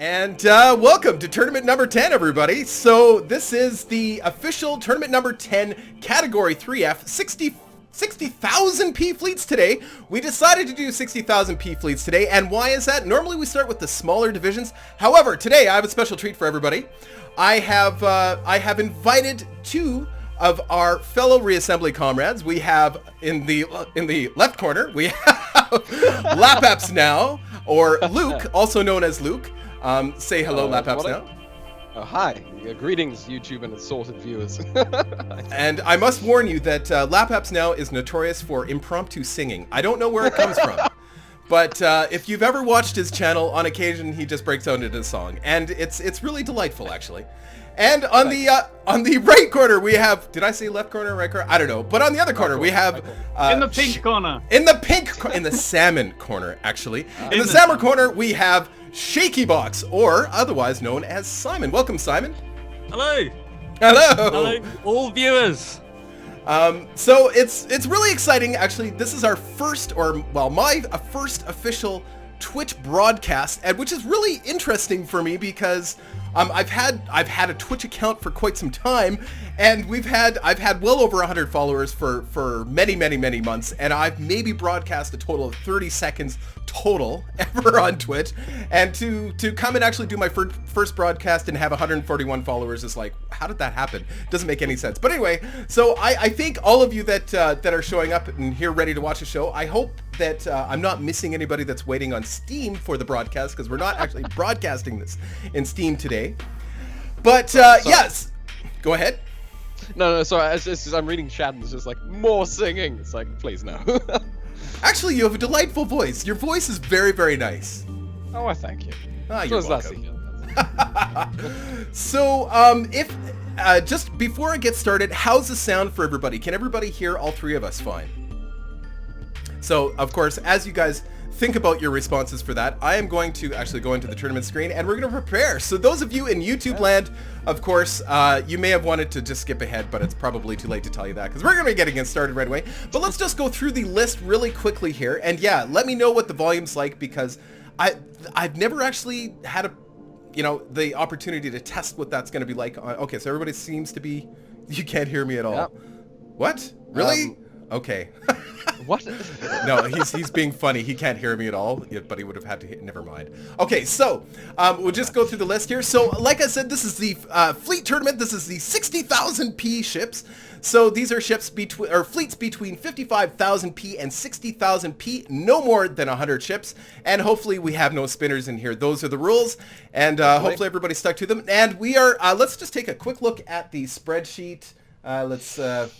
And welcome to tournament number 10, everybody. So this is the official tournament number 10, category 3F, 60,000 P fleets today. We decided to do 60,000 P fleets today, and why is that? Normally we start with the smaller divisions. However, today I have a special treat for everybody. I have invited two of our fellow Reassembly comrades. We have in the left corner we have Lapapsnow, or Luke, also known as Luke. Say hello, Lapapsnow. Oh, hi. Greetings, YouTube and assorted viewers. And I must warn you that Lapapsnow is notorious for impromptu singing. I don't know where it comes from, but if you've ever watched his channel, on occasion he just breaks out into a song, and it's really delightful, actually. And on the right corner we have, did I say left corner or right corner? I don't know. But on the other corner we have in the pink corner. In the salmon corner, actually. In the salmon corner we have ShakeyBox, or otherwise known as Simon. Welcome, Simon. Hello. Hello. Hello, all viewers. So it's really exciting. Actually, this is our first, my first official Twitch broadcast, and which is really interesting for me because I've had a Twitch account for quite some time, and I've had well over 100 followers for many months, and I've maybe broadcast a total of 30 seconds total ever on Twitch, and to come and actually do my first broadcast and have 141 followers is like, how did that happen? Doesn't make any sense. But anyway, so I thank all of you that are showing up and here ready to watch the show. I hope that I'm not missing anybody that's waiting on Steam for the broadcast, because we're not actually broadcasting this in Steam today. But yes, go ahead. No, sorry. I'm reading chat and it's just like, more singing. It's like, please no. Actually, you have a delightful voice. Your voice is very, very nice. Oh, well, thank you. You're welcome. So, if just before I get started, how's the sound for everybody? Can everybody hear all three of us fine? So, of course, as you guys think about your responses for that, I am going to actually go into the tournament screen and we're going to prepare. So those of you in YouTube land, of course, you may have wanted to just skip ahead, but it's probably too late to tell you that because we're going to be getting it started right away. But let's just go through the list really quickly here. And yeah, let me know what the volume's like, because I've never actually had the opportunity to test what that's going to be like. Okay, so everybody seems to be, you can't hear me at all. Yep. What? Really? Okay. What? No, he's being funny. He can't hear me at all, but he would have had to hit. Never mind. Okay, so we'll just go through the list here. So, like I said, this is the fleet tournament. This is the 60,000 P ships. So these are ships fleets between 55,000 P and 60,000 P. No more than 100 ships, and hopefully we have no spinners in here. Those are the rules, and hopefully everybody stuck to them. And we are. Let's just take a quick look at the spreadsheet. Let's the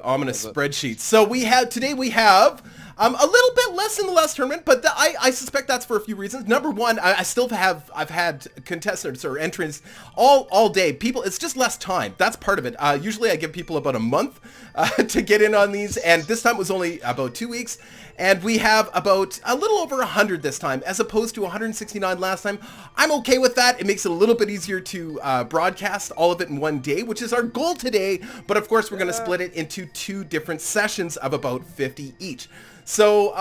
ominous spreadsheet. So we have a little bit less in the last tournament, but I suspect that's for a few reasons. Number one, I've had contestants or entrants all day. People, it's just less time. That's part of it. Usually I give people about a month to get in on these, and this time it was only about 2 weeks. And we have about a little over 100 this time, as opposed to 169 last time. I'm okay with that. It makes it a little bit easier to broadcast all of it in one day, which is our goal today. But of course, we're going to split it into 2 different sessions of about 50 each. So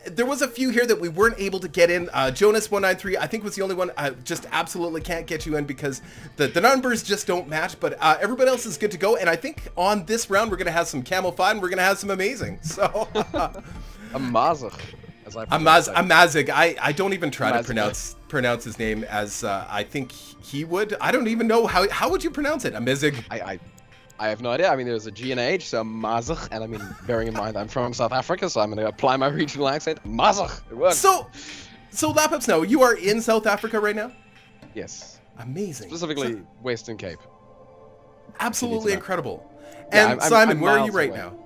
there was a few here that we weren't able to get in. Jonas193, I think, was the only one. I just absolutely can't get you in because the numbers just don't match. But everybody else is good to go. And I think on this round, we're going to have some Camel 5 and we're going to have some amazing. So... Amazig. Amazig. I don't even try to pronounce his name as I think he would. I don't even know how would you pronounce it? Amazig. I have no idea. I mean, there's a G and a H, so Amazig, and I mean, bearing in mind I'm from South Africa, so I'm going to apply my regional accent. Amazig. It works. So Lapapsnow, you are in South Africa right now? Yes. Amazing. Specifically, Western Cape. Absolutely incredible. And yeah, Simon, where are you right now?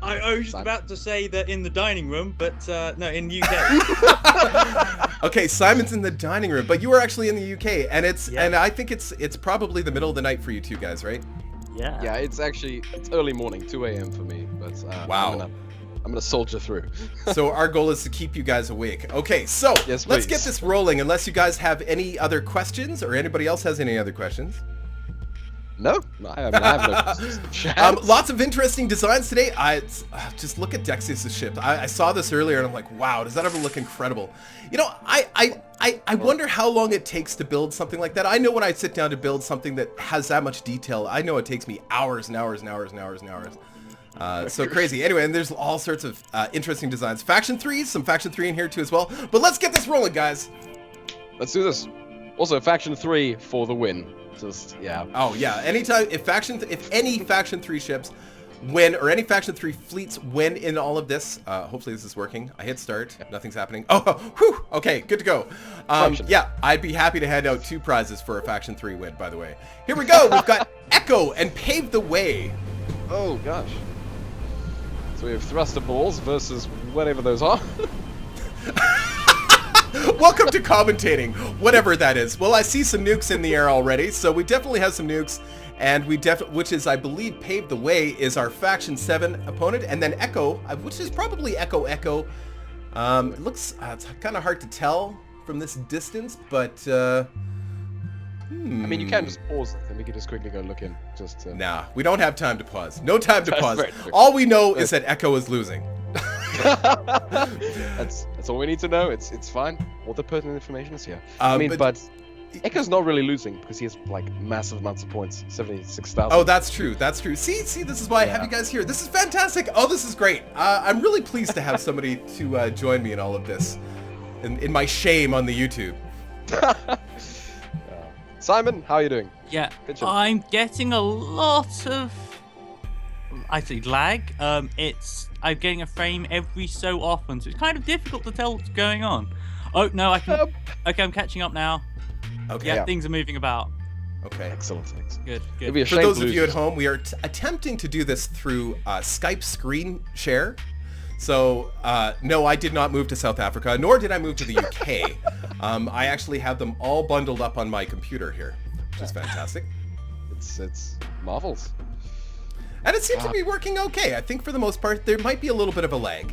I was just about to say that in the dining room, but no, in UK. Okay, Simon's in the dining room, but you are actually in the UK, and and I think it's probably the middle of the night for you two guys, right? Yeah. Yeah, it's early morning, 2 a.m. for me, but wow. I'm gonna soldier through. So our goal is to keep you guys awake. Okay, so yes, let's get this rolling. Unless you guys have any other questions, or anybody else has any other questions. No, No, I have no chance. Lots of interesting designs today. Just look at Dexius' ship. I saw this earlier and I'm like, wow, does that ever look incredible? You know, I wonder how long it takes to build something like that. I know when I sit down to build something that has that much detail, I know it takes me hours and hours and hours and hours and hours. So crazy. Anyway, and there's all sorts of interesting designs. Faction 3, some Faction 3 in here too as well. But let's get this rolling, guys. Let's do this. Also, Faction 3 for the win. Just, yeah. Oh, yeah. Anytime, if any Faction 3 ships win, or any Faction 3 fleets win in all of this, hopefully this is working. I hit start. Nothing's happening. Oh, whew. Okay, good to go. Yeah, I'd be happy to hand out 2 prizes for a Faction 3 win, by the way. Here we go. We've got Echo and Pave the Way. Oh, gosh. So we have thruster balls versus whatever those are. Welcome to commentating, whatever that is. Well, I see some nukes in the air already, so we definitely have some nukes, and which is, I believe, Pave the Way is our Faction 7 opponent, and then Echo, which is probably Echo. It looks, it's kind of hard to tell from this distance, but I mean, you can just pause it, and we can just quickly go look in. Nah, we don't have time to pause. No time to pause. All we know is that Echo is losing. That's all we need to know. It's fine. All the pertinent information is here. But Echo's not really losing because he has like massive amounts of points, 76,000. Oh, that's true. That's true. See, this is why I have you guys here. This is fantastic. Oh, this is great. I'm really pleased to have somebody to join me in all of this, in my shame on the YouTube. Simon, how are you doing? Yeah, I'm getting a lot of, lag. I'm getting a frame every so often, so it's kind of difficult to tell what's going on. Oh no, I can. Okay, I'm catching up now. Okay. Yeah, things are moving about. Okay. Excellent. Good. For those of you at home, we are attempting to do this through Skype screen share. So, no, I did not move to South Africa, nor did I move to the UK. I actually have them all bundled up on my computer here, which is fantastic. It's marvels. And it seems to be working okay. I think for the most part, there might be a little bit of a lag.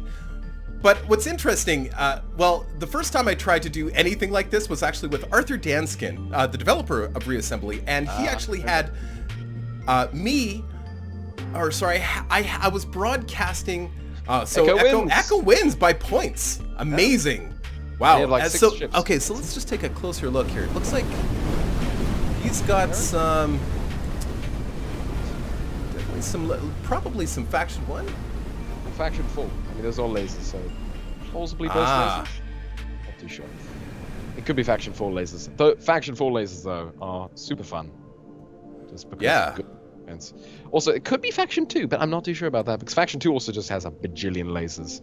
But what's interesting, well, the first time I tried to do anything like this was actually with Arthur Danskin, the developer of Reassembly, and he actually had I was broadcasting. So Echo wins by points. Amazing. Wow. They have like 6 ships. Okay, so let's just take a closer look here. It looks like he's got some, probably some Faction 1. Faction 4. I mean, those are all lasers, so plausibly both lasers. Not too sure. It could be Faction 4 lasers. Faction 4 lasers, though, are super fun. Just because of good events. Also, it could be Faction 2, but I'm not too sure about that, because Faction 2 also just has a bajillion lasers.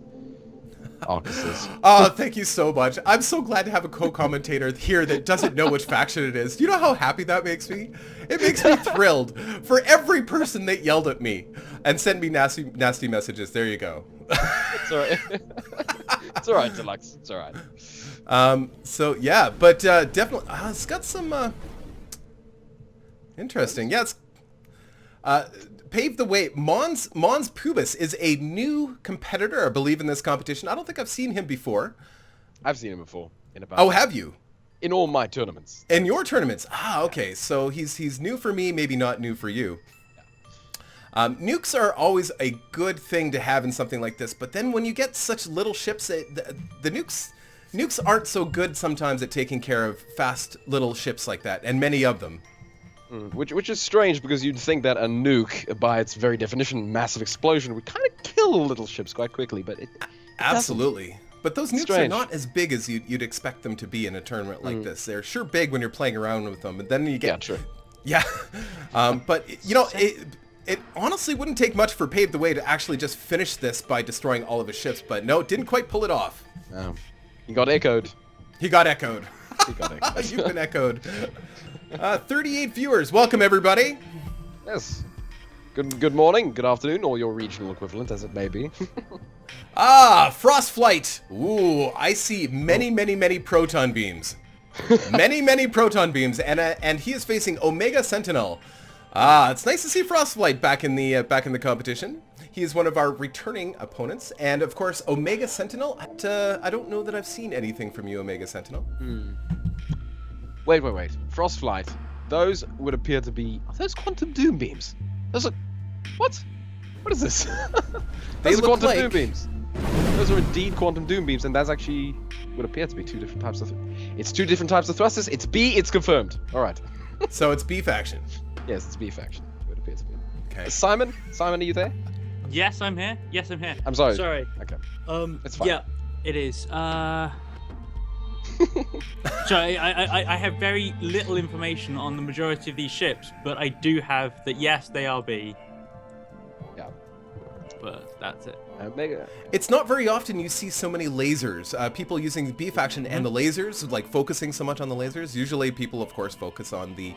Arcuses. Oh, thank you so much. I'm so glad to have a co-commentator here that doesn't know which faction it is. Do you know how happy that makes me? It makes me thrilled for every person that yelled at me and sent me nasty messages. There you go. It's alright. It's alright, Deluxe. It's alright. So yeah, but definitely, it's got some interesting. Yeah, it's Pave the Way. Mons Pubis is a new competitor, I believe, in this competition. I don't think I've seen him before. I've seen him before. Oh, have you? In all my tournaments. In your tournaments? Ah, okay. So he's new for me, maybe not new for you. Nukes are always a good thing to have in something like this, but then when you get such little ships, the nukes aren't so good sometimes at taking care of fast little ships like that, and many of them. Which is strange, because you'd think that a nuke, by its very definition, massive explosion, would kind of kill little ships quite quickly, but it absolutely doesn't. But those nukes are not as big as you'd expect them to be in a tournament like this. They're sure big when you're playing around with them, and then you get... Yeah, true. Yeah. But, you know, it honestly wouldn't take much for Pave the Way to actually just finish this by destroying all of his ships, but no, it didn't quite pull it off. No. He got echoed. He got echoed. You've been echoed. 38 viewers. Welcome, everybody. Yes. Good morning, good afternoon, or your regional equivalent, as it may be. Frostlight. Ooh, I see many proton beams. many proton beams, and he is facing Omega Sentinel. It's nice to see Frostlight back in the competition. He is one of our returning opponents, and of course, Omega Sentinel. I don't know that I've seen anything from you, Omega Sentinel. Wait. Frostlight. those would appear to be... Are those quantum doom beams? Those are... What? What is this? They Those are look quantum like... doom beams. Those are indeed quantum doom beams, and that's actually would appear to be two different types of... It's two different types of thrusters. It's B, it's confirmed. Alright. So it's B faction. Yes, it's B faction. It would appear to be. Okay. Simon? Simon, are you there? Yes, I'm here. Yes, I'm here. I'm sorry. Sorry. Okay. It's fine. Yeah, it is. So I have very little information on the majority of these ships, but I do have that. Yes, they are B. Yeah. But that's it. Omega. It's not very often you see so many lasers. People using the B faction and the lasers, like focusing so much on the lasers. Usually people, of course, focus on the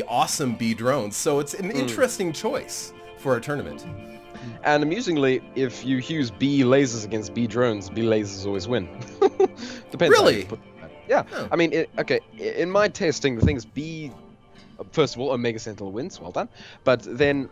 awesome B drones. So it's an interesting choice for a tournament. And amusingly, if you use B lasers against B drones, B lasers always win. Depends. How Really? you put that. Yeah. Oh. I mean, okay. In my testing, the thing is B. First of all, Omega Sentinel wins. Well done. But then,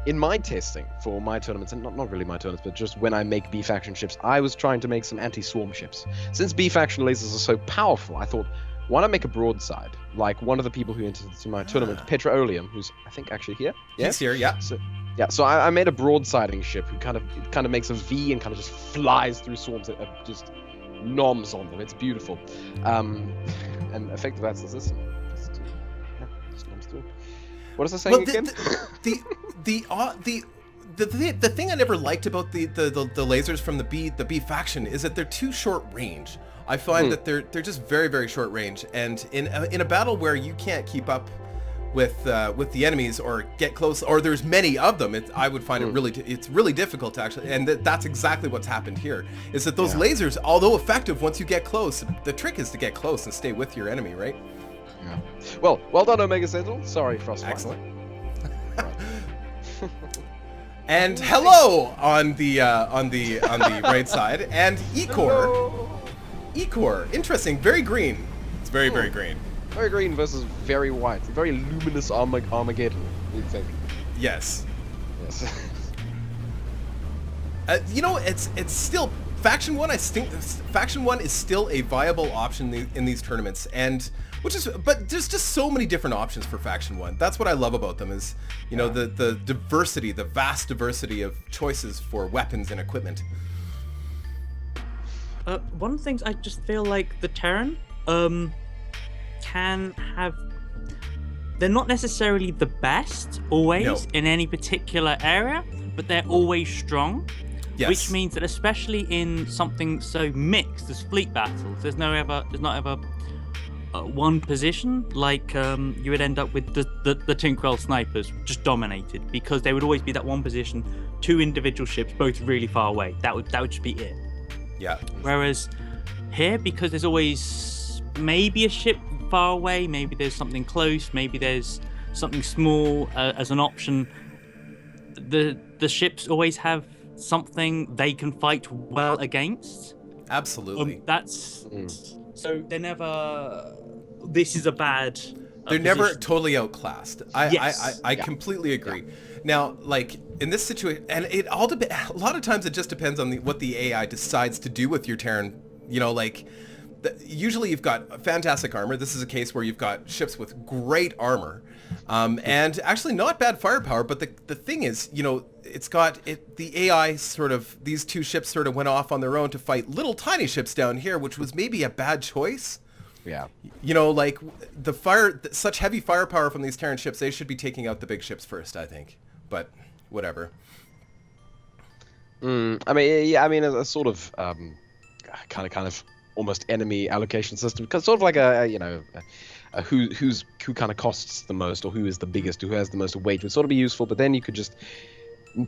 in my testing for my tournaments, and not really my tournaments, but just when I make B faction ships, I was trying to make some anti-swarm ships. Since B faction lasers are so powerful, I thought, why not make a broadside? Like one of the people who entered into my tournament, Petroleum, who's I think actually here. Yeah? He's here, yeah. So I made a broadsiding ship who kind of makes a V and kind of just flies through swarms that just noms on them. It's beautiful, and effectively that's the system. Just noms through. What is I saying again? The thing I never liked about the lasers from the B faction is that they're too short range. I find that they're just very, very short range, and in a battle where you can't keep up with the enemies or get close, or there's many of them, I would find it's really difficult to actually, and that's exactly what's happened here, is that those lasers, although effective once you get close, the trick is to get close and stay with your enemy, right? Yeah. Well done, Omega Sentinel. Sorry, Frostlight. Excellent. And hello on the right side, and Ecor, interesting, very green. It's very, very green. Very green versus very white. Very luminous Armageddon, you'd think. Yes. Yes. It's still Faction 1. Faction 1 is still a viable option in these tournaments, and but there's just so many different options for Faction 1. That's what I love about them is, the diversity, the vast diversity of choices for weapons and equipment. One of the things I just feel like the Terran can have, they're not necessarily the best always in any particular area, but they're always strong. Yes. Which means that especially in something so mixed as fleet battles, there's not ever one position like you would end up with the Tinkerell snipers just dominated, because they would always be that one position, two individual ships both really far away. That would just be it. Yeah. Whereas here, because there's always maybe a ship far away, maybe there's something close, maybe there's something small as an option, the ships always have something they can fight well against. Absolutely. So they're never, this is a bad they're never position. totally outclassed. I completely agree. Now, like in this situation, and it all a lot of times it just depends on what the AI decides to do with your Terran. Usually you've got fantastic armor. This is a case where you've got ships with great armor, and actually not bad firepower. But the thing is, the AI these two ships sort of went off on their own to fight little tiny ships down here, which was maybe a bad choice. Yeah. Like such heavy firepower from these Terran ships, they should be taking out the big ships first, I think. But whatever. I mean, a sort of kind of almost enemy allocation system, because sort of like who kind of costs the most, or who is the biggest, who has the most weight would sort of be useful. But then you could just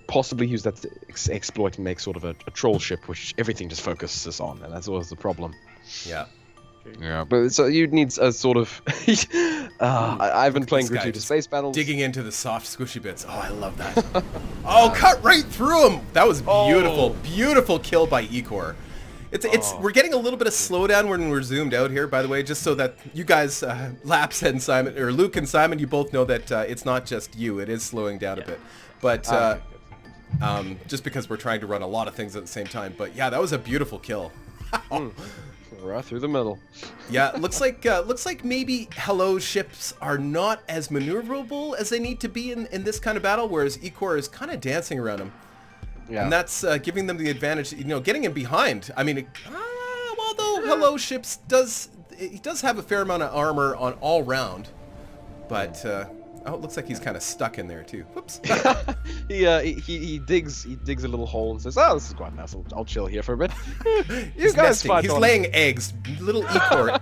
possibly use that to exploit and make sort of a troll ship, which everything just focuses on, and that's always the problem. Yeah. Yeah, but so you'd need a sort of. I've been playing gratuitous space battles. Digging into the soft, squishy bits. Oh, I love that. Cut right through him. That was beautiful, beautiful kill by Ecor. We're getting a little bit of slowdown when we're zoomed out here, by the way, just so that you guys, Laps and Simon, or Luke and Simon, you both know that it's not just you. It is slowing down a bit, but just because we're trying to run a lot of things at the same time. But yeah, that was a beautiful kill. Right through the middle. Yeah, looks like maybe Hello ships are not as maneuverable as they need to be in this kind of battle, whereas Ecor is kind of dancing around them. Yeah. And that's giving them the advantage, getting in behind. I mean, although Hello ships does have a fair amount of armor on all round, but it looks like he's kind of stuck in there too. Whoops. he digs a little hole and says, "Oh, this is quite nice. I'll chill here for a bit." He's nesting. He's laying eggs, little Ecor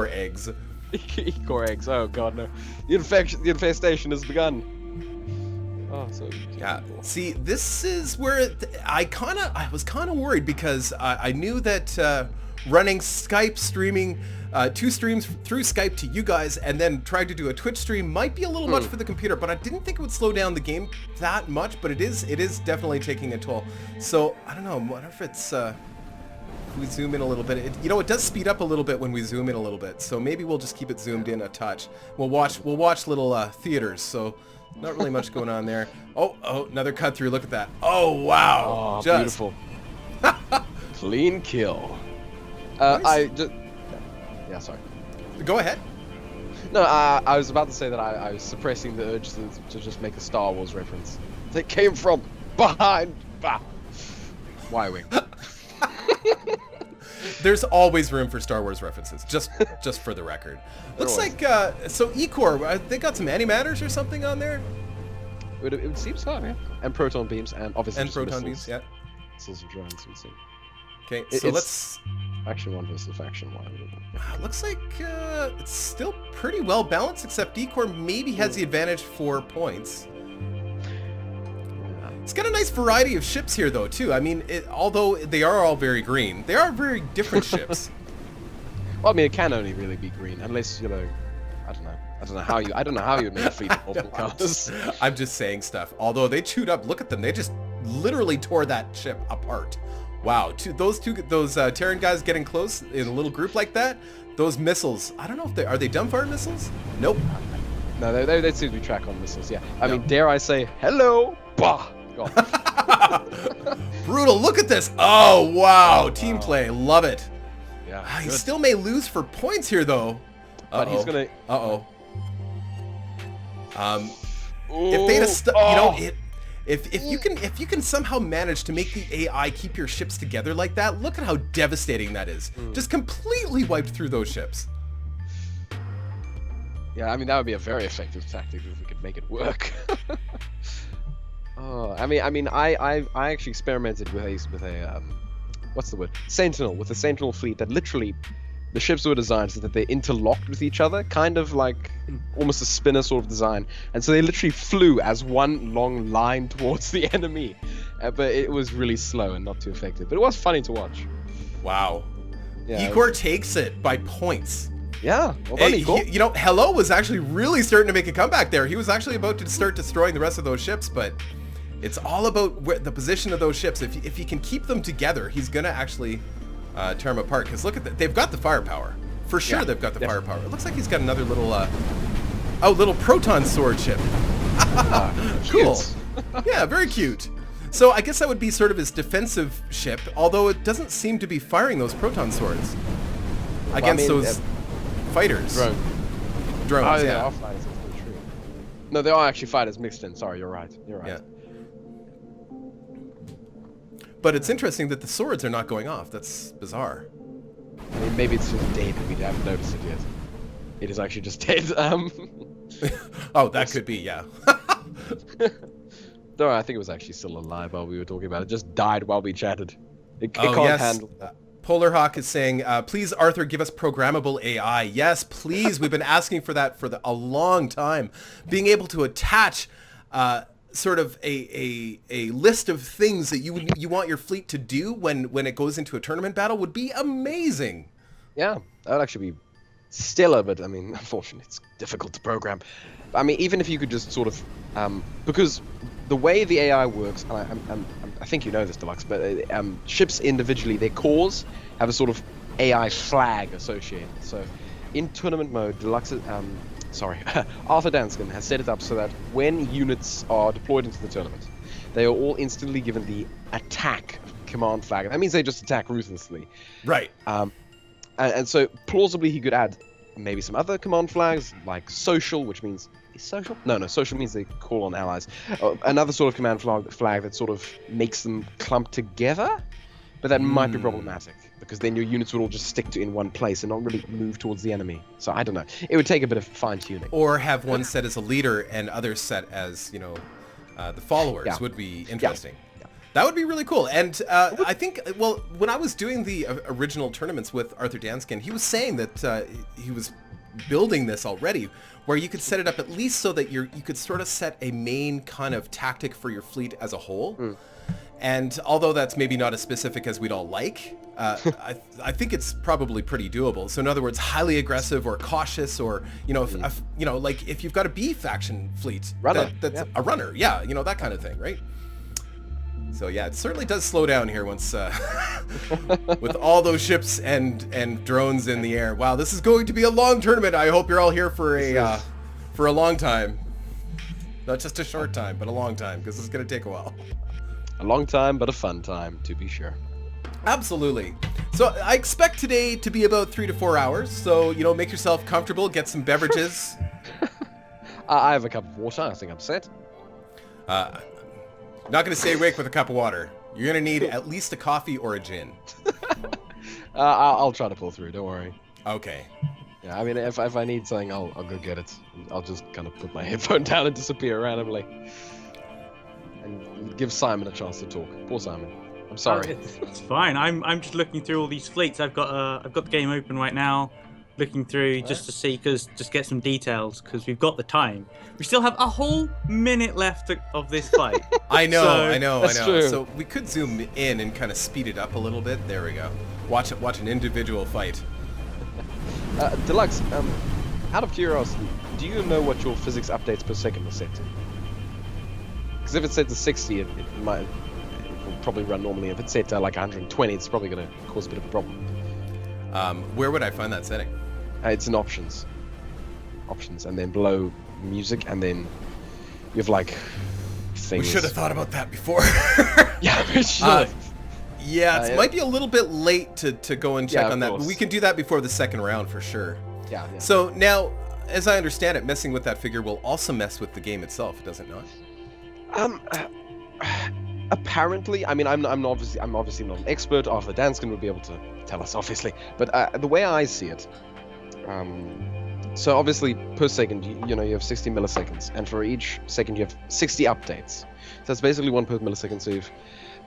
eggs. Ecor eggs. Oh god, no! The infestation has begun. Oh, so yeah. See, this is where I was kind of worried because I knew that running Skype streaming 2 streams through Skype to you guys and then trying to do a Twitch stream might be a little much for the computer, but I didn't think it would slow down the game that much, but it is definitely taking a toll. So I don't know. What if it's if we zoom in a little bit? It does speed up a little bit when we zoom in a little bit. So maybe we'll just keep it zoomed in a touch. We'll watch little theaters. So. Not really much going on there. Oh, another cut through. Look at that. Oh, wow. Oh, beautiful. Clean kill. Nice. Yeah, sorry. Go ahead. No, I was about to say that I was suppressing the urge to just make a Star Wars reference. They came from behind. Y-Wing. There's always room for Star Wars references, just for the record. Looks like, so Ecor, they got some antimatters or something on there? It would seem so, yeah. And proton beams, and obviously and proton beams, yeah. Missiles and drones, would seem. Okay, so let's... Faction 1 versus Faction 1. Looks like it's still pretty well balanced, except Ecor maybe has the advantage for points. It's got a nice variety of ships here, though, too. I mean, although they are all very green, they are very different ships. Well, I mean, it can only really be green, unless I don't know how you make a fleet of multiple colors. I'm just saying stuff. Although they chewed up, look at them. They just literally tore that ship apart. Wow, those Terran guys getting close in a little group like that. Those missiles, I don't know if are they dumbfire missiles? Nope. No, they seem to be track on missiles. Yeah. I mean, dare I say, hello, bah. Brutal, look at this. Oh, wow. Team play. Love it. Yeah. He still may lose for points here, though. But he's going to... if they'd if you can somehow manage to make the AI keep your ships together like that, look at how devastating that is. Just completely wiped through those ships. Yeah, I mean, that would be a very effective tactic if we could make it work. Oh, I actually experimented with a what's the word? Sentinel, with a Sentinel fleet that literally the ships were designed so that they interlocked with each other, kind of like almost a spinner sort of design, and so they literally flew as one long line towards the enemy. But it was really slow and not too effective. But it was funny to watch. Wow. Yeah, Ecor takes it by points. Yeah. Well done, Ecor. Hello was actually really starting to make a comeback there. He was actually about to start destroying the rest of those ships, but it's all about the position of those ships. If he can keep them together, he's going to actually tear them apart. Because look at that. They've got the firepower. For sure, yeah, they've got the firepower. It looks like he's got another little, little proton sword ship. Cool. Yeah, very cute. So I guess that would be sort of his defensive ship, although it doesn't seem to be firing those proton swords against those fighters. Drones, oh, yeah. Are fighters, that's true. No, they are actually fighters mixed in. Sorry, you're right. Yeah. But it's interesting that the swords are not going off. That's bizarre. I mean, maybe it's just dead and we haven't noticed it yet. It is actually just dead. Oh, that could be, yeah. No, I think it was actually still alive while we were talking about it. It just died while we chatted. It can't handle that. Polar Hawk is saying, please, Arthur, give us programmable AI. Yes, please. We've been asking for that for a long time. Being able to attach sort of a list of things that you want your fleet to do when it goes into a tournament battle would be amazing. Yeah, that would actually be stellar, but I mean, unfortunately, it's difficult to program. I mean, even if you could just sort of, because the way the AI works, and I think you know this, Deluxe, but ships individually, their cores have a sort of AI flag associated. So in tournament mode, Deluxe, Arthur Danskin has set it up so that when units are deployed into the tournament, they are all instantly given the attack command flag. That means they just attack ruthlessly. Right. And so plausibly he could add maybe some other command flags, like social, which means... Is social? No, social means they call on allies. Another sort of command flag that sort of makes them clump together, but that might be problematic, because then your units would all just stick in one place and not really move towards the enemy. So I don't know. It would take a bit of fine-tuning. Or have one set as a leader and others set as, the followers would be interesting. Yeah. That would be really cool. And I think, well, when I was doing the original tournaments with Arthur Danskin, he was saying that he was building this already, where you could set it up at least so that you could sort of set a main kind of tactic for your fleet as a whole. And although that's maybe not as specific as we'd all like, I think it's probably pretty doable. So in other words, highly aggressive or cautious, or like if you've got a B faction fleet, that's a runner, that kind of thing, right? So yeah, it certainly does slow down here once with all those ships and drones in the air. Wow, this is going to be a long tournament. I hope you're all here for a long time, not just a short time, but a long time, because it's going to take a while. A long time, but a fun time, to be sure. Absolutely. So I expect today to be about 3 to 4 hours. So, make yourself comfortable, get some beverages. I have a cup of water. I think I'm set. Not going to stay awake with a cup of water. You're going to need at least a coffee or a gin. I'll try to pull through. Don't worry. Okay. Yeah, I mean, if I need something, I'll go get it. I'll just kind of put my headphone down and disappear randomly. And give Simon a chance to talk. Poor Simon. I'm sorry. It's fine. I'm just looking through all these fleets. I've got the game open right now, looking through just to see, just get some details, because we've got the time. We still have a whole minute left of this fight. I know. That's true. So we could zoom in and kind of speed it up a little bit. There we go. Watch an individual fight. Deluxe, out of curiosity, do you know what your physics updates per second are set to? Because if it's set to 60, it will probably run normally. If it's set to like 120, it's probably going to cause a bit of a problem. Where would I find that setting? It's in options, and then below music, and then you have like things. We should have thought about that before. Yeah, we should have. It might be a little bit late to go and check on that, course. but we can do that before the second round for sure. Yeah. So now, as I understand it, messing with that figure will also mess with the game itself, does it not? Apparently, I mean, I'm obviously not an expert. Arthur Danskin would be able to tell us, obviously. But the way I see it, so obviously per second, you have 60 milliseconds, and for each second you have 60 updates. So that's basically 1 per millisecond.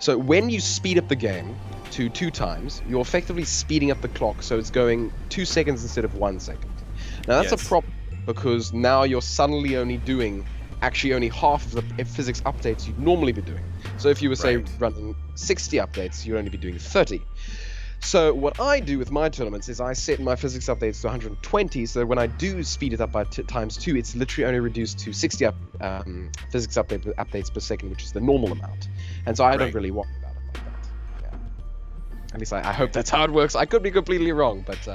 So when you speed up the game to 2 times, you're effectively speeding up the clock, so it's going 2 seconds instead of 1 second. Now that's a problem, because now you're suddenly only doing only half of the physics updates you'd normally be doing. So if you were, say, running 60 updates, you'd only be doing 30. So what I do with my tournaments is I set my physics updates to 120, so that when I do speed it up by times 2, it's literally only reduced to 60 physics updates per second, which is the normal amount. And so I don't really worry about it like that. Yeah. At least I hope that's how it works. I could be completely wrong, but...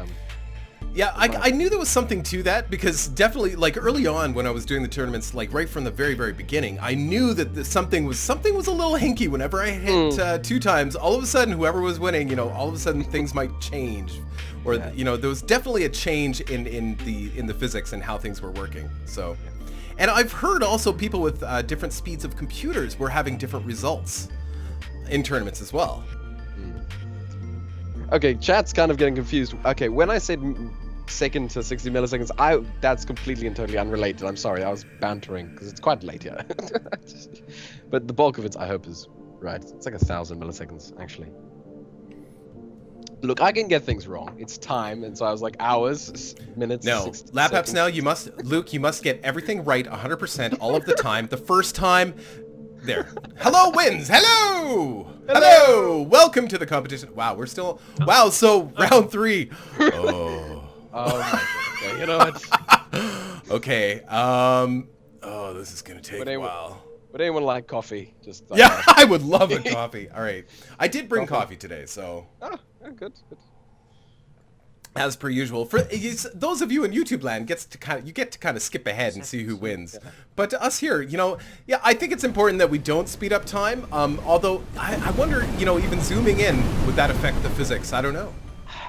Yeah, I knew there was something to that, because definitely, like, early on when I was doing the tournaments, like right from the very, very beginning, I knew that something was a little hinky. Whenever I hit 2 times, all of a sudden, whoever was winning, all of a sudden things might change, or there was definitely a change in the physics and how things were working. So, and I've heard also people with different speeds of computers were having different results in tournaments as well. Okay, chat's kind of getting confused. Okay, when I said second to 60 milliseconds, that's completely and totally unrelated. I'm sorry, I was bantering, because it's quite late here. But the bulk of it, I hope, is right. It's like 1,000 milliseconds, actually. Look, I can get things wrong. It's time, and so I was like hours, minutes, No, Lapapsnow, Luke, you must get everything right 100% all of the time. The first time... There. Hello, wins. Hello. Welcome to the competition. Wow, we're still... Wow, so round 3. Oh my God. Okay, you know what? Okay. This is going to take a while. Would anyone like coffee? Yeah, I would love a coffee. All right. I did bring coffee today, so... Oh, good. As per usual, for those of you in YouTube land, get to kind of skip ahead and see who wins. But to us here, I think it's important that we don't speed up time. Although I wonder, even zooming in, would that affect the physics? I don't know.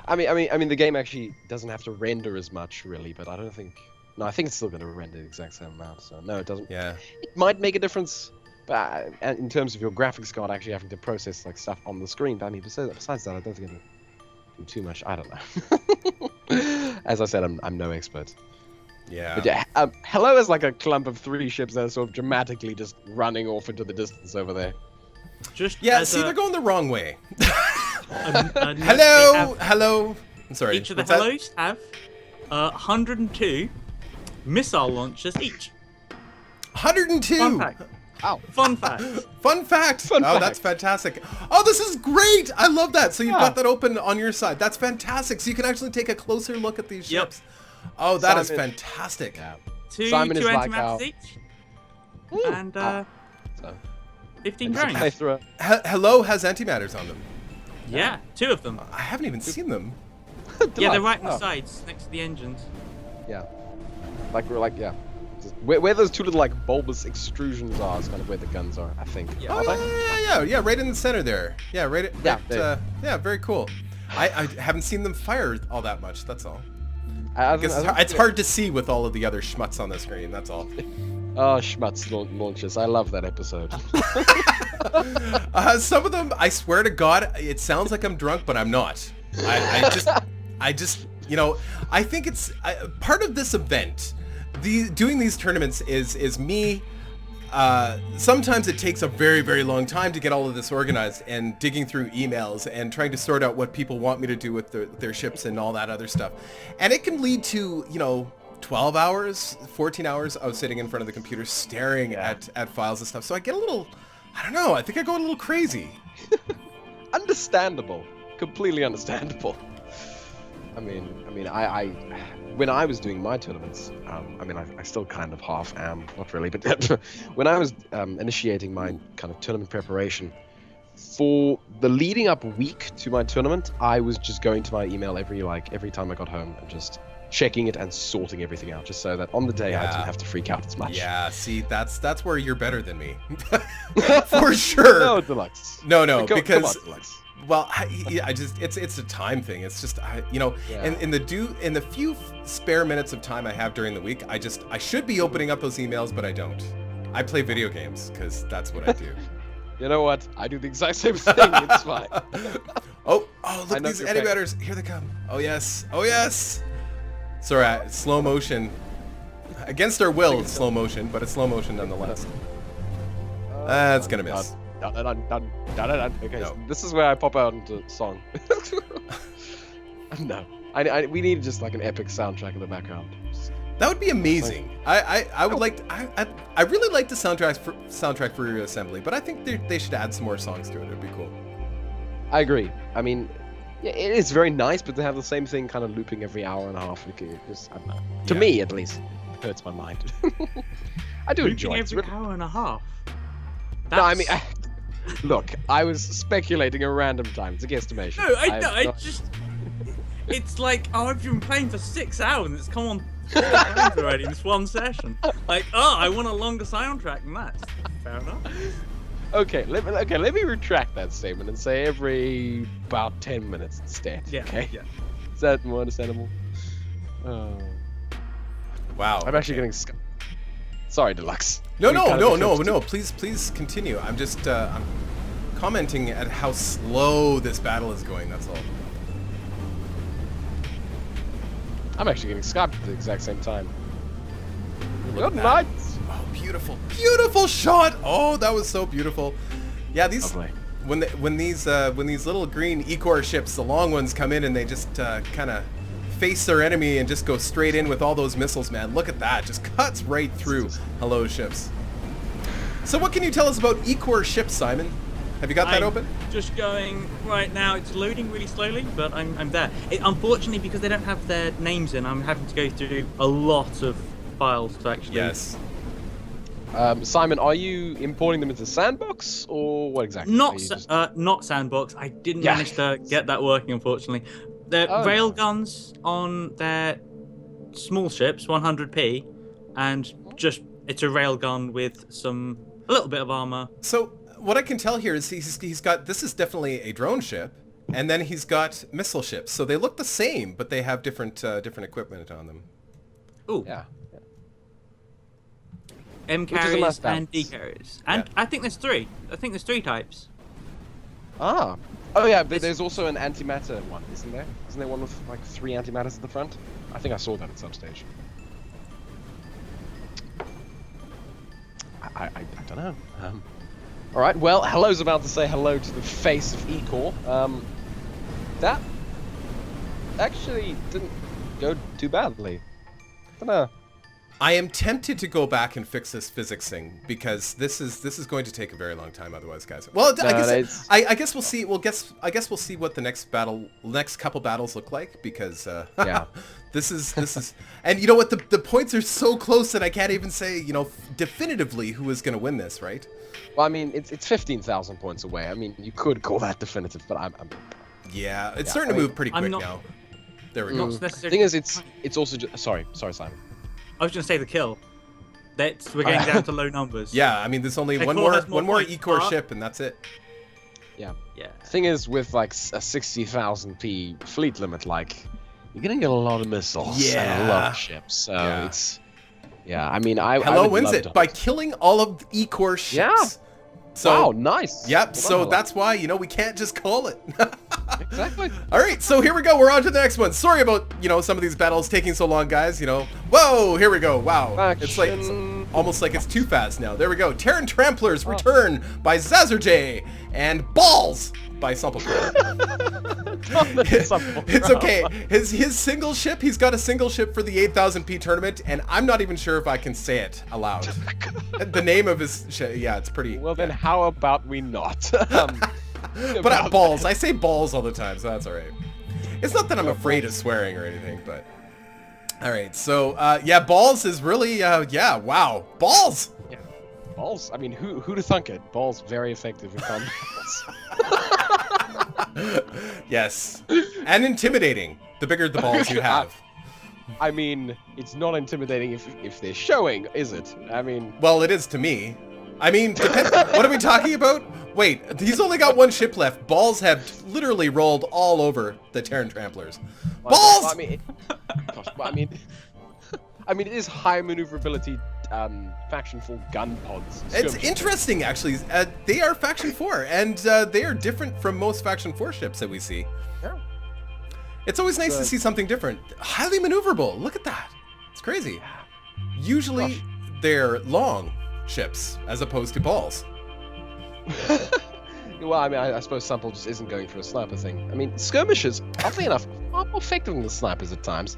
I mean, the game actually doesn't have to render as much, really, but I don't think. No, I think it's still going to render the exact same amount. So no, it doesn't. Yeah. It might make a difference, but in terms of your graphics card actually having to process like stuff on the screen. But I mean, besides that, I don't think it'll do too much. I don't know. As I said, I'm no expert. Yeah. But yeah, hello is like a clump of 3 ships that are sort of dramatically just running off into the distance over there. Yeah, see, they're going the wrong way. Hello! Hello! I'm sorry. Each of the hellos have 102 missile launchers each. 102! Fun fact. Ow. Fun fact. Fun fact! That's fantastic. Oh, this is great! I love that. So you've got that open on your side. That's fantastic. So you can actually take a closer look at these ships. Oh, that is fantastic. Yeah. Two Simon anti-matters each. And 15 drones. Hello has antimatters on them. Yeah, 2 of them. I haven't even seen them. Yeah, they're right on the sides, next to the engines. Yeah. Yeah. Where those 2 little like bulbous extrusions are is kind of where the guns are, I think. Yeah. Oh, yeah, right in the center there. Yeah, right. Yeah, very cool. I haven't seen them fire all that much. That's all. It's hard to see with all of the other schmutz on the screen. That's all. Oh, schmutz launches. I love that episode. Some of them, I swear to God, it sounds like I'm drunk, but I'm not. I just, you know, I think it's part of this event. Doing these tournaments is me. Sometimes it takes a very, very long time to get all of this organized and digging through emails and trying to sort out what people want me to do with their ships and all that other stuff. And it can lead to, 12 hours, 14 hours of sitting in front of the computer staring at files and stuff. So I get a little, I don't know, I think I go a little crazy. Understandable. Completely understandable. I mean, when I was doing my tournaments, I still kind of half am, not really, but when I was initiating my kind of tournament preparation, for the leading up week to my tournament, I was just going to my email every time I got home and just checking it and sorting everything out, just so that on the day I didn't have to freak out as much. Yeah, see, that's where you're better than me. For sure. No, Deluxe. No, because... Come on, Deluxe. Well, it's a time thing. It's just, in the few spare minutes of time I have during the week, I should be opening up those emails, but I don't. I play video games because that's what I do. You know what? I do the exact same thing. It's fine. Oh, look, these antimatters. Here they come. Oh, yes. Sorry, slow motion. Against our will, it's slow motion, but it's slow motion nonetheless. It's gonna miss. Okay, No. so this is where I pop out into song. No, we need just like an epic soundtrack in the background. That would be amazing. I would like. I really like the soundtrack for Reassembly, but I think they should add some more songs to it. It'd be cool. I agree. I mean, yeah, it is very nice, but to have the same thing kind of looping every hour and a half, I don't know. To me, at least, it hurts my mind. I do enjoy it. Every hour and a half. No, I mean, look, I was speculating a random time. It's a guesstimation. No, it's like, I've been playing for 6 hours and it's come on 4 times already in this one session. Like, I want a longer soundtrack than that. Fair enough. Okay, let me retract that statement and say every about 10 minutes instead. Yeah. Okay. Yeah. Is that more understandable? Wow. I'm actually getting. Sorry, Deluxe. No. Please continue. I'm just I'm commenting at how slow this battle is going. That's all. I'm actually getting Skyped at the exact same time. Look Good at night. that. Oh, beautiful shot. Oh, that was so beautiful. Yeah, these Lovely. when these little green Ecor ships, the long ones, come in and they just kind of face their enemy and just go straight in with all those missiles, man. Look at that. Just cuts right through hello ships. So what can you tell us about Ecor ships, Simon? Have you got that open? Just going right now. It's loading really slowly, but I'm there. Unfortunately, because they don't have their names in, I'm having to go through a lot of files to actually... Yes. Simon, are you importing them into Sandbox, or what exactly? Not Sandbox. I didn't manage to get that working, unfortunately. The railguns on their small ships, 100p, and just it's a railgun with a little bit of armor. So what I can tell here is he's got, this is definitely a drone ship. And then he's got missile ships. So they look the same, but they have different equipment on them. Ooh. Yeah. M Which is a carriers nice and balance. D carriers. And Yeah. I think there's 3. I think there's 3 types. Ah. Oh yeah, but there's also an antimatter one, isn't there? Isn't there one with like 3 antimatters at the front? I think I saw that at some stage. I don't know. All right. Well, hello's about to say hello to the face of Ecor. That actually didn't go too badly. Don't know. I am tempted to go back and fix this physics thing because this is going to take a very long time otherwise, guys. Well, I guess we'll see. I guess we'll see what the next couple battles look like because Yeah. this is and you know what, the points are so close that I can't even say definitively who is going to win this, right? Well, I mean, it's 15,000 points away. I mean, you could call that definitive, but I'm Yeah, it's starting to move pretty quick not- now. There we Not go. The necessarily. thing is, it's also just, sorry, Simon. I was going to say the kill. We're getting down to low numbers. Yeah, I mean, there's only Ecor one more has more points, Ecor but- ship, and that's it. Yeah. Yeah. Thing is, with like a 60,000 P fleet limit, like you're gonna get a lot of missiles and a lot of ships. So Yeah. it's I mean, I Hello would wins love it to- by killing all of the Ecor ships. Yeah. So, wow, nice. Yep, Well so done, that's why, we can't just call it. exactly. All right, so here we go. We're on to the next one. Sorry about, some of these battles taking so long, guys. Whoa, here we go. Wow. It's like almost like it's too fast now. There we go. Terran Tramplers return by Zazerjay and Balls by Sumpleton. It's okay. His single ship, he's got a single ship for the 8,000 P tournament, and I'm not even sure if I can say it aloud. The name of his ship, yeah, it's pretty. Well, then how about we not? But Balls, I say Balls all the time, so that's all right. It's not that I'm afraid of swearing or anything, but all right. So Balls is really wow, Balls. Yeah. Balls. I mean, who'd have thunk it? Balls very effective in combat. Yes, and intimidating. The bigger the balls you have. I mean, it's not intimidating if they're showing, is it? I mean, Well, it is to me. I mean, what are we talking about? Wait, he's only got one ship left. Balls have literally rolled all over the Terran Tramplers. Balls! I mean, it is high maneuverability faction 4 gun pods. It's skirmish interesting, actually. They are Faction 4, and they are different from most Faction 4 ships that we see. Yeah. It's always nice to Good. see something different. Highly maneuverable. Look at that. It's crazy. Usually, Gosh. they're long ships, as opposed to balls. Well, I mean, I suppose Sample just isn't going for a sniper thing. I mean, skirmishers, oddly enough, are more effective than the snipers at times.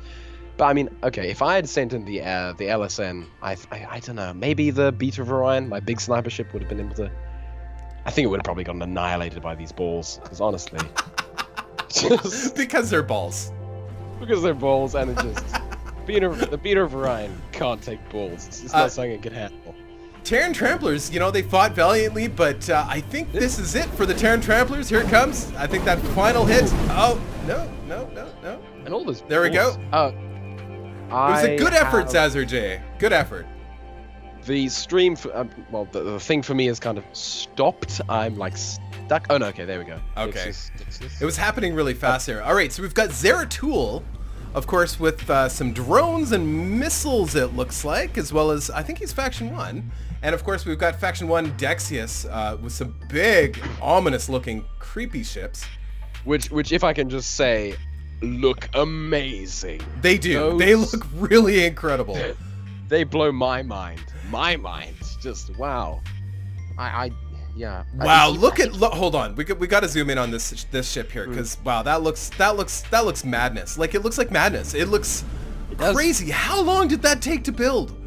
But I mean, okay, if I had sent in the LSN, I don't know, maybe the Beta of Orion, my big sniper ship, would have been able to. I think it would have probably gotten annihilated by these balls, because honestly, just Because they're balls. because they're balls and it just the Beta of Orion can't take balls. It's not something it can handle. Terran Tramplers, they fought valiantly, but I think this is it for the Terran Tramplers. Here it comes. I think that final hit. Oh, no. And all this. There we go. Oh. It was a good effort, Zazerjay. Good effort. The stream, the thing for me is kind of stopped. I'm like stuck. Oh no, okay, there we go. Okay. Dixis. It was happening really fast there. All right, so we've got Zeratul, of course, with some drones and missiles, it looks like, as well as, I think he's Faction 1. And of course, we've got Faction 1 Dexius with some big, ominous-looking, creepy ships. Which, if I can just say, look amazing. They do. Those- They look really incredible. They blow my mind. My mind. Just wow. Yeah. Wow, look, hold on. We got to zoom in on this ship here, because wow, that looks madness. Like, it looks like madness. It looks does. crazy. How long did that take to build?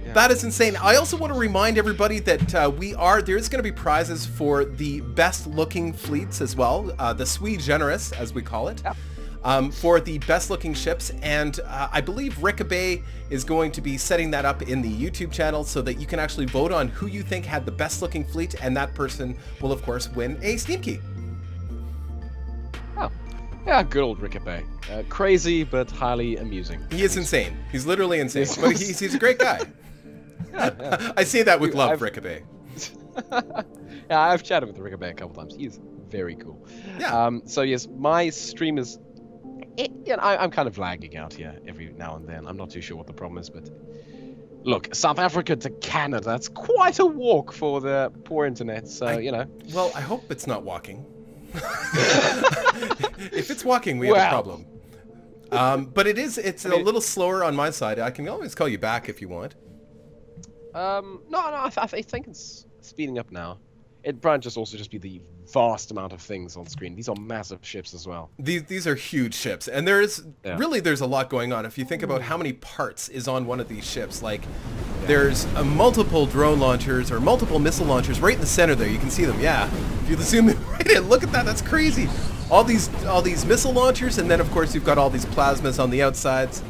Yeah. That is insane. I also want to remind everybody that there's going to be prizes for the best looking fleets as well, the Sui Generis, as we call it. Yep. For the best looking ships, and I believe Rickabay is going to be setting that up in the YouTube channel so that you can actually vote on who you think had the best looking fleet, and that person will of course win a Steam key. Oh. Yeah, good old Rickabay. Crazy but highly amusing. He is insane. He's literally insane, but he's a great guy. Yeah. I say that with love, I've- Rickabay. Yeah, I've chatted with Rickabay a couple times. He's Very cool. Yeah. So yes, my stream is. I'm kind of lagging out here every now and then. I'm not too sure what the problem is, but look, South Africa to Canada, that's quite a walk for the poor internet. So Well, I hope it's not walking. If it's walking, we have a problem. But it's a little slower on my side. I can always call you back if you want. No, I think it's speeding up now. It might just be the vast amount of things on screen. These are massive ships as well. These are huge ships, and there's a lot going on. If you think about how many parts is on one of these ships, like there's multiple drone launchers or multiple missile launchers right in the center there. You can see them. Yeah, if you zoom in right in, look at that. That's crazy. All these missile launchers, and then of course you've got all these plasmas on the outsides.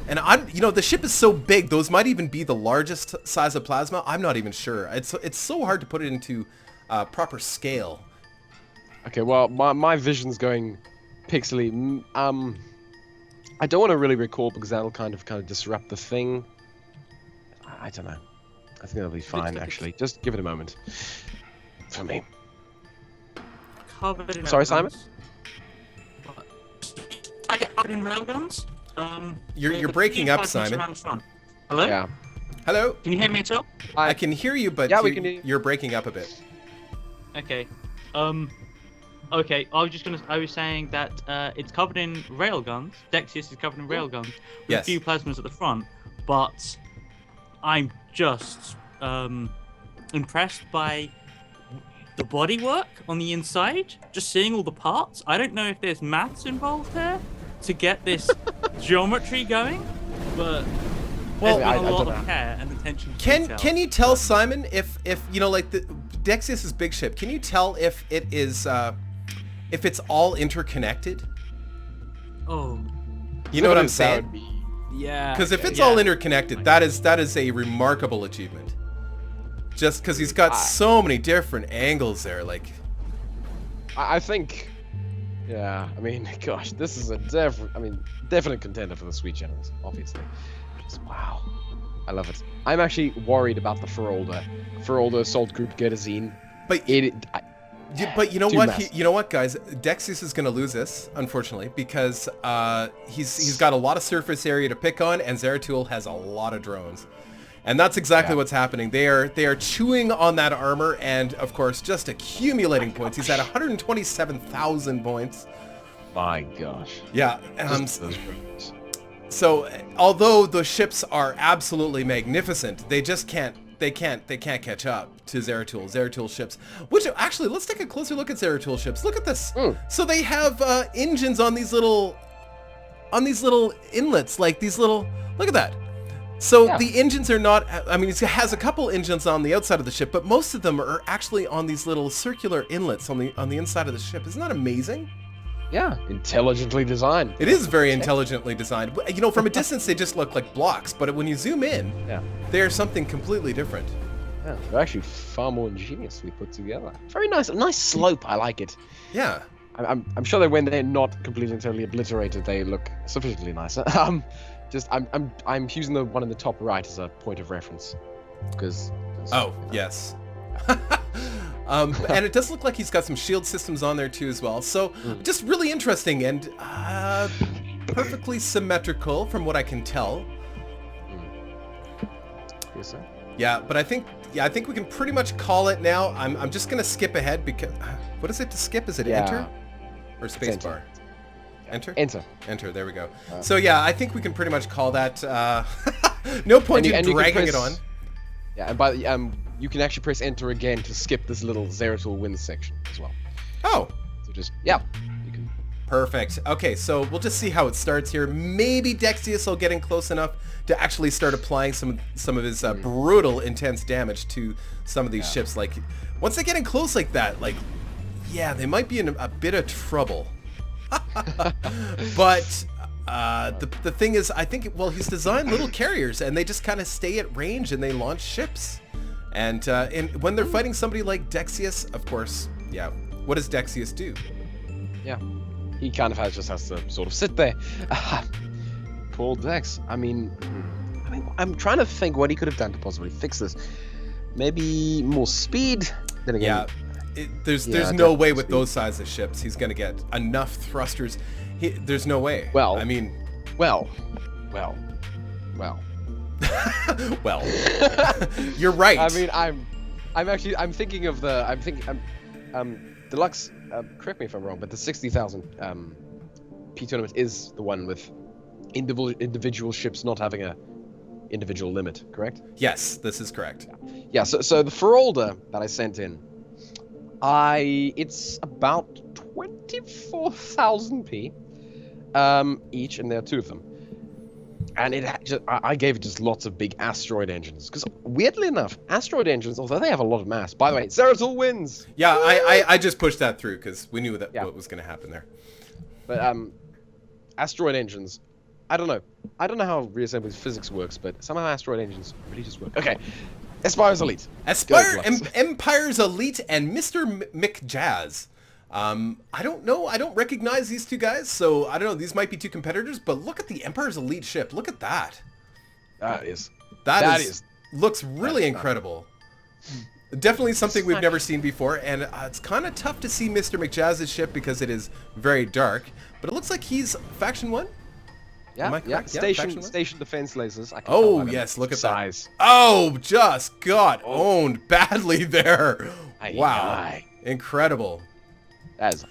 And the ship is so big; those might even be the largest size of plasma. I'm not even sure. It's so hard to put it into proper scale. Okay, well, my vision's going pixely. I don't want to really record because that'll kind of disrupt the thing. I don't know. I think that'll be fine, actually. Just give it a moment. For me. Covered in Sorry, railguns. Simon? I get covered in railguns. You're breaking up, Simon. Hello? Yeah. Hello? Can you hear me at all? I can hear you, but we can hear you. You're breaking up a bit. Okay. Okay, I was saying that it's covered in railguns. Dexius is covered in railguns with Yes. a few plasmas at the front, but I'm just impressed by the bodywork on the inside. Just seeing all the parts. I don't know if there's maths involved here to get this geometry going, but there's been a lot of care and attention to detail. Can you tell, Simon, if like the Dexius is big ship, can you tell if it is if it's all interconnected? Oh. You know what I'm saying? Yeah. Because if it's all interconnected, that is a remarkable achievement. Just because he's got so many different angles there, like. I think. Yeah, I mean, gosh, this is a definite contender for the Sui Generis, obviously. Just, wow, I love it. I'm actually worried about the Ferolda Assault Group Getazine. But but you know what? You know what, guys? Dexius is going to lose this, unfortunately, because he's got a lot of surface area to pick on, and Zeratul has a lot of drones. And that's exactly what's happening. They are chewing on that armor, and of course, just accumulating points. He's at 127,000 points. My gosh. Yeah. So, although the ships are absolutely magnificent, they just can't catch up to Zeratul ships. Which actually, let's take a closer look at Zeratul ships. Look at this. So they have engines on these little inlets, like these little. Look at that. So the engines are not, I mean, it has a couple engines on the outside of the ship, but most of them are actually on these little circular inlets on the inside of the ship. Isn't that amazing? Yeah, intelligently designed. It is very intelligently designed. You know, from a distance they just look like blocks, but when you zoom in, they are something completely different. Yeah, they're actually far more ingeniously put together. Very nice, a nice slope. I like it. Yeah. I'm sure that when they're not completely and totally obliterated, they look sufficiently nicer. I'm using the one in the top right as a point of reference, because. Yes. And it does look like he's got some shield systems on there too as well. So just really interesting and perfectly symmetrical from what I can tell. Yes, sir. Yeah, but I think we can pretty much call it now. I'm just gonna skip ahead because what is it to skip? Is it enter or spacebar? Enter? Enter, there we go. So yeah, I think we can pretty much call that, no point in dragging it on. Yeah, and by you can actually press enter again to skip this little Zeratul wins section as well. Oh. So just, you can. Perfect. Okay, so we'll just see how it starts here. Maybe Dexius will get in close enough to actually start applying some of his brutal, intense damage to some of these ships. Like, once they get in close like that, like, yeah, they might be in a bit of trouble. But the thing is, I think, he's designed little carriers, and they just kind of stay at range, and they launch ships. And when they're fighting somebody like Dexius, of course, what does Dexius do? Yeah, he kind of just has to sort of sit there. Poor Dex. I mean, I'm trying to think what he could have done to possibly fix this. Maybe more speed. Then again, There's Yeah, no way definitely with speed. those size of ships he's going to get enough thrusters. There's no way. Well, I mean, Well. well, you're right. I mean, I'm thinking of Deluxe, correct me if I'm wrong, but the 60,000 P tournament is the one with individual ships not having a individual limit, correct? Yes, this is correct. Yeah, so the Ferolda that I sent in, it's about 24,000 P each, and there are 2 of them. And I gave it just lots of big asteroid engines. Because weirdly enough, asteroid engines, although they have a lot of mass. By the way, Zeratul wins! Yeah, I just pushed that through because we knew that what was going to happen there. But asteroid engines, I don't know. I don't know how Reassembly's physics works, but somehow asteroid engines really just work. Okay, Aspire's Elite. Empire's Elite and Mr. McJazz. I don't know. I don't recognize these 2 guys, so I don't know. These might be 2 competitors, but look at the Empire's Elite ship. Look at that. That is looks really incredible. Definitely something we've never seen before, and it's kind of tough to see Mr. McJazz's ship because it is very dark, but it looks like he's Faction 1? Am I correct? Station defense lasers. Oh, yes, look at size. that. Oh, just got owned badly there. Wow. Incredible. That's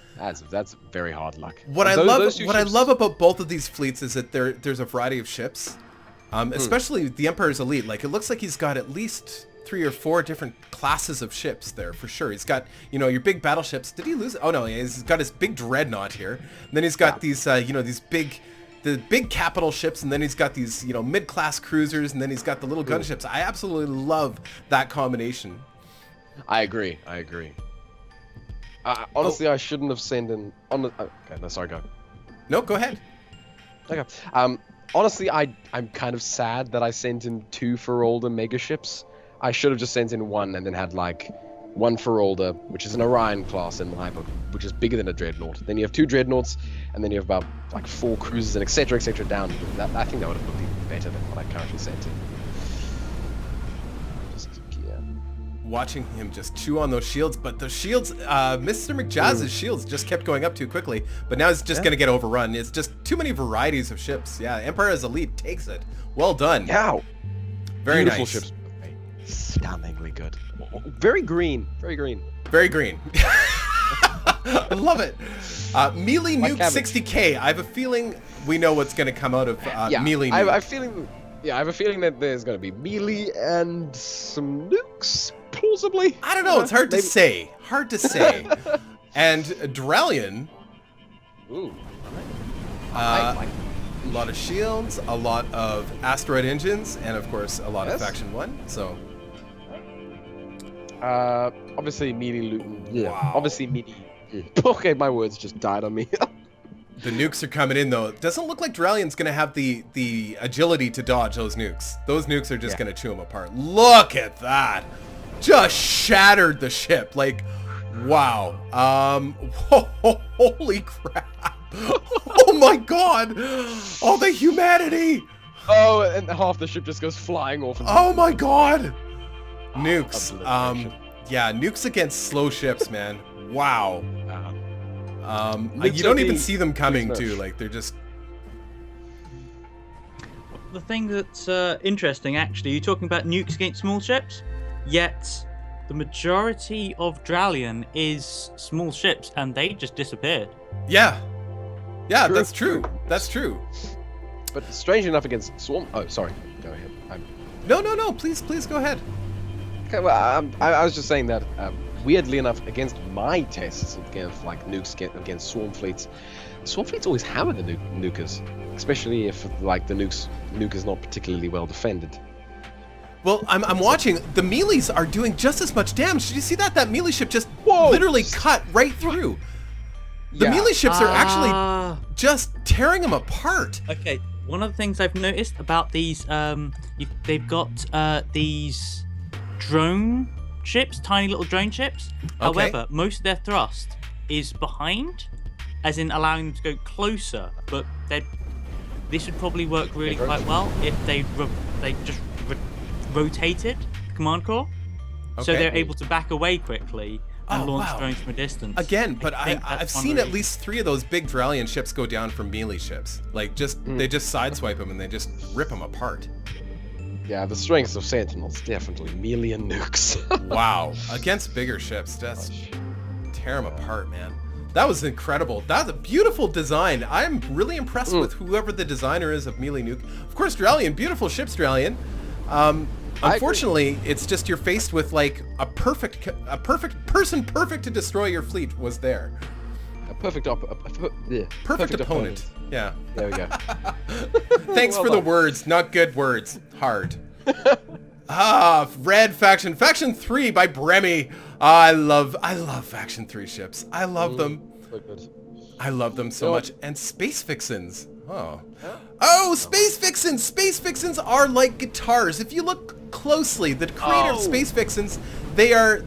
very hard luck. What I love about both of these fleets is that there's a variety of ships, especially the Empire's Elite. Like, it looks like he's got at least 3 or 4 different classes of ships there for sure. He's got, your big battleships. Did he lose? Oh no, he's got his big dreadnought here. And then he's got these, these big capital ships, and then he's got these, mid-class cruisers, and then he's got the little gunships. I absolutely love that combination. I agree. Honestly, I shouldn't have sent in. Okay, no, sorry, go. No, go ahead. Okay. Honestly, I'm kind of sad that I sent in 2 Ferolda mega ships. I should have just sent in 1 and then had like 1 Ferolda, which is an Orion class in my book, which is bigger than a dreadnought. Then you have 2 dreadnoughts, and then you have about like 4 cruisers and etc. down. I think that would have looked even better than what I currently sent in. Watching him just chew on those shields, but the shields, Mr. McJazz's shields just kept going up too quickly, but now it's just going to get overrun. It's just too many varieties of ships. Yeah, Empire's Elite takes it. Well done. Yeah. Very Beautiful nice. Ships. Stunningly good. Very green. Very green. I love it. Melee Nuke 60K. I have a feeling we know what's going to come out of Melee Nuke. I have a feeling that there's going to be melee and some nukes, plausibly. I don't know. It's hard to say. And Dralion. Ooh. A lot of shields, a lot of asteroid engines, and of course a lot of Faction 1. So. Obviously melee Luton. Yeah. Wow. Obviously melee. Okay, my words just died on me. The nukes are coming in though. It doesn't look like Dralion's gonna have the agility to dodge those nukes. Those nukes are just gonna chew him apart. Look at that! Just shattered the ship. Like, wow. Holy crap! Oh my god! Oh, the humanity! Oh, and half the ship just goes flying off. Oh my god! Nukes. Yeah, nukes against slow ships, man. Wow. You don't even see them coming too. Like, they're just. The thing that's interesting, actually, you're talking about nukes against small ships, yet the majority of Dralion is small ships, and they just disappeared. Yeah, that's true. That's true. But strange enough, against Swarm. Oh, sorry. Go ahead. No. Please go ahead. Okay, well, I was just saying that. Weirdly enough, against my tests against like nukes against swarm fleets always hammer the nukers, especially if like the nuke is not particularly well defended. Well, I'm watching. The melees are doing just as much damage. Did you see that? That melee ship just literally cut right through. The melee ships are actually just tearing them apart. Okay, one of the things I've noticed about these, they've got these drone ships, tiny little drone ships. Okay. However, most of their thrust is behind, as in allowing them to go closer. But this would probably work really quite well if they just rotated the command core, so they're able to back away quickly. and Oh, launch wow. drones from a distance. Again, but think I've that's one seen at reason. least 3 of those big Dralian ships go down from melee ships. Like, they just sideswipe them and they just rip them apart. Yeah, the strengths of Sentinels, definitely. Melee and nukes. Wow. Against bigger ships, just tear them apart, man. That was incredible. That's a beautiful design. I'm really impressed with whoever the designer is of Melee Nuke. Of course, Dralian, beautiful ships, Dralian. Unfortunately, it's just you're faced with like a perfect person, perfect to destroy your fleet was there. A perfect Perfect opponent. Yeah. There we go. Thanks Well for the done. words, not good words. Hard. Red Faction. Faction 3 by Bremy. I love Faction 3 ships. I love them. So good. I love them so You know much. And Space Vixens. Oh, Space Vixens! Space Vixens are like guitars. If you look closely, the creator of Space Vixens, they are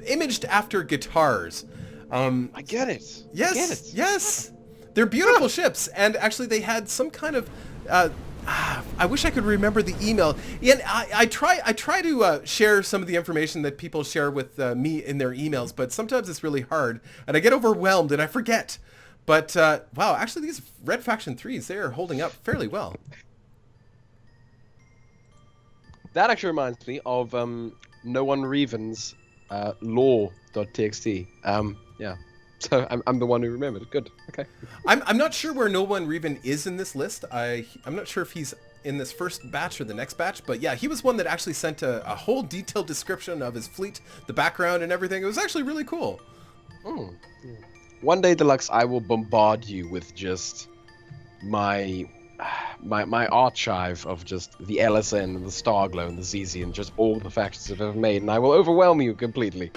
imaged after guitars. I get it. Yes, I get it. yes. They're beautiful ships, and actually they had some kind of. I wish I could remember the email. And I try to share some of the information that people share with me in their emails, but sometimes it's really hard, and I get overwhelmed and I forget. But wow, actually these Red Faction 3s, they are holding up fairly well. That actually reminds me of No One Reven's lore.txt. Yeah. So I'm the one who remembered it. Good. Okay. I'm not sure where No One Reven is in this list. I'm not sure if he's in this first batch or the next batch, but yeah, he was one that actually sent a whole detailed description of his fleet, the background and everything. It was actually really cool. One day, Deluxe, I will bombard you with just my archive of just the LSN and the Starglow and the ZZ and just all the factions I've ever made, and I will overwhelm you completely.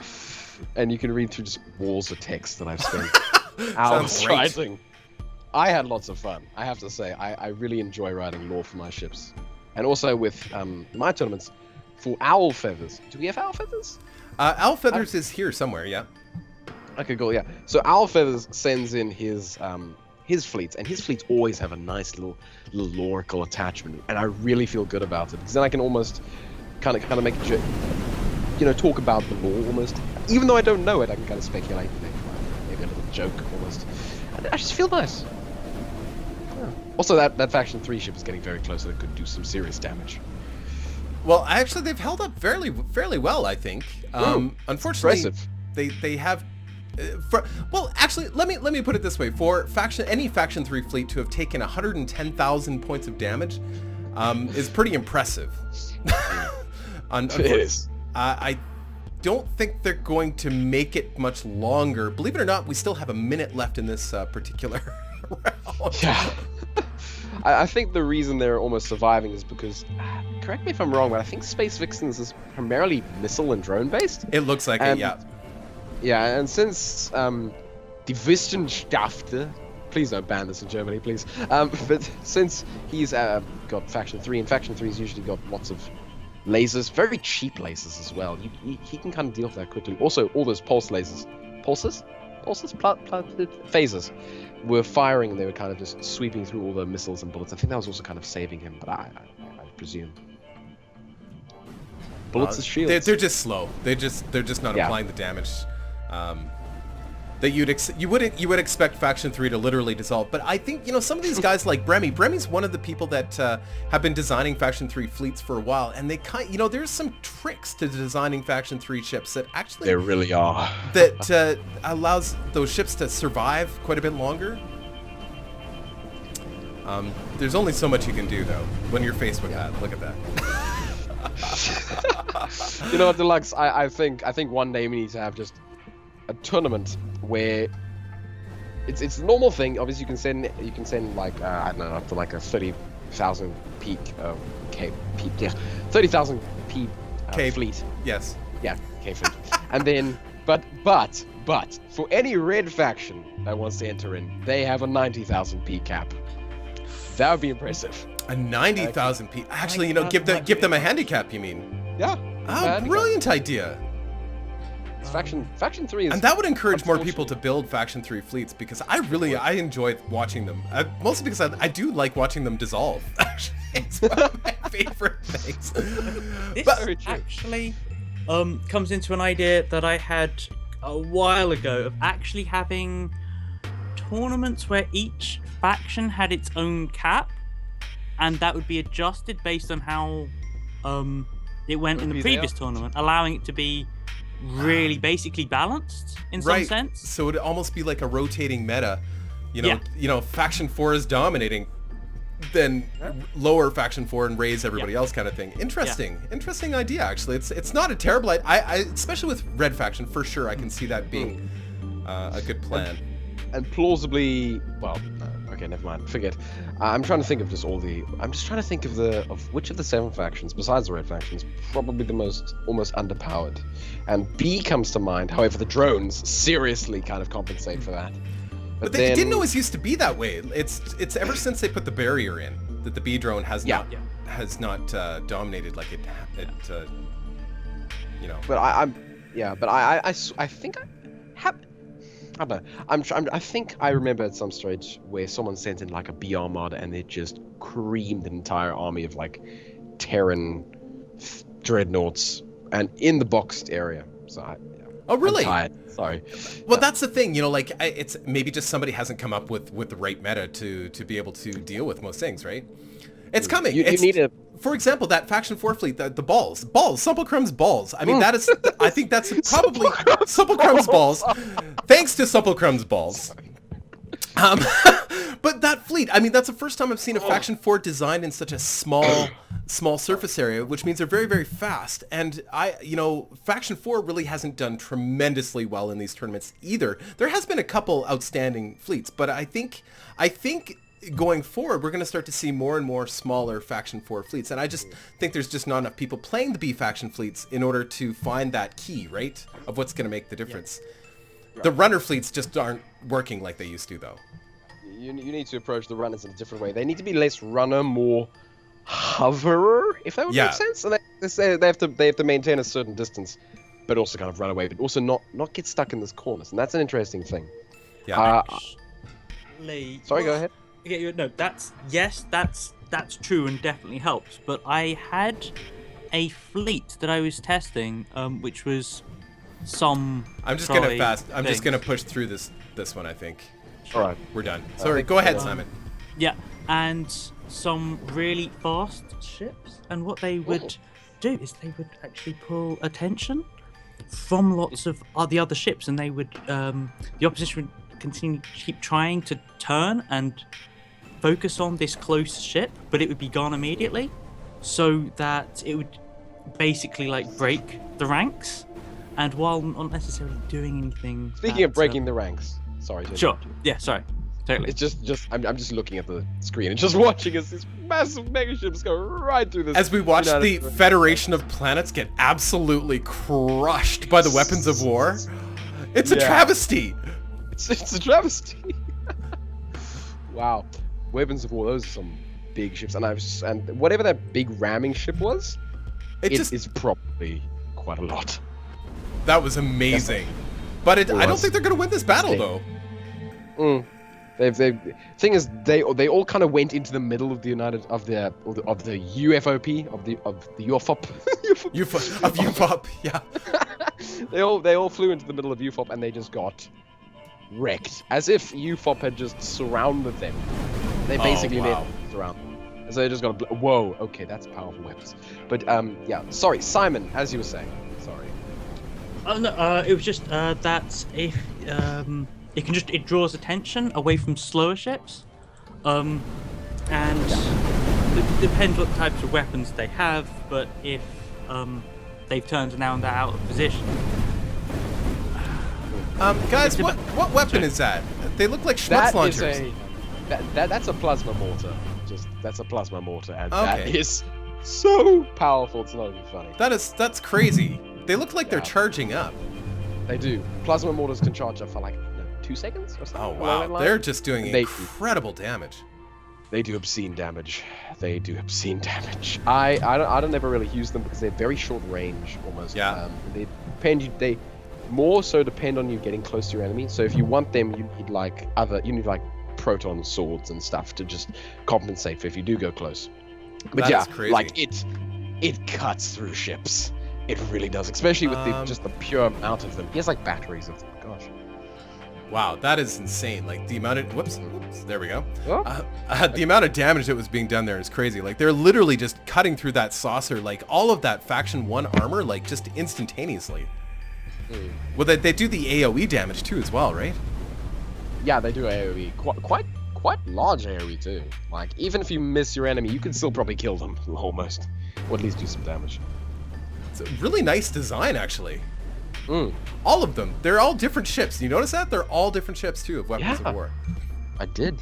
And you can read through just walls of text that I've spent hours great. writing. I had lots of fun, I have to say. I really enjoy writing lore for my ships. And also with my tournaments for Owl Feathers. Do we have Owl Feathers? Owl Feathers is here somewhere, yeah. Okay, cool, yeah. So Owl Feathers sends in his fleets, and his fleets always have a nice little lorical attachment, and I really feel good about it, because then I can almost kind of make a joke, talk about the lore almost. Even though I don't know it, I can kind of speculate, maybe a little joke almost. And I just feel nice. Yeah. Also, that Faction 3 ship is getting very close, and it could do some serious damage. Well, actually, they've held up fairly well, I think. Unfortunately, Impressive. they have. Well, actually, let me put it this way: for any Faction 3 fleet to have taken 110,000 points of damage is pretty impressive. It is. I don't think they're going to make it much longer. Believe it or not, we still have a minute left in this particular round. Yeah. I think the reason they're almost surviving is because, correct me if I'm wrong, but I think Space Vixens is primarily missile and drone based. It looks like it, yeah. Yeah, and since die Wissenschaft, please don't ban this in Germany, please. But since he's got Faction 3, and Faction 3's usually got lots of lasers, very cheap lasers as well. He can kind of deal with that quickly. Also, all those pulse lasers, phasers, were firing, and they were kind of just sweeping through all the missiles and bullets. I think that was also kind of saving him, but I presume. Bullets as shields. They're just slow. They're just not applying the damage that you would expect Faction 3 to literally dissolve. But I think some of these guys like Bremy's one of the people that have been designing Faction 3 fleets for a while, and they there's some tricks to designing Faction 3 ships that actually There really are. that allows those ships to survive quite a bit longer. There's only so much you can do though when you're faced with that. Look at that. You know what, Deluxe? I think one day we need to have just a tournament where it's a normal thing. Obviously, you can send like I don't know, up to like a 30,000 peak K peak, yeah, 30,000 P K fleet. Yes. Yeah, K fleet. And then, but for any red faction that wants to enter in, they have a 90,000 P cap. That would be impressive. A 90,000 P. Actually, give them a handicap. You mean? Yeah. Oh, brilliant idea. Faction 3 is... And that would encourage more people to build Faction 3 fleets, because I enjoy watching them. Mostly because I do like watching them dissolve. Actually, it's one of my favorite things. This But- actually comes into an idea that I had a while ago of actually having tournaments where each faction had its own cap, and that would be adjusted based on how it went in the previous tournament, allowing it to be really basically balanced in some sense. So it'd almost be like a rotating meta. You know, faction 4 is dominating, then lower faction 4 and raise everybody else kind of thing. Interesting idea actually. It's not a terrible idea. I especially with red faction for sure. I can see that being a good plan. And plausibly, well, okay, never mind. Forget. I'm trying to think of I'm just trying to think of which of the 7 factions, besides the red factions, probably the most almost underpowered. And B comes to mind. However, the drones seriously kind of compensate for that. But it didn't always used to be that way. It's ever since they put the barrier in that the B drone has not dominated like it you know. But I think I have. I don't know. I think I remember at some stage where someone sent in like a B armada and it just creamed an entire army of like Terran dreadnoughts and in the boxed area. So oh really? I'm tired. Sorry. Well, that's the thing, you know, like it's maybe just somebody hasn't come up with the right meta to be able to deal with most things, right? It's coming. You need a. For example, that faction 4 fleet, the balls, Supplecrumb's balls. I mean, that is, I think that's probably Supplecrumb's balls. Thanks to Supplecrumb's balls. But that fleet, I mean, that's the first time I've seen a faction 4 designed in such a small surface area, which means they're very, very fast. And faction 4 really hasn't done tremendously well in these tournaments either. There has been a couple outstanding fleets, but I think going forward, we're going to start to see more and more smaller faction 4 fleets. And I just think there's just not enough people playing the B faction fleets in order to find that key, right, of what's going to make the difference. Yeah. The runner fleets just aren't working like they used to, though. You need to approach the runners in a different way. They need to be less runner, more hoverer, if that would make sense. And they have to maintain a certain distance, but also kind of run away, but also not get stuck in this corners. And that's an interesting thing. Yeah. Sorry, go ahead. Yeah, no, that's true and definitely helps. But I had a fleet that I was testing, which was some. I'm just gonna push through this one. I think. All right, we're done. Sorry, go ahead, Simon. Yeah, and some really fast ships, and what they would do is they would actually pull attention from lots of the other ships, and they would the opposition would keep trying to turn and focus on this close ship, but it would be gone immediately, so that it would basically like break the ranks, and while not necessarily doing anything. Speaking of breaking the ranks, sorry. Sure. Yeah. Sorry. Totally. It's just I'm just looking at the screen and just watching as these massive mega ships go right through this. As we watch the Federation of Planets get absolutely crushed by the weapons of war, it's a travesty. It's a travesty. Wow. Weapons of war, those are some big ships, and whatever that big ramming ship was, it is probably quite a lot. That was amazing, but I don't think they're gonna win this battle though. Thing is, they all kind of went into the middle of the UFOP of the UFOP. Of UFOP, yeah. they all flew into the middle of UFOP and they just got wrecked, as if UFOP had just surrounded them. They basically made them surround them. And so they just got whoa, okay, that's powerful weapons. But sorry, Simon, as you were saying. Sorry. Oh no, it was just that if it draws attention away from slower ships, and it depends what types of weapons they have. But if they've turned now and they're out of position. Guys, what weapon is that? They look like Schmutz launchers. That's a plasma mortar. That's a plasma mortar, and that is so powerful. It's not even funny. That's crazy. They look like they're charging up. They do. Plasma mortars can charge up for like 2 seconds or something. Oh wow, they're just doing incredible damage. They do obscene damage. I don't ever really use them because they're very short range almost. Yeah. They more so depend on you getting close to your enemy. So if you want them, you need like proton swords and stuff to just compensate for if you do go close. But that is crazy. like it cuts through ships. It really does, especially with just the pure amount of them. He has like batteries of them. Gosh. Wow, that is insane. Like the amount of whoops, there we go. Oh. The amount of damage that was being done there is crazy. Like they're literally just cutting through that saucer, like all of that faction 1 armor, like just instantaneously. Well, they do the AOE damage too as well, right? Yeah, they do AOE. Quite large AOE too. Like even if you miss your enemy, you can still probably kill them almost, or at least do some damage. It's a really nice design, actually. All of them. They're all different ships. You notice that? They're all different ships, too, of Weapons of War. I did.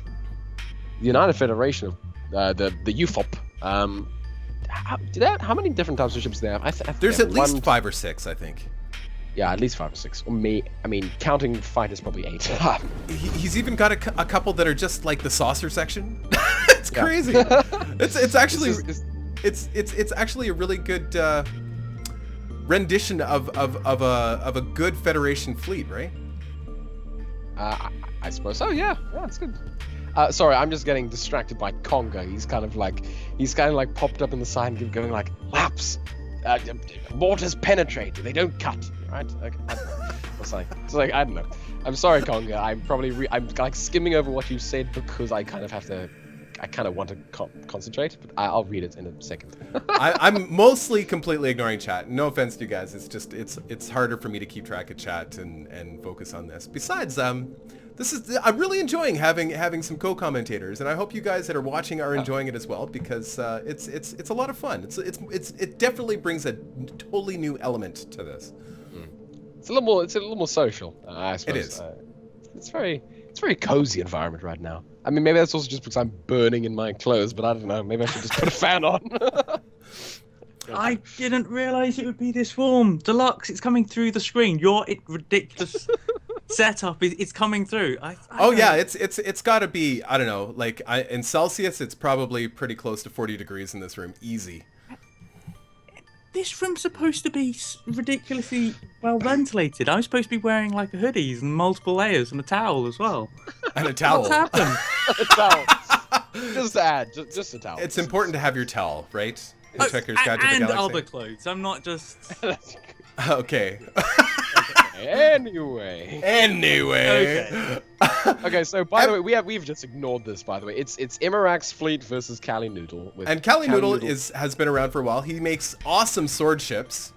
The United Federation of the UFOP. How many different types of ships do they have? There's at least 5 or 6, I think. Yeah, at least 5 or 6. Or I mean, counting fighters, probably 8. He's even got a couple that are just like the saucer section. It's crazy. It's actually it's actually a really good rendition of a good Federation fleet, right? I suppose so. Yeah, that's good. Sorry, I'm just getting distracted by Conga. He's kind of like popped up in the side and going like, laps. Mortars penetrate. They don't cut. Right? Okay. It's like I don't know. I'm sorry, Conga. I'm like skimming over what you said because I kind of want to concentrate, but I'll read it in a second. I'm mostly completely ignoring chat. No offense to you guys. It's just it's harder for me to keep track of chat and focus on this. Besides, I'm really enjoying having some co-commentators, and I hope you guys that are watching are enjoying it as well, because it's a lot of fun. It definitely brings a totally new element to this. It's a little more social, I suppose. It is. It's a very cozy environment right now. I mean, maybe that's also just because I'm burning in my clothes, but I don't know. Maybe I should just put a fan on. I didn't realize it would be this warm. Deluxe, it's coming through the screen. Your ridiculous setup is coming through. Yeah, it's got to be, I don't know, like in Celsius, it's probably pretty close to 40 degrees in this room, easy. This room's supposed to be ridiculously well ventilated. I'm supposed to be wearing like a hoodies and multiple layers and a towel as well. And a towel. What's happened? A towel. Just a towel. It's important to have your towel, right? Hitchhiker's Guide to the and Galaxy. other clothes. I'm not just... Okay. Anyway. Okay, so by the way, we've just ignored this, by the way. It's Emirak's fleet versus Ci Noodle. And Ci Noodle has been around for a while. He makes awesome sword ships.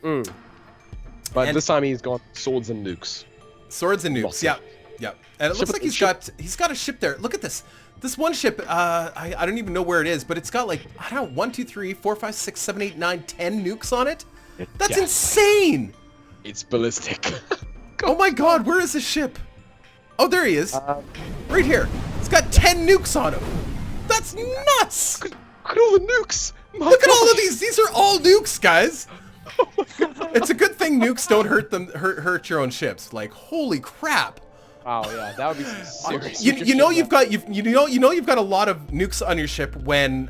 But this time he's got swords and nukes. Swords and nukes, yeah. And it looks like he's got a ship there. Look at this. This one ship, I don't even know where it is, but it's got like, I don't know, 1, 2, 3, 4, 5, 6, 7, 8, 9, 10 nukes on it. That's insane. It's ballistic. Oh my god, where is this ship? Oh, there he is. Right here. It's got 10 nukes on him. That's nuts. Look at all the nukes. Look at all of these. These are all nukes, guys. Oh my god. It's a good thing nukes don't hurt your own ships. Like, holy crap. Oh yeah, that would be some serious. You know you've got a lot of nukes on your ship when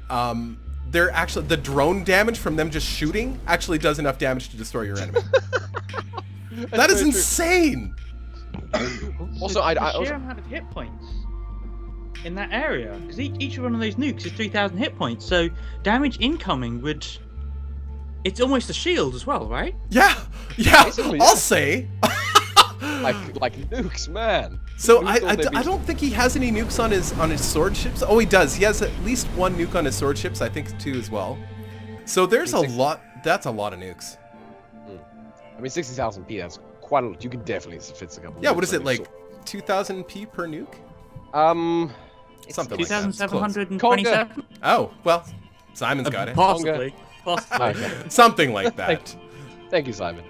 they're actually the drone damage from them just shooting actually does enough damage to destroy your enemy. That is insane. Also, the sheer amount of hit points in that area, because each one of those nukes is 3,000 hit points, so damage incoming would. It's almost a shield as well, right? Yeah. I'll say. like nukes, man. So I don't think he has any nukes on his sword ships. Oh, he does. He has at least 1 nuke on his sword ships. I think 2 as well. So there's a lot. That's a lot of nukes. I mean, 60,000 P. That's quite a lot. You could definitely fit a couple. Yeah. What is it like? 2,000 P per nuke? Something like that. 2,727. Oh well, Simon's got it. Possibly. Something like that. Thank you, Simon.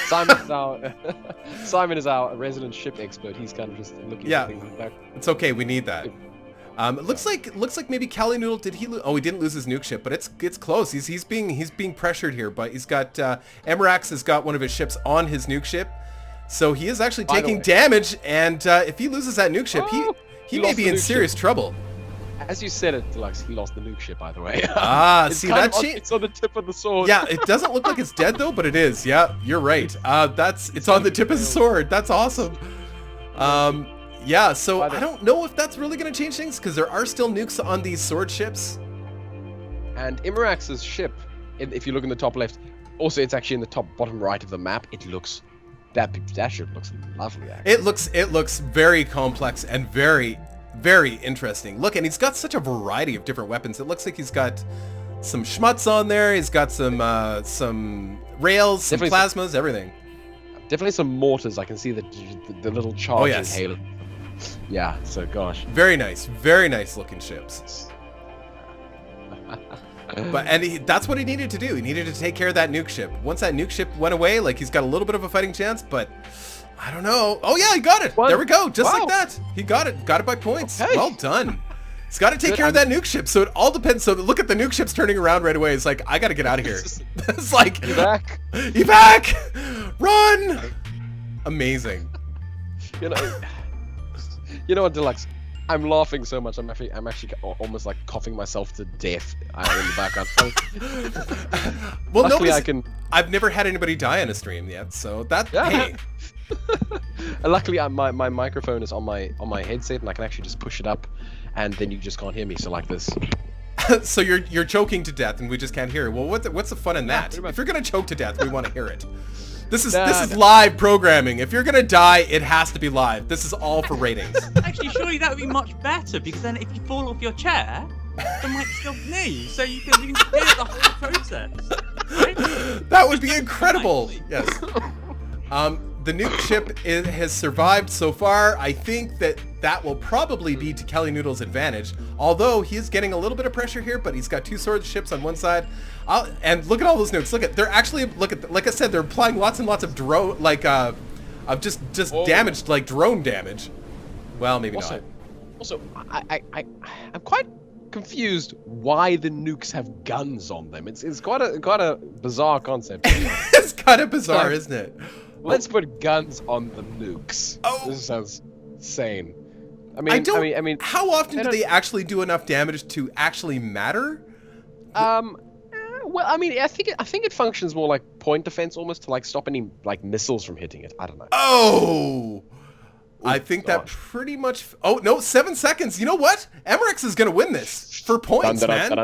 Simon is our resident ship expert. He's kind of just looking at things in the back. It's okay. We need that. It looks like maybe Ci Noodle did he? Oh, he didn't lose his nuke ship, but it's close. He's being pressured here, but he's got Emirax has got one of his ships on his nuke ship, so he is actually taking damage. And if he loses that nuke ship, he may be in serious trouble. As you said it, Deluxe, he lost the nuke ship, by the way. See that shit? It's on the tip of the sword. Yeah, it doesn't look like it's dead though, but it is. Yeah, you're right. It's on the tip of the sword. That's awesome. Yeah, so I don't know if that's really going to change things, because there are still nukes on these sword ships. And Imarax's ship, if you look in the top left, Also, it's actually in the top bottom right of the map. It looks that ship looks lovely. Actually. It looks very complex and very interesting. Look, and he's got such a variety of different weapons. It looks like he's got some schmutz on there. He's got some rails, some plasmas, everything. Definitely some mortars. I can see the little charge. Oh yes. Inhaler. Yeah. So gosh. Very nice looking ships. That's what he needed to do. He needed to take care of that nuke ship. Once that nuke ship went away, like he's got a little bit of a fighting chance, but I don't know. Oh yeah, he got it. There we go. Just like that. He got it. Got it by points. Okay. Well done. He's got to take care of that nuke ship. So it all depends. So look at the nuke ships turning around right away. It's like, I got to get out of here. It's like, evac, run. Amazing. You know what, Deluxe? I'm laughing so much. I'm actually almost like coughing myself to death in the background. Well, I've never had anybody die on a stream yet, so that. Yeah. Hey. Luckily, my microphone is on my headset, and I can actually just push it up, and then you just can't hear me. So like this. So you're choking to death, and we just can't hear it. Well, what's the fun in that? If you're gonna choke to death, we want to hear it. This is live programming. If you're gonna die, it has to be live. This is all for ratings. Actually, surely that would be much better, because then if you fall off your chair, the mic's still near you, so you can hear the whole process. Right? That would be incredible. Yes. The nuke ship has survived so far. I think that will probably be to Ci Noodle's advantage. Although he is getting a little bit of pressure here, but he's got two sword ships on one side. And look at all those nukes. They're actually like I said, they're applying lots and lots of drone just damage, like drone damage. Well, maybe not. Also, I'm quite confused why the nukes have guns on them. It's quite a bizarre concept. It's kind of bizarre, isn't it? Let's put guns on the nukes. Oh, this sounds insane. I mean, how often do they actually do enough damage to actually matter? Well, I mean, I think it functions more like point defense, almost, to like stop any like missiles from hitting it. I don't know. Oh, I think that pretty much. Oh no, 7 seconds. You know what? Emirates is gonna win this for points, man.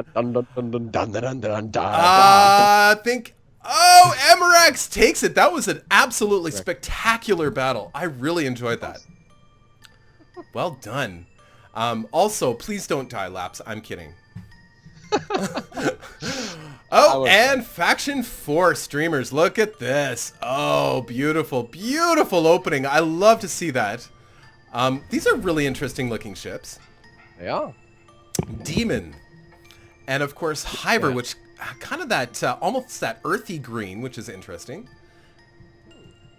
I think. Oh, Emirates takes it. That was an absolutely spectacular battle. I really enjoyed that. Well done. Also, please don't die, Laps. I'm kidding. Oh, and Faction 4 streamers. Look at this. Oh, beautiful, beautiful opening. I love to see that. These are really interesting looking ships. They are. Demon. And of course, Hiver, which kind of that, almost that earthy green, which is interesting.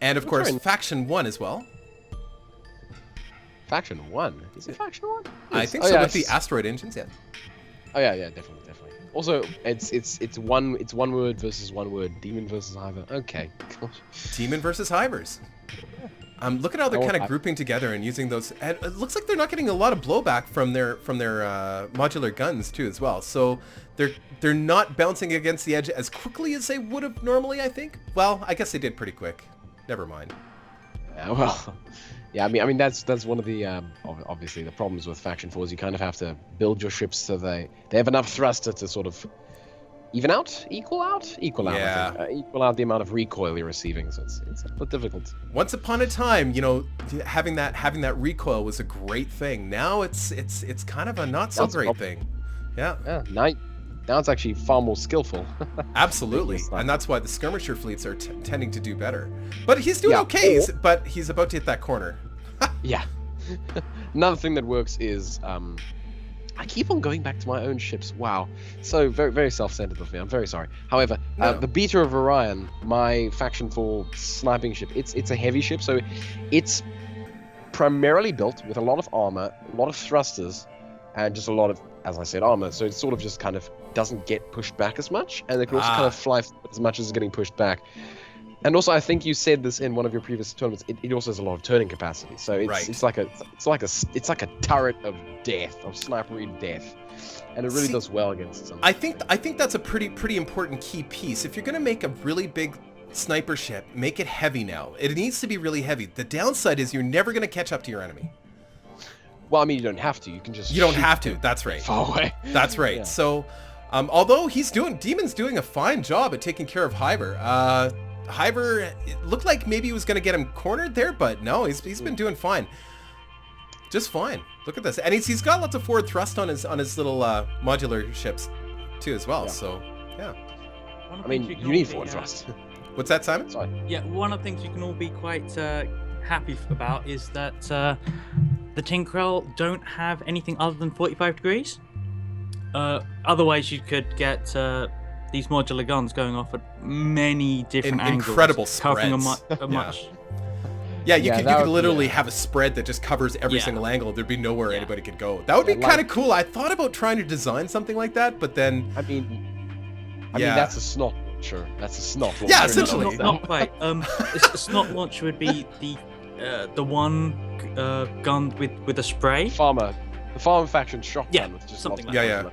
And of course, Faction 1 as well. Faction 1? Is it Faction 1? I think so, with the asteroid engines, yeah. Oh yeah, definitely. Also, it's one word versus one word. Demon versus Hiver. Okay. Demon versus Hivers. Look at how they're kind of grouping together and using those. And it looks like they're not getting a lot of blowback from their modular guns too, as well. So they're not bouncing against the edge as quickly as they would have normally, I think. Well, I guess they did pretty quick. Never mind. Yeah, well, yeah. I mean that's one of the obviously the problems with Faction 4 is you kind of have to build your ships so they have enough thruster to sort of equal out. Yeah. I think. Equal out the amount of recoil you're receiving. So it's a bit difficult. Once upon a time, having that recoil was a great thing. Now it's kind of a not so great thing. Yeah. Yeah. Now it's actually far more skillful. Absolutely, and that's why the skirmisher fleets are tending to do better. But he's doing okay, but he's about to hit that corner. Yeah. Another thing that works is I keep on going back to my own ships. Wow. So very, very self-centered of me. I'm very sorry. However, the Beta of Orion, my Faction 4 sniping ship, it's a heavy ship, so it's primarily built with a lot of armor, a lot of thrusters, and just a lot of, as I said, armor. So it sort of just kind of doesn't get pushed back as much, and it can also kind of fly as much as it's getting pushed back. And also, I think you said this in one of your previous tournaments. It also has a lot of turning capacity, so it's like a turret of death, of snipery death, and it really does well against some. I think that's a pretty important key piece. If you're gonna make a really big sniper ship, make it heavy now. It needs to be really heavy. The downside is you're never gonna catch up to your enemy. Well, I mean, you don't have to. You can just. You don't have to. That's right. Far away. That's right. Yeah. So. Although Demon's doing a fine job at taking care of Hiver. Hiver, it looked like maybe he was going to get him cornered there, but no, he's been doing fine. Just fine. Look at this. And he's got lots of forward thrust on his little modular ships too as well. Yeah. So, yeah. I mean, you need forward thrust. What's that, Simon? Sorry. Yeah, one of the things you can all be quite happy about is that the Tinkerell don't have anything other than 45 degrees. Otherwise, you could get these modular guns going off at many different angles. Incredible spreads. Covering a much... Yeah, you could literally have a spread that just covers every single angle. There'd be nowhere anybody could go. That would be kind of cool. I thought about trying to design something like that, but then... I mean, that's a snot launcher. That's a snot launcher. Yeah, essentially. Not quite. A snot launcher would be the one gun with a spray. The farmer faction shotgun with just something like that.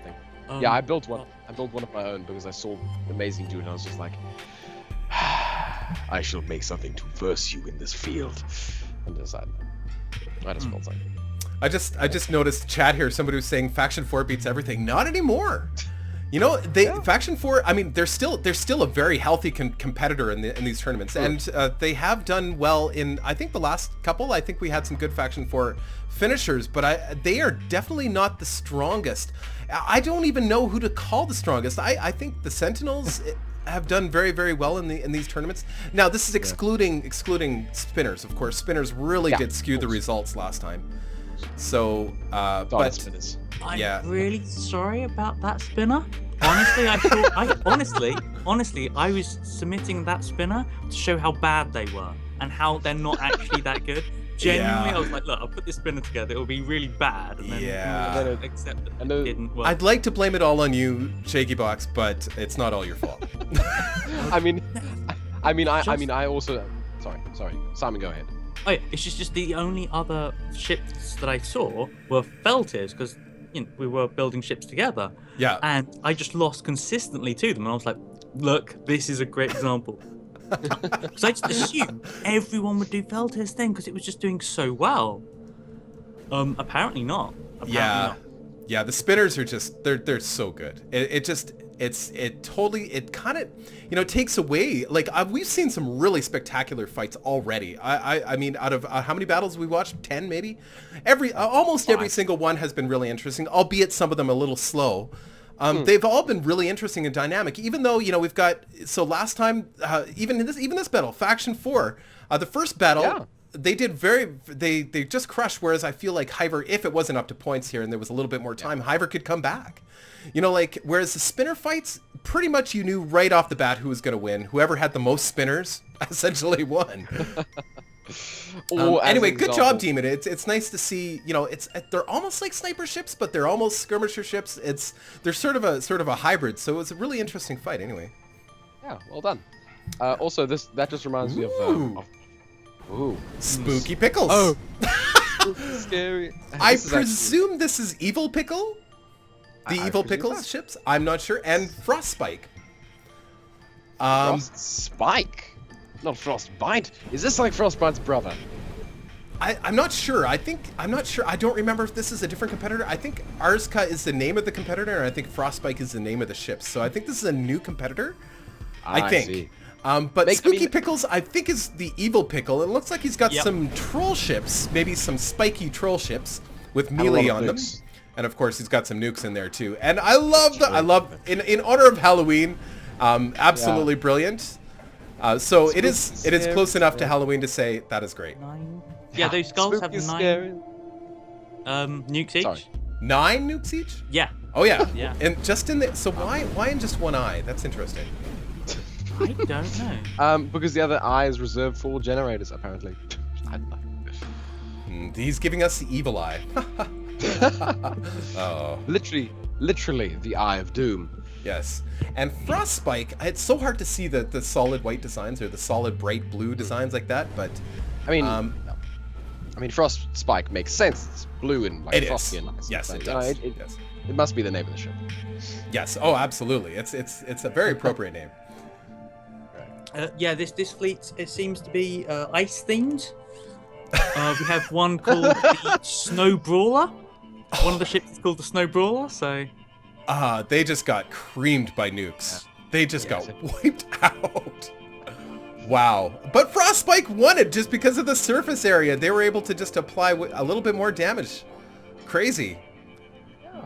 Yeah, I built one. I built one of my own because I saw an amazing dude and I was just like, I shall make something to verse you in this field. And decided, I just built something. I just noticed chat here. Somebody was saying Faction 4 beats everything. Not anymore. You know, Faction 4. I mean, they're still a very healthy competitor in these tournaments, and they have done well in. I think the last couple. I think we had some good Faction 4 finishers, but they are definitely not the strongest. I don't even know who to call the strongest. I think the Sentinels have done very, very well in these tournaments. Now, this is excluding spinners, of course. Spinners really did skew the results last time. So, but spinners. I'm really sorry about that spinner. Honestly, I was submitting that spinner to show how bad they were and how they're not actually that good. Genuinely, I was like, look, I'll put this spinner together. It'll be really bad. And then accept it. It didn't work. I'd like to blame it all on you, ShakeyBox, but it's not all your fault. I also. Sorry. Simon, go ahead. Oh, yeah, it's just the only other ships that I saw were Felters because we were building ships together. Yeah. And I just lost consistently to them, and I was like, look, this is a great example. Because I just assumed everyone would do Felter's thing because it was just doing so well. Apparently not. Yeah, the spinners are just they're so good. It kind of takes away, like we've seen some really spectacular fights already. I mean, out of how many battles we watched? 10 maybe. Almost every single one has been really interesting, albeit some of them a little slow. They've all been really interesting and dynamic, even though, we've got, so last time, even this battle, Faction 4, the first battle, they did they just crushed, whereas I feel like Hiver, if it wasn't up to points here and there was a little bit more time, Hiver could come back. Whereas the spinner fights, pretty much you knew right off the bat who was going to win. Whoever had the most spinners essentially won. Anyway, good job, Demon. It's nice to see. They're almost like sniper ships, but they're almost skirmisher ships. They're sort of a hybrid. So it was a really interesting fight. Anyway. Yeah, well done. Also, that just reminds me of Spooky Pickles. Oh, scary. I presume this is Evil Pickle. The Evil Pickles ships. I'm not sure. And Frostspike. Frostspike. Not Frostbite. Is this like Frostbite's brother? I'm not sure. I'm not sure. I don't remember if this is a different competitor. I think Arska is the name of the competitor, and I think Frostspike is the name of the ship. So I think this is a new competitor. I think. See. But Spooky Pickles, I think, is the Evil Pickle. It looks like he's got some troll ships, maybe some spiky troll ships with melee on them. And of course, he's got some nukes in there too. And I love in honor of Halloween, absolutely brilliant. So it is close enough to Halloween to say that is great. Yeah, those skulls have 9 nukes each. Sorry. 9 nukes each? Yeah. Oh yeah. Yeah. And just in the why in just one eye? That's interesting. I don't know. Because the other eye is reserved for generators, apparently. I don't know. He's giving us the evil eye. Oh. Literally the eye of doom. Yes. And Frostspike, it's so hard to see the solid white designs or the solid bright blue designs like that, but I mean Frostspike makes sense. It's blue and like frosty and nice. Yes, it does. It must be the name of the ship. Yes. Oh, absolutely. It's a very appropriate name. Yeah, this fleet, it seems to be ice themed. We have one called the Snow Brawler. One of the ships is called the Snow Brawler, so... They just got creamed by nukes. They just got wiped out. Wow. But Frostspike won it just because of the surface area. They were able to just apply a little bit more damage. Crazy. Yeah.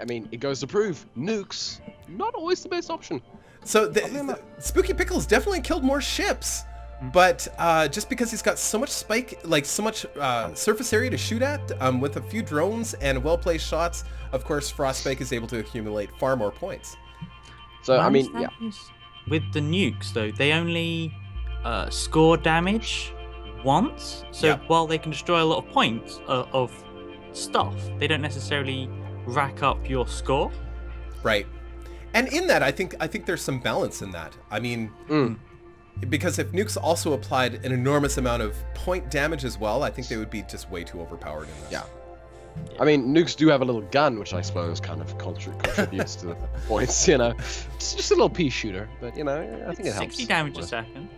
I mean, it goes to prove nukes not always the best option. So the Spooky Pickles definitely killed more ships. But just because he's got so much surface area to shoot at, with a few drones and well-placed shots, of course, Frostspike is able to accumulate far more points. So, I mean, yeah. With the nukes, though, they only score damage once. So while they can destroy a lot of points of stuff, they don't necessarily rack up your score. Right. And in that, I think there's some balance in that. I mean... Because if nukes also applied an enormous amount of point damage as well, I think they would be just way too overpowered in this. Yeah. I mean, nukes do have a little gun, which I suppose kind of contributes to the points, you know. It's just a little pea shooter, but, you know, I think it helps. 60 damage a second.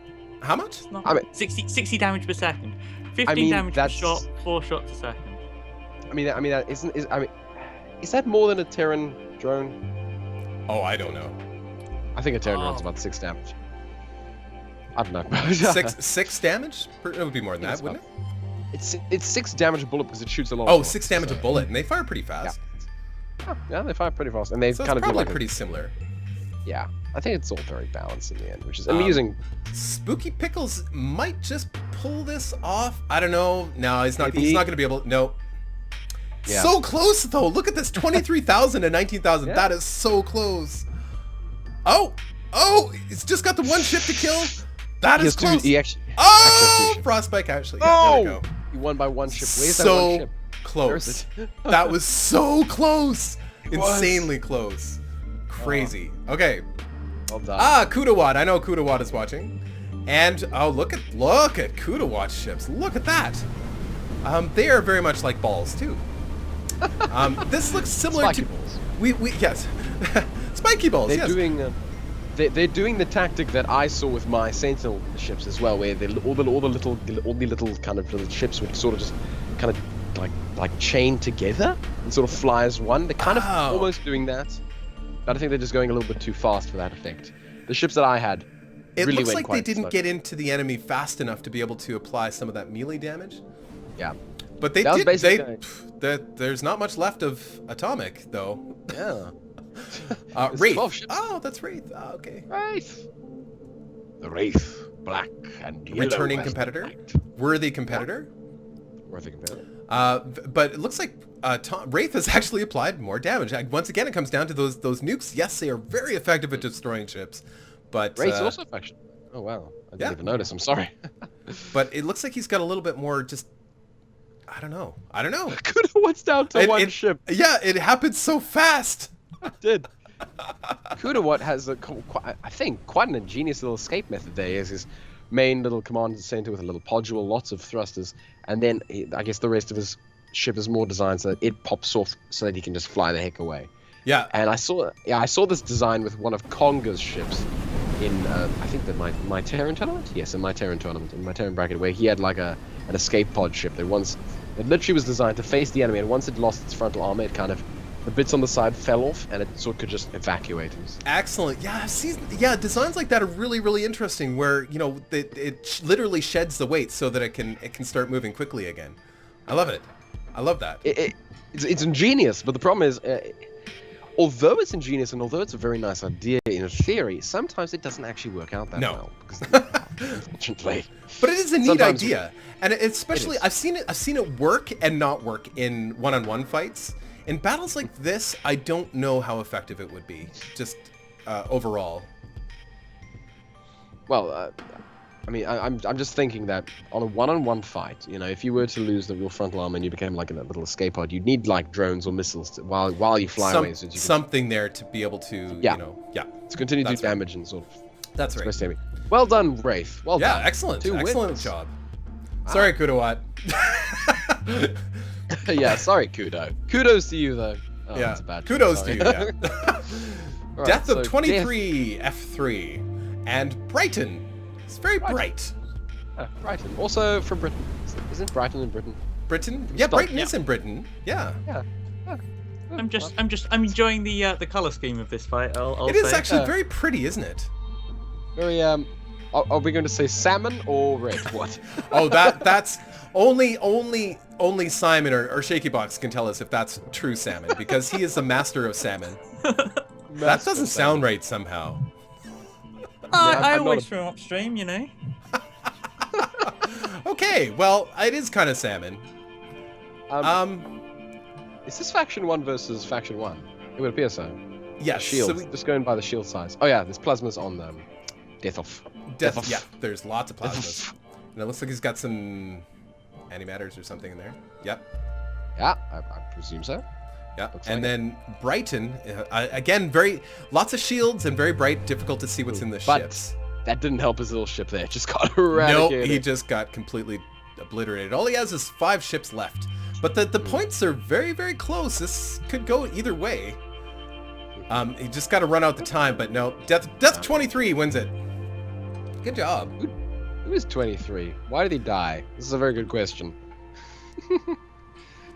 How much? I mean, 60 damage per second. 15 damage per shot, 4 shots a second. Is that more than a Terran drone? Oh, I don't know. I think a Terran drone's about 6 damage. I don't know. six damage? It would be more than that, wouldn't it? It's 6 damage a bullet because it shoots a lot. Oh, 6 damage a bullet, and they fire pretty fast. Yeah, they fire pretty fast, and they so kind of probably do pretty similar. Yeah, I think it's all very balanced in the end, which is amusing. Spooky Pickles might just pull this off. I don't know. No, he's not. He's not going to be able. No. Yeah. So close though. Look at this: 23,000 and 19,000. Yeah. That is so close. Oh, it's just got the one ship to kill. That is close. Frostbite actually. Yeah, there we go. He won by one ship. Where's that one ship? Close. That was so close. Insanely close. Crazy. Okay. Well done. Cuda. I know Cuda is watching. And look at Cuda ships. Look at that. They are very much like balls too. This looks similar Spiky to balls. Yes. Spiky balls. They're doing the tactic that I saw with my Sentinel ships as well, where all the little kind of little ships would sort of just kind of like chain together and sort of fly as one. They're kind of almost doing that, but I think they're just going a little bit too fast for that effect. The ships that I had, it really looks went like quite they didn't slow. get into the enemy fast enough to be able to apply some of that melee damage. Yeah, but they did. There's not much left of Atomic though. Yeah. Wraith. Oh, that's Wraith. Okay. Wraith. The Wraith, black and yellow. Returning competitor. Worthy competitor. Worthy competitor. But it looks like Wraith has actually applied more damage. Once again, it comes down to those nukes. Yes, they are very effective at destroying ships, but Wraith's also effective. Oh wow, I didn't even notice. I'm sorry. But it looks like he's got a little bit more. Just I don't know. Could have went down to one ship. Yeah, it happened so fast. It did. Cuda has I think quite an ingenious little escape method there. He has his main little command center with a little podule, lots of thrusters, and then I guess the rest of his ship is more designed so that it pops off so that he can just fly the heck away. Yeah. And I saw this design with one of Conga's ships in I think that my Terran tournament. Yes, in my Terran tournament, in my Terran bracket, where he had like an escape pod ship that it literally was designed to face the enemy, and once it lost its frontal armor, it kind of the bits on the side fell off, and it sort of could just evacuate. Excellent. Yeah, designs like that are really, really interesting. Where it literally sheds the weight so that it can start moving quickly again. I love it. I love that. It's ingenious, but the problem is, although it's ingenious and although it's a very nice idea in theory, sometimes it doesn't actually work out that well. Because, unfortunately. But it is a neat idea, and especially I've seen it work and not work in one-on-one fights. In battles like this, I don't know how effective it would be, just overall. Well, I mean, I'm just thinking that on a one-on-one fight, if you were to lose your frontal armor and you became like a little escape pod, you'd need like drones or missiles while you fly away. So something there to be able to, to continue to do damage and sort of. That's right. Well done, Wraith. Well done. Yeah, excellent. Excellent job. Sorry, Cuda. Yeah, sorry, Cuda. Kudos to you, though. Oh, yeah, that's a bad kudos to you, yeah. Right, Death of 23, F3. And Brighton. It's very bright. Brighton. Also from Britain. Isn't Brighton in Britain? Britain? Yeah, Brighton is in Britain. Yeah. Yeah. I'm enjoying the color scheme of this fight. I'll It is say. actually very pretty, isn't it? Very Are we going to say salmon or red? What? Oh, that's only Simon or ShakeyBox can tell us if that's true salmon, because he is the master of salmon. That doesn't sound right somehow. I I'm always not swim upstream, you know. Okay, well, it is kind of salmon. Is this faction 1 versus faction 1? It would appear so. Yes. Shield. So Just going by the shield size. Oh yeah, there's plasmas on them. Death off. yeah, there's lots of plasmas. And it looks like he's got some antimatters or something in there. Yep. Yeah, I presume so. Yeah. Looks And like then Brighton, again, lots of shields and very bright, difficult to see what's in the But ships. that didn't help his little ship there. Just got No, eradicated. he just got completely obliterated. All he has is 5 ships left. But the points are very, very close. This could go either way. He just got to run out the time, but no. Death 23 wins it. Good job. Who is 23? Why did he die? This is a very good question.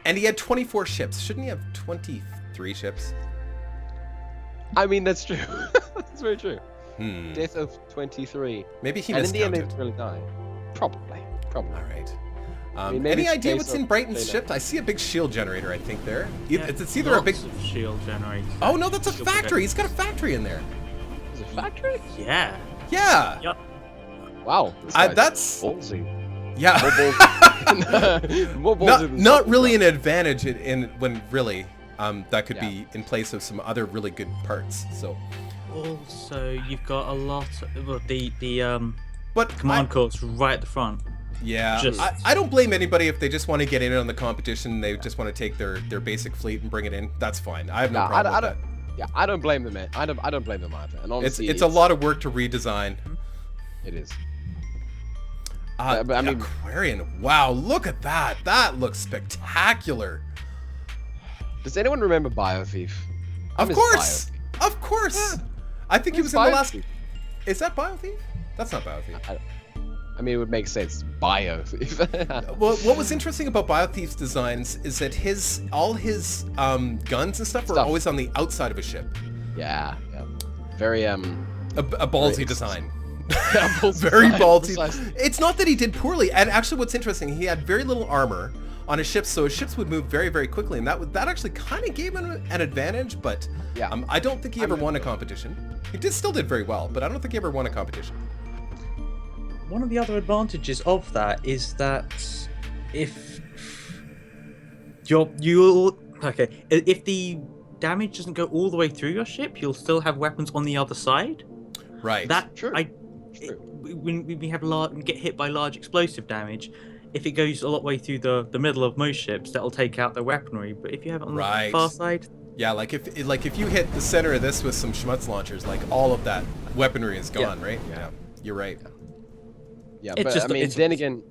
And he had 24 ships. Shouldn't he have 23 ships? I mean, that's true. That's very true. Hmm. Death of 23. Maybe he And in the end, miscounted. they really die. Probably. All right. mean, maybe Any it's a idea case what's of in Brighton's they ship? know. I see a big shield generator, I think, there. Yeah, It's either a big... lots of shield generators. Oh, no, that's a Shield factory. He's got a factory in there. Is it factory? Yeah. Yeah. Yep. Wow. This guy's That's... ballsy. Yeah. More ballsy than Not something really else. an advantage in when really that could Yeah. be in place of some other really good parts. So, Also, you've got a lot. Well, the but command corps right at the front. yeah, just- I don't blame anybody if they just want to get in on the competition. They just want to take their basic fleet and bring it in. That's fine. I have no No, problem I with don't. Yeah, I don't blame them, man. I don't blame them either. And that. honestly, It's a lot of work to redesign. It is. But I mean- Aquarian. Wow, look at that. That looks spectacular. Does anyone remember BioThief? I Of miss course. BioThief. Of course. Yeah. I think he Miss was in the last. BioThief. Is that BioThief? That's not BioThief. I mean, it would make sense. BioThief. Well, what was interesting about BioThief's designs is that all his guns and stuff were always on the outside of a ship. yeah. Very A ballsy Very- exercise. ballsy Very design, ballsy. precisely. It's not that he did poorly. And actually, what's interesting, he had very little armor on his ships, so his ships would move very, very quickly, and that actually kind of gave him an advantage. But Yeah. I don't think he ever won a competition. He still did very well, but I don't think he ever won a competition. One of the other advantages of that is that if if the damage doesn't go all the way through your ship, you'll still have weapons on the other side. Right. True. When we have get hit by large explosive damage, if it goes a lot way through the middle of most ships, that'll take out their weaponry. But if you have it on Right. the far side, Yeah, like if you hit the center of this with some schmutz launchers, like all of that weaponry is gone, right? Yeah. You're right. Yeah, It's but just- I mean, it's- then again,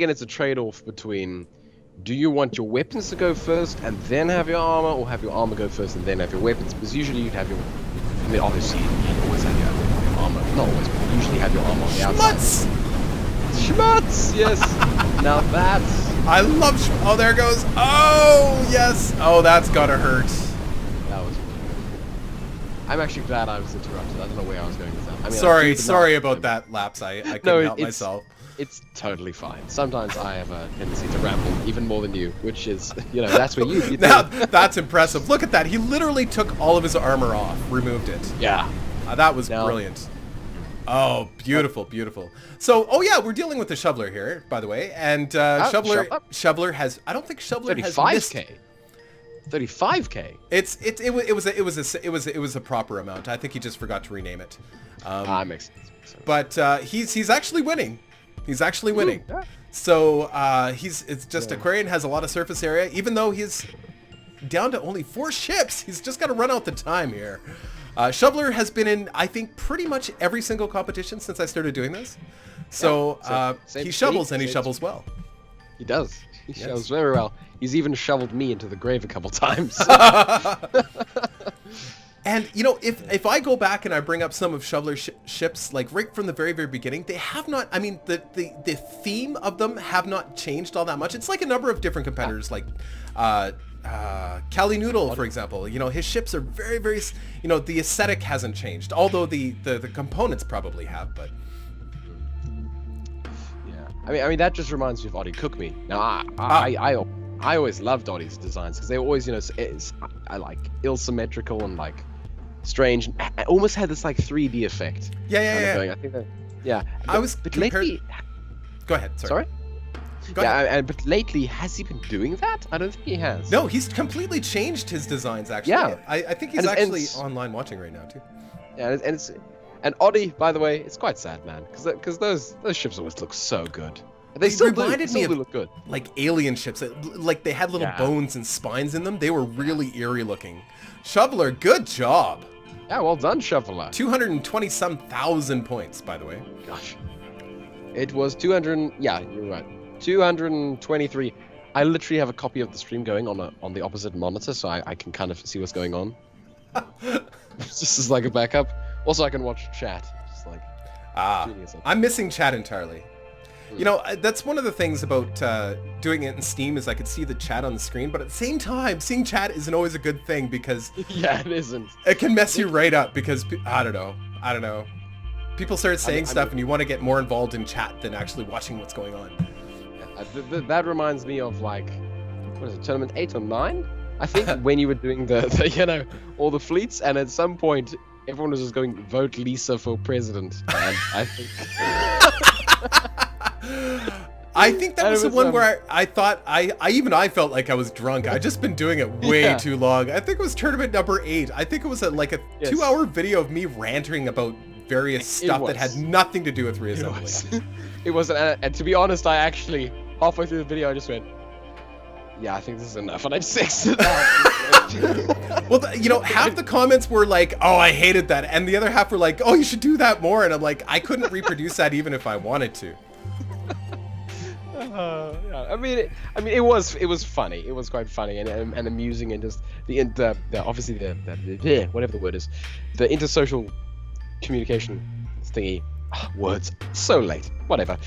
it's a trade-off between: do you want your weapons to go first and then have your armor, or have your armor go first and then have your weapons? Because usually you'd have your, I mean, obviously you'd always have your armor, not always, but you usually have your armor on the outside. Schmutz, yes. Now that's I love oh, there it goes. Oh, yes. Oh, that's gotta hurt. that was. I'm actually glad I was interrupted. I don't know where I was going with that. I mean, Sorry about that lapse. I couldn't help myself. It's totally fine. Sometimes I have a tendency to ramble even more than you, which is, that's where you Now, that's impressive. Look at that. He literally took all of his armor off, removed it. Yeah. That was Now- brilliant. Oh, beautiful, beautiful. So, oh yeah, we're dealing with the shoveler here, by the way, and shoveler has. I don't think shoveler has missed. 35k. 35k. It was a proper amount. I think he just forgot to rename it. Makes sense. But he's actually winning. He's actually winning. Yeah. So it's just Aquarian has a lot of surface area, even though he's down to only 4 ships. He's just got to run out the time here. Shoveler has been in, I think, pretty much every single competition since I started doing this. So same he shovels speed, and he same shovels well. He does. He shovels very well. He's even shoveled me into the grave a couple times. And if I go back and I bring up some of Shoveler's ships, like right from the very, very beginning, they have not. I mean, the theme of them have not changed all that much. It's like a number of different competitors, like Ci Noodle, for example. You know, his ships are very, very, you know, the aesthetic hasn't changed, although the components probably have, but... Yeah. I mean, that just reminds me of Oddie Cook Me. Now, I always loved Oddie's designs, because they were always, you know, I like ill-symmetrical and, like, strange. I almost had this, like, 3D effect. Yeah. I think that... Yeah. I was lately... Go ahead, sorry. Go ahead. But lately, has he been doing that? I don't think he has. No, he's completely changed his designs, actually. Yeah. I think he's actually online watching right now, too. Yeah, and Oddie, by the way, it's quite sad, man, because those ships always look so good. They still reminded me of look good. Like alien ships, like they had little bones and spines in them. They were really eerie looking. Shoveler, good job. Yeah, well done, Shoveler. 220-some thousand points, by the way. Gosh. It was 200. Yeah, you're right. 223. I literally have a copy of the stream going on the opposite monitor, so I can kind of see what's going on. Just as like a backup. Also, I can watch chat. Just like. I'm missing chat entirely. You know, that's one of the things about doing it in Steam is I could see the chat on the screen, but at the same time, seeing chat isn't always a good thing because... Yeah, it isn't. It can mess you right up because, I don't know. People start saying stuff and you want to get more involved in chat than actually watching what's going on. That reminds me of, like, what is it, Tournament 8 or 9? I think when you were doing the you know, all the fleets, and at some point, everyone was just going, vote Lisa for president. And I think... I think that was the one where I thought I felt like I was drunk. I'd just been doing it way too long. I think it was tournament number 8. I think it was like a 2-hour video of me ranting about various stuff that had nothing to do with reassembly. It was, and to be honest, I actually halfway through the video I just went, yeah, I think this is enough, and I just exited that. Well, you know, half the comments were like, oh, I hated that, and the other half were like, oh, you should do that more, and I'm like, I couldn't reproduce that even if I wanted to. Yeah. I mean, it was funny. It was quite funny and amusing, and just the obviously the whatever the word is, the intersocial communication thingy. Words so late. Whatever.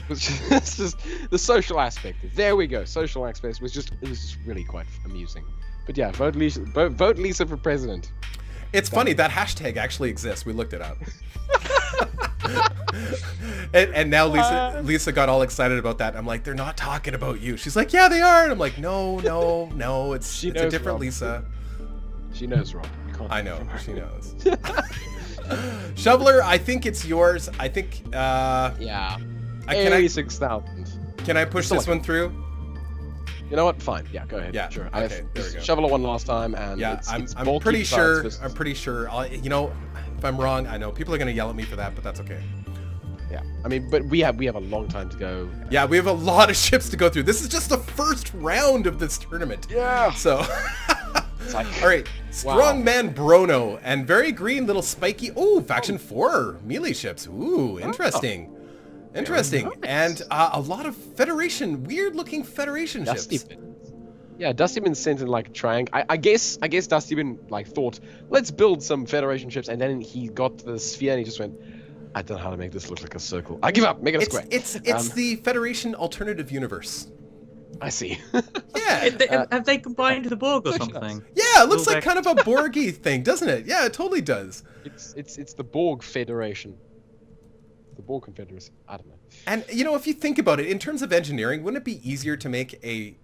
It's just the social aspect. There we go. Social aspect was just really quite amusing. But yeah, vote Lisa for president. It's funny that hashtag actually exists. We looked it up. and now Lisa got all excited about that. I'm like, they're not talking about you. She's like, yeah, they are. And I'm like, no, it's a different Rob. Lisa. She knows, Rob. I know, she knows. Shoveler, I think it's yours. I think, yeah. 6,000. Can I push this one through? You know what? Fine. Yeah, go ahead. Yeah. Sure. Okay. There we go. Shoveler won last time, and yeah, it's I'm pretty sure. I'm pretty sure. You know, if I'm wrong, I know people are gonna yell at me for that, but that's okay. Yeah. I mean, but we have a long time to go. Yeah, we have a lot of ships to go through. This is just the first round of this tournament. Yeah. So. All right, Strongmanbrono and very green little spiky. Oh, faction 4 melee ships. Ooh, interesting. Interesting. Nice. And a lot of Federation, weird looking Federation ships. Yeah, Dustybin sent in like a triangle. I guess Dustybin like thought, let's build some Federation ships, and then he got the sphere and he just went, I don't know how to make this look like a circle. I give up, make it a square. It's the Federation alternative universe. I see. Yeah. Have they combined the Borg or something? Yeah, it looks like kind of a Borgy thing, doesn't it? Yeah, it totally does. It's the Borg Federation. The Borg Confederacy. I don't know. And you know, if you think about it, in terms of engineering, wouldn't it be easier to make a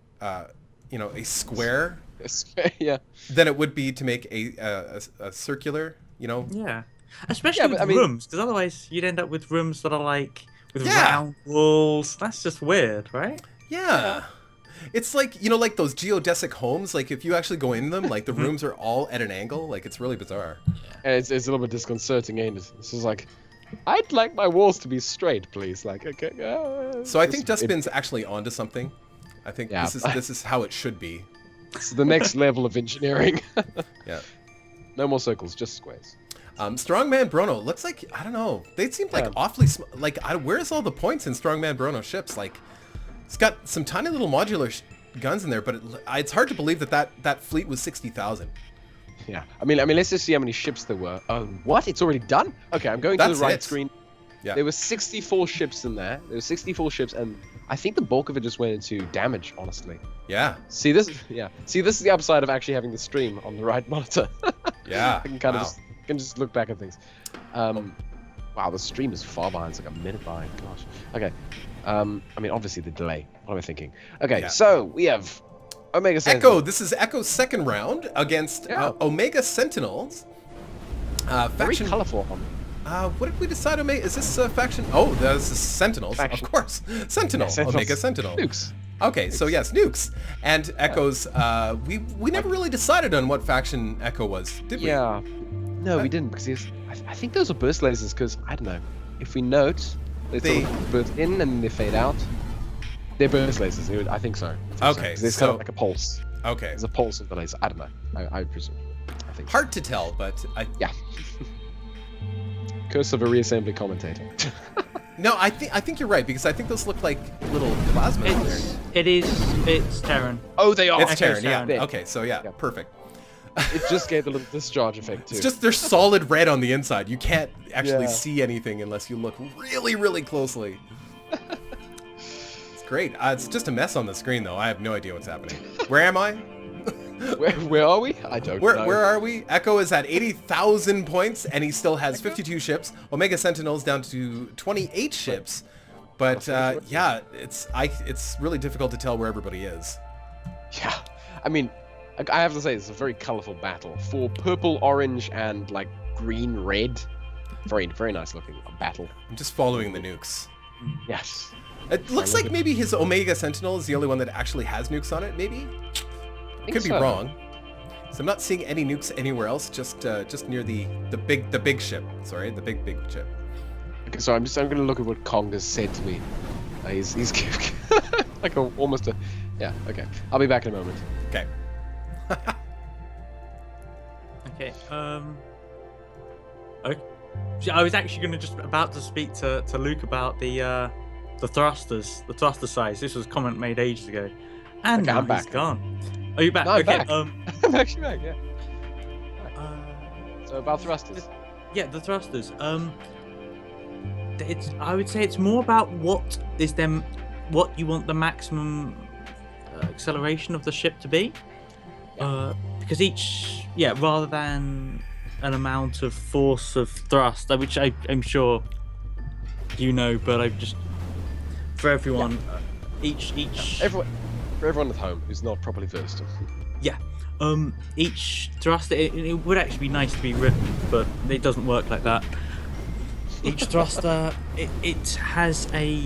square? Yeah. Than it would be to make a circular, you know? Yeah. Especially with rooms, because otherwise you'd end up with rooms that are like with round walls. That's just weird, right? Yeah. It's like, you know, like those geodesic homes, like if you actually go in them, like the rooms are all at an angle, like it's really bizarre. And it's a little bit disconcerting, ain't it? This is like, I'd like my walls to be straight, please. Like, okay. So I think Dustbin's actually onto something. I think this is how it should be. It's the next level of engineering. Yeah. No more circles, just squares. Strongmanbrono looks like, I don't know, they seem like awfully where's all the points in Strongmanbrono ships? Like, it's got some tiny little modular guns in there, but it's hard to believe that fleet was 60,000. Yeah, I mean, let's just see how many ships there were. What? It's already done? Okay, I'm going to the right screen. Yeah. There were 64 ships in there. There were 64 ships, and I think the bulk of it just went into damage, honestly. Yeah. See this? Yeah. See, this is the upside of actually having the stream on the right monitor. Yeah. I can kind of just look back at things. Wow, the stream is far behind. It's like a minute behind. Gosh. Okay. I mean, obviously the delay. What am I thinking? Okay, so we have Omega Sentinels. Echo. This is Echo's second round against Omega Sentinels. Very Faction. colorful one. What did we decide? Omega? Is this faction? Oh, this is Sentinels, Faction. of course. Sentinel. Yeah, Sentinels. Omega Sentinel. Nukes. Okay, so yes, nukes. And Echo's. We never really decided on what faction Echo was, did we? Yeah. No, we didn't, because I think those are burst lasers, because, I don't know, if we note, they sort of burst in and they fade out. They're burst lasers, I think so. Okay, There's kind of like a pulse. Okay. There's a pulse of the laser. I don't know. I presume. I think. Hard to tell, but Yeah. Curse of a reassembly commentator. No, I think you're right, because I think those look like little plasma in there. It's Terran. Oh, they are. It's Echo's Terran, yeah. Terran. Okay, so yeah, perfect. It just gave a little discharge effect too. It's just they're solid red on the inside. You can't actually Yeah. see anything unless you look really, really closely. It's great. It's just a mess on the screen, though. I have no idea what's happening. Where am I? Where are we? I don't know. Where are we? Echo is at 80,000 points, and he still has 52 ships. Omega Sentinels down to 28 ships. But yeah, it's really difficult to tell where everybody is. Yeah, I mean, I have to say, it's a very colorful battle. For purple, orange, and like green, red, very, very nice looking battle. I'm just following the nukes. Yes. It looks like maybe his Omega Sentinel is the only one that actually has nukes on it. Maybe. Could be wrong. So I'm not seeing any nukes anywhere else. Just near the big ship. Sorry, the big ship. Okay, so I'm gonna look at what Kong has said to me. He's like almost a. Yeah. Okay. I'll be back in a moment. Okay. Okay. I was actually just about to speak to Luke about the thrusters, the thruster size. This was a comment made ages ago, and Okay, now I'm back. he's gone. Are you back? No, I'm okay. back. I'm actually back. Yeah. So about thrusters. Yeah, the thrusters. I would say it's more about what you want the maximum acceleration of the ship to be. Because rather than an amount of force of thrust, which I'm sure you know, but I've just for everyone, For everyone at home who's not properly versed. Yeah. Each thruster, it would actually be nice to be written, but it doesn't work like that. Each thruster, it has a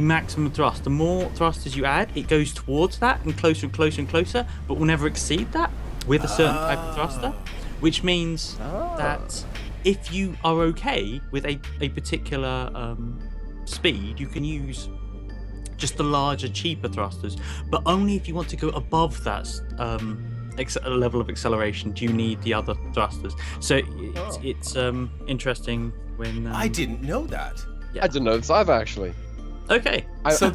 maximum thrust. The more thrusters you add, it goes towards that and closer and closer and closer, but will never exceed that with a certain type of thruster, which means that if you are okay with a particular speed, you can use just the larger, cheaper thrusters, but only if you want to go above that level of acceleration do you need the other thrusters. So it's interesting when I didn't know that. I didn't know this either, actually. Okay. So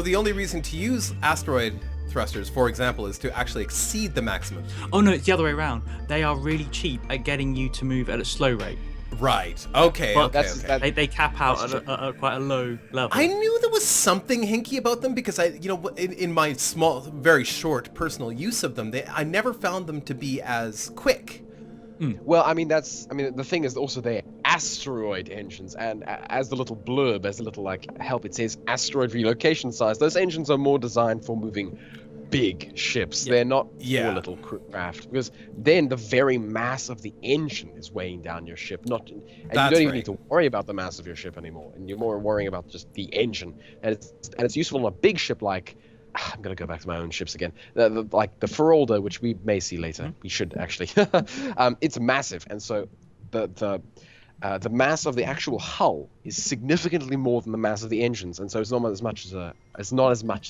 the only reason to use asteroid thrusters, for example, is to actually exceed the maximum. Oh no, it's the other way around. They are really cheap at getting you to move at a slow rate. Right. Okay. But Okay. they cap out at quite a low level. I knew there was something hinky about them because in my small, very short personal use of them, I never found them to be as quick. Well, the thing is also they're asteroid engines, and as the little blurb, as the little help, it says asteroid relocation size. Those engines are more designed for moving big ships. They're not for little craft, because then the very mass of the engine is weighing down your ship. You don't even need to worry about the mass of your ship anymore, and you're more worrying about just the engine. And it's useful on a big ship like. I'm gonna go back to my own ships again. Like the Ferolda, which we may see later. We should actually. It's massive, and so the mass of the actual hull is significantly more than the mass of the engines, and so it's not as much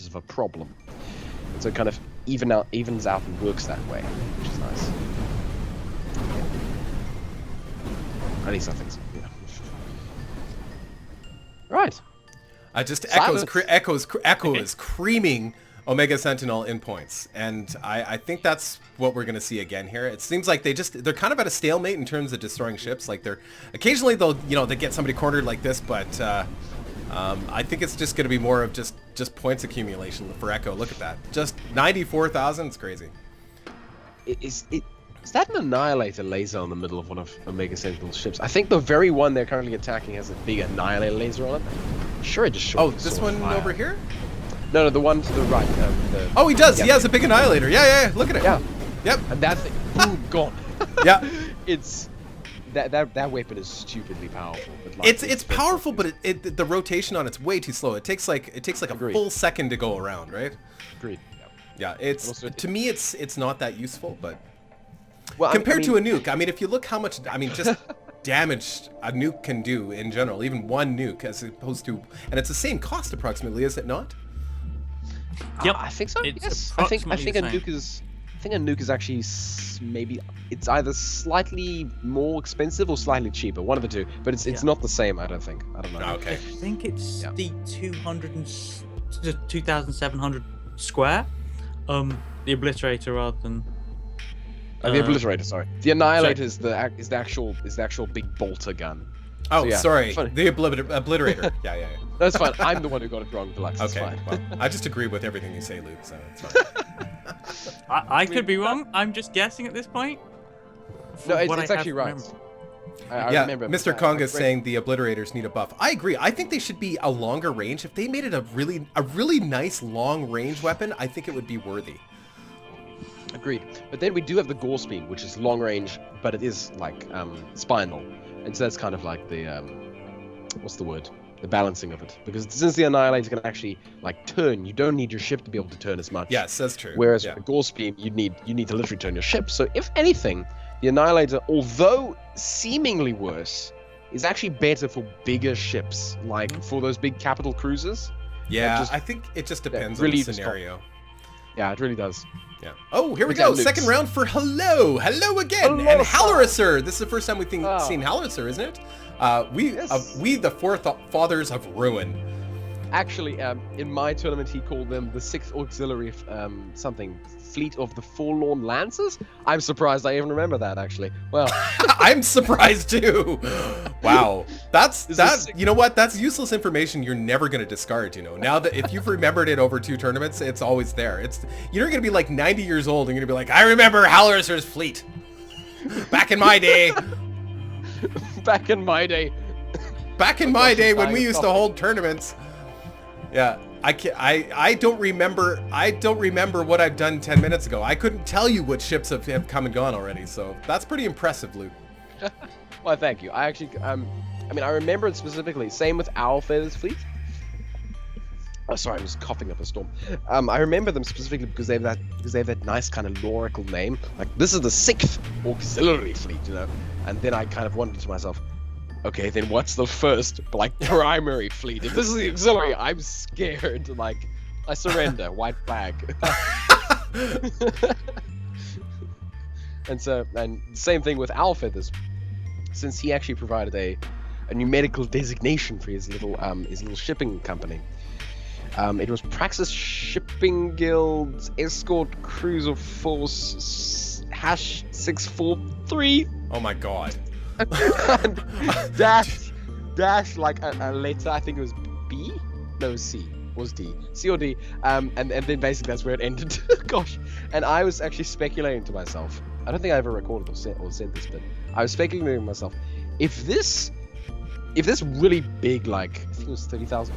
of a problem. And so it kind of evens out and works that way, which is nice. At least I think so. Yeah. Right. Echo is creaming Omega Sentinel in points, and I think that's what we're gonna see again here. It seems like they're kind of at a stalemate in terms of destroying ships. Like occasionally they'll get somebody cornered like this, but I think it's just going to be more of just points accumulation for Echo. Look at that. Just 94,000. It's crazy. Is that an Annihilator laser on the middle of one of Omega Sentinel's ships? I think the very one they're currently attacking has a big Annihilator laser on it. Sure, it just showed. Oh, this one over here? No, the one to the right. Oh, he does. Yeah. He has a big Annihilator. Yeah. Look at it. Yeah. Yep. And that thing, boom, gone. Yeah. It's that weapon is stupidly powerful. But like, it's powerful, but the rotation on it's way too slow. It takes like a full second to go around, right? Agreed. Yeah. To me, it's not that useful, but. Well, compared to a nuke, I mean, if you look how much, just damage a nuke can do in general, even one nuke as opposed to, and it's the same cost approximately, is it not? Yep. I think so. It's Yes. I think a approximately nuke is actually maybe it's either slightly more expensive or slightly cheaper, one of the two. But it's not the same. I don't think. I don't know. Okay. I think it's the 2,700 square, the Obliterator rather than. The Obliterator, sorry. The Annihilator is the actual big bolter gun. Oh, So, yeah, sorry. funny. The Obliterator. Yeah. That's fine. I'm the one who got it wrong. Relax. It's Okay. fine. Well, I just agree with everything you say, Luke, so it's fine. I could be wrong. I'm just guessing at this point. No, From what it's I actually have right. remembered. I Yeah, remember. Mr. Konga's saying the Obliterators need a buff. I agree. I think they should be a longer range. If they made it a really nice long range weapon, I think it would be worthy. Agreed. But then we do have the Gore Speed, which is long range, but it is like spinal, and so that's kind of like the what's the word? The balancing of it. Because since the Annihilator can actually like turn, you don't need your ship to be able to turn as much. Yes, that's true. Whereas yeah. with the Gore Speed, you need to literally turn your ship. So if anything, the Annihilator, although seemingly worse, is actually better for bigger ships, like for those big capital cruisers. Yeah, I think it just depends really on the scenario. Yeah, it really does. Yeah. Oh, here we Look at go. Luke's. Second round for Hello again, and Halloracer. This is the first time we've seen Halloracer, isn't it? We the Forefathers of Ruin. Actually, in my tournament, he called them the 6th Auxiliary Fleet of the Forlorn Lancers. I'm surprised I even remember that, actually. Well, I'm surprised too. Wow, you know what? That's useless information you're never going to discard. You know, now that if you've remembered it over 2 tournaments, it's always there. You're going to be like 90 years old and you're going to be like, I remember Halloracer's fleet back in my day. Back in my day when we used to hold tournaments. Yeah, I don't remember what I've done 10 minutes ago. I couldn't tell you what ships have come and gone already, so that's pretty impressive, Luke. Well, thank you. I actually, I remember it specifically. Same with Owlfeather's fleet. Oh, sorry, I'm just coughing up a storm. I remember them specifically because they have that nice kind of lorical name. Like, this is the 6th Auxiliary Fleet, you know? And then I kind of wondered to myself, okay, then what's the first, primary fleet? If this is the auxiliary, I'm scared. Like, I surrender. White flag. And same thing with Owlfeathers. Since he actually provided a numerical designation for his little shipping company. It was Praxis Shipping Guild's Escort Cruiser Force #643. Oh my god. dash like a letter. I think it was B. No, C. It was D. C or D. And then basically that's where it ended. Gosh. And I was actually speculating to myself. I don't think I ever recorded or said this, but I was speculating to myself, if this really big, like I think it was 30,000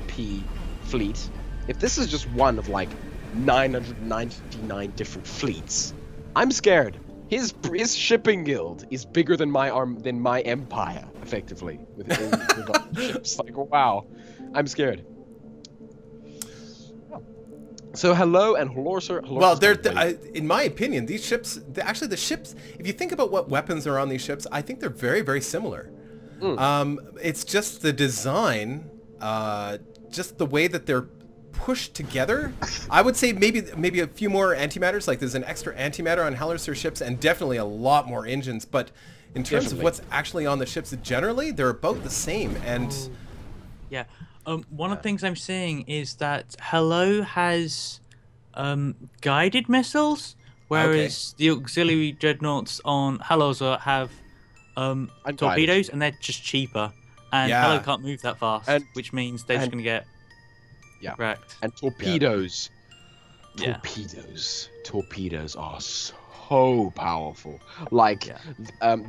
P fleet, if this is just one of like 999 different fleets, I'm scared. His shipping guild is bigger than my empire, effectively. With ships. Like, wow, I'm scared. So Hello and Halloracer. Well, in my opinion, these ships, the ships, if you think about what weapons are on these ships, I think they're very, very similar. It's just the design, just the way that they're pushed together. I would say maybe a few more antimatters, like there's an extra antimatter on Halloracer ships and definitely a lot more engines, but in terms of what's actually on the ships generally, they're about the same. And yeah, one of the things I'm seeing is that Hello has guided missiles, whereas the auxiliary dreadnoughts on Halloracer have torpedoes, and they're just cheaper. And Yeah. Hello can't move that fast, which means they're just going to get wrecked. And torpedoes. Yeah. Torpedoes are so powerful. Like,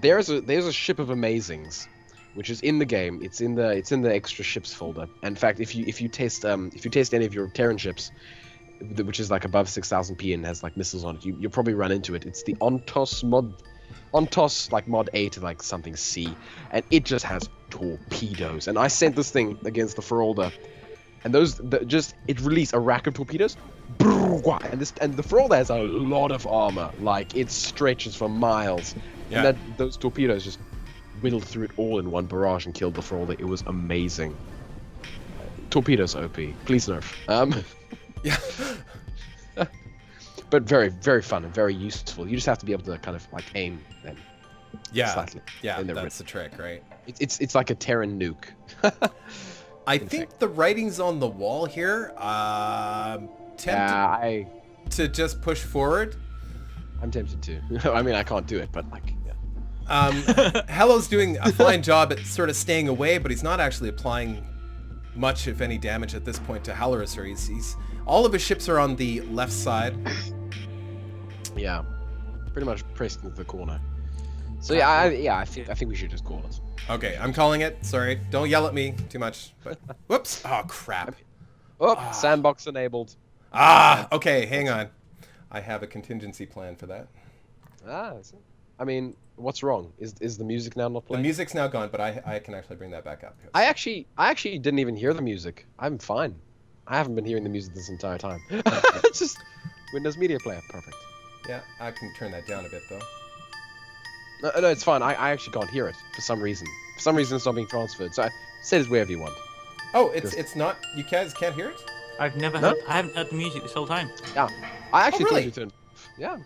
there's a ship of Amazings, which is in the game. It's in the extra ships folder. In fact, if you test any of your Terran ships, which is like above 6,000 P and has like missiles on it, you'll probably run into it. It's the Ontos like mod A to like something C, and it just has torpedoes. And I sent this thing against the Ferolda, and it released a rack of torpedoes. And the Ferolda has a lot of armor, like it stretches for miles. Yeah. And those torpedoes just whittled through it all in one barrage and killed the Ferolda. It was amazing. Torpedoes OP. Please nerf. Yeah. But very, very fun and very useful. You just have to be able to kind of like aim them. Slightly. Yeah, that's the trick, right? It's like a Terran nuke. I think the writing's on the wall here. Tempted to just push forward. I'm tempted to. I mean, I can't do it, but like, yeah. Hello's doing a fine job at sort of staying away, but he's not actually applying much, if any, damage at this point to Halloracer. He's all of his ships are on the left side. Yeah, pretty much pressed into the corner. So I think we should just call it. Okay, I'm calling it. Sorry, don't yell at me too much. But whoops! Oh crap! Sandbox enabled. Okay, hang on. I have a contingency plan for that. I mean, what's wrong? Is the music now not playing? The music's now gone, but I can actually bring that back up. I actually didn't even hear the music. I'm fine. I haven't been hearing the music this entire time. It's just Windows Media Player, perfect. Yeah, I can turn that down a bit though. No, it's fine. I actually can't hear it for some reason. For some reason, it's not being transferred. So set it wherever you want. Oh, it's not. You can't hear it. I haven't heard the music this whole time. Yeah, I actually really? thought you turned. Yeah.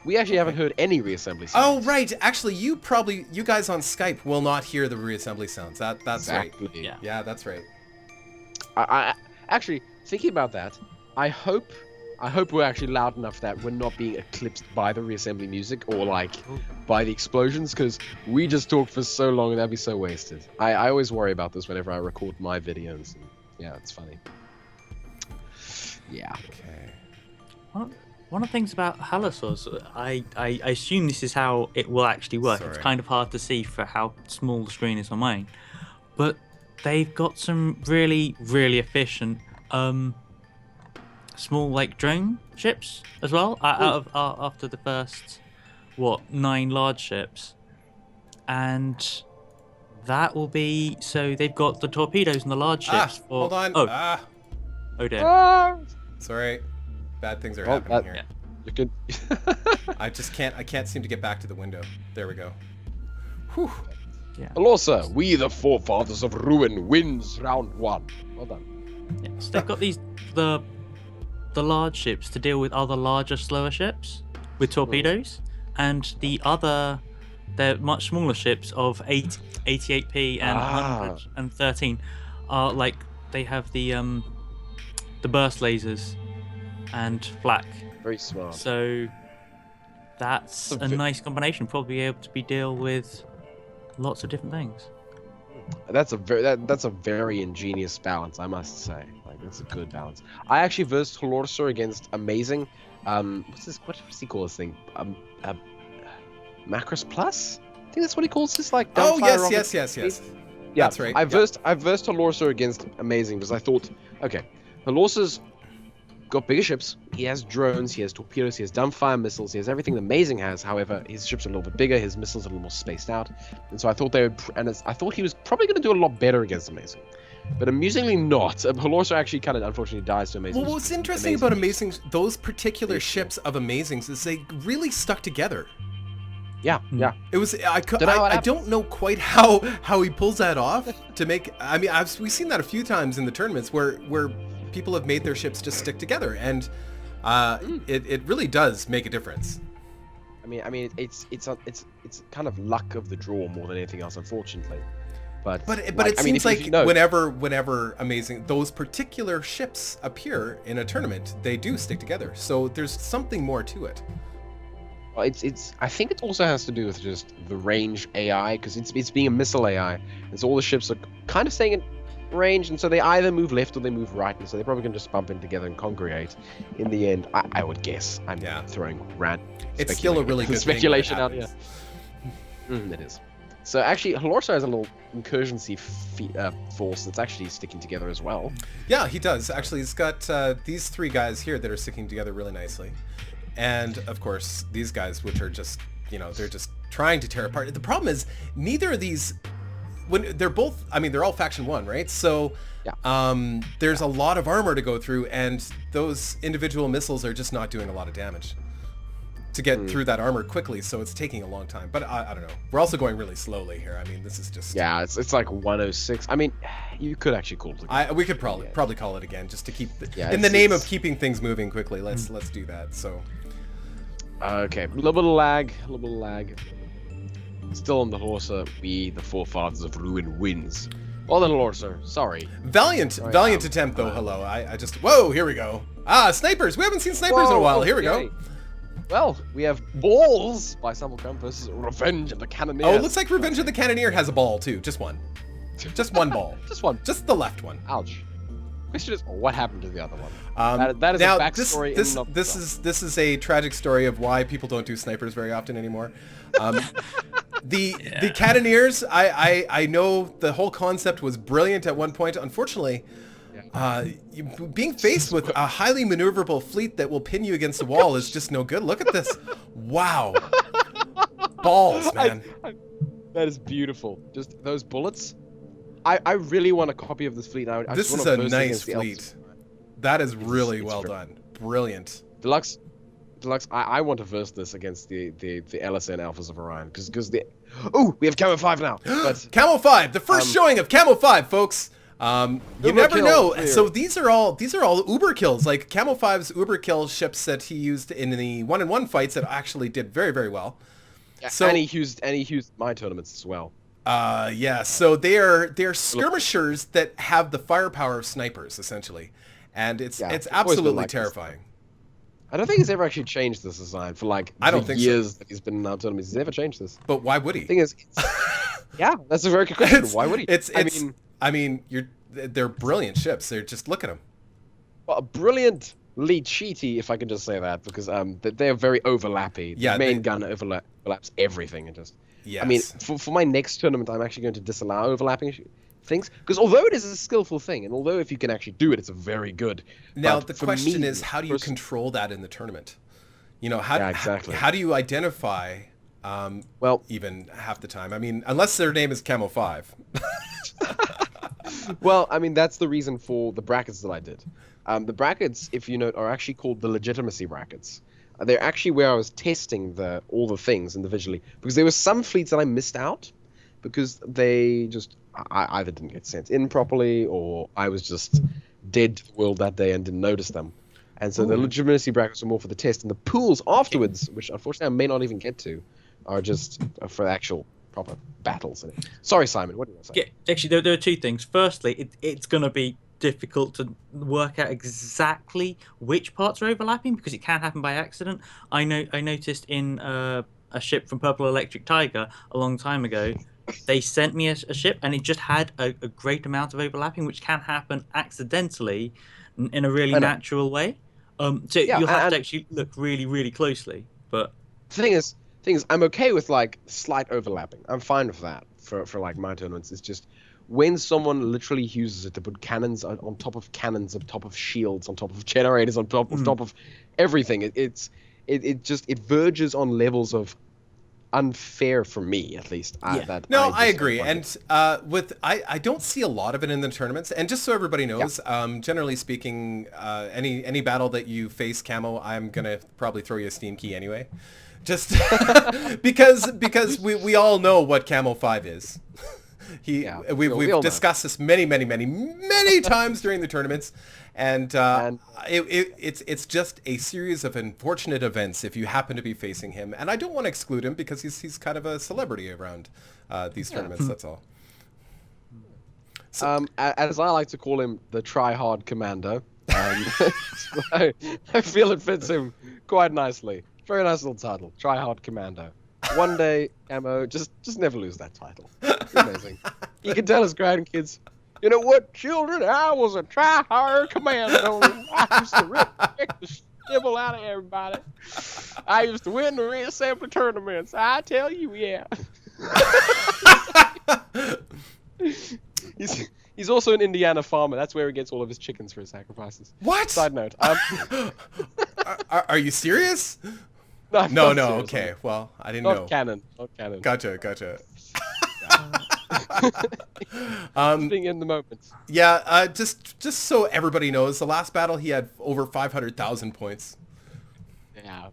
We actually haven't heard any reassembly sounds. Oh right, actually, you guys on Skype will not hear the reassembly sounds. That's exactly. Right. Yeah, that's right. I actually thinking about that. I hope we're actually loud enough that we're not being eclipsed by the reassembly music or like by the explosions, because we just talked for so long and that'd be so wasted. I always worry about this whenever I record my videos. And, yeah, it's funny. Yeah. Okay. One of the things about Halosaurs, I assume this is how it will actually work. Sorry. It's kind of hard to see for how small the screen is on mine, but they've got some really, really efficient small like drone ships as well. After the first 9 large ships, and that will be so they've got the torpedoes and the large ships. Hold on. Oh dear. Sorry. Bad things are happening here. Yeah. You can. I can't seem to get back to the window. There we go. Whew. Yeah. Horsa, we the forefathers of ruin, wins round 1. Well done. Yeah. So they've got the large ships to deal with other larger, slower ships with torpedoes, and they're much smaller ships of 88p and 113 are like they have the burst lasers and flak. Very smart. So that's a nice combination. Probably able to deal with lots of different things. That's a very ingenious balance, I must say. Like, that's a good balance. I actually versed Horsa against Amazing. What's he call this thing? Macros Plus? I think that's what he calls this. Like. Oh yes. Yeah, that's right. I versed Horsa against Amazing because I thought, okay, Horsa's got bigger ships. He has drones, he has torpedoes, he has dumbfire missiles, he has everything that Amazing has. However, his ships are a little bit bigger, his missiles are a little more spaced out, and so I thought I thought he was probably going to do a lot better against Amazing, but amusingly not. Horsa actually kind of unfortunately dies to Amazing. Well, what's interesting about those particular ships of Amazings is they really stuck together. Yeah. It was I don't know quite how he pulls that off to make. I mean, we've seen that a few times in the tournaments where people have made their ships just stick together, and it really does make a difference. I mean, it's kind of luck of the draw more than anything else, unfortunately. But it seems like whenever Amazing those particular ships appear in a tournament, they do stick together. So there's something more to it. Well, it's. I think it also has to do with just the range AI, because it's being a missile AI, and so all the ships are kind of staying in range, and so they either move left or they move right, and so they're probably going to just bump in together and congregate. In the end, I would guess. I'm throwing random. It's still a really good speculation thing out here. It is. So actually, Horsa has a little incursion-y force that's actually sticking together as well. Yeah, he does. Actually, he's got these 3 guys here that are sticking together really nicely. And, of course, these guys, which are just, they're just trying to tear apart. The problem is, neither of these, when they're both, I mean, they're all Faction 1, right? So there's a lot of armor to go through, and those individual missiles are just not doing a lot of damage to get through that armor quickly, so it's taking a long time. But I don't know. We're also going really slowly here. I mean, this is just... Yeah, it's like 106. I mean, you could actually call it again. We could probably call it again, just to keep... in the name of keeping things moving quickly, let's do that, so... Okay, a little bit of lag, Still on the Horsa, we, the forefathers of ruin, wins. Well then, Horsa, sorry. Valiant attempt, though, hello. I just... Whoa, here we go. Snipers! We haven't seen snipers in a while. Here we go. Well, we have balls by Sample Compass, Revenge of the Cannoneers. Oh, it looks like Revenge of the Cannoneer has a ball, too. Just one. Just one ball. Just one. Just the left one. Ouch. Question is, what happened to the other one? That is now, a backstory. This is a tragic story of why people don't do snipers very often anymore. The Cannoneers, I know the whole concept was brilliant at one point. Unfortunately, being faced with a highly maneuverable fleet that will pin you against the wall is just no good. Look at this. Wow. Balls, man. That is beautiful. Just those bullets. I really want a copy of this fleet. This is a nice fleet. That is really well done. Brilliant. Deluxe, I want to verse this against the LSN Alphas of Orion, because the... Oh, we have Camo 5 now. But Camo 5, the first showing of Camo 5, folks. You never know. Clear. So these are all uber kills, like Camo 5's uber kill ships that he used in the 1-in-1 fights that actually did very, very well. Yeah, so, and he used my tournaments as well. Yeah, so they're skirmishers that have the firepower of snipers, essentially. And it's absolutely terrifying. I don't think he's ever actually changed this design for like years that he's been in our tournaments. He's never changed this. But why would he? The thing is, yeah, that's a very good question. Why would he? I mean, they're brilliant ships. They're just look at them. Well, brilliantly cheaty, if I can just say that, because they're very overlappy. Yeah, the main gun overlaps everything, and just. Yes. I mean, for my next tournament, I'm actually going to disallow overlapping things, because although it is a skillful thing, and although if you can actually do it, it's a very good. Now the question is, how do you control that in the tournament? How do you identify? Well, even half the time. I mean, unless their name is Camo 5. Well, I mean, that's the reason for the brackets that I did. The brackets, if you note, are actually called the legitimacy brackets. They're actually where I was testing all the things individually, because there were some fleets that I missed out because they just I either didn't get sent in properly, or I was just dead to the world that day and didn't notice them. And so the legitimacy brackets were more for the test, and the pools afterwards, which unfortunately I may not even get to, are just for actual proper battles. Sorry, Simon, what did I say? Yeah, actually, there are two things. Firstly, it's going to be difficult to work out exactly which parts are overlapping, because it can happen by accident. I noticed in a ship from Purple Electric Tiger a long time ago, they sent me a ship and it just had a great amount of overlapping, which can happen accidentally in a really natural way. So you'll have to actually look really, really closely. But the thing is, I'm okay with like slight overlapping. I'm fine with that for like my tournaments. It's just when someone literally uses it to put cannons on top of cannons, on top of shields, on top of generators, on top of everything, it verges on levels of unfair for me, at least. I agree. And I don't see a lot of it in the tournaments. And just so everybody knows, generally speaking, any battle that you face Camo, I'm gonna probably throw you a Steam key anyway, just because we all know what Camo 5 is. We've discussed this many times during the tournaments, and it's just a series of unfortunate events if you happen to be facing him. And I don't want to exclude him because he's kind of a celebrity around these tournaments. That's all. So, as I like to call him, the try-hard commander. I feel it fits him quite nicely. Very nice little title. Try Hard Commando. One day, Camo, just never lose that title. It's amazing. He can tell his grandkids, you know what, children? I was a try-hard commando. I used to rip the nibble out of everybody. I used to win the reassembly tournaments. I tell you, yeah. He's also an Indiana farmer. That's where he gets all of his chickens for his sacrifices. What? Side note. Are you serious? No, No, serious. okay. Well, I didn't Not know. canon. Not canon. Gotcha. Being in the moment. Yeah, just so everybody knows, the last battle he had over 500,000 points. Yeah,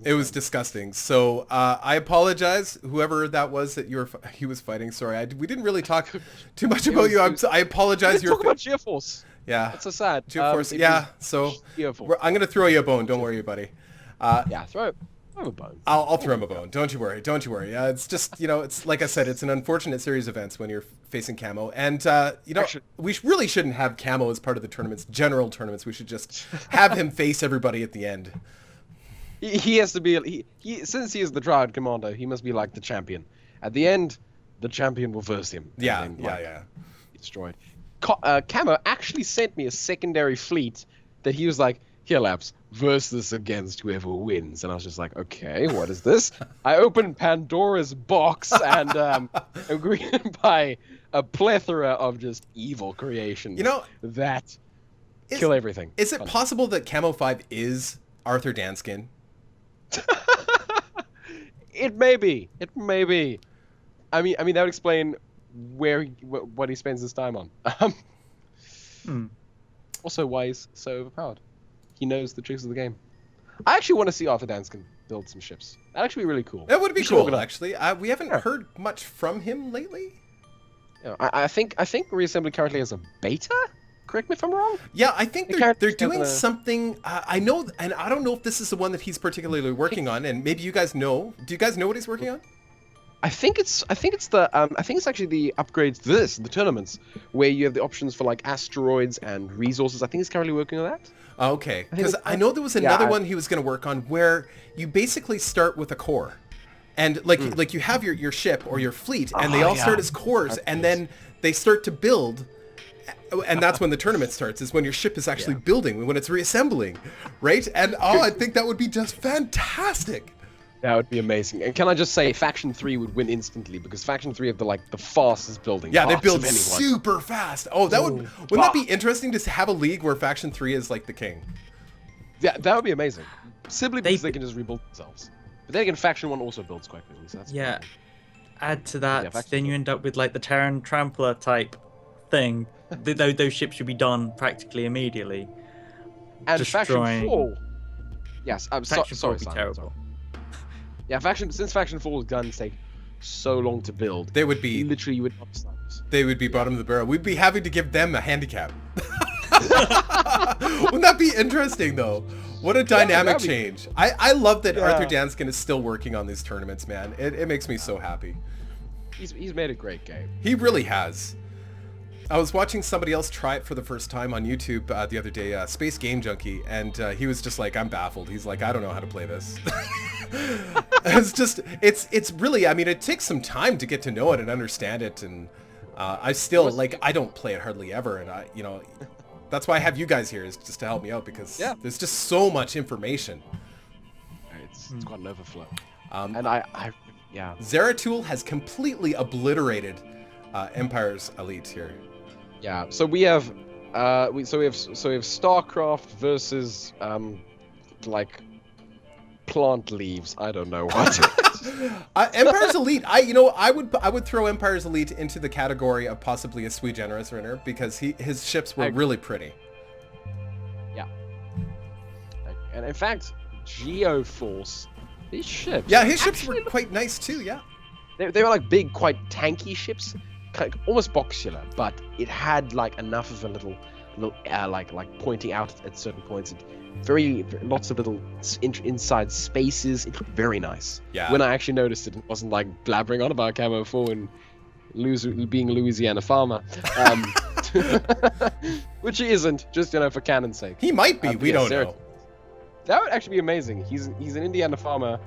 It was disgusting. So I apologize, whoever that was that he was fighting. Sorry, we didn't really talk too much about you. I apologize. Talk about Geoforce. Yeah. That's so sad. Geoforce. Yeah. So I'm gonna throw you a bone. Don't worry, buddy. Yeah, throw him a bone. I'll throw him a bone. Don't you worry. It's just, it's like I said, it's an unfortunate series of events when you're facing Camo. And, we really shouldn't have Camo as part of the general tournaments. We should just have him face everybody at the end. He has to be, since he is the Triad Commando, he must be like the champion. At the end, the champion will verse him. Yeah. Destroyed. Camo actually sent me a secondary fleet that he was like, here, Laps, verse this against whoever wins. And I was just like, okay, what is this? I opened Pandora's box and am greeted by a plethora of just evil creations that kill everything. Is it possible that Camo 5 is Arthur Danskin? It may be. I mean, that would explain what he spends his time on. Also, why he's so overpowered. He knows the tricks of the game. I actually want to see Arthur Danskin build some ships. That'd actually be really cool. That would be cool, actually. We haven't heard much from him lately. Yeah, I think Reassembly currently has a beta? Correct me if I'm wrong? Yeah, I think they're doing something. I know, and I don't know if this is the one that he's particularly working on, and maybe you guys know. Do you guys know what he's working on? I think it's actually the upgrades to the tournaments, where you have the options for like asteroids and resources. I think he's currently working on that. Okay, because I know there was another one he was going to work on where you basically start with a core, and like you have your ship or your fleet, and they all start as cores, and then they start to build, and that's when the tournament starts. Is when your ship is actually building, when it's reassembling, right? And I think that would be just fantastic. That would be amazing. And can I just say, Faction 3 would win instantly because Faction 3 have the fastest building. Yeah, they build super fast. Oh, wouldn't that be interesting to have a league where Faction 3 is like the king? Yeah, that would be amazing. Simply because they can just rebuild themselves. But then again, Faction 1 also builds quite quickly. So that's Add to that, then you end up with like the Terran Trampler type thing. Those ships should be done practically immediately. And Faction 4. Yes, Faction 4 would be Simon, terrible. sorry. Yeah, since Faction 4's guns take so long to build, they would be literally you would not snipers. They would be bottom of the barrel. We'd be having to give them a handicap. Wouldn't that be interesting though? What a dynamic change. I love that Arthur Danskin is still working on these tournaments, man. It makes me so happy. He's made a great game. He really has. I was watching somebody else try it for the first time on YouTube the other day, Space Game Junkie, and he was just like, I'm baffled. He's like, I don't know how to play this. It's really, I mean, it takes some time to get to know it and understand it, and I still, I don't play it hardly ever, and that's why I have you guys here, is just to help me out, because there's just so much information. It's quite an overflow. Zeratul has completely obliterated Empire's Elite here. Yeah, so we have StarCraft versus plant leaves. I don't know what. Empire's Elite. I would throw Empire's Elite into the category of possibly a Sui Generis winner because his ships were really pretty. Yeah. And in fact, Geoforce, these ships. Yeah, his ships were quite nice too. Yeah. They were like big, quite tanky ships, almost boxular, but it had like enough of a little like pointing out at certain points. Very lots of little inside spaces. It looked very nice. Yeah. When I actually noticed it, it wasn't like blabbering on about Camo 4 and being a Louisiana farmer, which he isn't. Just for canon's sake. He might be. We don't know. That would actually be amazing. He's an Indiana farmer,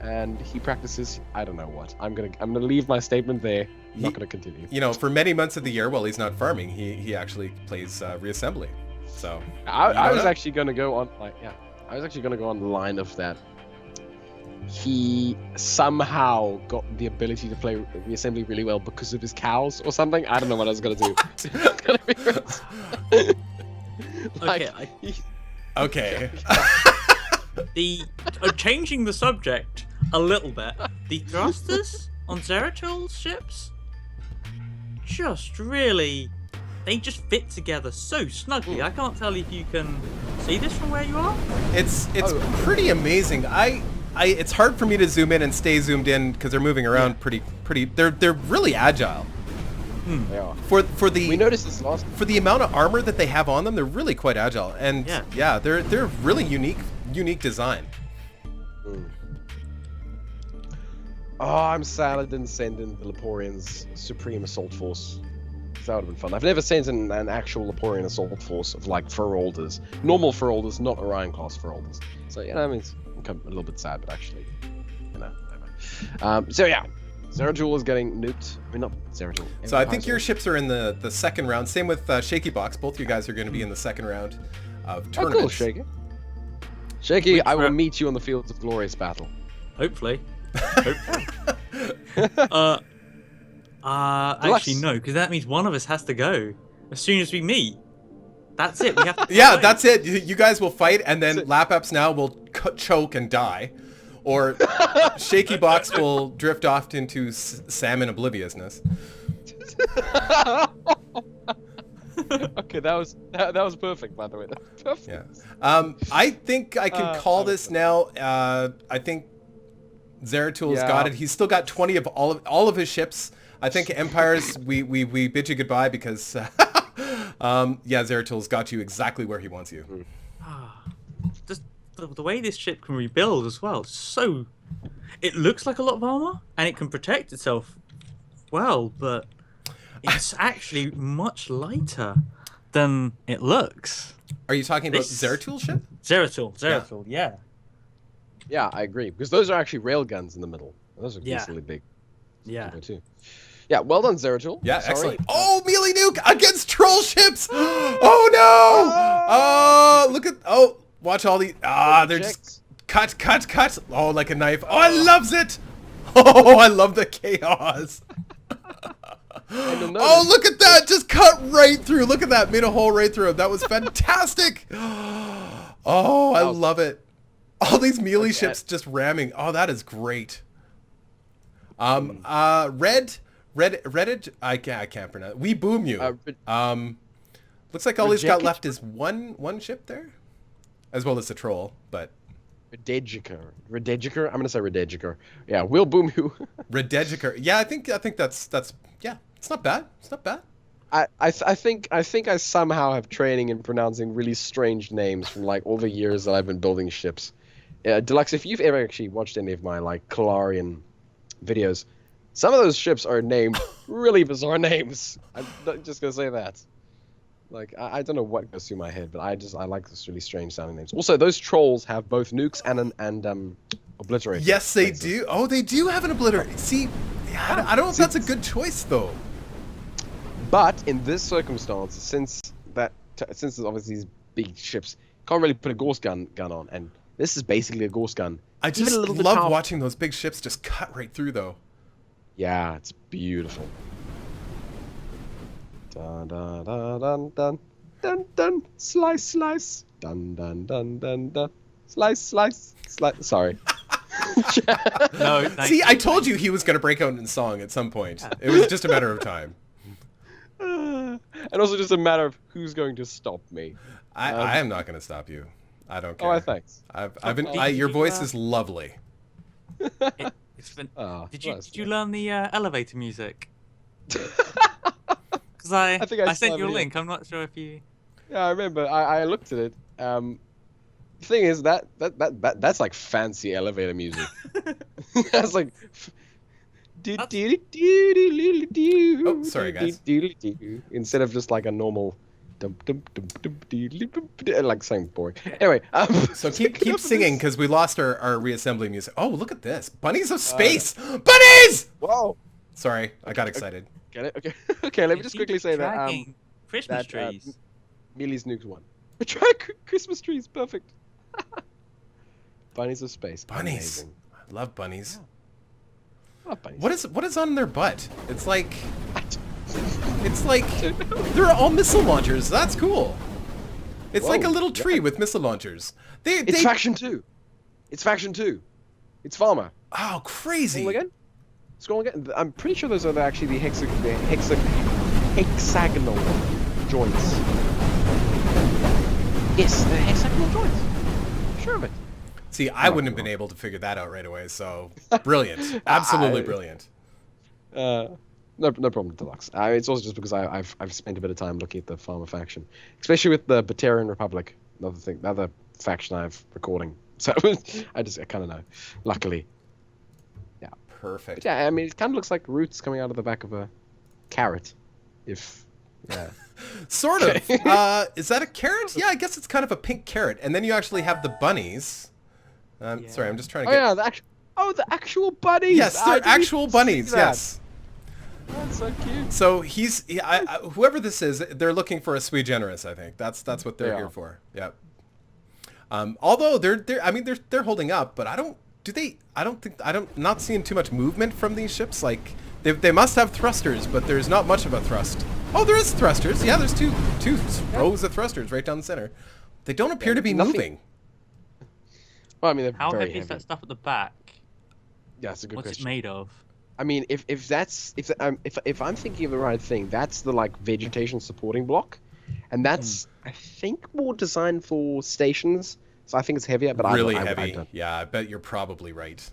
and he practices. I don't know what. I'm gonna leave my statement there. I'm not gonna continue. You know, for many months of the year, while he's not farming, he actually plays Reassembly. So I was actually gonna go on I was actually gonna go on the line of that. He somehow got the ability to play Reassembly really well because of his cows or something. I don't know what I was gonna do. It's gonna be Okay. Changing the subject a little bit. The thrusters on Zeratul's ships they just fit together so snugly. I can't tell if you can see this from where you are. It's pretty amazing. It's hard for me to zoom in and stay zoomed in because they're moving around pretty. They're really agile. They are. We noticed this last. For the amount of armor that they have on them, they're really quite agile, and they're really unique design. Oh, I'm sad I didn't send in the Leporian's Supreme Assault Force. That would have been fun. I've never sent in an actual Leporian Assault Force of like Feralders. Normal Feralders, not Orion class Feralders. So I mean, it's a little bit sad, but actually, whatever. So yeah, Zeratul is getting nuked. I mean, not Zeratul. So I think your ships are in the second round. Same with ShakeyBox. Both you guys are going to be in the second round of tournaments. Oh, cool, Shaky. Shaky, I will meet you on the fields of glorious battle. Hopefully. Actually no, because that means one of us has to go as soon as we meet. That's it. We have to yeah, that's it. You guys will fight, and then Lapapsnow will choke and die, or ShakeyBox will drift off into salmon obliviousness. Okay, that was perfect, by the way. Perfect. Yeah. I think I can call this now. I think Zeratul's got it. He's still got 20 of all of his ships. I think Empires, we bid you goodbye because Zeratul's got you exactly where he wants you. Just the way this ship can rebuild as well. So it looks like a lot of armor and it can protect itself well, but it's actually much lighter than it looks. Are you talking about Zeratul's ship? Zeratul, yeah. Yeah, I agree, because those are actually railguns in the middle. Those are decently big. Yeah. Too. Yeah, well done, Zeratul. Yeah, excellent. Oh, melee nuke against troll ships! Oh no! Look at watch all the they're just cut. Oh, like a knife. Oh, I loves it. Oh, I love the chaos. Oh, look at that! Just cut right through. Look at that. Made a hole right through him. That was fantastic. Oh, I love it. All these melee ships just ramming. Oh, that is great. Reddit. I can't pronounce. We boom you. Looks like all he's got left is one ship there, as well as the troll. But Redegiker. I'm gonna say Redegiker. Yeah, we'll boom you. Redegiker. Yeah, I think that's yeah. It's not bad. It's not bad. I think I somehow have training in pronouncing really strange names from like all the years that I've been building ships. Deluxe, if you've ever actually watched any of my like Calarian videos, some of those ships are named really bizarre names. I'm just gonna say that. Like I don't know what goes through my head, but I like this really strange sounding names. Also, those trolls have both nukes and obliterator. Yes, they do. Oh, they do have an obliterator. See, I don't know if that's a good choice though. But in this circumstance, since there's obviously these big ships, can't really put a Gorse gun on, and this is basically a Gorse gun. I just love watching those big ships just cut right through, though. Yeah, it's beautiful. Dun dun dun dun dun dun dun. Slice slice. Dun dun dun dun dun. Slice slice. Sorry. No. See, I told you he was going to break out in song at some point. It was just a matter of time. And also just a matter of who's going to stop me. I am not going to stop you. I don't care. Oh, thanks. Your voice is lovely. It's been, did you learn the elevator music? Because I sent you a link. I'm not sure if you. Yeah, I remember. I looked at it. The thing is that's like fancy elevator music. That's like. Oh, sorry, guys. Instead of just like a normal like saying boring. Anyway, So keep singing because we lost our reassembly music. Oh, look at this. Bunnies of space. Bunnies! Whoa. Sorry, I got excited. Get it? Okay. Okay, let me just quickly say that. Dragging Christmas trees. Mealy's Nuke's one. Track Christmas trees, perfect. Bunnies of space. Bunnies. Amazing. I love bunnies. I love bunnies. What is on their butt? It's like they're all missile launchers. That's cool. It's like a little tree with missile launchers. It's faction 2. It's faction 2. It's Farmer. Oh, crazy. Scroll again. Scroll again. I'm pretty sure those are actually the hexagonal joints. Yes, the hexagonal joints. Sure of it. See, I wouldn't have been able to figure that out right away. So brilliant, absolutely brilliant. No problem, Deluxe. It's also just because I've spent a bit of time looking at the Farmer faction, especially with the Batarian Republic, another faction I've recording. So I kind of know. Luckily, yeah. Perfect. But yeah, I mean, it kind of looks like roots coming out of the back of a carrot. Yeah. Sort of. Is that a carrot? Yeah, I guess it's kind of a pink carrot. And then you actually have the bunnies. Sorry, I'm just trying to get... the actual bunnies! Yes, they're actual bunnies, yes. That's so cute. So whoever this is, they're looking for a Sui Generis, I think. That's what they're here for. Yep. Although they're holding up, but I'm not seeing too much movement from these ships. Like they must have thrusters, but there's not much of a thrust. Oh, there is thrusters. Yeah, there's two rows of thrusters right down the center. They don't appear to be moving. Well, I mean, they're How very heavy is that stuff at the back? Yeah, that's a good What's question. it made of? I mean, if I'm thinking of the right thing, that's the like vegetation supporting block, and that's I think more designed for stations. So I think it's heavier, but really I heavy. don't. Yeah, I bet you're probably right.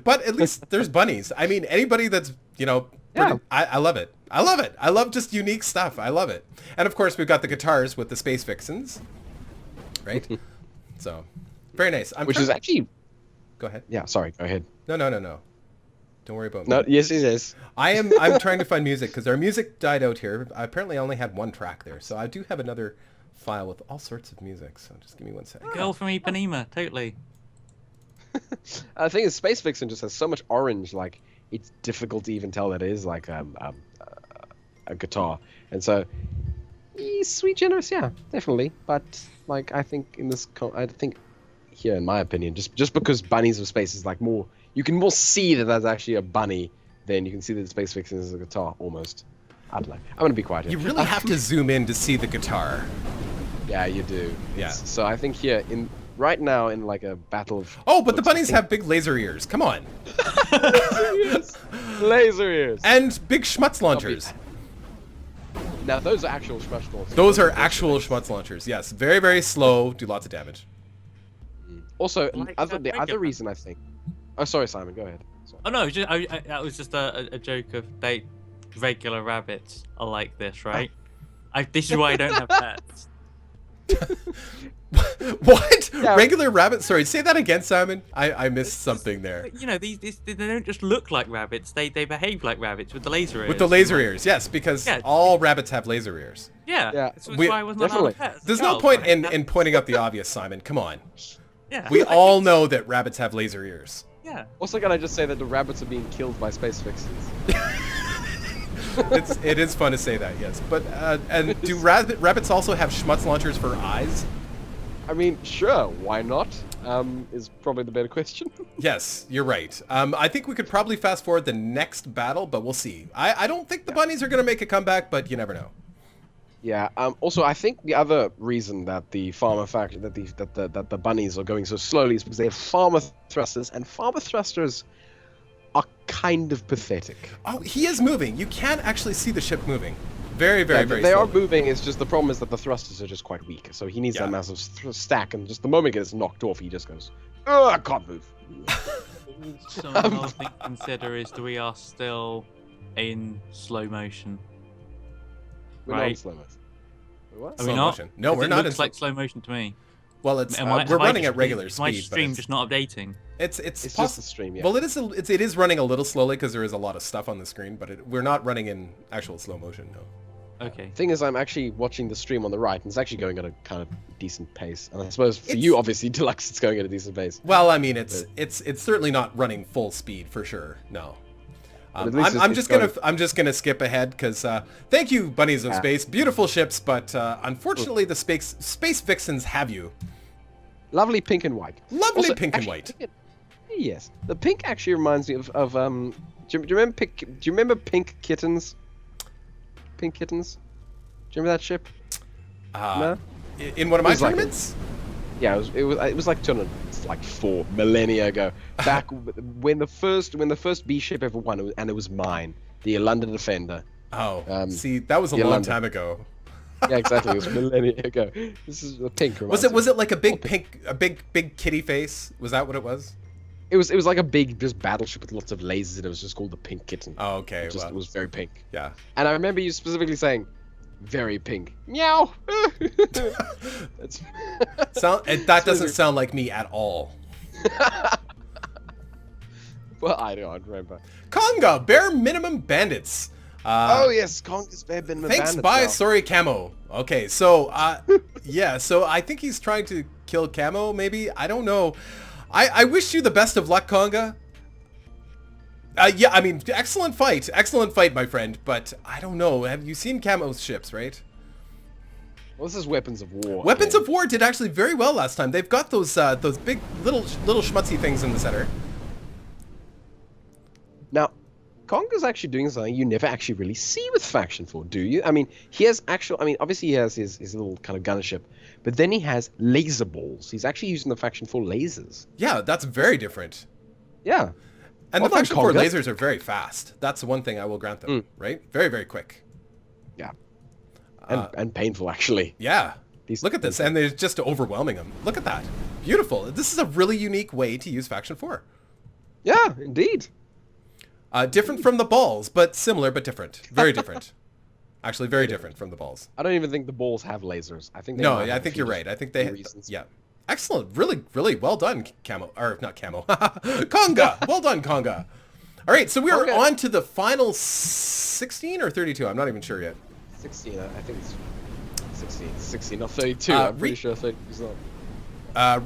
But at least there's bunnies. I mean, anybody that's I love it. I love it. I love just unique stuff. I love it. And of course, we've got the guitars with the space vixens, right? So very nice. Which is actually. Go ahead. Yeah, sorry. Go ahead. No. Don't worry about me. No, yes. I'm trying to find music because our music died out here. I apparently only had one track there, so I do have another file with all sorts of music. So just give me 1 second. Girl from Ipanema, totally. The thing is, Space Vixen just has so much orange, like it's difficult to even tell that it is like a guitar. And so, Sui Generis, yeah, definitely. But like, I think here, in my opinion, just because Bunnies of Space is like more. You can more see that that's actually a bunny than you can see that the Space Vixen is a guitar, almost. I don't know. I'm going to be quiet here. You really have to zoom in to see the guitar. Yeah, you do. Yeah. So I think here, right now, in like a battle of... Oh, but the bunnies have big laser ears. Come on. Laser ears. And big schmutz launchers. Now, those are actual schmutz launchers. Those are actual schmutz launchers, yes. Very, very slow, do lots of damage. Also, Like the other reason I think... Oh, sorry, Simon. Go ahead. Sorry. Oh no, that was just a joke of regular rabbits are like this, right? This is why I don't have pets. What? Yeah. Regular rabbits? Sorry, say that again, Simon. I missed something there. You know, they don't just look like rabbits. They behave like rabbits with the laser ears. With the laser ears, yes, because all rabbits have laser ears. Yeah. That's We- why I wasn't allowed a pet. There's no point in pointing out the obvious, Simon. Come on. Yeah. We all know that rabbits have laser ears. Yeah. Also, can I just say that the rabbits are being killed by Space Vixens? It is fun to say that, yes. But and do rabbits also have schmutz launchers for eyes? I mean, sure, why not? Is probably the better question. Yes, you're right. I think we could probably fast forward the next battle, but we'll see. I don't think the bunnies are going to make a comeback, but you never know. Yeah. Also, I think the other reason that the farmer faction, that the bunnies are going so slowly, is because they have farmer thrusters, and farmer thrusters are kind of pathetic. Oh, he is moving. You can actually see the ship moving. Very, very, very They slowly. are moving. It's just the problem is that the thrusters are just quite weak. So he needs that massive stack, and just the moment it gets knocked off, he just goes, "Oh, I can't move." So another thing to consider is we are still in slow motion. We're not in Right. slow motion. What? Are we Slow not? motion. No, we're It not in looks like slow motion to me. Well, it's Am I- we're have I running just at regular been- My speed, but stream it's just not updating. it's It's poss- just the stream, yeah. Well, it is running a little slowly because there is a lot of stuff on the screen, but we're not running in actual slow motion. No. Okay. Thing is, I'm actually watching the stream on the right, and it's actually going at a kind of decent pace. And I suppose for you, obviously, Deluxe, it's going at a decent pace. Well, I mean, it's certainly not running full speed for sure. No. I'm just gonna skip ahead because thank you, Bunnies of Space. Beautiful ships, but unfortunately, the space Vixens have you. Lovely pink and white. Lovely Also, pink and actually, white. Yes, the pink actually reminds me of Do you remember Pink Kittens? Pink Kittens? Do you remember that ship? No? In one of my tournaments? Yeah, it was like tournaments like 4 millennia ago. Back when the first B ship ever won, and it was mine, the London Defender. Oh, see, that was a long time ago. Yeah, exactly. It was millennia ago. This is the pink. Was it like a big big kitty face? Was that what it was? It was like a big just battleship with lots of lasers, and it was just called the Pink Kitten. Oh, okay. It was very pink. Yeah. And I remember you specifically saying, "Very pink." Meow. That doesn't sound like me at all. Well, I don't remember. Conga, bare minimum bandits. Oh yes, Conga's bare minimum bandits. Thanks, bye, sorry, Camo. Okay, so yeah, so I think he's trying to kill Camo. Maybe, I don't know. I wish you the best of luck, Conga. Yeah, I mean, excellent fight, my friend. But I don't know. Have you seen Camo's ships, right? Well, this is Weapons of War. Weapons of War did actually very well last time. They've got those big little schmutzy things in the center. Now, Conga's actually doing something you never actually really see with Faction 4, do you? I mean, he has obviously he has his little kind of gunner ship, but then he has laser balls. He's actually using the Faction 4 lasers. Yeah, that's very different. Yeah. And the Faction 4 lasers are very fast. That's the one thing I will grant them, right? Very, very quick. Yeah. And painful, actually. Yeah. Look at this, and they're just overwhelming them. Look at that. Beautiful. This is a really unique way to use Faction 4. Yeah, indeed. Different from the balls, but similar but different. Very different. Actually, very different from the balls. I don't even think the balls have lasers. I think they I think you're right. I think they yeah. Excellent. Really, really well done, Camo. Or not Camo. Conga. Well done, Conga. All right, so we are on to the final 16 or 32. I'm not even sure yet. 16. I think it's 16. 16, not 32. I'm pretty sure 32 is not.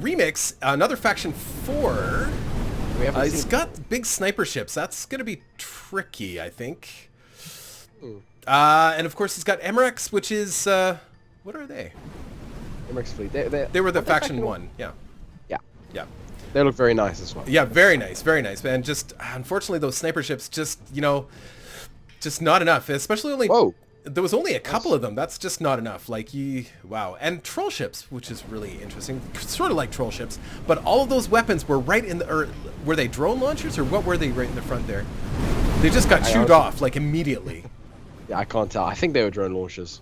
Remix, another Faction 4. It's got big sniper ships. That's going to be tricky, I think. And of course, it's got Emirx, which is... what are they? Emirx fleet. They were the Faction 1, yeah. Yeah. Yeah. They look very nice as well. Yeah, very nice, very nice. And just, unfortunately, those sniper ships just, just not enough. Especially only... Whoa. There was only a couple of them. That's just not enough. Like, wow. And troll ships, which is really interesting. Sort of like troll ships. But all of those weapons were right in the... Or were they drone launchers, or what were they right in the front there? They just got chewed off, like, immediately. Yeah, I can't tell. I think they were drone launchers.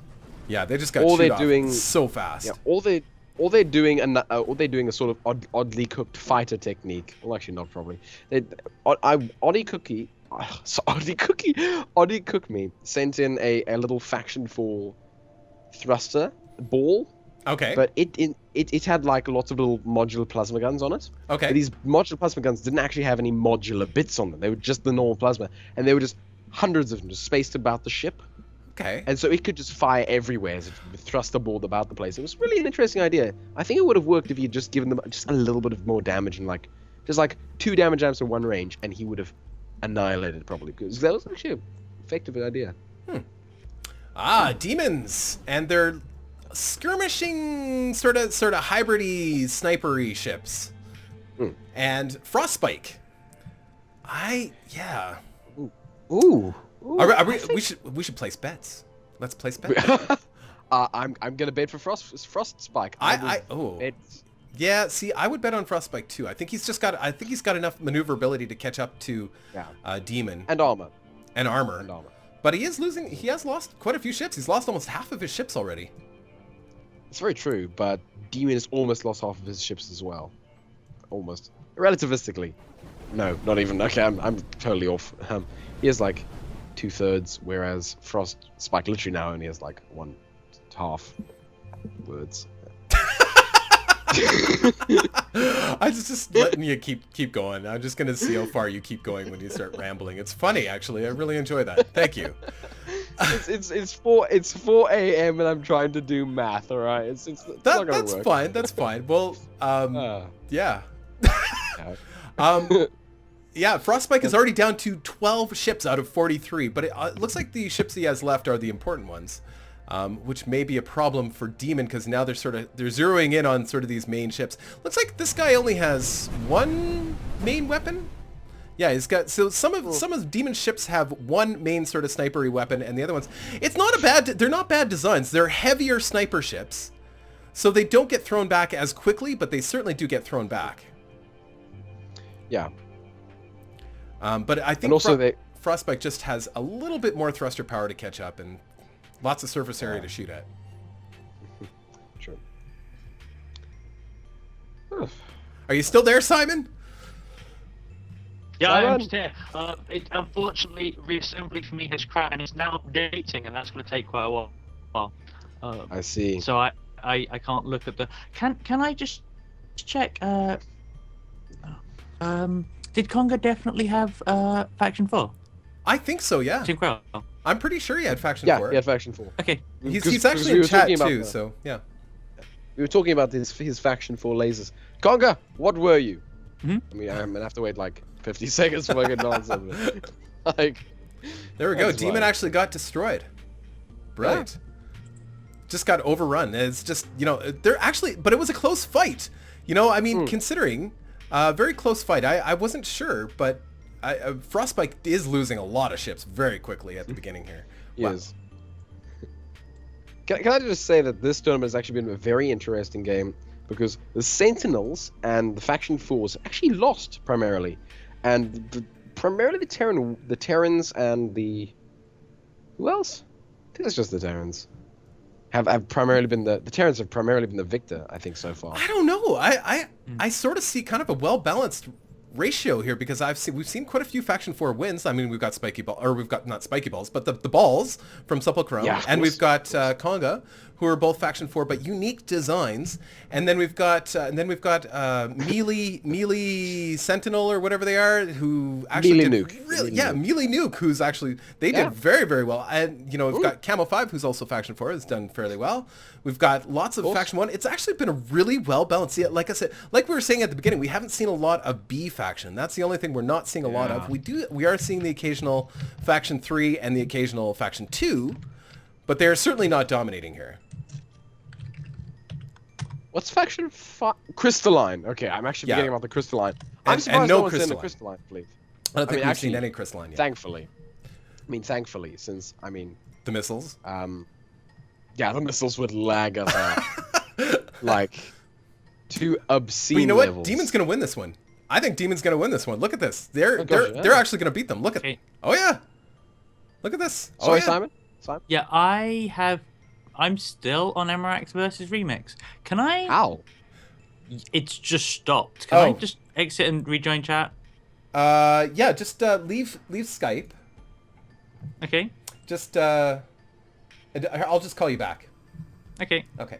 Yeah, they just got chewed off so fast. Yeah, all they're doing a sort of oddly cooked fighter technique. Well, actually, not probably. Oddly Cook Me sent in a little Faction 4 thruster ball. Okay. But it had like lots of little modular plasma guns on it. Okay. But these modular plasma guns didn't actually have any modular bits on them. They were just the normal plasma, and they were just hundreds of them just spaced about the ship. Okay. And so it could just fire everywhere as a thruster ball about the place. It was really an interesting idea. I think it would have worked if you'd just given them just a little bit of more damage and just 2 damage amps in one range, and he would have annihilated probably, because that was actually an effective idea. Demons and their skirmishing sort of hybrid-y sniper-y ships. And Frostspike. Ooh. We should place bets. Let's place bets. I'm gonna bet for Frostspike. Yeah, see, I would bet on Frostspike too. I think he's got enough maneuverability to catch up to Demon. And armor. But he has lost quite a few ships. He's lost almost half of his ships already. It's very true, but Demon has almost lost half of his ships as well. Almost. Relativistically. No, not even. Okay, I'm totally off. He has 2/3, whereas Frostspike literally now only has 1/2 words. I just letting you keep going. I'm just gonna see how far you keep going when you start rambling. It's funny, actually. I really enjoy that. Thank you. It's 4 a.m. and I'm trying to do math. All right, it's not gonna That's work. fine. That's fine. Well, yeah. Yeah, Frostspike is already down to 12 ships out of 43, but it looks like the ships he has left are the important ones, which may be a problem for Demon because now they're zeroing in on sort of these main ships. Looks like this guy only has one main weapon. Yeah, he's got some of Demon's ships have one main sort of snipery weapon, and the other ones, they're not bad designs. They're heavier sniper ships, so they don't get thrown back as quickly, but they certainly do get thrown back. Yeah. But I think Frostbite just has a little bit more thruster power to catch up and lots of surface area to shoot at. Sure. Are you still there, Simon? Yeah, I am still here. Unfortunately, reassembly for me has crashed and it's now updating, and that's going to take quite a while. I see. So I can't look at the. Can I just check? Did Conga definitely have Faction 4? I think so, yeah. Team Quell. I'm pretty sure he had Faction 4. Yeah, he had Faction 4. Okay. He's actually in chat too, so yeah. We were talking about his Faction 4 lasers. Conga, what were you? Mm-hmm. I mean, I'm gonna have to wait like 50 seconds for I get an answer. Like, there we go. That's Demon fine. actually got destroyed. Brilliant. Just got overrun. It's just, they're actually, but it was a close fight. I mean, considering, very close fight. I wasn't sure, but Frostbite is losing a lot of ships very quickly at the beginning here. Yes. Can I just say that this tournament has actually been a very interesting game because the Sentinels and the Faction 4s actually lost primarily, and primarily the Terrans and the who else? I think it's just the Terrans. Have primarily been the Terrans have primarily been the victor, I think, so far. I don't know. I sort of see kind of a well-balanced ratio here because we've seen quite a few Faction 4 wins. I mean, we've got Spiky Ball, or we've got not Spiky Balls, but the balls from Sepulchrum, and we've got Conga, who are both Faction 4, but unique designs. And then we've got Melee Sentinel or whatever they are, who actually Melee did Nuke. Melee Nuke, who's actually did very, very well. And we've got Camo 5, who's also Faction 4, has done fairly well. We've got lots of Faction 1. It's actually been a really well balanced. Yeah, like I said, like we were saying at the beginning, we haven't seen a lot of B faction. That's the only thing we're not seeing a lot of. We are seeing the occasional Faction 3 and the occasional Faction 2, but they're certainly not dominating here. What's Faction 5? Crystalline. Okay, I'm actually forgetting about the Crystalline. I'm surprised and no no one's in the Crystalline fleet. I don't think we've seen any Crystalline yet. Thankfully. Since, the missiles? Yeah, the missiles would lag us out. Like, to obscene But you know what? levels. Demon's going to win this one. I think Demon's going to win this one. Look at this. They're actually going to beat them. Look at. Okay. Oh yeah. Look at this. Sorry, yeah. Simon? Yeah, I'm still on Emirax versus Remix. Can I? How? It's just stopped. Can I just exit and rejoin chat? Yeah, just leave Skype. Okay. Just I'll just call you back. Okay. Okay.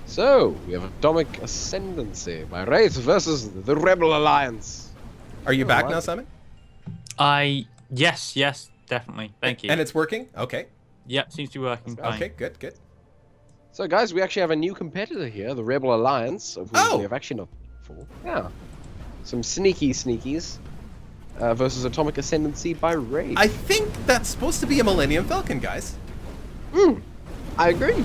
So, we have Atomic Ascendancy by Wraith versus the Rebel Alliance. Are you back now, Simon? Yes, definitely. Thank you. And it's working? Okay. Yep, seems to be working fine. Okay, good. So, guys, we actually have a new competitor here, the Rebel Alliance, of whom we have actually not before. Yeah. Some sneakies. Versus Atomic Ascendancy by Raid. I think that's supposed to be a Millennium Falcon, guys. I agree.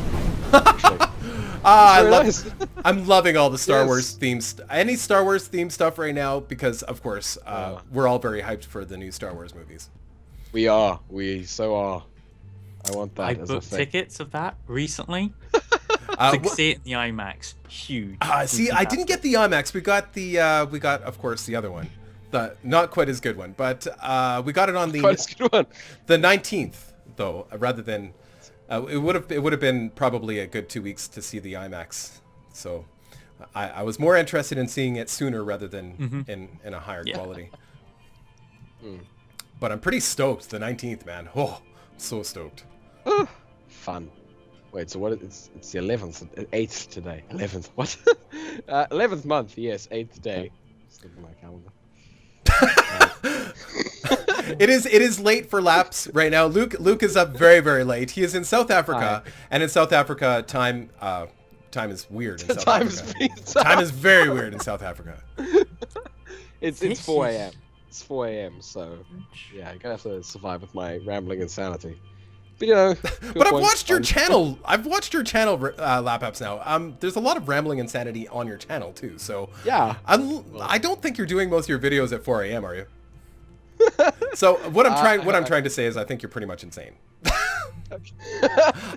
I'm loving all the Star Wars themes. Any Star Wars themed stuff right now because, of course, we're all very hyped for the new Star Wars movies. We are. We so are. I want that I as a booked thing. tickets of that recently. To see it in the IMAX. Huge. See, I didn't get the IMAX. We got, of course, the other one. The not quite as good one, but we got it on the 19th, though, rather than it would have been probably a good 2 weeks to see the IMAX. So I was more interested in seeing it sooner rather than in a higher quality. But I'm pretty stoked. The 19th, man. Oh, I'm so stoked. Fun. Wait, so what? It's the 11th, 8th today. 11th. What? 11th month. Yes, 8th day. Just look at my calendar. It is late for laps right now. Luke is up very, very late. He is in South Africa, and in South Africa, time is weird in South Africa. Time is very weird in South Africa. It's 4 a.m. It's 4 a.m. So yeah, I'm gonna have to survive with my rambling insanity. But you know, but I've watched your channel. Lapapsnow. There's a lot of rambling insanity on your channel too. So yeah, I don't think you're doing most of your videos at 4 a.m. Are you? So what I'm trying to say is I think you're pretty much insane.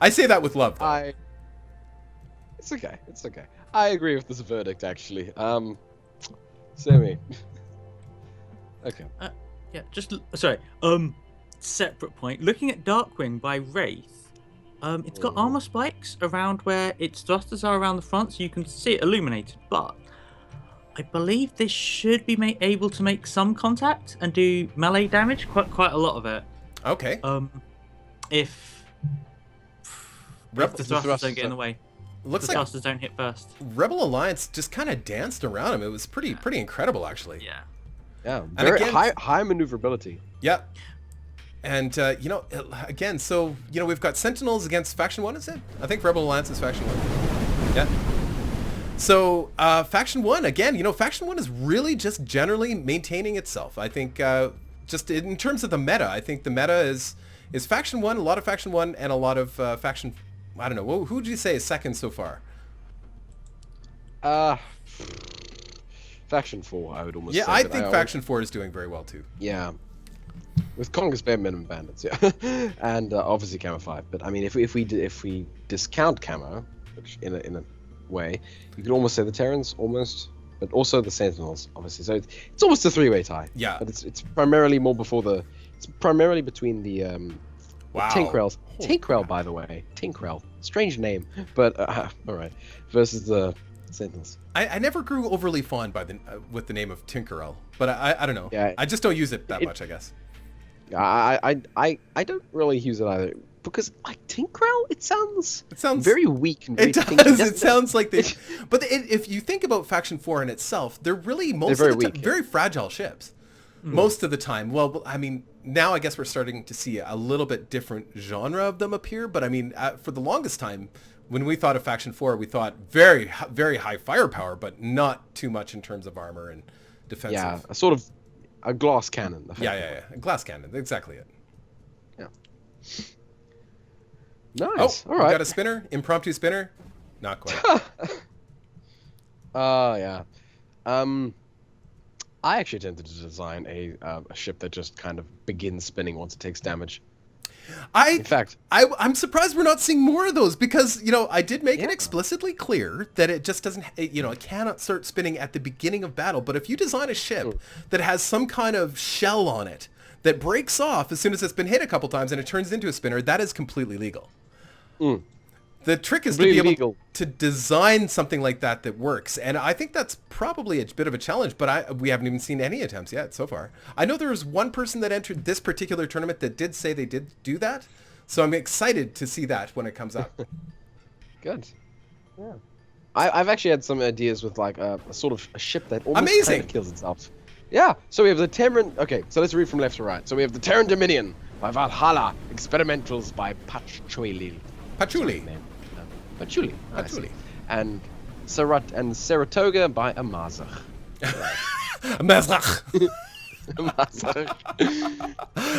I say that with love, though. It's okay. It's okay. I agree with this verdict, actually. Sammy. Okay. Yeah. Sorry. Separate point. Looking at Darkwing by Wraith, it's got armor spikes around where its thrusters are around the front, so you can see it illuminated. But I believe this should be able to make some contact and do melee damage, quite a lot of it. Okay. If the thrusters don't get in the way. Looks the like thrusters don't hit first. Rebel Alliance just kind of danced around him. It was pretty incredible, actually. Yeah. Yeah. Very high maneuverability. Yeah. And again, so we've got Sentinels against Faction 1, is it? I think Rebel Alliance is Faction 1. Yeah. So Faction 1, again, Faction 1 is really just generally maintaining itself. I think just in terms of the meta, I think the meta is Faction 1, a lot of Faction 1, and a lot of Faction, I don't know, who would you say is second so far? Faction 4, I would almost say. Yeah, I think Faction 4 is doing very well too. Yeah. With Congress Bare Minimum Bandits, yeah. And obviously Camo 5. But I mean, if we discount Camo, which in a way, you could almost say the Terrans, but also the Sentinels, obviously. So it's almost a three-way tie. Yeah. But it's primarily it's primarily between the Tinkrels. Tinkrel, by the way. Tinkrel. Strange name, but all right. Versus the Sentinels. I never grew overly fond with the name of Tinkerel, but I don't know. Yeah, I just don't use it that much, I guess. I don't really use it either. Because like Tinkrel, it sounds very weak and very does. It sounds like they. But if you think about Faction 4 in itself, they're really very fragile ships. Most of the time. Well, I mean, now I guess we're starting to see a little bit different genre of them appear. But I mean, for the longest time, when we thought of Faction 4, we thought very, very high firepower, but not too much in terms of armor and defensive. Yeah, a sort of a glass cannon. Yeah. A glass cannon. Exactly it. Yeah. Nice. Oh, all right. Got a spinner? Impromptu spinner? Not quite. Yeah. I actually attempted to design a ship that just kind of begins spinning once it takes damage. In fact, I'm surprised we're not seeing more of those because, I did make it explicitly clear that it just doesn't, it cannot start spinning at the beginning of battle. But if you design a ship that has some kind of shell on it that breaks off as soon as it's been hit a couple times and it turns into a spinner, that is completely legal. The trick is to be able to design something like that works. And I think that's probably a bit of a challenge, but we haven't even seen any attempts yet so far. I know there was one person that entered this particular tournament that did say they did do that. So I'm excited to see that when it comes up. Good. Yeah. I've actually had some ideas with like a sort of a ship that almost kind of kills itself. Yeah. So we have the Terran. Okay, so let's read from left to right. So we have the Terran Dominion by Valhalla, Experimentals by Patchouli. Patchouli. And Saratoga by Amazach. Amazach.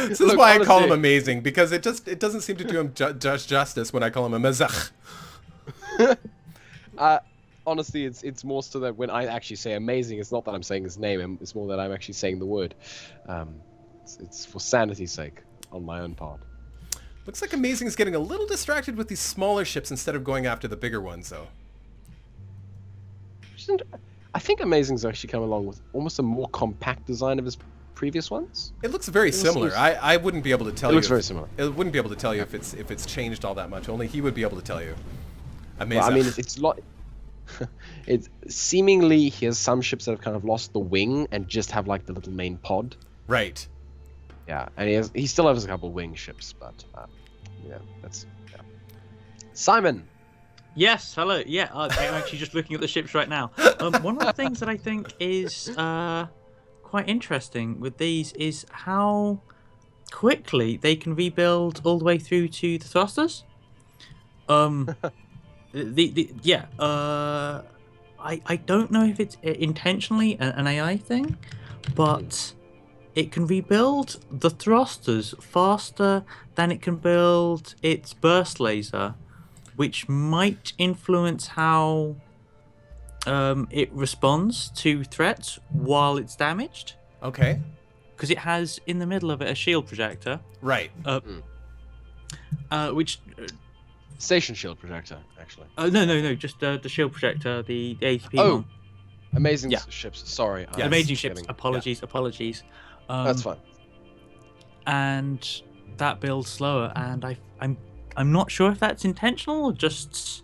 This is why I call him amazing, because it doesn't seem to do him justice when I call him Amazach. Honestly, it's more so that when I actually say amazing, it's not that I'm saying his name, it's more that I'm actually saying the word. It's for sanity's sake on my own part. Looks like Amazing is getting a little distracted with these smaller ships instead of going after the bigger ones, though. I think Amazing's actually come along with almost a more compact design of his previous ones. It looks very similar. I wouldn't be able to tell you. It looks very similar. It wouldn't be able to tell you if it's changed all that much. Only he would be able to tell you. Amazing. Well, I mean, it's lot. It's seemingly he has some ships that have kind of lost the wing and just have like the little main pod. Right. Yeah, and he still has a couple wing ships, but that's Simon. Yes, hello. Yeah, I'm actually just looking at the ships right now. One of the things that I think is quite interesting with these is how quickly they can rebuild all the way through to the thrusters. I don't know if it's intentionally an AI thing, but it can rebuild the thrusters faster than it can build its burst laser, which might influence how it responds to threats while it's damaged. Okay. Because it has in the middle of it a shield projector. Right. Which. Station shield projector, actually. No, just the shield projector, the ATP one. Amazing ships. Sorry. Yes. Amazing ships. Apologies. That's fine. And that builds slower, and I'm not sure if that's intentional or just.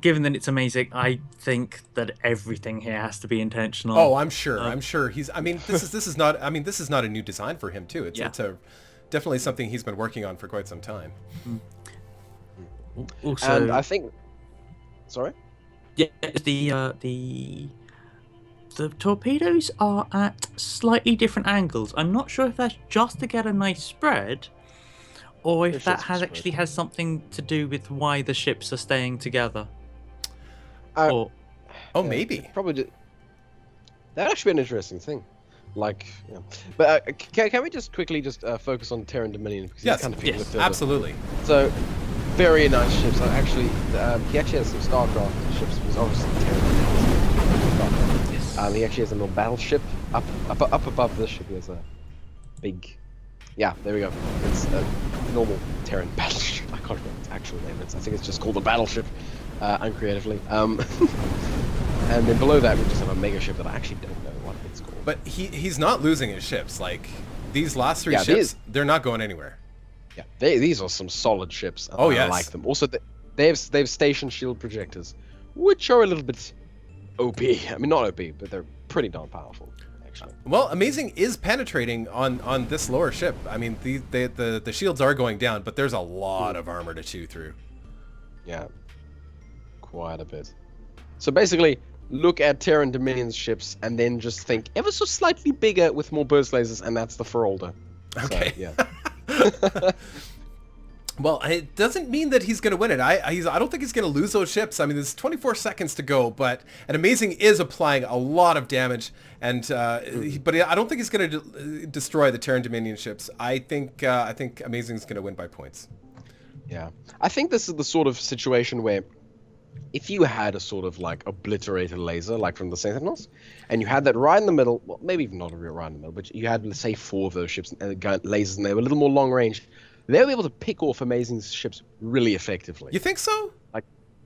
Given that it's amazing, I think that everything here has to be intentional. Oh, I'm sure. I'm sure he's. I mean, this is not. I mean, this is not a new design for him too. It's definitely something he's been working on for quite some time. Also, and I think. Sorry. Yeah, the torpedoes are at slightly different angles. I'm not sure if that's just to get a nice spread, or if that has something to do with why the ships are staying together. Maybe. Probably. That'd actually be an interesting thing. Like, yeah. But can we just quickly focus on Terran Dominion? Because Yes, kind of absolutely. So, very nice ships. Actually, he actually has some StarCraft ships. Because obviously Terran Dominion. Yes. He actually has a little battleship up above this ship. He has a big. Yeah, there we go. It's a normal Terran battleship. I can't remember its actual name. I think it's just called a battleship, uncreatively. And then below that we just have a mega ship that I actually don't know what it's called. But he's not losing his ships. Like these last three ships, they're not going anywhere. Yeah, these are some solid ships. Oh yes, I like them. Also, they have station shield projectors, which are a little bit OP. I mean, not OP, but they're pretty darn powerful. Well, Amazing is penetrating on this lower ship. I mean, the shields are going down, but there's a lot of armor to chew through. Yeah, quite a bit. So basically, look at Terran Dominion's ships and then just think ever so slightly bigger with more burst lasers, and that's the Ferolder. Okay. So, yeah. Well, it doesn't mean that he's going to win it. I don't think he's going to lose those ships. I mean, there's 24 seconds to go, but Amazing is applying a lot of damage, and but I don't think he's going to destroy the Terran Dominion ships. I think Amazing's going to win by points. Yeah, I think this is the sort of situation where if you had a sort of like obliterator laser, like from the Sentinels, and you had that right in the middle, well, maybe even not right in the middle, but you had, let's say, 4 of those ships and lasers, and they were a little more long range. They'll be able to pick off Amazing's ships really effectively. You think so?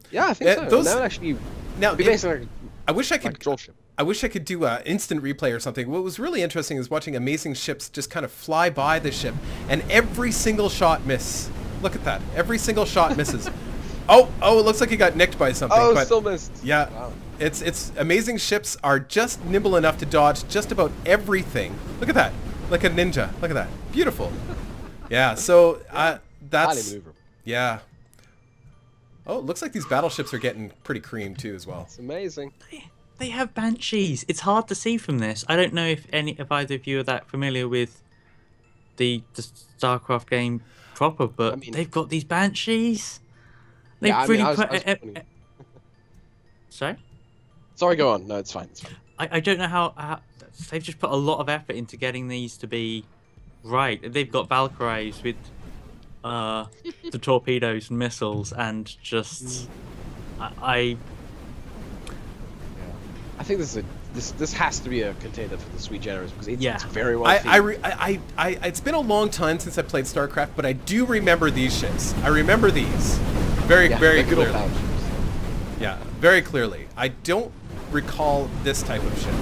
Yeah, I think so. Those, that would actually now, be basically like, I wish I could. like troll ship. I wish I could do an instant replay or something. What was really interesting is watching Amazing ships just kind of fly by the ship, and every single shot miss. Look at that! Every single shot misses. Oh! It looks like he got nicked by something. Oh, but still missed. Yeah, wow. It's Amazing ships are just nimble enough to dodge just about everything. Look at that, like a ninja. Look at that, beautiful. Yeah, so that's yeah. Oh, it looks like these battleships are getting pretty creamed too as well. It's amazing. They have banshees. It's hard to see from this. I don't know if either of you are that familiar with the StarCraft game proper, but I mean, they've got these banshees. They've Sorry? Sorry, go on. No, it's fine. It's fine. I don't know how they've just put a lot of effort into getting these to be right. They've got Valkyries with the torpedoes and missiles, and just I think this has to be a contender for the Sui Generis because it's very well. It's been a long time since I played StarCraft, but I do remember these ships. I remember these very clearly. Yeah, very clearly. I don't recall this type of ship.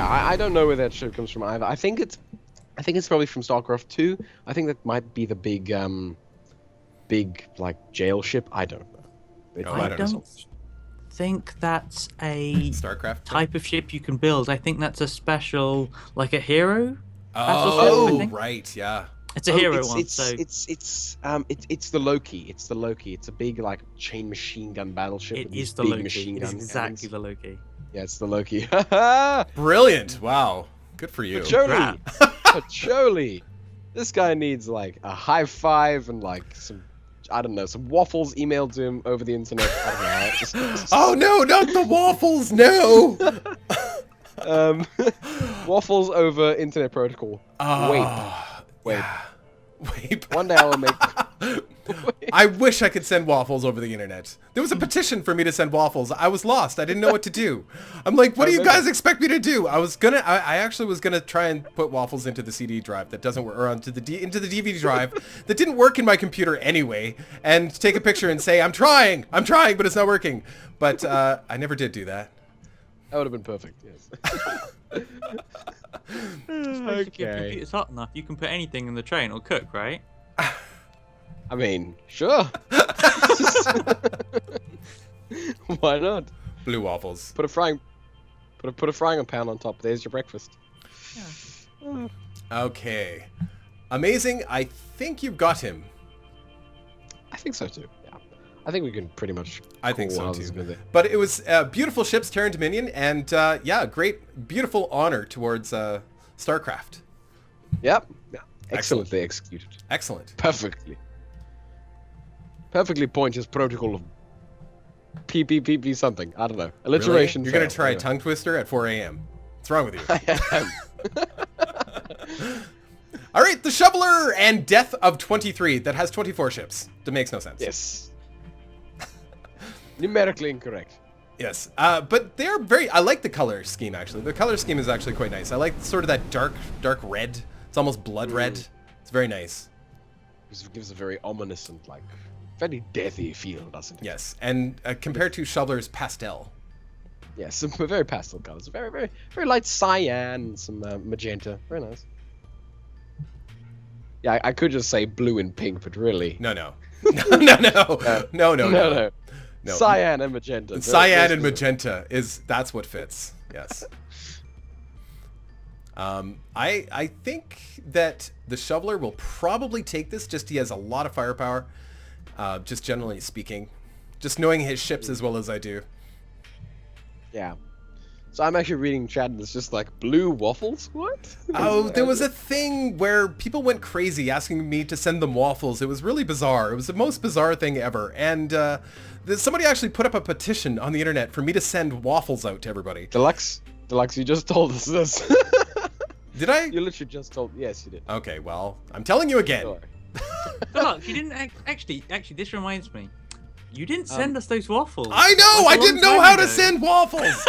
I don't know where that ship comes from either. I think it's probably from StarCraft 2. I think that might be the big like jail ship. I don't know. I don't think that's a StarCraft type of ship you can build. I think that's a special, like a hero. Oh, right, yeah. It's a hero one. It's the Loki. It's the Loki. It's a big like chain machine gun battleship. It is the Loki. It is exactly the Loki. Yeah, it's the Loki. Brilliant. Wow. Good for you. Pacholi. Pacholi. This guy needs like a high five and like some, I don't know, some waffles emailed to him over the internet. I don't know. Oh no, not the waffles, no! Waffles over internet protocol. Wait. Wait. One day I will make. I wish I could send waffles over the internet. There was a petition for me to send waffles. I was lost. I didn't know what to do. I'm like, what do you guys expect me to do? I actually was gonna try and put waffles into the CD drive that doesn't work, or into the DVD drive that didn't work in my computer anyway, and take a picture and say, I'm trying, but it's not working. But I never did do that. That would have been perfect. Yes. If your computer's hot enough, you can put anything in the tray and it'll cook, right? I mean, sure. Why not? Blue waffles. Put a frying pan on top. There's your breakfast. Yeah. Okay. Amazing. I think you've got him. I think so too. Yeah. I think we can pretty much. I think so call houses too. with it. But it was beautiful ships, Terran Dominion, and yeah, great, beautiful honor towards StarCraft. Yep. Yeah. Excellently executed. Excellent. Perfectly pointless protocol of PPPP something. I don't know. Alliteration. Really? You're going to failed. try a Anyway. tongue twister at 4 a.m. What's wrong with you? I am. All right, the Shoveler and Death of 23 that has 24 ships. That makes no sense. Yes. Numerically incorrect. Yes, but they're very. I like the color scheme actually. The color scheme is actually quite nice. I like sort of that dark red. It's almost blood red. It's very nice. It gives a very ominous and like very deathy feel, doesn't it? Yes, and compared to Shoveler's pastel. Yes, some very pastel colors. Very light cyan, some magenta. Very nice. Yeah, I could just say blue and pink, but really. No. No. Cyan and magenta. Cyan and magenta that's what fits. Yes. I think that the Shoveler will probably take this. Just he has a lot of firepower. Just generally speaking, just knowing his ships as well as I do. Yeah. So I'm actually reading chat and it's just like blue waffles. What? Oh, there was a thing where people went crazy asking me to send them waffles. It was really bizarre. It was the most bizarre thing ever. And somebody actually put up a petition on the internet for me to send waffles out to everybody. Deluxe, you just told us this. Did I? You literally just told. Yes, you did. Okay, well, I'm telling you again. Sorry. Look, you didn't actually. This reminds me. You didn't send us those waffles. I know. Like I didn't know how to send waffles.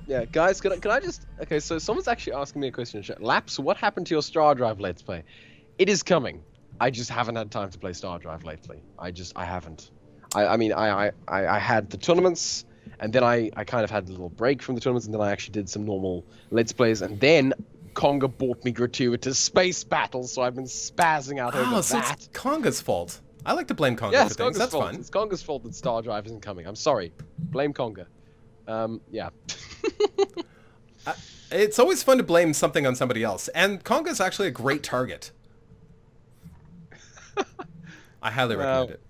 Yeah, guys, can I just... Okay, so someone's actually asking me a question in chat. Laps, what happened to your Star Drive Let's Play? It is coming. I just haven't had time to play Star Drive lately. I haven't. I mean, I had the tournaments, and then I kind of had a little break from the tournaments, and then I actually did some normal Let's Plays, and then Conga bought me gratuitous space battles, so I've been spazzing out over so that. it's Conga's fault. I like to blame Conga Yeah, for it's things. Conga's That's fault. fun. It's Conga's fault that Star Drive isn't coming. I'm sorry. Blame Conga. Yeah. It's always fun to blame something on somebody else, and Conga's actually a great target. I highly recommend it.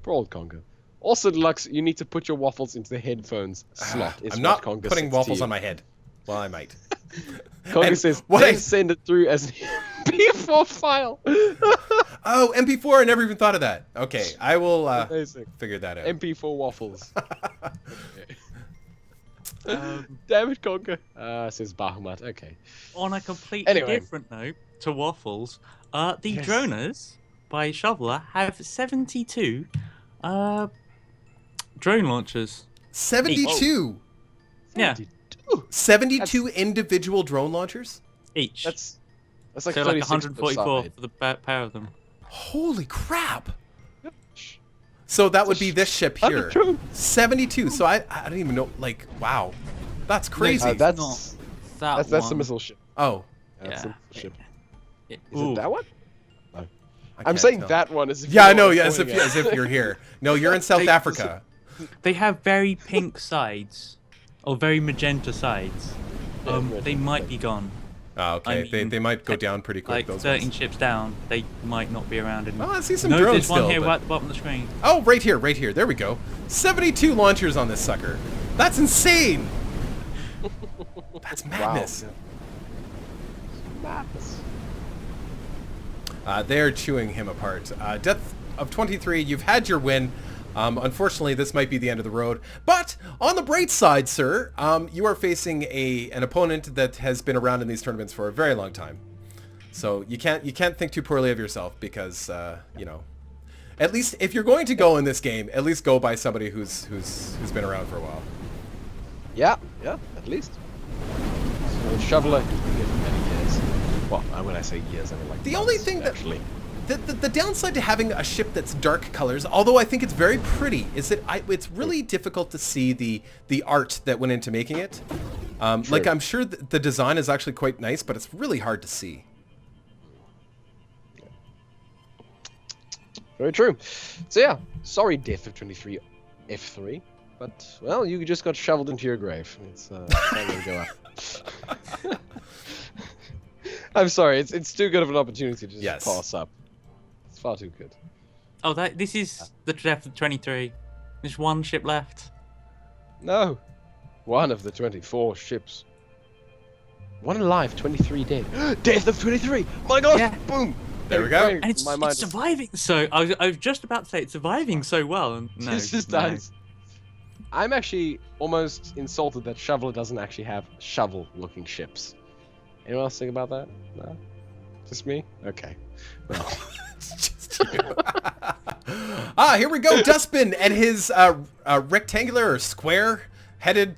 Poor old Conga. Also, Deluxe, you need to put your waffles into the headphones slot. I'm not putting waffles on my head. Well, I might. Conga says, send it through as an MP4 file. Oh, MP4, I never even thought of that. Okay, I will figure that out. MP4 waffles. Damn it, Conga. Says Bahamut. Okay. On a completely different note to waffles, the droners by Shoveler have 72 drone launchers. 72? Yeah. 72 individual drone launchers? Each. That's like so 36 like 144 for the pair of them. Holy crap! So that would be this ship here. 72. So I don't even know. Like, wow, that's crazy. That's the missile ship. Oh, that's the ship. Is it that one? No. I'm can't saying tell. that one as if I know. Yeah, as if you're here. No, you're in South Africa. They have very pink sides, or very magenta sides. They might be gone. Oh, okay. I mean, they might go down pretty quick. Like those 13 ones. ships down, they might not be around anymore. Oh, I see some no, drones there's still. one here but... right at the bottom of the screen. Oh, right here. There we go. 72 launchers on this sucker. That's insane. That's madness. Wow. Madness. They're chewing him apart. Death of 23, you've had your win. Unfortunately, this might be the end of the road. But on the bright side, sir, you are facing an opponent that has been around in these tournaments for a very long time. So you can't think too poorly of yourself because you know, at least if you're going to go in this game, at least go by somebody who's been around for a while. Yeah, at least. So Shoveler, many years. Well, when I say years, I mean like The months, only thing that actually. The downside to having a ship that's dark colors, although I think it's very pretty, is that it's really difficult to see the art that went into making it. Like I'm sure the design is actually quite nice, but it's really hard to see. Very true. So yeah, sorry, Death of 23 F3, but well, you just got shoveled into your grave. It's time to go out. I'm sorry, it's too good of an opportunity to just pass up. It's far too good. Oh, this is the Death of 23. There's one ship left. No, one of the 24 ships. One alive, 23 dead. Death of 23. My God! Yeah. Boom. There we go. And it's surviving. So I was just about to say it's surviving so well. And no, This just dies. I'm actually almost insulted that Shoveler doesn't actually have shovel-looking ships. Anyone else think about that? No? Just me? Okay. Well. Just you. Here we go. Dustybin and his rectangular or square-headed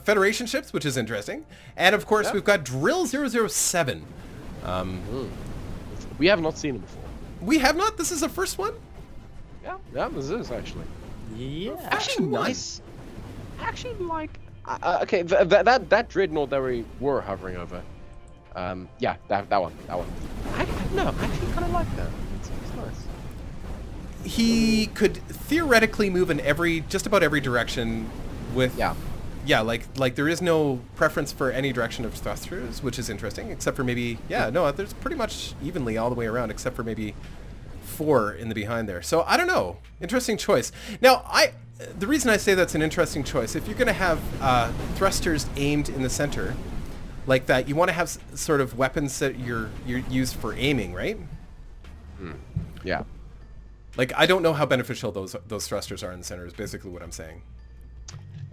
Federation ships, which is interesting. And of course, we've got Drill 007. We have not seen him before. We have not? This is the first one? Yeah, this is actually. Yeah. Actually nice. Actually, like... okay, that dreadnought that we were hovering over. Yeah, that one. I actually kind of like that. It's nice. He could theoretically move in just about every direction with... Yeah, like there is no preference for any direction of thrusters, which is interesting, except for maybe... Yeah, no, there's pretty much evenly all the way around, except for maybe 4 in the behind there. So, I don't know. Interesting choice. Now, the reason I say that's an interesting choice, if you're going to have thrusters aimed in the center like that, you want to have sort of weapons that you're used for aiming, right? Yeah. Like, I don't know how beneficial those thrusters are in the center is basically what I'm saying.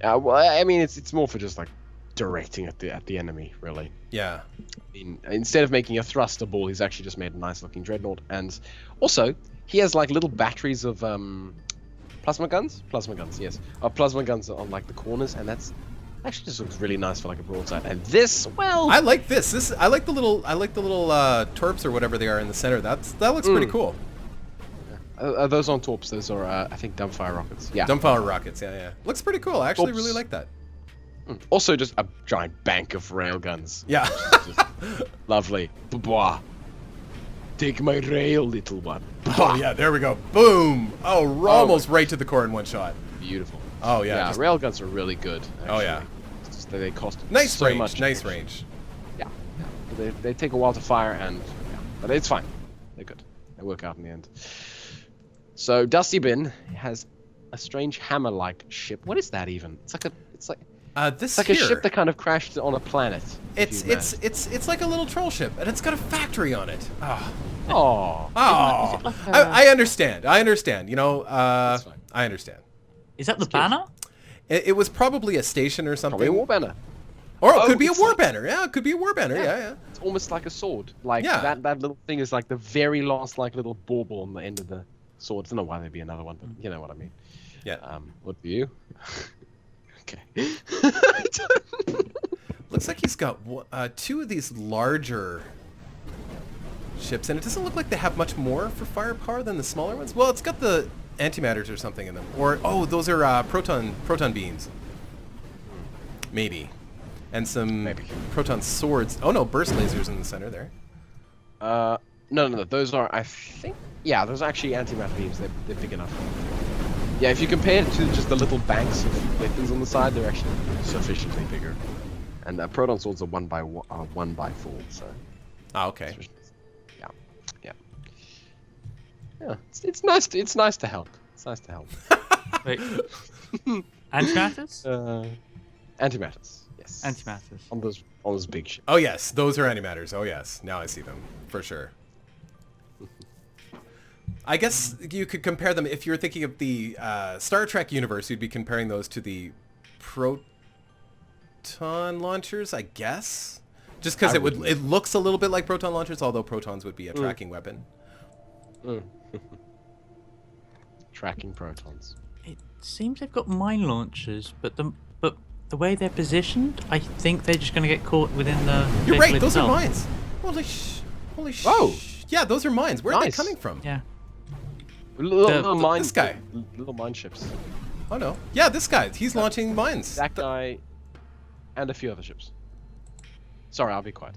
Well, I mean, it's more for just like directing at the enemy, really. Yeah. I mean, instead of making a thruster ball, he's actually just made a nice looking dreadnought, and also he has like little batteries of plasma guns, yes, plasma guns on like the corners, and that's actually just looks really nice for like a broadside. And this, well, I like this. I like the little torps or whatever they are in the center. That looks pretty cool. Those aren't torps. Those are, I think, dumbfire rockets. Yeah. Dumbfire rockets. Yeah. Looks pretty cool. I actually really like that. Also, just a giant bank of railguns. Yeah. Lovely. Blah. Take my rail, little one. Oh yeah, there we go. Boom. Oh, almost right to the core in one shot. Beautiful. Oh yeah. Yeah, railguns are really good. Actually. Oh yeah. It's just that they cost nice so range. much. Nice range. Yeah. They take a while to fire, and but it's fine. They're good. They work out in the end. So Dustybin has a strange hammer-like ship. What is that even? It's like a ship that kind of crashed on a planet. It's like a little troll ship, and it's got a factory on it. Oh. I understand. You know, I understand. Is that the banner? It was probably a station or something. Probably a war banner. Or it could be a war banner. Yeah, it could be a war banner. Yeah. It's almost like a sword. Like that little thing is like the very last like little bauble on the end of the sword. I don't know why there'd be another one, but you know what I mean. Yeah. What do you? Okay. Looks like he's got 2 of these larger ships, and it doesn't look like they have much more for firepower than the smaller ones. Well, it's got the antimatters or something in them, or those are proton beams, maybe, and some proton swords. Oh no, burst lasers in the center there. No. Those are, I think, yeah, those are actually antimatter beams. They're big enough. Yeah, if you compare it to just the little banks of weapons on the side, they're actually sufficiently bigger. And proton swords are 1x4, so. Ah, okay. Yeah. It's nice to help. It's nice to help. Wait. Antimatters? Antimatters. Yes. Antimatters. On those big ships. Oh yes, those are antimatters. Oh yes, now I see them for sure. I guess you could compare them if you're thinking of the Star Trek universe. You'd be comparing those to the proton launchers, I guess. Just because it looks a little bit like proton launchers, although protons would be a tracking weapon. Tracking protons. It seems they've got mine launchers, but the way they're positioned, I think they're just going to get caught within the. You're right. Those itself. are mines. Holy sh! Whoa. Yeah, those are mines. Where are they Nice. coming from? Yeah. Little mine. This guy. Little mine ships. Oh no. Yeah, this guy. He's launching mines. That guy, and a few other ships. Sorry, I'll be quiet.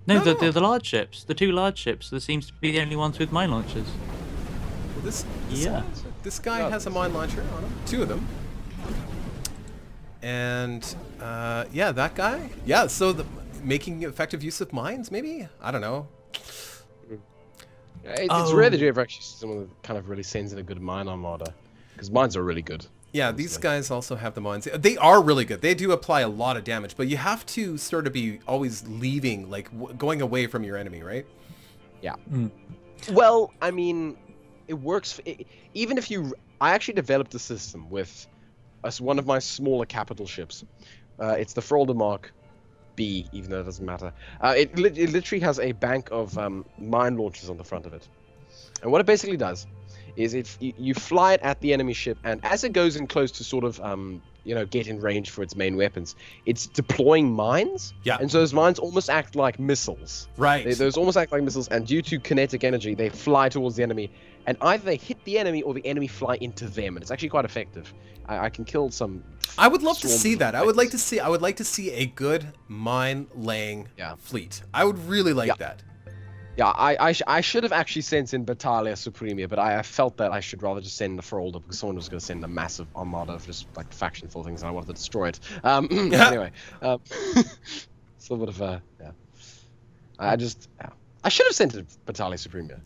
No, No. the large ships, the two large ships, that seems to be the only ones with mine launchers. This guy Yeah. has a mine launcher on him. Two of them. And yeah, that guy. Yeah, so making effective use of mines, maybe? I don't know. It's rare that you ever actually see someone that kind of really sends in a good mine armada, because mines are really good. Yeah, these guys also have the mines. They are really good. They do apply a lot of damage, but you have to sort of be always leaving, like going away from your enemy, right? Yeah. Well, I mean, it works. Even if you, I actually developed a system with one of my smaller capital ships. It's the Frolder Mark B, even though it doesn't matter. It literally has a bank of mine launchers on the front of it, and what it basically does is if you fly it at the enemy ship, and as it goes in close to sort of get in range for its main weapons, it's deploying mines. Yeah. And so those mines almost act like missiles. Right. Those almost act like missiles, and due to kinetic energy, they fly towards the enemy, and either they hit the enemy or the enemy fly into them, and it's actually quite effective. I can kill some. I would love to swarms see of that. I would like Vixens. to see a good mine laying Yeah. fleet. I would really like that. Yeah, I should have actually sent in Battaglia Supremia, but I felt that I should rather just send the Ferolda, because someone was going to send a massive armada of just like factionful things, and I wanted to destroy it. Anyway, it's a little bit of a I should have sent in Battaglia Supremia.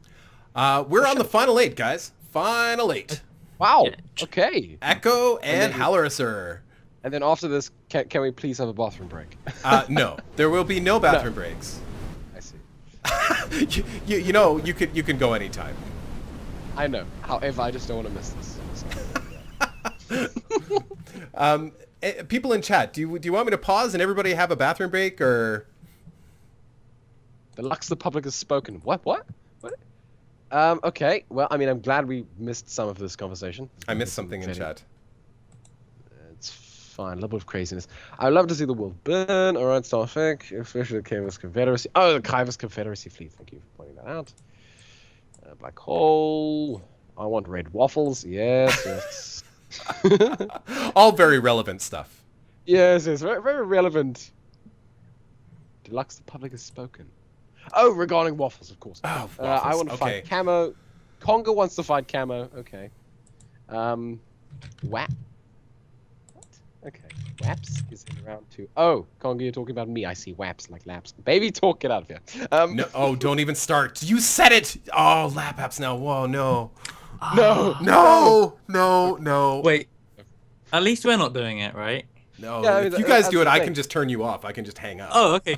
We're on the final 8, guys. Final 8. Wow. Okay. Echo and Halloracer. And then after this, can we please have a bathroom break? No, there will be no bathroom breaks. I see. you know, you can go anytime. I know. However, I just don't want to miss this. So. People in chat, do you want me to pause and everybody have a bathroom break, or? The Lux the public has spoken. What? Okay. Well, I mean, I'm glad we missed some of this conversation. I missed something in chat. It's fine. A little bit of craziness. I'd love to see the world burn. All right, Starfic. Especially the Kyvus Confederacy. Oh, the Kyvus Confederacy fleet. Thank you for pointing that out. Black hole. I want red waffles. Yes. All very relevant stuff. Yes. Very, very relevant. Deluxe the public has spoken. Oh, regarding waffles, of course. Oh, waffles. I want to fight Camo. Conga wants to fight Camo. Okay. Wap. What? Okay. Waps is in round 2. Oh, Conga, you're talking about me. I see waps like laps. Baby, talk, get out of here. No, oh, don't even start. You said it. Oh, Lapapsnow. Whoa, no. No. Wait. At least we're not doing it, right? No, Yeah, if you guys do it, the I thing. can just turn you off. I can just hang up. Oh, okay.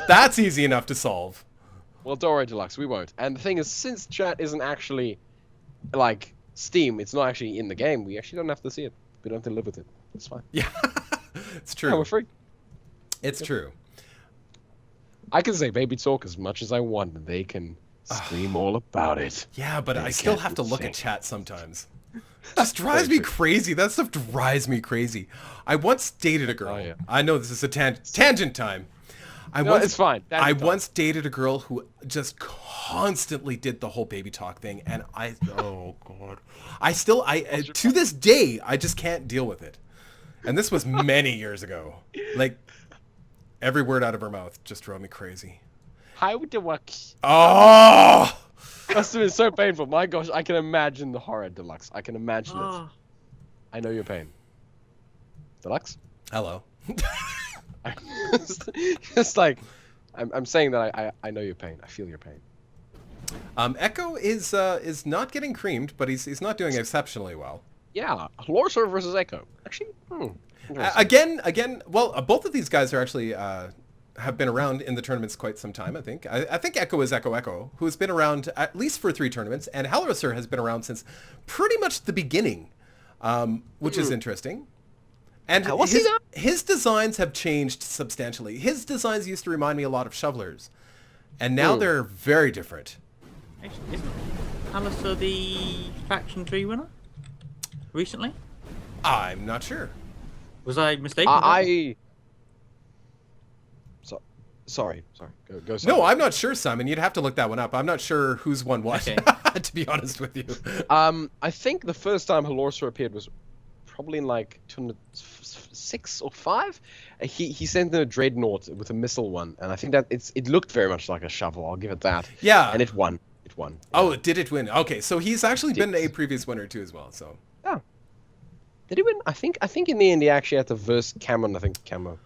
That's easy enough to solve. Well, don't worry, Deluxe, we won't. And the thing is, since chat isn't actually, like, Steam, it's not actually in the game, we actually don't have to see it. We don't have to live with it. It's fine. Yeah, it's true. Yeah, we're free. It's true. I can say baby talk as much as I want, and they can scream all about it. Yeah, but I They still can't have to look sing. at chat sometimes. Just drives me crazy. That stuff drives me crazy. I once dated a girl. Oh, yeah. I know this is a tangent time. It's fine. I once dated a girl who just constantly did the whole baby talk thing, and oh god, to this day I just can't deal with it. And this was many years ago. Like every word out of her mouth just drove me crazy. How would it work? Oh. Must have been so painful. My gosh, I can imagine the horror, Deluxe. I can imagine it. I know your pain. Deluxe? Hello. Just like, I'm saying that I know your pain. I feel your pain. Echo is not getting creamed, but he's not doing exceptionally well. Yeah, Lorser versus Echo. Actually, Again, well, both of these guys are actually have been around in the tournaments quite some time, I think. I think Echo is Echo, who has been around at least for 3 tournaments, and Hellraiser has been around since pretty much the beginning, which is interesting. And his designs have changed substantially. His designs used to remind me a lot of Shovelers, and now they're very different. Actually, isn't Hellraiser the Faction 3 winner recently? I'm not sure. Was I mistaken? Sorry. Go. No, I'm not sure, Simon. You'd have to look that one up. I'm not sure who's won what, Okay. to be honest with you. I think the first time Horsa appeared was probably in like 6 or 5. He sent in a dreadnought with a missile one, and I think that it looked very much like a shovel. I'll give it that. Yeah. And it won. Oh, did it win? Okay, so he's actually been a previous winner too as well. So. Yeah. Did he win? I think in the end he actually had to verse Cameron. I think Camo.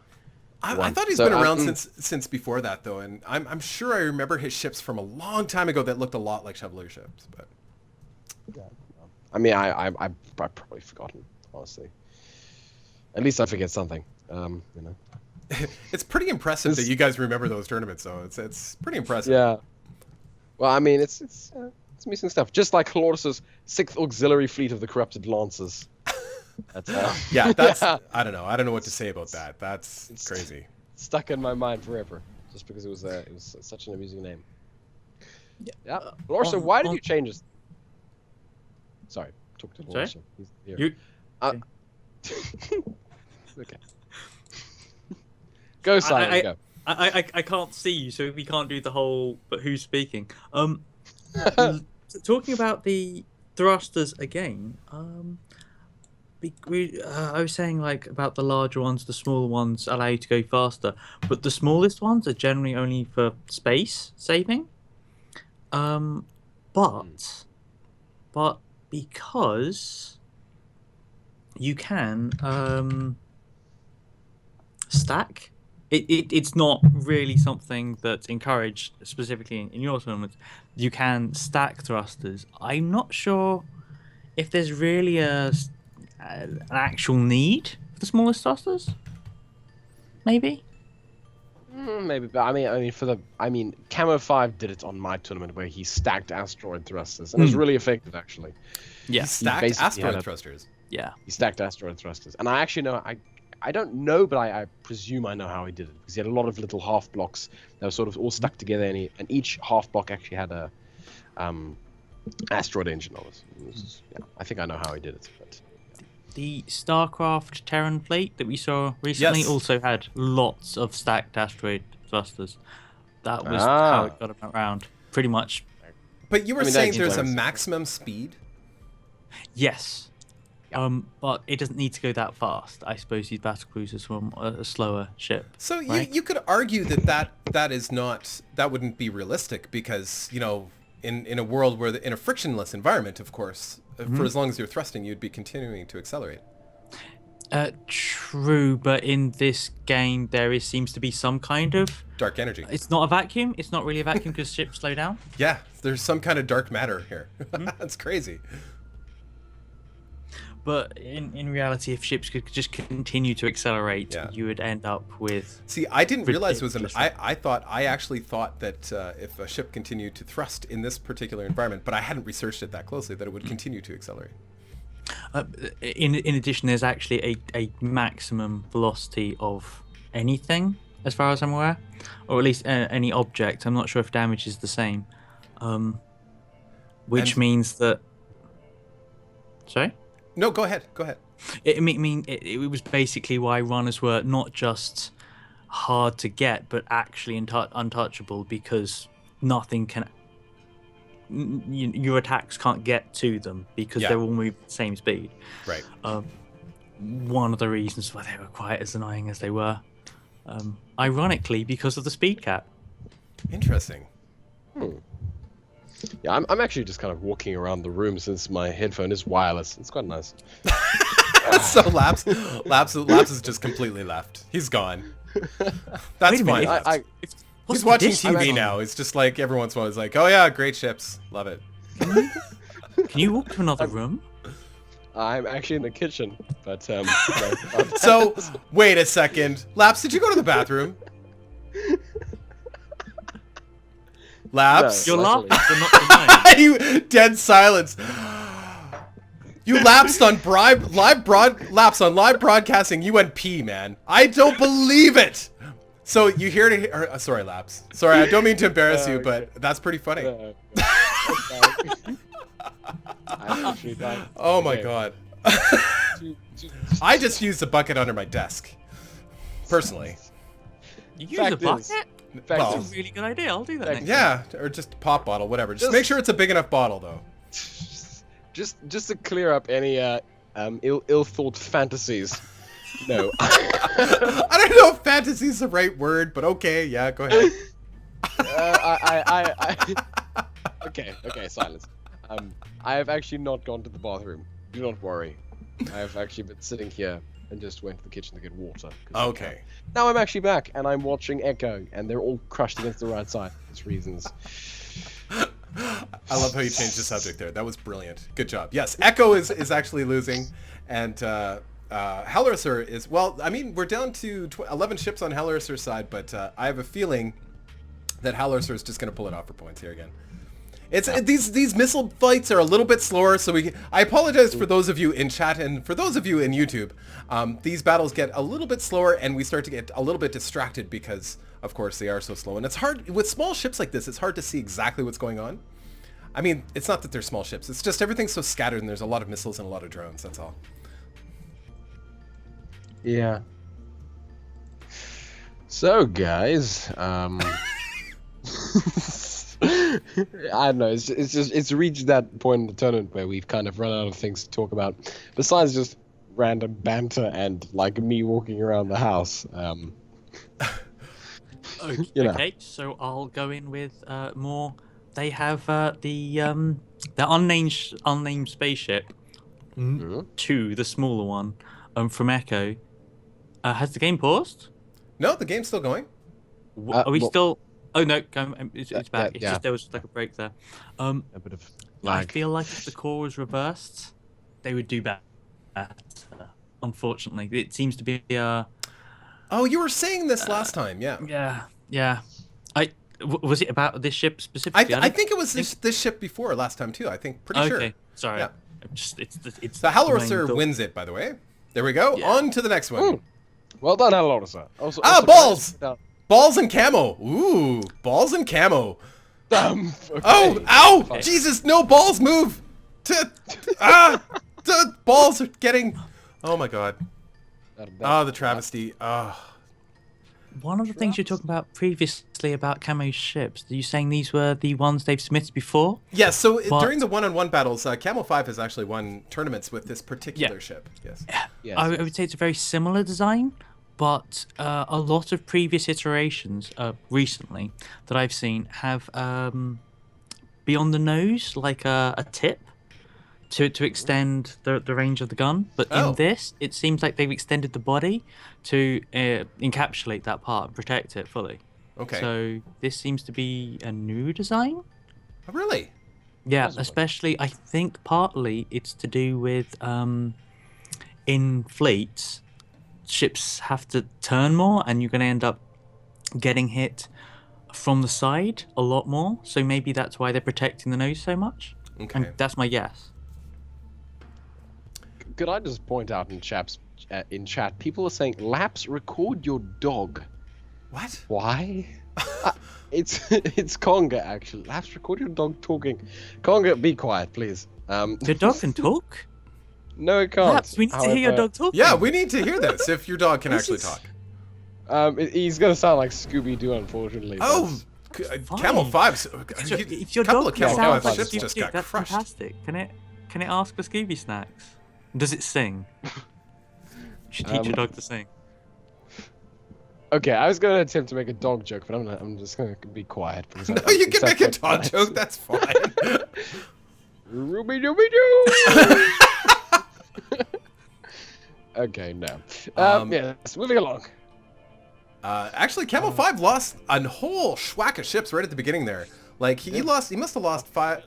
I thought he's been around since before that though, and I'm sure I remember his ships from a long time ago that looked a lot like Shoveler ships, but. Yeah. I mean, I've probably forgotten, honestly. At least I forget something. You know. It's pretty impressive that you guys remember those tournaments, though. It's pretty impressive. Yeah. Well, I mean, it's missing stuff. Just like Colossus' 6th Auxiliary Fleet of the Corrupted Lancers. That's I don't know what to say about that. That's crazy. Stuck in my mind forever, just because it was such an amusing name. Yeah. Colossus, why did you change this? Sorry, talk to Colossus. He's here. Okay. Go, Simon. Go. I can't see you, so we can't do the whole. But who's speaking? Talking about the thrusters again. I was saying like about the larger ones, the smaller ones allow you to go faster, but the smallest ones are generally only for space saving. But because you can stack. It's not really something that's encouraged specifically in your tournament. You can stack thrusters. I'm not sure if there's really an actual need for the smallest thrusters. Maybe. Maybe, but I mean, Camo 5 did it on my tournament where he stacked asteroid thrusters, and it was really effective actually. Yeah, he stacked asteroid thrusters. Yeah, he stacked asteroid thrusters, and I actually know I don't know, but I presume I know how he did it, because he had a lot of little half blocks that were sort of all stuck together, and each half block actually had a asteroid engine on it. I think I know how he did it. But the StarCraft Terran fleet that we saw recently also had lots of stacked asteroid thrusters. That was how it got around, pretty much. But you were saying there's a maximum speed? Yes. But it doesn't need to go that fast. I suppose these battle cruisers from a slower ship. So right? you could argue that wouldn't be realistic, because in a world where in a frictionless environment, of course, for as long as you're thrusting, you'd be continuing to accelerate. True, but in this game there seems to be some kind of dark energy. It's not a vacuum. It's not really a vacuum because ships slow down. Yeah, there's some kind of dark matter here. That's crazy. But in reality, if ships could just continue to accelerate, you would end up with... See, I didn't realize it was I actually thought that if a ship continued to thrust in this particular environment, but I hadn't researched it that closely, that it would continue to accelerate. In addition, there's actually a maximum velocity of anything, as far as I'm aware, or at least any object. I'm not sure if damage is the same, which means that... Sorry? No, go ahead. It was basically why runners were not just hard to get, but actually untouchable, because nothing can... your attacks can't get to them because they're all moving at the same speed. Right. One of the reasons why they were quite as annoying as they were. Ironically, because of the speed cap. Interesting. Yeah, I'm actually just kind of walking around the room since my headphone is wireless. It's quite nice. So Laps is just completely left. He's gone. That's fine. He's watching TV now. It's just like every once in a while he's like, oh yeah, great ships. Love it. Can you walk to another room? I'm actually in the kitchen, but So, wait a second. Laps, did you go to the bathroom? Laps? No. You're laughing, you're not denying. You dead silence. You lapsed on live broadcasting. You went pee, man. I don't believe it. So you hear it? Sorry, Laps. Sorry, I don't mean to embarrass you, but that's pretty funny. Oh my god. I just used the bucket under my desk. Personally. You use a bucket? Well, That's a really good idea. I'll do that next time. yeah, or just a pop bottle, whatever. Just make sure it's a big enough bottle, though. Just to clear up any ill-thought fantasies. No. I don't know if fantasy is the right word, but okay, yeah, go ahead. Okay, silence. I have actually not gone to the bathroom. Do not worry. I have actually been sitting here and just went to the kitchen to get water. Okay. Now I'm actually back, and I'm watching Echo, and they're all crushed against the right side for these reasons. I love how you changed the subject there. That was brilliant. Good job. Yes, Echo is actually losing, and Hellraiser is, well, I mean, we're down to 11 ships on Hellraiser's side, but I have a feeling that Hellraiser is just going to pull it off for points here again. It's these missile fights are a little bit slower, so I apologize for those of you in chat and for those of you in YouTube. These battles get a little bit slower, and we start to get a little bit distracted because, of course, they are so slow. And it's hard with small ships like this. It's hard to see exactly what's going on. I mean, it's not that they're small ships. It's just everything's so scattered, and there's a lot of missiles and a lot of drones. That's all. Yeah. So, guys, I don't know. It's reached that point in the tournament where we've kind of run out of things to talk about, besides just random banter and like me walking around the house. Okay, so I'll go in with more. They have the unnamed spaceship, 2, the smaller one, from Echo. Has the game paused? No, the game's still going. Are we still? Oh no, it's back. It's yeah. just there was like a break there. A bit of lag. I feel like if the core was reversed, they would do better. Unfortunately, it seems to be. Oh, you were saying this last time, yeah. Yeah. Was it about this ship specifically? I think it was this ship before last time too. I think pretty sure. Okay, sorry. Yeah. It's the Hellraiser wins it, by the way. There we go. Yeah. On to the next one. Ooh. Well done, Hellraiser. Also, balls! Balls and camo. Ooh, balls and camo. Okay. Oh, ow! Okay. Jesus, no balls move. The balls are getting. Oh my god. The travesty. One of the things you were talking about previously about camo ships, are you saying these were the ones they've submitted before? Yes, so during the one-on-one battles, Camo 5 has actually won tournaments with this particular ship. Yes. I would say it's a very similar design, but a lot of previous iterations recently that I've seen have beyond the nose, like a tip to extend the range of the gun. But in this, it seems like they've extended the body to encapsulate that part and protect it fully. Okay. So this seems to be a new design. Oh, really? Yeah, Possibly. especially I think partly it's to do with in fleets, ships have to turn more, and you're going to end up getting hit from the side a lot more. So maybe that's why they're protecting the nose so much. Okay. And that's my guess. Could I just point out in chat, people are saying, Laps, record your dog. What? Why? It's Conga, actually. Laps, record your dog talking. Conga, be quiet, please. Your dog can talk? No, it can't. Laps, we need to hear your dog talking. Yeah, we need to hear this, if your dog can actually talk. He's gonna sound like Scooby-Doo, unfortunately. Oh, Camo 5's. If your couple dog of Camo sounds 5 like ships Scooby-Doo, just got that's crushed. fantastic. Can it ask for Scooby snacks? Does it sing? You should teach your dog to sing. Okay, I was gonna attempt to make a dog joke, but I'm just gonna be quiet. Because No, you can make a dog joke. That's fine. Ruby dooby doo. Okay, no. Yes, moving along. Actually, Camo 5 lost a whole schwack of ships right at the beginning there. Like he must have lost 4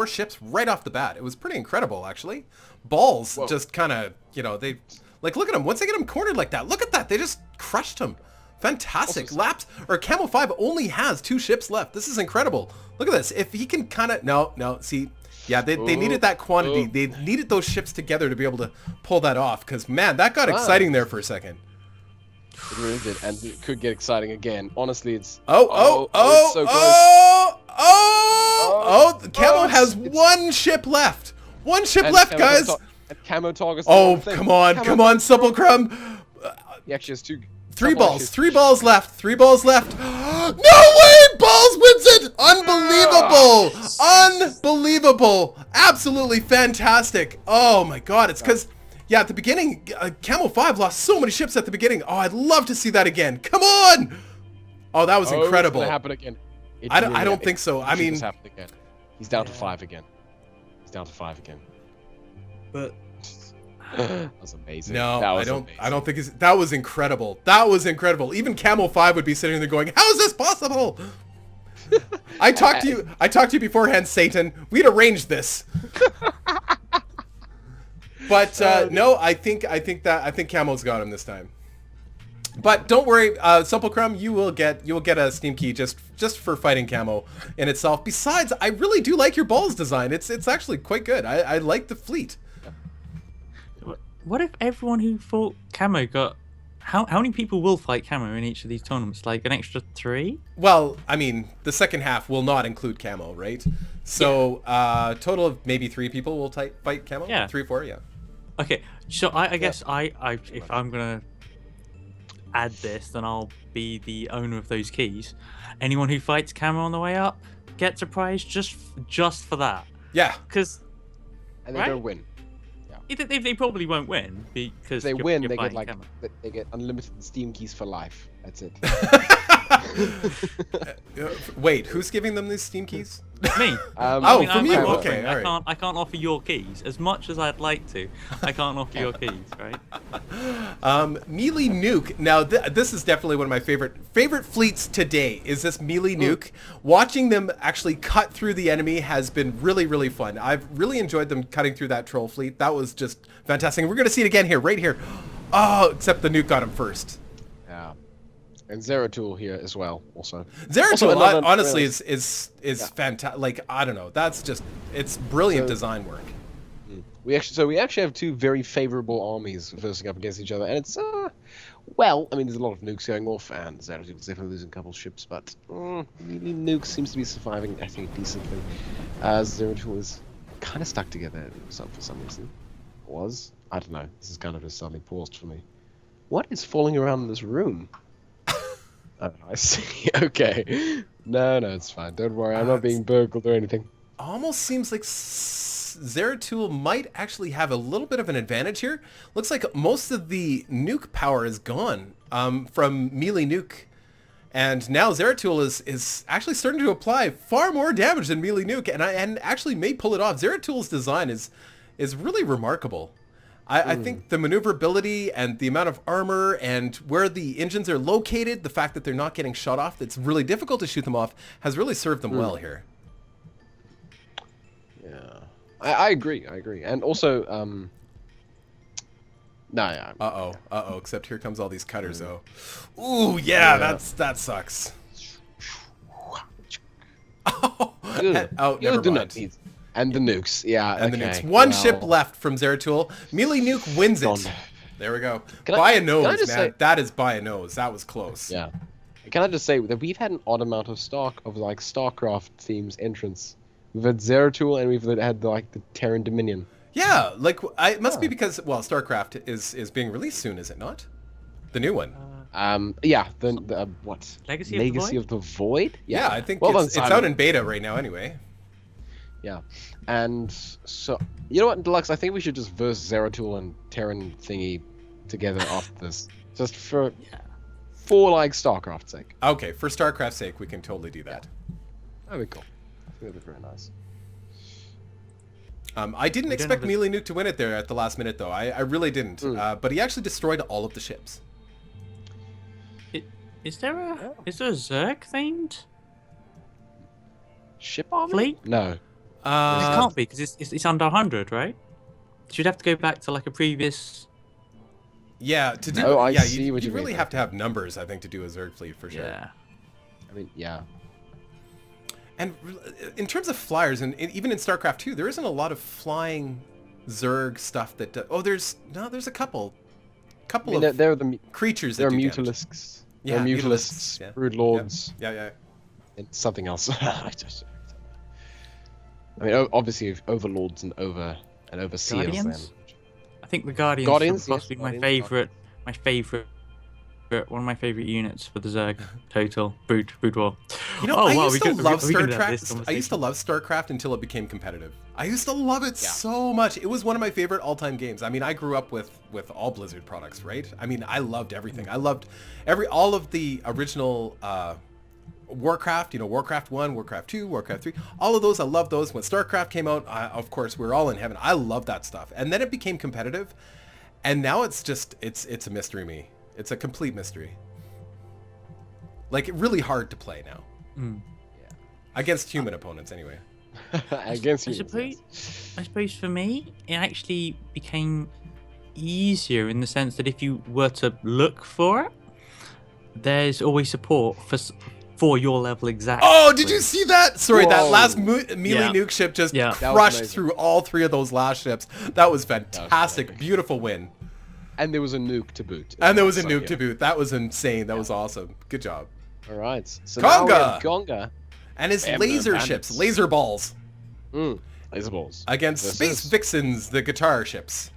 ships right off the bat. It was pretty incredible, actually. Balls just kind of, they, like, look at him. Once they get him cornered like that, look at that. They just crushed him. Fantastic. Laps, or Camo 5 only has 2 ships left. This is incredible. Look at this. If he can kind of, no, see, yeah, they needed that quantity. They needed those ships together to be able to pull that off. Because, man, that got exciting there for a second. It really did, and it could get exciting again. Honestly, it's... Camo has 1 ship left. 1 ship left, guys. And Camo targets. Come on, Sepulchrum. He actually has 2. 3 balls. 3 balls left. 3 balls left. No way! Balls wins it! Unbelievable! Unbelievable! Absolutely fantastic. Oh my god, it's because... Yeah, at the beginning, Camo 5 lost so many ships at the beginning. Oh, I'd love to see that again. Come on! Oh, that was incredible. It's gonna happen again. I don't think so. I mean... Happen again. He's down to 5 again. But... That was amazing. No, I don't think that was incredible. That was incredible. Even Camo 5 would be sitting there going, "How is this possible?" I talked to you beforehand, Satan. We'd arranged this. But no, I think Camo's got him this time. But don't worry, Sepulchrum, you will get a Steam key just for fighting Camo in itself. Besides, I really do like your balls design. It's actually quite good. I like the fleet. What if everyone who fought Camo got... How many people will fight Camo in each of these tournaments? Like an extra 3? Well, I mean, the second half will not include Camo, right? So, total of maybe 3 people will fight Camo? Yeah. 3, 4, yeah. Okay, so I guess if I'm gonna add this, then I'll be the owner of those keys. Anyone who fights Camo on the way up gets a prize just for that. Yeah. Because... And they don't win. They probably won't win because they win. They get they get unlimited Steam keys for life. That's it. Wait, who's giving them these Steam keys? Me. From you. Okay, all right. I can't offer your keys as much as I'd like to. I can't offer your keys, right? Melee Nuke. Now, this is definitely one of my favorite fleets today. Is this Melee Nuke? Watching them actually cut through the enemy has been really, really fun. I've really enjoyed them cutting through that troll fleet. That was just fantastic. And we're going to see it again here, right here. Oh, except the Nuke got him first. Yeah. And Zeratul here as well, also. Zeratul, honestly, is fantastic. Like, I don't know. That's just, it's brilliant design work. We actually have 2 very favorable armies versing up against each other, and it's well, I mean, there's a lot of nukes going off, and Zeratul's definitely losing a couple of ships, but really Nuke seems to be surviving, I think, decently. Zeratul is kind of stuck together for some reason. I don't know. This is kind of just suddenly paused for me. What is falling around in this room? Oh, I see. Okay. No, it's fine. Don't worry. I'm not being burgled or anything. Almost seems like Zeratul might actually have a little bit of an advantage here. Looks like most of the nuke power is gone from Melee Nuke. And now Zeratul is actually starting to apply far more damage than Melee Nuke, and actually may pull it off. Zeratul's design is really remarkable. I think the maneuverability and the amount of armor and where the engines are located, the fact that they're not getting shot off, it's really difficult to shoot them off, has really served them well here. Yeah, I agree. And also, except here comes all these cutters, though. Ooh, yeah, that sucks. Never mind. And the nukes, yeah. And the nukes. One ship left from Zeratul. Melee Nuke wins it. There we go. By a nose, man. That is by a nose. That was close. Yeah. Can I just say that we've had an odd amount of StarCraft themes entrance. We've had Zeratul and we've had the Terran Dominion. Yeah, it must be because StarCraft is being released soon, is it not? The new one. Yeah. The what? Legacy of the Void? Yeah, I think it's out in beta right now, anyway. Yeah, and so, you know what, Deluxe, I think we should just verse Zeratul and Terran thingy together after this. Just for StarCraft's sake. Okay, for StarCraft's sake, we can totally do that. That'd be cool. I think that'd be very nice. I didn't expect Melee Nuke to win it there at the last minute, though. I really didn't. But he actually destroyed all of the ships. Is there a Zerg themed ship army? Fleet? No. It can't be, because it's under 100, right? So you'd have to go back to like a previous... Yeah, to do... Oh, I yeah, see what you you really mean. have to have numbers, I think, to do a Zerg fleet, for sure. Yeah. I mean, yeah. And in terms of flyers, and even in StarCraft 2, there isn't a lot of flying Zerg stuff that... there's a couple. They're the creatures They're that do damage. Mutalisks. Yeah, They're Mutalisks, yeah. Brood Lords, Yeah. and something else. I mean, obviously, Overlords and Overseers. Guardians? Then. I think the Guardians Guardians, are possibly yes, one of my favorite units for the Zerg total Brood War. You know, I used to love StarCraft. I used to love StarCraft until it became competitive. I used to love it so much. It was one of my favorite all-time games. I mean, I grew up with all Blizzard products, right? I mean, I loved everything. I loved all of the original Warcraft, Warcraft 1, Warcraft 2, Warcraft 3, all of those. I loved those. When StarCraft came out, of course, we were all in heaven. I love that stuff. And then it became competitive, and now it's just, it's a mystery me. It's a complete mystery. Like, really hard to play now. Yeah. Against human opponents, anyway. Against I suppose for me, it actually became easier in the sense that if you were to look for it, there's always support for your level exactly. Oh, did you see that? Sorry, that last melee Yeah. nuke ship just Yeah. crushed through all three of those last ships. That was fantastic. Beautiful win. And there was a nuke to boot. And there was a nuke to boot. That was insane. That was awesome. Good job. All right. So now we have Conga! Gonga. And his laser ships, laser balls, Laser balls. against Space Vixens, the guitar ships.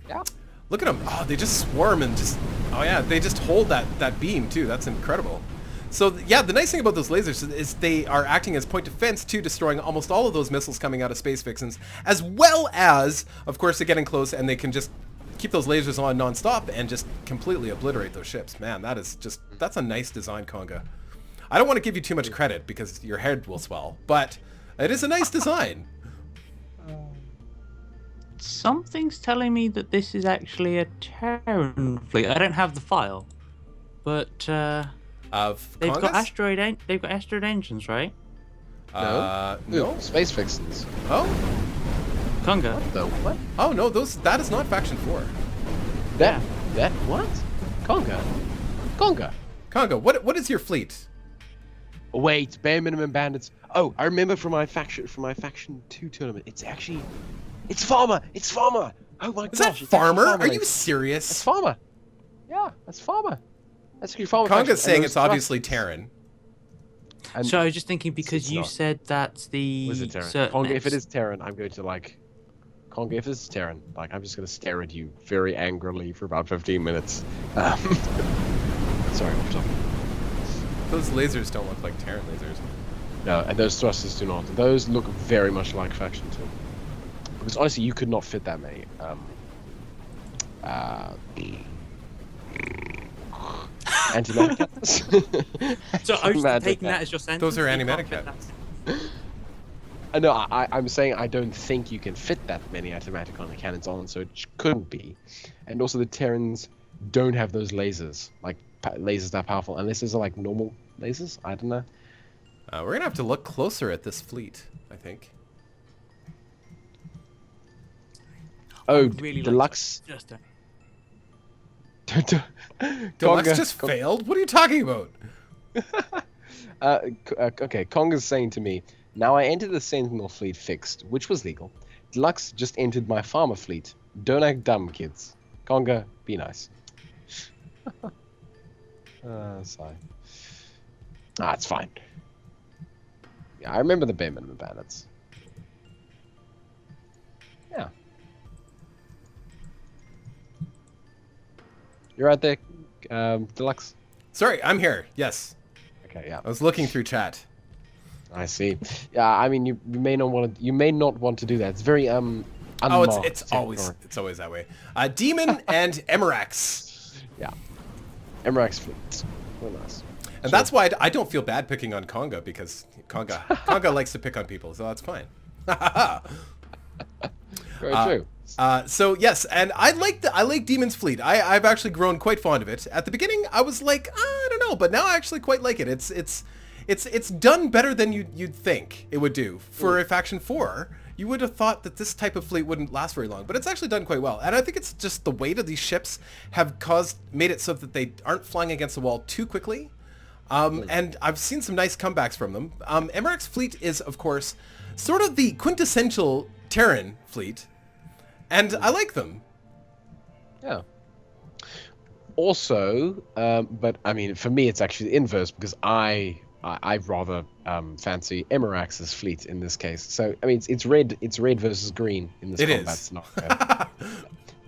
Yeah. Look at them. Oh, they just swarm and just... Oh, yeah. They just hold that beam, too. That's incredible. So, yeah, the nice thing about those lasers is they are acting as point defense to destroying almost all of those missiles coming out of Space Vixens, as well as, of course, they're getting close and they can just keep those lasers on non-stop and just completely obliterate those ships. Man, that's a nice design, Conga. I don't want to give you too much credit because your head will swell, but it is a nice design. Something's telling me that this is actually a Terran fleet. I don't have the file, but Of they've got Congas? they've got asteroid engines, right? No. Space Vixens. Oh? Conga. What? Oh, no, that is not Faction 4. That what? Conga. Conga, what is your fleet? Wait, bare minimum bandits. Oh, I remember from my faction 2 tournament. It's Farmer. Oh my Is gosh. that Farmer? Are you It's serious? Farmer. Yeah, that's Farmer. That's actually Farmer. Conga's saying it's faction. obviously Terran. And So I was just thinking because it's you not. said that the Was it Terran? certain Conga, if it X- is Terran, I'm going to Conga, if it's Terran, I'm just going to stare at you very angrily for about 15 minutes. Sorry, off topic. Those lasers don't look like Terran lasers. No, and those thrusters do not. Those look very much like Faction 2. Because honestly, you could not fit that many. Anti-matter cannons. So I was Anti-matter taking that cannons. as your sentence. Those are You animatic can't fit cannons. No, I'm saying I don't think you can fit that many anti-matter cannons on, so it couldn't be. And also the Terrans don't have those lasers, lasers that powerful, unless those are like normal lasers. I don't know. We're gonna have to look closer at this fleet, I think. Oh, really like Deluxe. Just a... Deluxe Conga- just failed? What are you talking about? Okay, Conga's saying to me, now I entered the Sentinel fleet fixed, which was legal. Deluxe just entered my farmer fleet. Don't act dumb, kids. Conga, be nice. Sorry. It's fine. Yeah, I remember the bare minimum bandits. Yeah. You're right there, Deluxe? Sorry, I'm here. Yes. Okay, yeah. I was looking through chat. I see. Yeah, I mean, you may not want to do that. It's very Oh, unmarked it's always territory. that way. Demon and Emirax. Yeah. Emirax fleet. Very nice. And that's why I don't feel bad picking on Conga, because Conga likes to pick on people, so that's fine. Very true. So yes, and I like Demon's Fleet. I've actually grown quite fond of it. At the beginning, I was like, I don't know, but now I actually quite like it. it's done better than you'd think it would do for a Faction 4. You would have thought that this type of fleet wouldn't last very long, but it's actually done quite well. And I think it's just the weight of these ships have made it so that they aren't flying against the wall too quickly. And I've seen some nice comebacks from them. Emirac's fleet is, of course, sort of the quintessential Terran fleet, and I like them. Yeah. Also, but I mean, for me, it's actually the inverse because I rather fancy Emirac's fleet in this case. So I mean, it's red versus green in this combat. It's not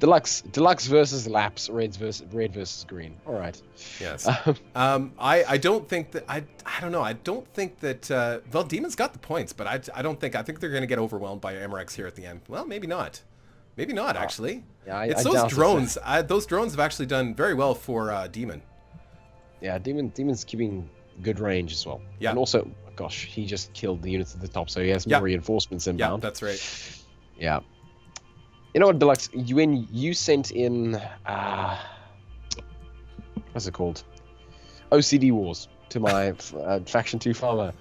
Deluxe versus Laps, red versus green. All right. Yes. I don't think that I don't know. I don't think that well, Demon's got the points, but I think they're going to get overwhelmed by Emirac's here at the end. Well, maybe not. Maybe not actually. Yeah, it's those drones. Those drones have actually done very well for Demon. Yeah, Demon's keeping good range as well. Yeah. And also, gosh, he just killed the units at the top, so he has more reinforcements inbound. Yeah, that's right. Yeah. You know what, Deluxe? When you sent in, what's it called? OCD Wars to my Faction 2 farmer,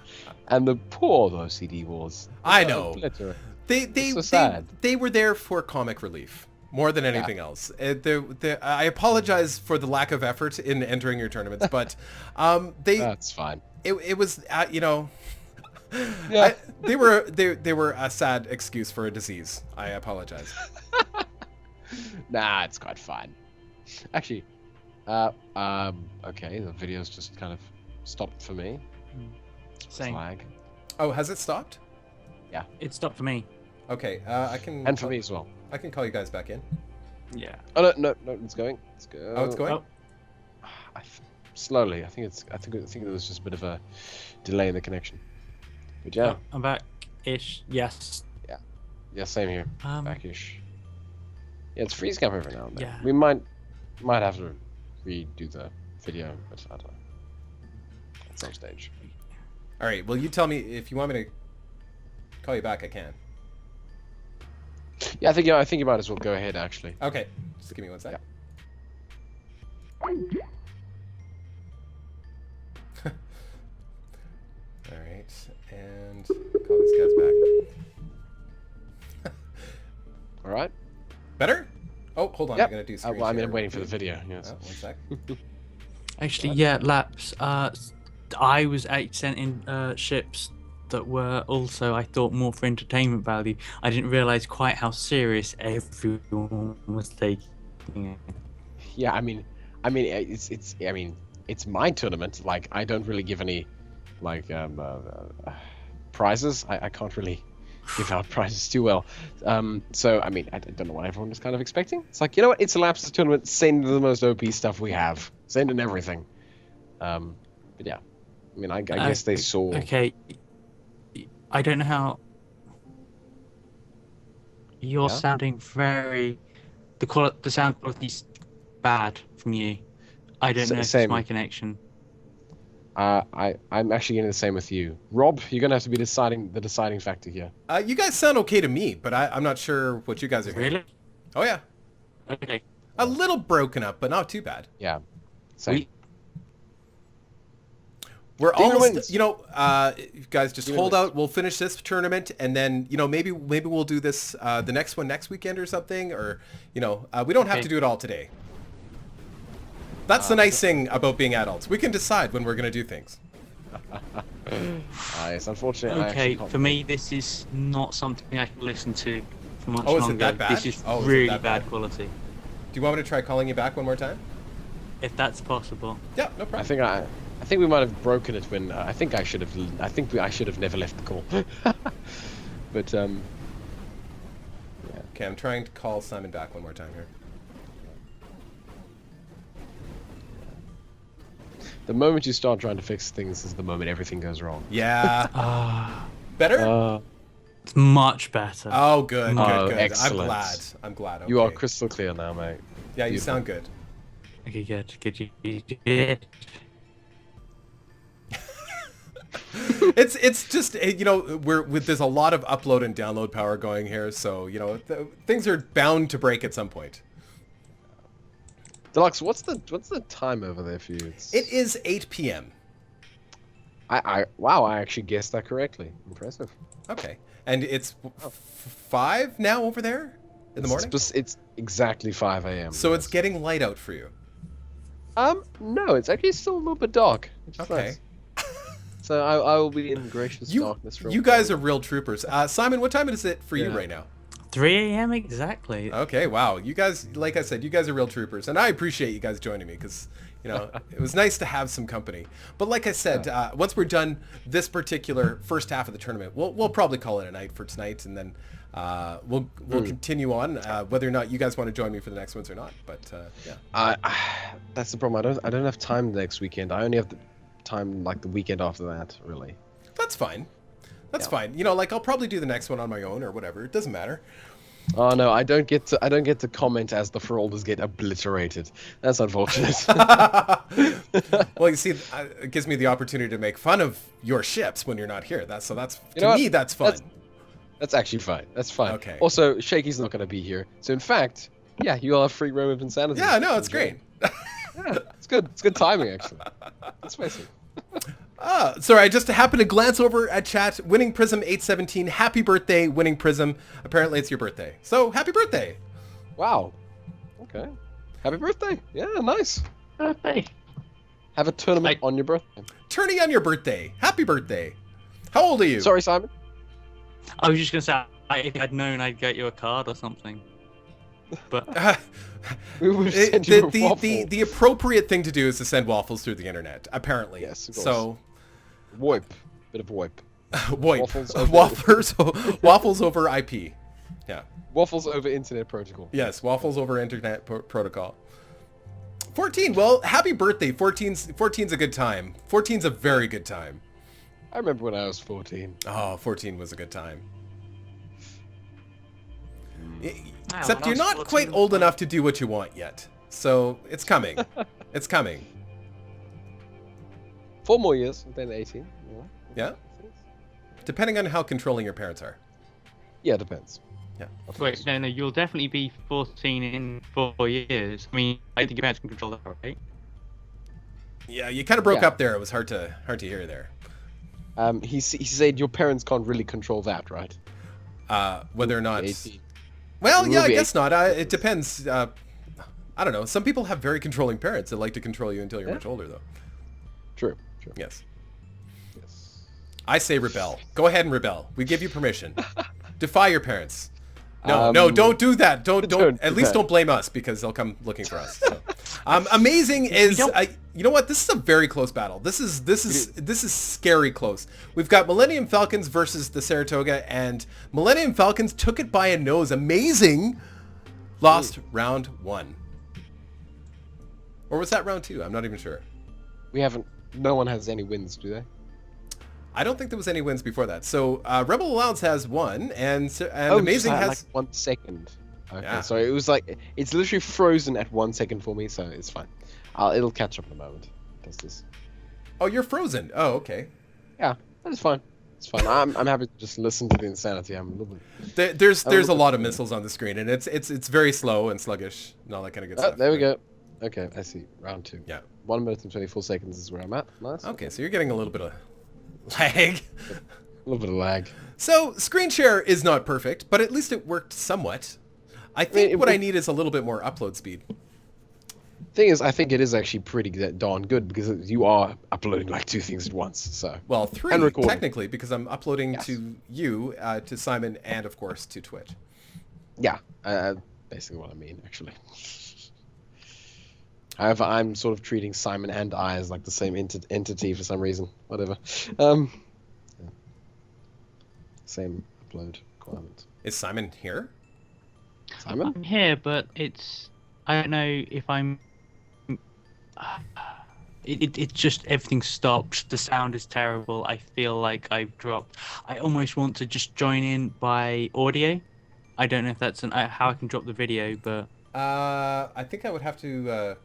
and the poor OCD Wars. I know. Sad. They were there for comic relief more than anything else. I apologize for the lack of effort in entering your tournaments, but that's fine. It was you know. Yeah. They were a sad excuse for a disease. I apologize. Nah, it's quite fine. Actually, okay, the video's just kind of stopped for me. Same. Flag. Oh, has it stopped? Yeah. It stopped for me. Okay, I can. And for me as well. I can call you guys back in. Yeah. Oh no, it's going. Let's go. Oh, it's going. Oh. Slowly. I think there was just a bit of a delay in the connection. But yeah. Oh, I'm back-ish. Yes. Yeah, same here. Back-ish. Yeah, it's freeze camp every now and then. Yeah. We might have to redo the video, but I don't know. At some stage. All right. Well, you tell me if you want me to call you back. I can. Yeah, I think you might as well go ahead. Actually. Okay. Just give me one sec. Yeah. All right, and call these guys back. All right. Better? Oh, hold on. Yep. I'm gonna do screen well, I mean, share. I'm waiting for the video. Yes. Oh, one sec. Actually, yeah, Laps. I was actually sent in ships that were also, I thought, more for entertainment value. I didn't realize quite how serious everyone was taking it. Yeah, I mean, it's my tournament. Like, I don't really give any, like, prizes. I can't really give out prizes too well. So, I mean, I don't know what everyone was kind of expecting. It's like, you know what? It's a Lapsus tournament. Send the most OP stuff we have. Send in everything. But yeah, I mean, I guess they saw. Okay. I don't know how. You're sounding very. The sound quality's bad from you. I don't know if it's my connection. I'm actually getting the same with you. Rob, you're gonna have to be the deciding factor here. You guys sound okay to me, but I'm not sure what you guys are hearing. Really? Oh yeah. Okay. A little broken up, but not too bad. Yeah. Same. We're almost, you know, you guys just hold out. We'll finish this tournament, and then, you know, maybe we'll do this the next one next weekend or something, or, you know, we don't have to do it all today. That's the nice thing about being adults. We can decide when we're going to do things. It's unfortunate. Okay, for me, this is not something I can listen to for much longer. Is it that bad? This is really bad quality. Do you want me to try calling you back one more time? If that's possible. Yeah, no problem. I think we might have broken it when I think I should have never left the call. But yeah. Okay, I'm trying to call Simon back one more time here. The moment you start trying to fix things is the moment everything goes wrong. Yeah. Better? It's much better. Oh, good, good. Excellent. I'm glad. Okay. You are crystal clear now, mate. Yeah, you sound good. Okay, good. You It's just, you know, there's a lot of upload and download power going here, so, you know, things are bound to break at some point. Deluxe, what's the time over there for you? It is 8 p.m. Wow, I actually guessed that correctly. Impressive. Okay. And it's 5 now over there in the morning? It's exactly 5 a.m. So it's getting light out for you. No, it's actually still a little bit dark. Which is Okay. nice. So I will be in gracious darkness. You guys are real troopers. Simon, what time is it for you right now? 3 a.m. exactly. Okay, wow. You guys, like I said, you guys are real troopers. And I appreciate you guys joining me because, you know, it was nice to have some company. But like I said, once we're done this particular first half of the tournament, we'll probably call it a night for tonight. And then we'll continue on, whether or not you guys want to join me for the next ones or not. But yeah. That's the problem. I don't have time next weekend. I only have the time like the weekend after that, really. That's fine. That's fine. You know, like I'll probably do the next one on my own or whatever. It doesn't matter. Oh no, I don't get to comment as the Forefathers get obliterated. That's unfortunate. Well, you see, it gives me the opportunity to make fun of your ships when you're not here. That's to me that's fun. That's actually fine. That's fine. Okay. Also, Shakey's not going to be here, so in fact, yeah, you all have free roam of insanity. Yeah, no, it's great. Yeah, it's good. It's good timing actually. Let's face it. Sorry, I just happened to glance over at chat. Winning Prism 817, happy birthday, Winning Prism. Apparently it's your birthday. So, happy birthday. Wow. Okay. Happy birthday. Yeah, nice. Birthday. Have a tournament on your birthday. Tourney on your birthday. Happy birthday. How old are you? Sorry, Simon. I was just gonna say, if I'd known, I'd get you a card or something. But We would send you a waffle. the appropriate thing to do is to send waffles through the internet, apparently. Yes, of course. So, Wipe. Bit of wipe. Waffles over IP. Yeah. Waffles over internet protocol. Yes, waffles over internet protocol. 14. Well, happy birthday. 14's a good time. 14's a very good time. I remember when I was 14. Oh, 14 was a good time. Wow, Except when you're I was not quite 14, old enough to do what you want yet. So, it's coming. It's coming. 4 more years, then 18. Yeah? Depending on how controlling your parents are. Yeah, it depends. Yeah. wait, no, you'll definitely be 14 in 4 years. I mean, I think your parents can control that, right? Yeah, you kind of broke Yeah. up there. It was hard to hear there. He said your parents can't really control that, right? Whether or not... 18. Well, It yeah, will I be guess not. It depends. I don't know. Some people have very controlling parents that like to control you until you're much older, though. True. Yes. Yes. I say rebel. Go ahead and rebel. We give you permission. Defy your parents. No, don't do that. Don't. At least don't blame us because they'll come looking for us. So. Amazing is, you know what? This is a very close battle. This is scary close. We've got Millennium Falcons versus the Saratoga, and Millennium Falcons took it by a nose. Amazing. Lost round 1. Or was that round 2? I'm not even sure. We haven't. No one has any wins, do they? I don't think there was any wins before that. So Rebel Allowance has 1, and Amazing just has like 1 second. Okay, Yeah. so it was like it's literally frozen at 1 second for me, so it's fine. It'll catch up in a moment. Does this? Oh, you're frozen. Oh, okay. Yeah, that's fine. It's fine. I'm happy to just listen to the insanity. I'm a little bit. There's a lot of missiles on the screen, and it's very slow and sluggish and all that kind of good stuff. There we go. Okay, I see. Round 2. Yeah. 1 minute and 24 seconds is where I'm at. Nice. Okay, so you're getting a little bit of lag. A little bit of lag. So screen share is not perfect, but at least it worked somewhat. I think what I need is a little bit more upload speed. Thing is, I think it is actually pretty darn good because you are uploading like 2 things at once. So. Well, 3 And recording. technically, because I'm uploading Yes. to you, to Simon, and of course to Twitch. Yeah, basically what I mean, actually. However, I'm sort of treating Simon and I as like the same entity for some reason. Whatever. Yeah. Same upload requirement. Is Simon here? Simon? I'm here, but I don't know if I'm. It just everything stopped. The sound is terrible. I feel like I've dropped. I almost want to just join in by audio. I don't know if that's how I can drop the video, but I think I would have to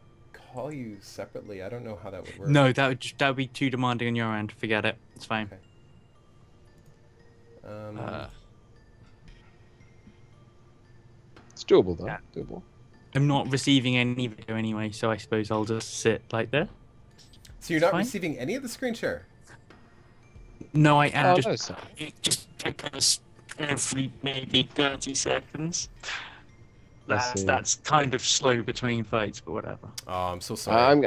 call you separately. I don't know how that would work. no, that would be too demanding on your end. Forget it. It's fine. Okay. It's doable though. Yeah. Doable. I'm not receiving any video anyway, so I suppose I'll just sit like this. So you're not fine. receiving any of the screen share? No, I am Oh, just. no, sir. It just triggers every maybe 30 seconds. That's kind of slow between fights, but whatever. Oh, I'm so sorry.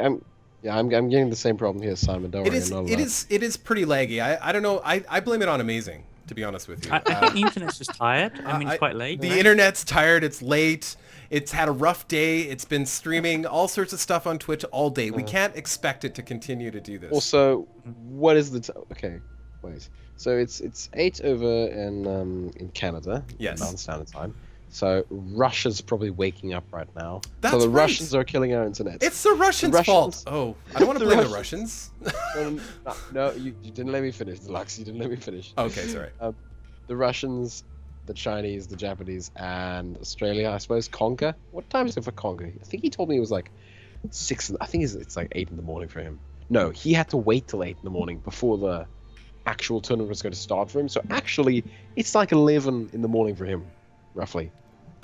I'm getting the same problem here, Simon. Don't worry. It is pretty laggy. I don't know. I blame it on Amazing, to be honest with you. I think the internet's just tired. I mean, it's quite late. The internet's tired. It's late. It's had a rough day. It's been streaming all sorts of stuff on Twitch all day. We can't expect it to continue to do this. Also, what is the okay? Wait. So it's 8 over in Canada. Yes. Mountain Standard Time. So Russia's probably waking up right now. That's so the right. Russians are killing our internet. It's the Russians' fault. Oh, I don't want to blame the Russians. No, you didn't let me finish, Deluxe. You didn't let me finish. Okay, sorry. The Russians, the Chinese, the Japanese, and Australia, I suppose, conquer. What time is it for conquer? I think he told me it was like 6. I think it's like 8 in the morning for him. No, he had to wait till 8 in the morning before the actual tournament was going to start for him. So actually, it's like 11 in the morning for him, roughly.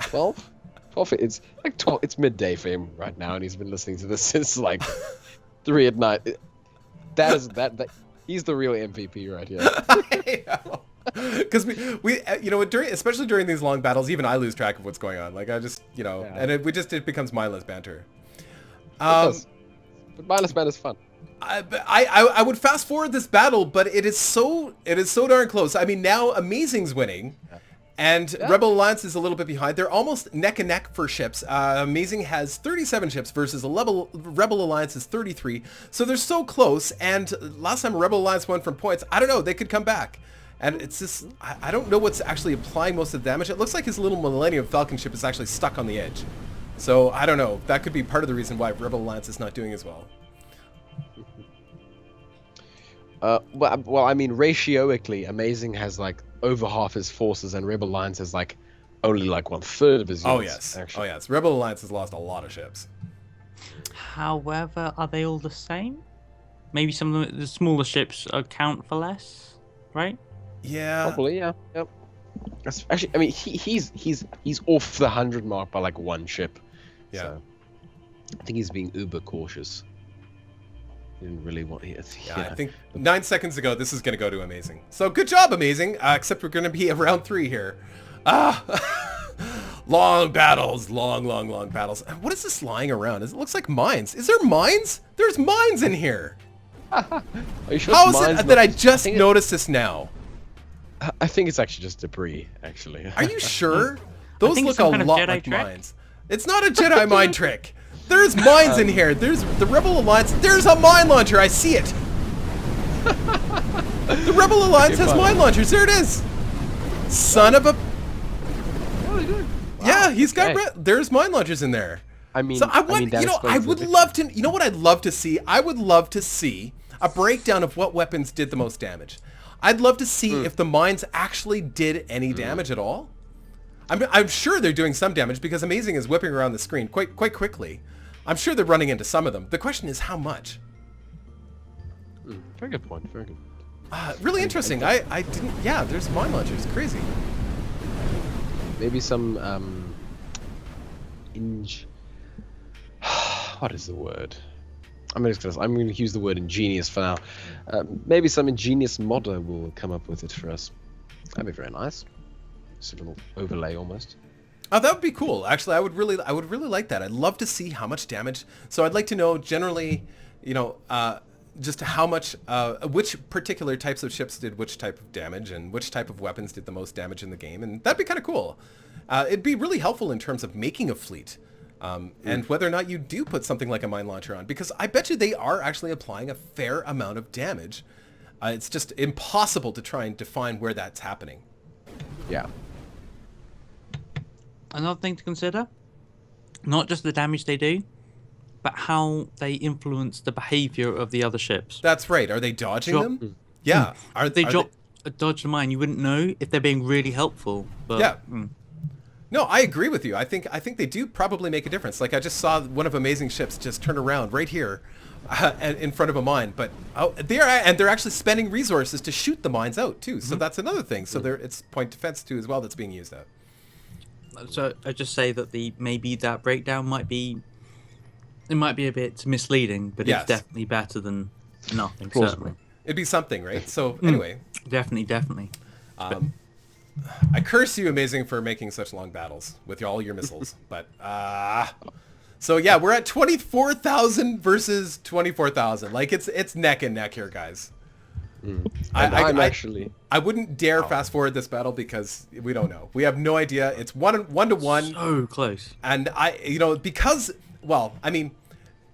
12? 12. It's like 12. It's midday for him right now, and he's been listening to this since like 3 at night. That he's the real MVP right here. Because we especially during these long battles, even I lose track of what's going on. Like I just and it becomes mindless banter. But mindless banter is fun. I would fast forward this battle, but it is so darn close. I mean, now Amazing's winning. And Rebel Alliance is a little bit behind. They're almost neck and neck for ships. Amazing has 37 ships versus Rebel Alliance is 33. So they're so close. And last time Rebel Alliance won from points, I don't know, they could come back. And it's just, I don't know what's actually applying most of the damage. It looks like his little Millennium Falcon ship is actually stuck on the edge. So I don't know. That could be part of the reason why Rebel Alliance is not doing as well. Well, I mean, ratioically, Amazing has like over half his forces, and Rebel Alliance has like only like 1/3 of his units. Oh yes, actually. Oh yes. Rebel Alliance has lost a lot of ships. However, are they all the same? Maybe some of the smaller ships account for less, right? Yeah. Probably, yeah. Yep. That's actually, I mean, he's off the 100 mark by like 1 ship. Yeah. So I think he's being uber cautious. Didn't really want it. Yeah, I think 9 seconds ago, this is going to go to Amazing. So good job, Amazing. Except we're going to be at round 3 here. Long battles, long battles. And what is this lying around? It looks like mines. Is there mines? There's mines in here. Are you sure How is it that I just noticed this now? I think it's actually just debris, actually. Are you sure? Those look a lot like mines. It's not a Jedi mind trick. There's mines in here. There's the Rebel Alliance. There's a mine launcher. I see it. The Rebel Alliance has mine launchers. There it is. Son of a... Yeah, he's got... There's mine launchers in there. I mean, so I would love to... You know what I'd love to see? I would love to see a breakdown of what weapons did the most damage. I'd love to see if the mines actually did any damage at all. I'm sure they're doing some damage because Amazing is whipping around the screen quite quickly. I'm sure they're running into some of them. The question is how much. Very good point. Very good. Really interesting. I didn't... Yeah, there's mine launchers. Crazy. Maybe some what is the word? I'm going to use the word ingenious for now. Maybe some ingenious modder will come up with it for us. That'd be very nice. Just a little overlay almost. Oh, that would be cool. Actually, I would really like that. I'd love to see how much damage. So I'd like to know generally, just how much, which particular types of ships did which type of damage and which type of weapons did the most damage in the game. And that'd be kind of cool. It'd be really helpful in terms of making a fleet. And whether or not you do put something like a mine launcher on, because I bet you they are actually applying a fair amount of damage. It's just impossible to try and define where that's happening. Yeah. Another thing to consider, not just the damage they do, but how they influence the behavior of the other ships. That's right. Are they dodging them? Yeah. Are they dodge the mine? You wouldn't know if they're being really helpful. But, yeah. No, I agree with you. I think they do probably make a difference. Like I just saw one of Amazing ships just turn around right here, in front of a mine. But they're actually spending resources to shoot the mines out too. So that's another thing. So it's point defense too as well that's being used out. So I just say that maybe that breakdown might be a bit misleading, but it's definitely better than nothing. Certainly. It'd be something, right? So anyway, Definitely. I curse you, Amazing, for making such long battles with all your missiles. But, so yeah, we're at 24,000 versus 24,000. Like, it's neck and neck here, guys. I wouldn't dare fast forward this battle because we don't know. We have no idea. It's one to one. So close. And because, well, I mean,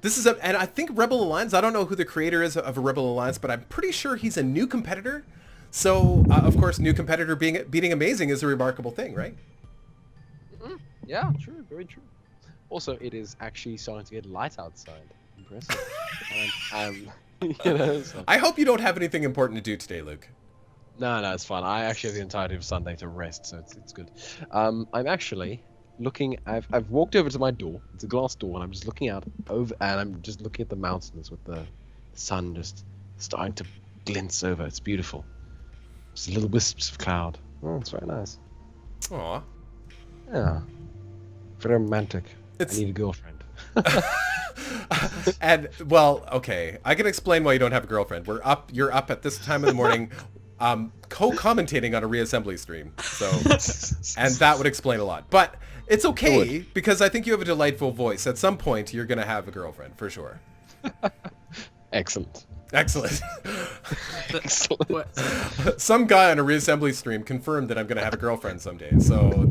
this is and I think Rebel Alliance, I don't know who the creator is of a Rebel Alliance, but I'm pretty sure he's a new competitor. So, of course, new competitor beating Amazing is a remarkable thing, right? Yeah, true, very true. Also, it is actually starting to get light outside. Impressive. So. I hope you don't have anything important to do today, Luke. No, it's fine. I actually have the entirety of Sunday to rest, so it's good. I'm actually looking. I've walked over to my door. It's a glass door, and I'm just looking out over, and I'm just looking at the mountains with the sun just starting to glint over. It's beautiful. Just little wisps of cloud. Oh, it's very nice. Aw. Yeah. Very romantic. I need a girlfriend. And, well, okay. I can explain why you don't have a girlfriend. You're up at this time of the morning co-commentating on a Reassembly stream. So, and that would explain a lot. But it's okay because I think you have a delightful voice. At some point, you're going to have a girlfriend, for sure. Excellent. Excellent. Some guy on a Reassembly stream confirmed that I'm going to have a girlfriend someday. So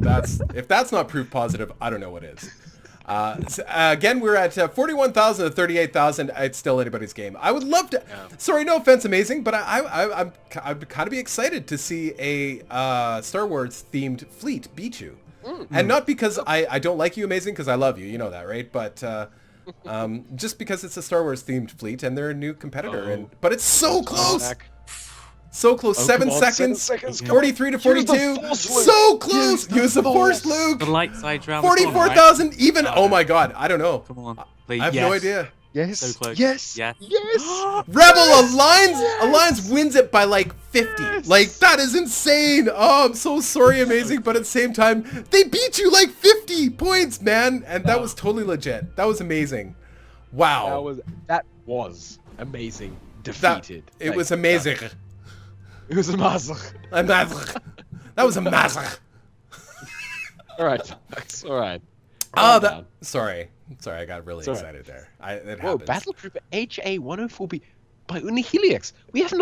if that's not proof positive, I don't know what is. Again, we're at 41,000 to 38,000. It's still anybody's game. I would love to. Yeah. Sorry, no offense, Amazing, but I'd kind of be excited to see a Star Wars themed fleet beat you, and not because I don't like you, Amazing, because I love you. You know that, right? But just because it's a Star Wars themed fleet and they're a new competitor, but it's so close. So close. 7 seconds. 43 to 42. So close. Use the force, Luke. The light side round. 44,000 even. Oh my God. I don't know. Come on. Please. I have no idea. Yes. So close. Yes. Yes. Yes. Rebel Alliance wins it by like 50. Yes. Like, that is insane. Oh, I'm so sorry, Amazing. But at the same time, they beat you like 50 points, man. And that was totally legit. That was amazing. Wow. That was amazing. Defeated. It was amazing. It was a massacre. A massacre. That was a massacre. All right. All right. Sorry, I got really excited there. It happens. Battle Trooper HA-104B by Unihelix. We have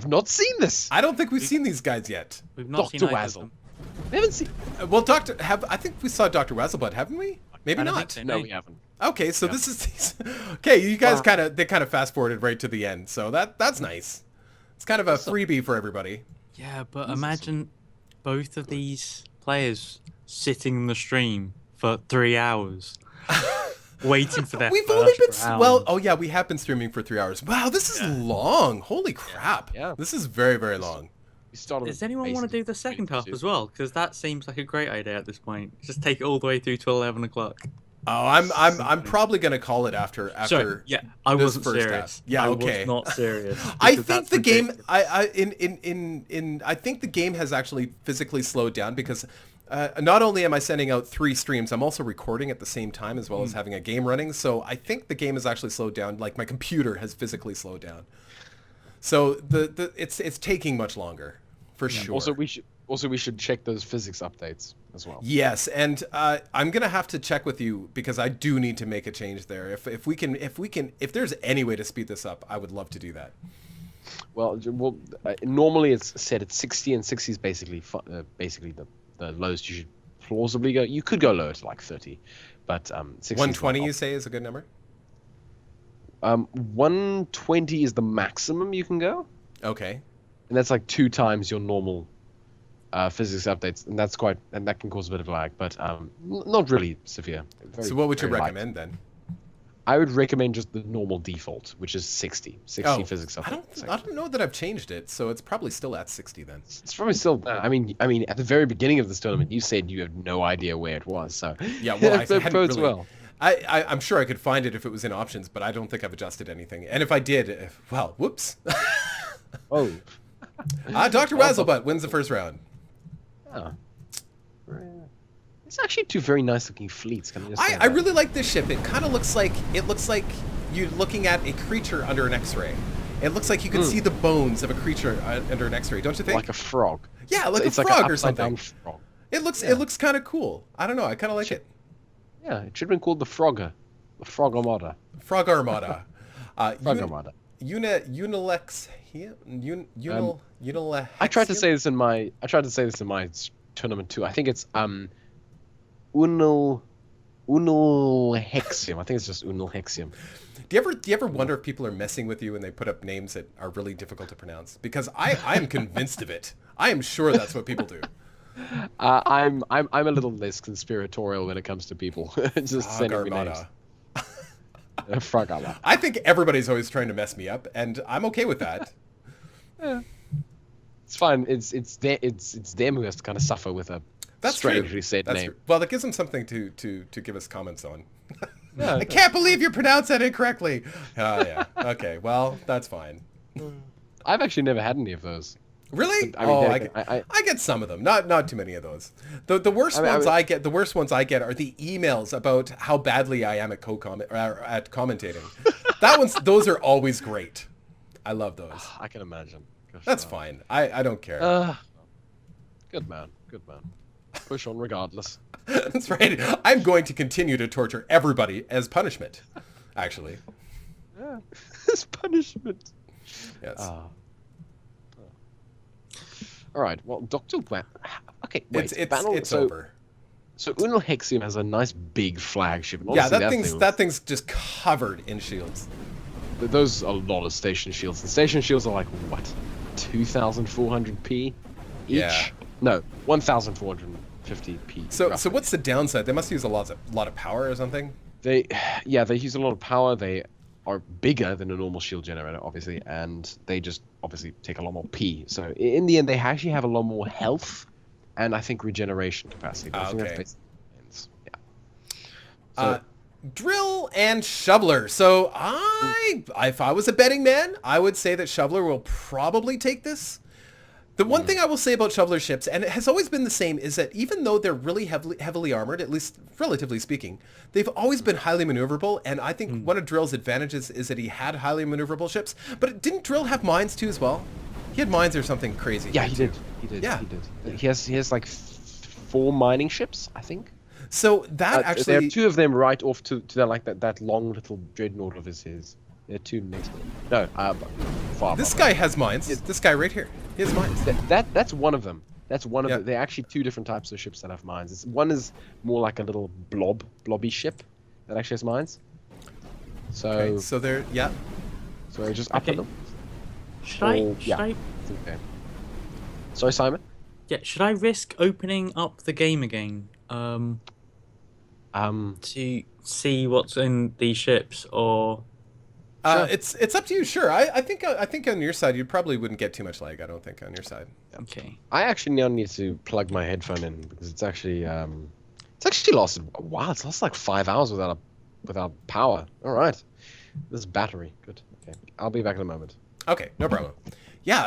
not seen this. I don't think we've seen these guys yet. We've not Dr. seen Wazzle. We haven't seen. Well, I think we saw Dr. Wazzlebud, haven't we? Maybe not. So, no, we haven't. Okay, so this is okay. You guys kind of fast forwarded right to the end, so that's nice. It's kind of a freebie for everybody. Yeah, but imagine both of these players sitting in the stream for 3 hours, waiting for their We've only been we have been streaming for 3 hours. Wow, this is long. Holy crap! Yeah. This is very, very long. Does anyone want to do the second half as well? Because that seems like a great idea at this point. Just take it all the way through to 11 o'clock. Oh, I'm probably gonna call it after. Sorry, yeah, I wasn't first serious. Half. Yeah, I okay. was not serious. I think the game. I think the game has actually physically slowed down because not only am I sending out 3 streams, I'm also recording at the same time as well as having a game running. So I think the game has actually slowed down. Like my computer has physically slowed down. So it's taking much longer, for sure. Also, we should check those physics updates as well. Yes, and I'm gonna have to check with you because I do need to make a change there. If there's any way to speed this up, I would love to do that. Well, normally it's set at 60, and 60 is basically the lowest you should plausibly go. You could go lower to like 30, but 60. 120, you say, is a good number. 120 is the maximum you can go. Okay. And that's like 2 times your normal physics updates, and that can cause a bit of lag, but not really severe. So what would you recommend then? I would recommend just the normal default, which is 60 physics updates. I don't know that I've changed it, so it's probably still at 60 then. It's probably still. I mean, at the very beginning of this tournament, you said you have no idea where it was. So yeah, well, I hadn't bodes really. Well. I'm sure I could find it if it was in options, but I don't think I've adjusted anything. And if I did, well, whoops. Oh. Dr. Wazzlebutt wins the first round. Oh. It's actually 2 very nice looking fleets. I really like this ship. It kind of looks like you're looking at a creature under an X-ray. It looks like you can see the bones of a creature under an X-ray, don't you think? Like a frog. Yeah, like It's a like frog an or something. frog. It looks kind of cool. I don't know. I kind of like it. Yeah, it should have been called the Frogger. The Frog Armada. Frog Armada. Frog Armada. Unilex. Unilex. I tried to say this in my tournament too. I think it's Unilhexium. I think it's just Unilhexium. Do you ever wonder if people are messing with you when they put up names that are really difficult to pronounce? Because I am convinced of it. I am sure that's what people do. I'm a little less conspiratorial when it comes to people. Just sending me names. Frog Armada. I think everybody's always trying to mess me up, and I'm okay with that. Yeah. It's fine. It's them who has to kind of suffer with a strangely said name. True. Well, that gives them something to give us comments on. Yeah, I can't believe you pronounced that incorrectly. Yeah. Okay. Well, that's fine. I've actually never had any of those. Really? I mean, I get some of them. Not too many of those. The worst ones I get are the emails about how badly I am at at commentating. Those are always great. I love those. I can imagine. That's fine. I don't care. Good man. Push on regardless. That's right. I'm going to continue to torture everybody as punishment. Actually. Yeah. As punishment. Yes. All right. Well, Dr. Web. Okay, wait. It's over. So Unilhexium has a nice big flagship. Yeah, that thing's just covered in shields. Those are a lot of station shields. The station shields are like what, 2,400p each? Yeah. No, 1,450p. So what's the downside? They must use a lot of power or something. They use a lot of power. They are bigger than a normal shield generator, obviously, and they just obviously take a lot more P. So in the end, they actually have a lot more health, and I think regeneration capacity. But I think that's basically So, drill and shoveler. So if I was a betting man, I would say that shoveler will probably take this. The one thing I will say about shoveler ships, and it has always been the same, is that even though they're really heavily armored, at least relatively speaking, they've always been highly maneuverable. And I think one of Drill's advantages is that he had highly maneuverable ships. But didn't Drill have mines too as well? He had mines or something crazy. Yeah, he did. Yeah. He did. He has like 4 mining ships, I think. So that actually... There are 2 of them right off to that long little dreadnought of his. There are 2 next to him. No, far. This guy has mines. This guy right here. He has mines. That's one of them. That's one of them. There are actually 2 different types of ships that have mines. One is more like a little blobby ship that actually has mines. So... Okay, so they're... Yeah. So just up them. Should I... Okay. Sorry, Simon? Yeah, should I risk opening up the game again? To see what's in these ships, or... Sure. It's up to you. Sure. I think on your side you probably wouldn't get too much lag. I don't think on your side. Okay. I actually now need to plug my headphone in because it's actually lasted a while. It's lasted like 5 hours without power. All right. This is battery. Good. Okay. I'll be back in a moment. Okay. No problem. Yeah,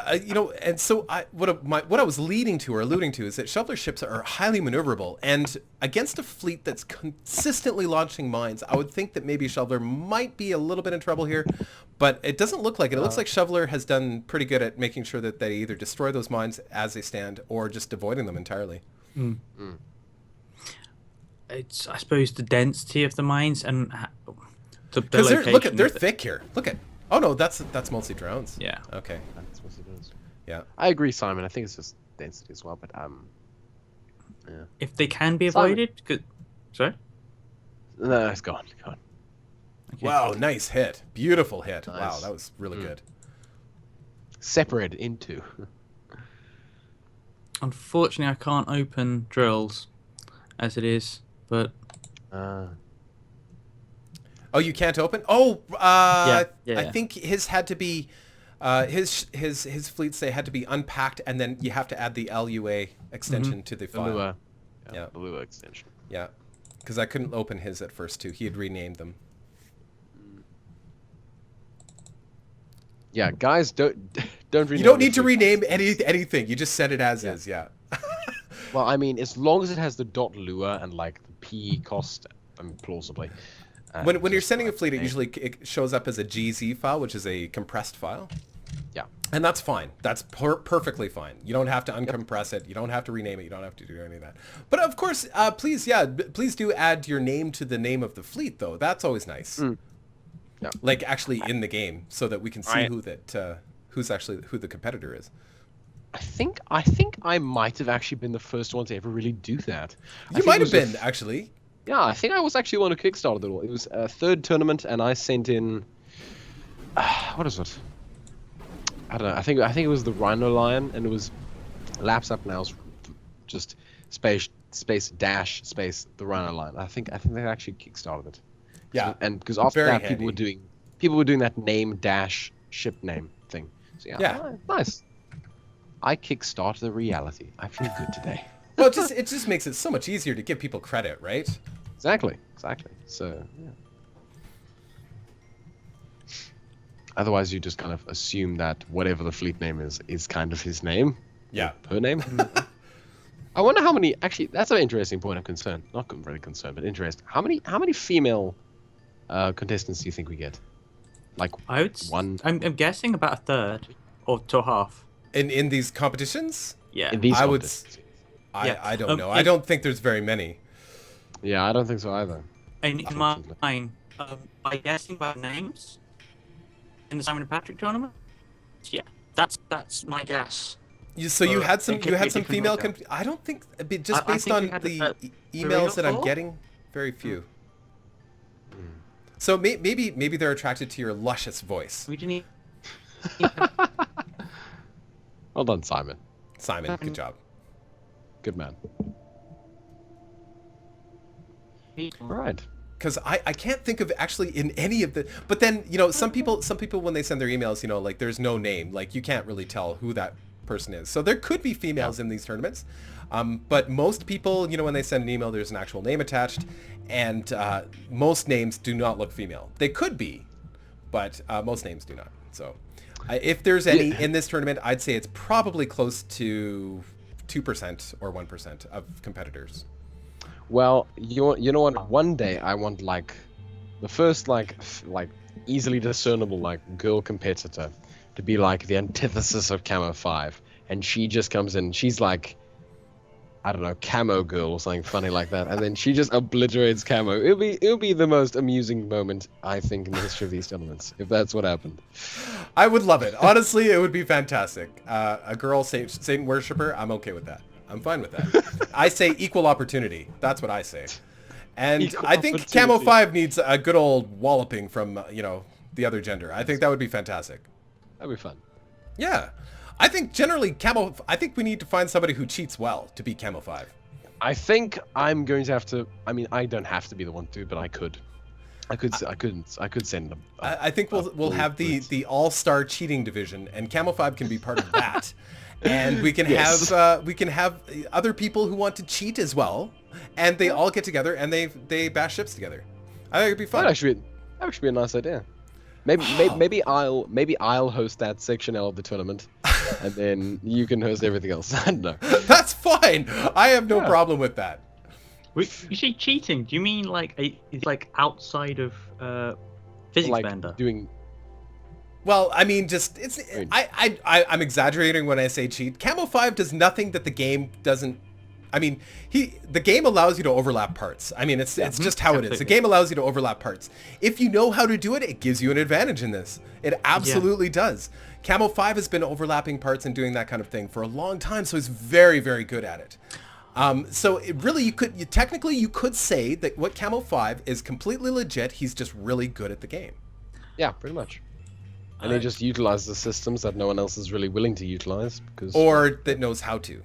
and so what I was leading to or alluding to is that shoveler ships are highly maneuverable, and against a fleet that's consistently launching mines, I would think that maybe shoveler might be a little bit in trouble here, but it doesn't look like it. It looks like shoveler has done pretty good at making sure that they either destroy those mines as they stand or just avoiding them entirely. It's, I suppose, the density of the mines and the Because location. they're thick here. Look at. Oh no, that's mostly drones. Yeah. Okay. That's what it is. Yeah. I agree, Simon. I think it's just density as well, but yeah. If they can be Simon. avoided, good. Sorry. No, it's gone. Okay. Wow, nice hit. Beautiful hit. Nice. Wow, that was really good. Separated into. Unfortunately, I can't open drills as it is, but Oh, you can't open? Oh, Yeah. I think his had to be, his fleets, they had to be unpacked, and then you have to add the LUA extension to the The file. Lua. Yeah. The Lua extension. Yeah, because I couldn't open his at first too. He had renamed them. Yeah, guys, don't rename You don't your need to fleet. rename anything. You just set it as is. Yeah. Well, I mean, as long as it has the .lua and like the P cost, plausibly, When you're sending a fleet, it shows up as a GZ file, which is a compressed file. Yeah. And that's fine. That's perfectly fine. You don't have to uncompress it. You don't have to rename it. You don't have to do any of that. But of course, please do add your name to the name of the fleet, though. That's always nice. Yeah. Like actually in the game, so that we can see who the competitor is. I think I might have actually been the first one to ever really do that. You might have been, actually. Yeah, I think I was actually one who kickstarted it all. It was a third tournament, and I sent in... what is it? I don't know. I think it was the Rhino Lion, and it was Laps Up Now's just space dash space the Rhino Lion. I think they actually kickstarted it. Yeah. So, and because after that, handy. people were doing that name dash ship name thing. So yeah. Nice. I kickstarted the reality. I feel good today. Well, it just makes it so much easier to give people credit, right? Exactly. So, yeah. Otherwise, you just kind of assume that whatever the fleet name is kind of his name. Yeah. Her name. I wonder how many. Actually, that's an interesting point of concern. Not really concern, but interest. How many female contestants do you think we get? Like one. I'm guessing about a third or to a half. In these competitions? Yeah. In these I don't know. I don't think there's very many. Yeah, I don't think so either. In my mind, by guessing by names in the Simon and Patrick tournament, yeah, that's my guess. You had some female. I don't think just based on the emails that I'm getting, very few. So maybe they're attracted to your luscious voice. We didn't. Well done, Simon. Simon, good job. Good man. All right. Because I can't think of actually in any of the, but then some people when they send their emails, like there's no name, like you can't really tell who that person is. So there could be females in these tournaments, but most people, when they send an email, there's an actual name attached, and most names do not look female. They could be, but most names do not. So if there's any in this tournament, I'd say it's probably close to 2% or 1% of competitors. Well, you know what? One day I want like the first like easily discernible like girl competitor to be like the antithesis of Camo 5, and she just comes in. She's like, I don't know, Camo Girl or something funny like that, and then she just obliterates Camo. It'll be the most amusing moment I think in the history of these tournaments if that's what happened. I would love it. Honestly, it would be fantastic. A girl Satan worshipper, I'm okay with that. I'm fine with that. I say equal opportunity. That's what I say. And I think Camo 5 needs a good old walloping from, the other gender. I think that would be fantastic. That'd be fun. Yeah. I think generally I think we need to find somebody who cheats well to beat Camo 5. I think I'm going to have to, I don't have to be the one to, but I could. I could send them. I think we'll have the all-star cheating division, and Camo 5 can be part of that. And we can have other people who want to cheat as well, and they all get together and they bash ships together. I think it'd be fun. That actually be a nice idea. Maybe I'll host that section of the tournament, and then you can host everything else. I don't know. That's fine. I have no problem with that. You say cheating? Do you mean like outside of physics like bender? Doing. Well, I mean, I'm exaggerating when I say cheat. Camo 5 does nothing that the game doesn't. I mean, the game allows you to overlap parts. I mean, it's just how it is. The game allows you to overlap parts. If you know how to do it, it gives you an advantage in this. It absolutely does. Camo 5 has been overlapping parts and doing that kind of thing for a long time, so he's very, very good at it. So it really, you could say that what Camo 5 is completely legit. He's just really good at the game. Yeah, pretty much. And he just utilizes the systems that no one else is really willing to utilize, or that knows how to.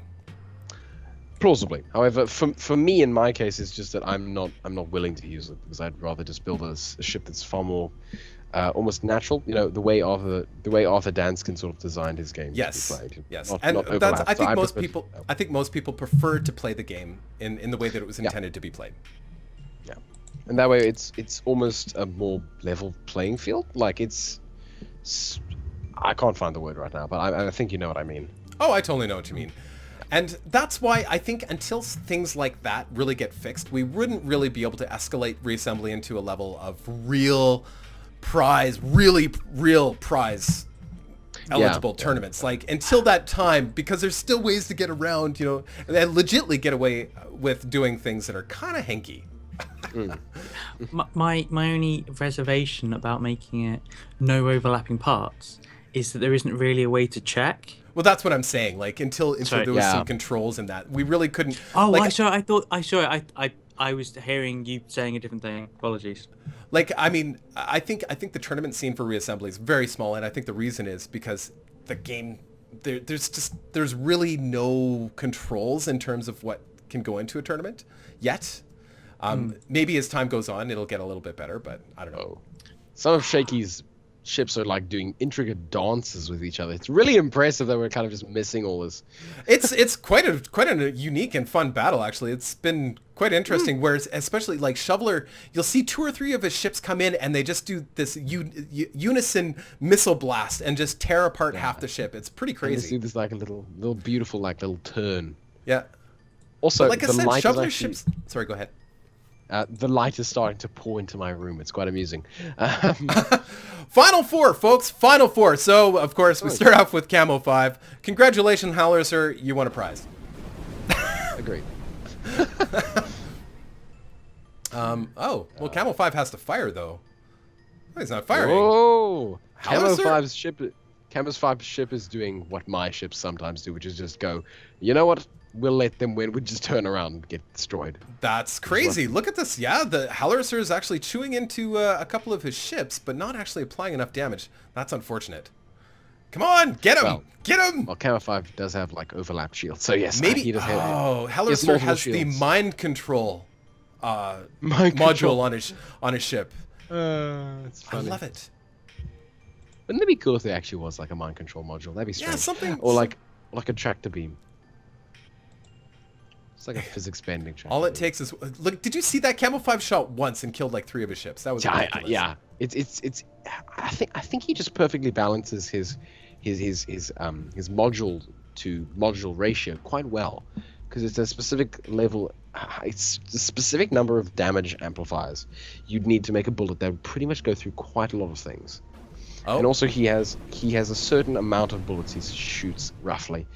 Plausibly. However, for me, in my case, it's just that I'm not willing to use it because I'd rather just build a ship that's far more almost natural. The way Arthur Danskin sort of designed his game. Yes. To be played. Yes. Not And overlap. I think most people prefer to play the game in the way that it was intended to be played. Yeah. And that way, it's almost a more level playing field. Like I can't find the word right now, but I think you know what I mean. Oh, I totally know what you mean. And that's why I think until things like that really get fixed, we wouldn't really be able to escalate Reassembly into a level of real prize, really real prize eligible tournaments. Like until that time, because there's still ways to get around, you know, and legitimately get away with doing things that are kind of hanky. My only reservation about making it no overlapping parts is that there isn't really a way to check. Well, that's what I'm saying. Like until there was some controls in that, we really couldn't. Oh, like, I was hearing you saying a different thing. Apologies. Like, I mean, I think the tournament scene for Reassembly is very small, and I think the reason is because the game there's really no controls in terms of what can go into a tournament yet. Maybe as time goes on, it'll get a little bit better, but I don't know. Some of Shakey's ships are like doing intricate dances with each other. It's really impressive that we're kind of just missing all this. It's quite a unique and fun battle, actually. It's been quite interesting. Whereas especially like Shoveler, you'll see 2 or 3 of his ships come in and they just do this unison missile blast and just tear apart half the ship. It's pretty crazy. And you see this like a little beautiful like little turn. Yeah. Also, but like I said, Shoveler ships. Sorry, go ahead. The light is starting to pour into my room. It's quite amusing. Final 4, folks. Final 4. So, of course, we start off with Camo 5. Congratulations, Howler, sir. You won a prize. Agreed. Well, Camo 5 has to fire, though. Oh, he's not firing. Oh! Howler, Camo 5's ship... Camo's 5's ship is doing what my ships sometimes do, which is just go, you know what? We'll let them win. We'll just turn around and get destroyed. That's crazy. Look at this. Yeah, the Howler is actually chewing into a couple of his ships, but not actually applying enough damage. That's unfortunate. Come on, get him! Well, get him! Well, Camo 5 does have like overlap shields, so yes. Maybe. He does have, Howler has the mind control module on his ship. It's funny. I love it. Wouldn't it be cool if there actually was like a mind control module? That'd be strange. Yeah, something. Or like a tractor beam. It's like a physics bending tractor. All it takes is look. Did you see that Camo 5 shot once and killed like 3 of his ships? That was ridiculous. Yeah. It's. I think he just perfectly balances his module to module ratio quite well, because it's a specific level. It's a specific number of damage amplifiers you'd need to make a bullet that would pretty much go through quite a lot of things. Oh. And also he has a certain amount of bullets he shoots roughly,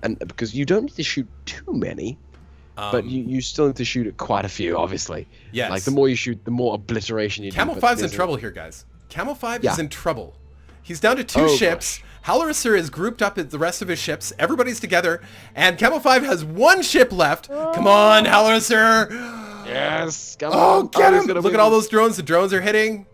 and because you don't need to shoot too many, but you still need to shoot quite a few, obviously. Yes. Like the more you shoot, the more obliteration you do. Camo 5's in trouble here, guys. Camo 5 is in trouble. He's down to 2 ships. Howler is grouped up at the rest of his ships. Everybody's together, and Camo 5 has 1 ship left. Come on, Howler. Yes. Come on. Get him! Look at all those drones. The drones are hitting.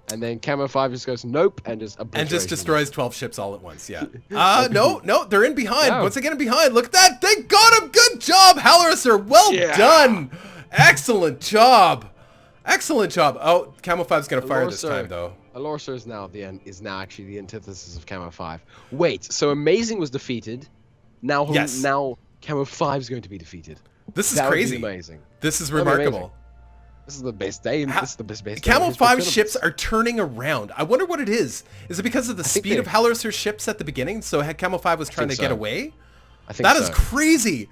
And then Camo 5 just goes nope and just destroys 12 ships all at once. Yeah. No, they're in behind. No. Once they get in behind, look at that. They got him. Good job, Howler. Well done. Excellent job. Excellent job. Oh, Camo 5's gonna fire this time though. Alorsa is now actually the antithesis of Camo 5. Wait, so Amazing was defeated. Now Camo 5 is going to be defeated. This is crazy. Amazing. This is remarkable. This is the best day. This is the best day. Camo 5 ships are turning around. I wonder what it is. Is it because of the speed of Howler's ships at the beginning? So Camo 5 was trying to get away. I think that is crazy.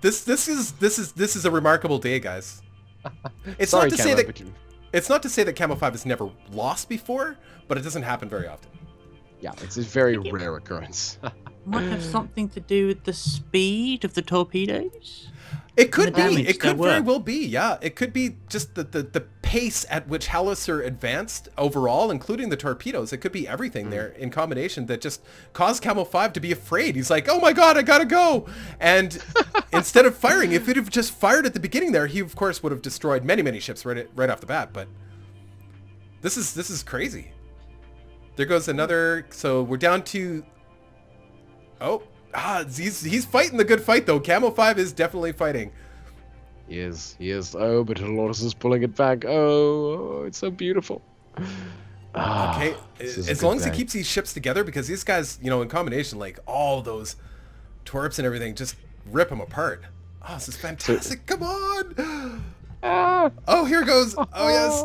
This is a remarkable day, guys. It's not to say that Camo 5 has never lost before, but it doesn't happen very often. Yeah, it's a very rare occurrence. Might have something to do with the speed of the torpedoes. It could be. It could very well be. Yeah, it could be just the pace at which Howler advanced overall, including the torpedoes. It could be everything there in combination that just caused Camo 5 to be afraid. He's like, oh my god, I gotta go. And instead of firing, if it had just fired at the beginning there, he of course would have destroyed many ships right off the bat. But this is crazy. There goes another. So we're down to. He's fighting the good fight though. Camo 5 is definitely fighting. He is. Oh, but Dolores is pulling it back. Oh, it's so beautiful. Okay, as long as he keeps these ships together, because these guys, in combination, like all those torps and everything, just rip them apart. Oh, this is fantastic. Come on. Oh, here goes. Oh, yes.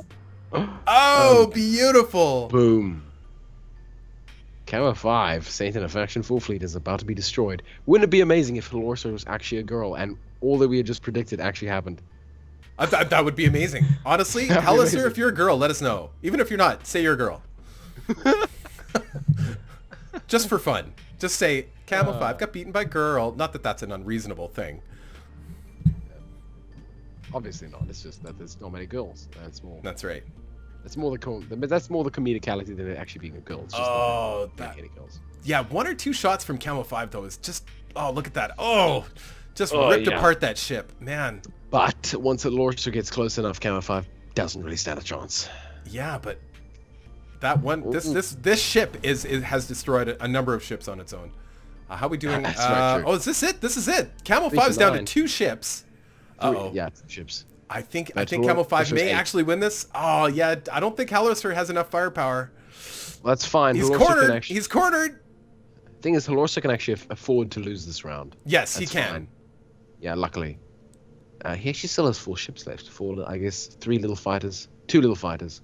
Oh, beautiful. Boom. Camo 5, Saint in a Faction 4 fleet is about to be destroyed. Wouldn't it be amazing if Horsa was actually a girl and all that we had just predicted actually happened? That would be amazing. Honestly, Hallister, if you're a girl, let us know. Even if you're not, say you're a girl. Just for fun. Just say, Camo 5 got beaten by girl. Not that that's an unreasonable thing. Obviously not. It's just that there's not many girls. That's more. That's right. That's more that's more the comedicality than it actually being a girl. It's just not any girls. Yeah, 1 or 2 shots from Camo 5 though is just, oh, look at that. Oh, just ripped apart that ship, man. But once the Horsa gets close enough, Camo 5 doesn't really stand a chance. Yeah, but that one, this ship has destroyed a number of ships on its own. How are we doing? That's right, true. Oh, is this it? This is it. Camo 5 is down to 2 ships. Uh-oh. Yeah, 2 ships. I think Camo 5 may actually win this. Oh, yeah, I don't think Hallister has enough firepower. That's fine. He's cornered. He's cornered. Thing is, Horsa can actually afford to lose this round. Yes, he can. Fine. Yeah, luckily. He actually still has 4 ships left. 4, I guess, 3 little fighters, 2 little fighters,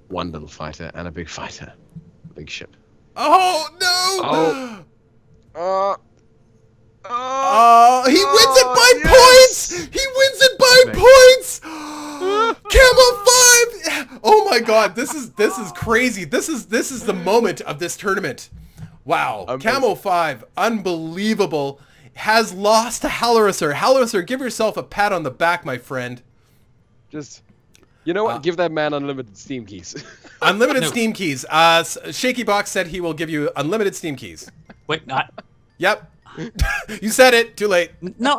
1 little fighter, and a big fighter. Big ship. Oh, no! Oh. He wins it by points! He wins it by points! Camo 5! Oh my god, this is crazy. This is the moment of this tournament. Wow. Camo 5, unbelievable. Has lost to Hallister. Hallister, give yourself a pat on the back, my friend. Just, you know what? Give that man unlimited Steam keys. Unlimited Steam keys. ShakeyBox said he will give you unlimited Steam keys. Wait, not. Yep. You said it. Too late. No,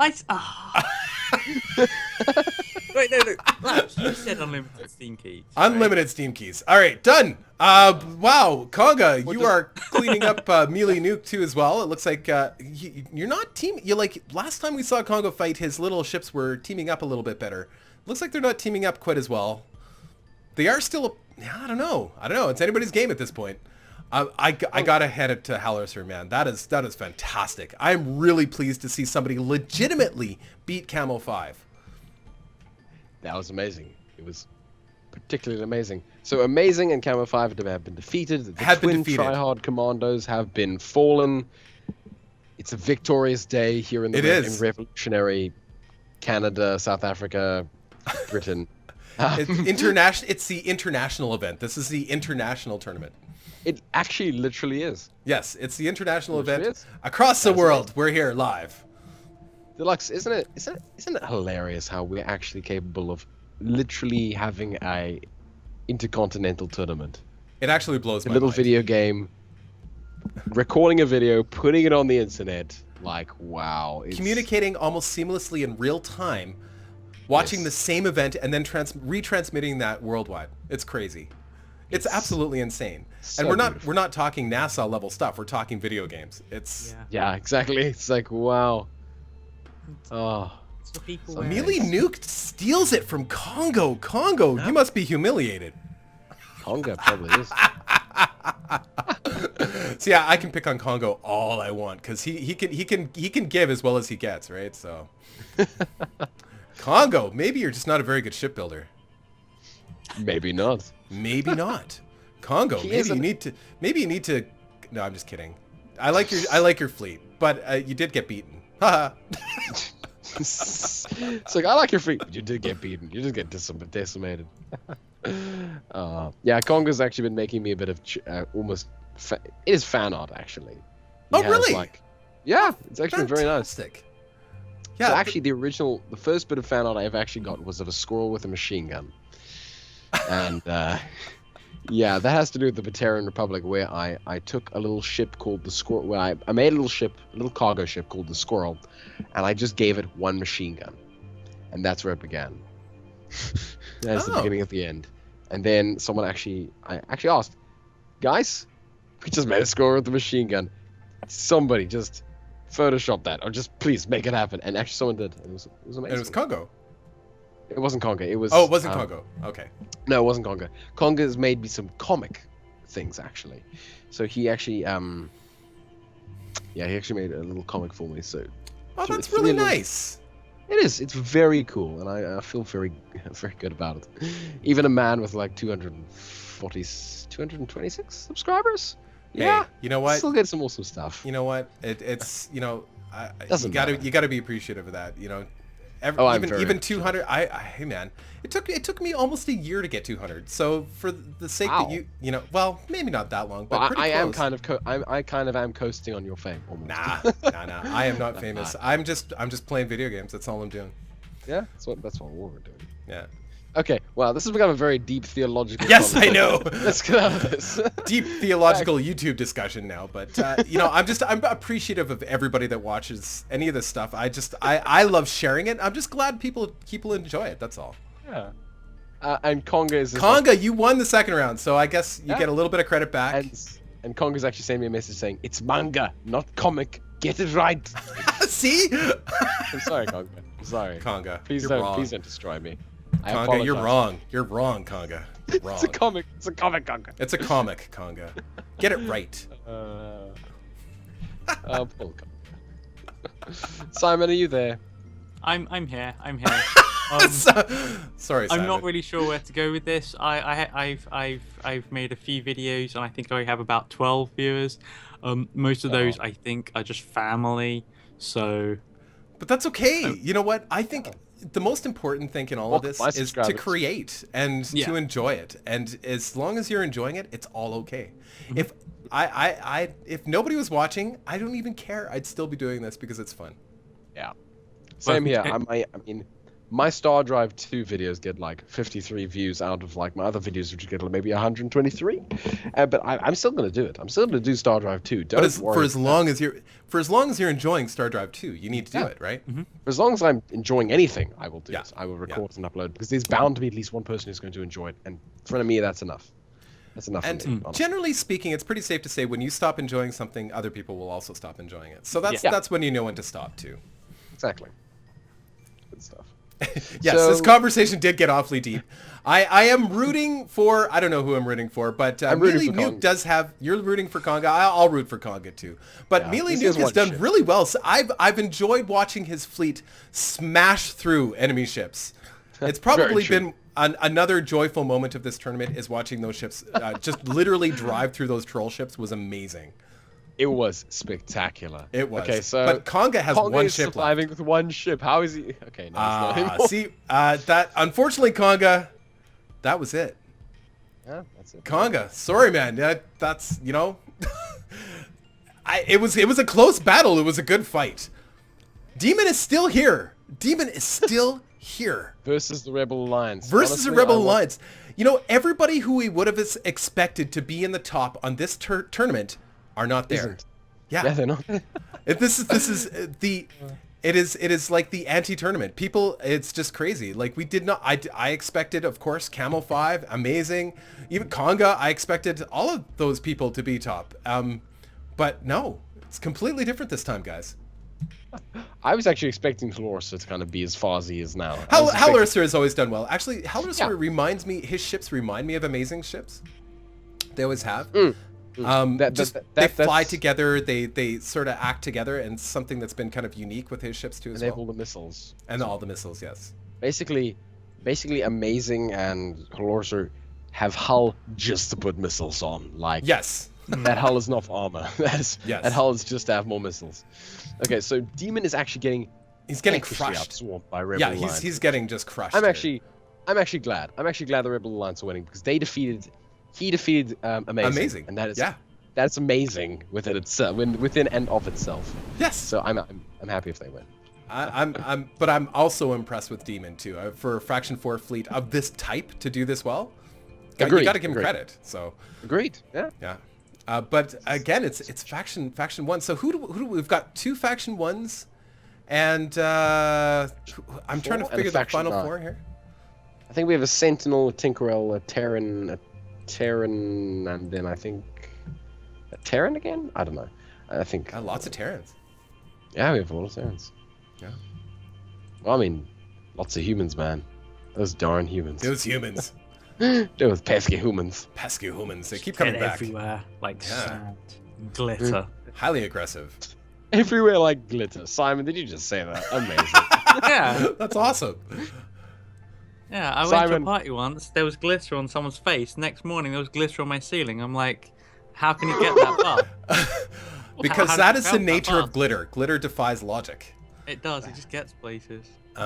Wait, no. Laps, you said unlimited Steam keys. Unlimited Steam keys. All right, done. Wow, Conga, you are cleaning up Melee Nuke too as well. It looks like you're not teaming. You like last time we saw Conga fight, his little ships were teaming up a little bit better. Looks like they're not teaming up quite as well. They are still. I don't know. It's anybody's game at this point. I gotta head it to Hallister, man. That is fantastic. I'm really pleased to see somebody legitimately beat Camo 5. That was amazing. It was particularly amazing. So Amazing and Camo 5 have been defeated. The twin tryhard commandos have been fallen. It's a victorious day here in in revolutionary Canada, South Africa, Britain. It's the international event. This is the international tournament. It actually literally is. Yes, it's the international event across the world. We're here live. Deluxe, isn't it hilarious how we're actually capable of literally having a intercontinental tournament? It actually blows my mind. A little video game, recording a video, putting it on the internet. Like, wow. Communicating almost seamlessly in real time, watching the same event and then retransmitting that worldwide. It's crazy. It's absolutely insane. So and we're not talking NASA level stuff. We're talking video games. It's yeah, exactly. It's like, wow. Oh. So Melee Nuke steals it from Congo. Congo, you must be humiliated. Congo probably is. So yeah, I can pick on Congo all I want because he can give as well as he gets, right? So Congo, maybe you're just not a very good shipbuilder. Maybe not. Maybe not. Congo, maybe you need to. No, I'm just kidding. I like your fleet, but you did get beaten. Haha. It's like, I like your fleet, but you did get beaten. You did get decimated. Yeah, Congo's actually been making me a bit of almost. It is fan art actually. Really? Yeah, it's actually been very nice. Yeah. So actually, the first bit of fan art I've actually got was of a squirrel with a machine gun. And yeah, that has to do with the Batarian Republic, where I took a little ship called the Squirrel. Where I made a little cargo ship called the Squirrel, and I just gave it 1 machine gun, and that's where it began. That's the beginning of the end. And then I actually asked, guys, we just made a Squirrel with a machine gun. Somebody just Photoshop that, or just please make it happen. And actually, someone did. It was amazing. And it was Congo. It wasn't Congo. It was. Oh, it wasn't Congo. Okay. No, it wasn't Congo. Congo's made me some comic things actually. So he actually, he actually made a little comic for me. So. Oh, that's really nice. It is. It's very cool, and I feel very, very good about it. Even a man with like 226 subscribers. Yeah. You know what? Still get some awesome stuff. You know what? It's you know, Doesn't you matter. gotta be appreciative of that. You know, I'm very even 200. Hey man, it took me almost a year to get 200. So for the sake Wow. that you know, well, maybe not that long, but Well, pretty I close. am kind of I kind of am coasting on your fame. Almost. Nah. I am not famous. I'm just playing video games. That's all I'm doing. Yeah, that's what we're doing. Yeah. Okay, well, this has become a very deep theological. Yes, I know. Let's get out of this. Deep theological YouTube discussion now, but you know, I'm appreciative of everybody that watches any of this stuff. I love sharing it. I'm just glad people enjoy it. That's all. Yeah. And Conga is Conga, you won the second round, so I guess you get a little bit of credit back. and Conga's actually sent me a message saying it's manga, not comic. Get it right. See? I'm sorry, Conga. I'm sorry. Conga, Please you're don't wrong. please don't destroy me. I Conga, you're apologize. wrong. You're wrong, Conga. Wrong. It's a comic. It's a comic, Conga. It's a comic, Conga. Get it right. Poor Conga. Simon, are you there? I'm here. I'm here. Sorry, Simon. I'm not really sure where to go with this. I've made a few videos and I think I have about 12 viewers. Most of those I think are just family. So, But that's okay. You know what? I think the most important thing in all of this my is to subscribers. create and to enjoy it. And as long as you're enjoying it, it's all okay. If if nobody was watching, I don't even care. I'd still be doing this because it's fun. Yeah. Same here. Okay. I mean, my Star Drive 2 videos get like 53 views out of like my other videos, which get maybe 123. But I'm still gonna do it. I'm still gonna do Star Drive 2. Don't worry. For as long as you're enjoying Star Drive 2, you need to do it, right? For as long as I'm enjoying anything, I will do Yeah. it. I will record and upload because there's bound to be at least one person who's going to enjoy it, and for me, that's enough. That's enough And for me. honestly. generally speaking, it's pretty safe to say when you stop enjoying something, other people will also stop enjoying it. So Yeah. that's when you know when to stop too. Exactly. Good stuff. Yes, So- this conversation did get awfully deep. I am rooting for, I don't know who I'm rooting for, but I'm rooting Melee for Nuke Conga. does have, you're rooting for Conga, I'll root for Conga too. But Yeah, Melee this Nuke is has one done ship. really well. So I've enjoyed watching his fleet smash through enemy ships. It's probably true. been another joyful moment of this tournament is watching those ships just literally drive through those troll ships was amazing. It was spectacular. It was. Okay, so but Conga has Conga one is ship left. surviving with one ship. How is he? Okay, no, he's not anymore. See, that unfortunately, Conga, that was it. Yeah, that's it. Conga, sorry, man. That's you know, it was a close battle. It was a good fight. Demon is still here. Demon is still here Versus the Rebel Alliance. versus the Honestly, Rebel I want- Alliance. You know, everybody who we would have expected to be in the top on this tournament are not there. Isn't. Yeah. Yeah, they're not. This is the. It is like the anti-tournament. People, it's just crazy. Like we did not. I expected, of course, Camel 5, amazing. Even Conga, I expected all of those people to be top. But no, it's completely different this time, guys. I was actually expecting Horsa to kind of be as far as he is now. I was expecting- Hallerster has always done well. Actually, Hallerster reminds me. His ships remind me of amazing ships. They always have. They fly that's- together. They sort of act together, and something that's been kind of unique with his ships too as And they have well. all the missiles. And all the missiles, yes. Basically, Amazing and Horsa have hull just to put missiles on. Like Yes. that hull is not for armor. Yes. That hull is just to have more missiles. Okay, so Demon is actually getting freakishly crushed. outswarmed by Rebel Yeah, Alliance. he's getting just crushed. I'm here. actually glad. I'm actually glad the Rebel Alliance are winning because he defeated Amazing. And that is that's amazing within itself, within and of itself. Yes. So I'm happy if they win. But I'm also impressed with Demon too. For Faction 4 fleet of this type to do this well, you got to give him credit. So Agreed. Yeah. yeah. But again, it's Faction 1. So who do we've got 2 Faction 1s, and I'm trying to and a figure the Faction final 9. 4 here. I think we have a Sentinel, a Tinkerell, a Terran, and then I think a Terran again. I don't know. I think Got lots of Terrans. yeah, we have a lot of Terrans. Yeah. Well, I mean, lots of humans, man. Those darn humans. Those humans, Those pesky humans. pesky humans, they keep Get coming back. everywhere like Yeah. sand, glitter. Highly aggressive. Everywhere like glitter. Simon, did you just say that? Amazing. Yeah, That's awesome. yeah. I went to Simon. a party once. There was glitter on someone's face. Next morning, there was glitter on my ceiling. I'm like, How can it get that far? Because How that did is it the travel that nature far? of glitter. Glitter defies logic. It does. It just gets places.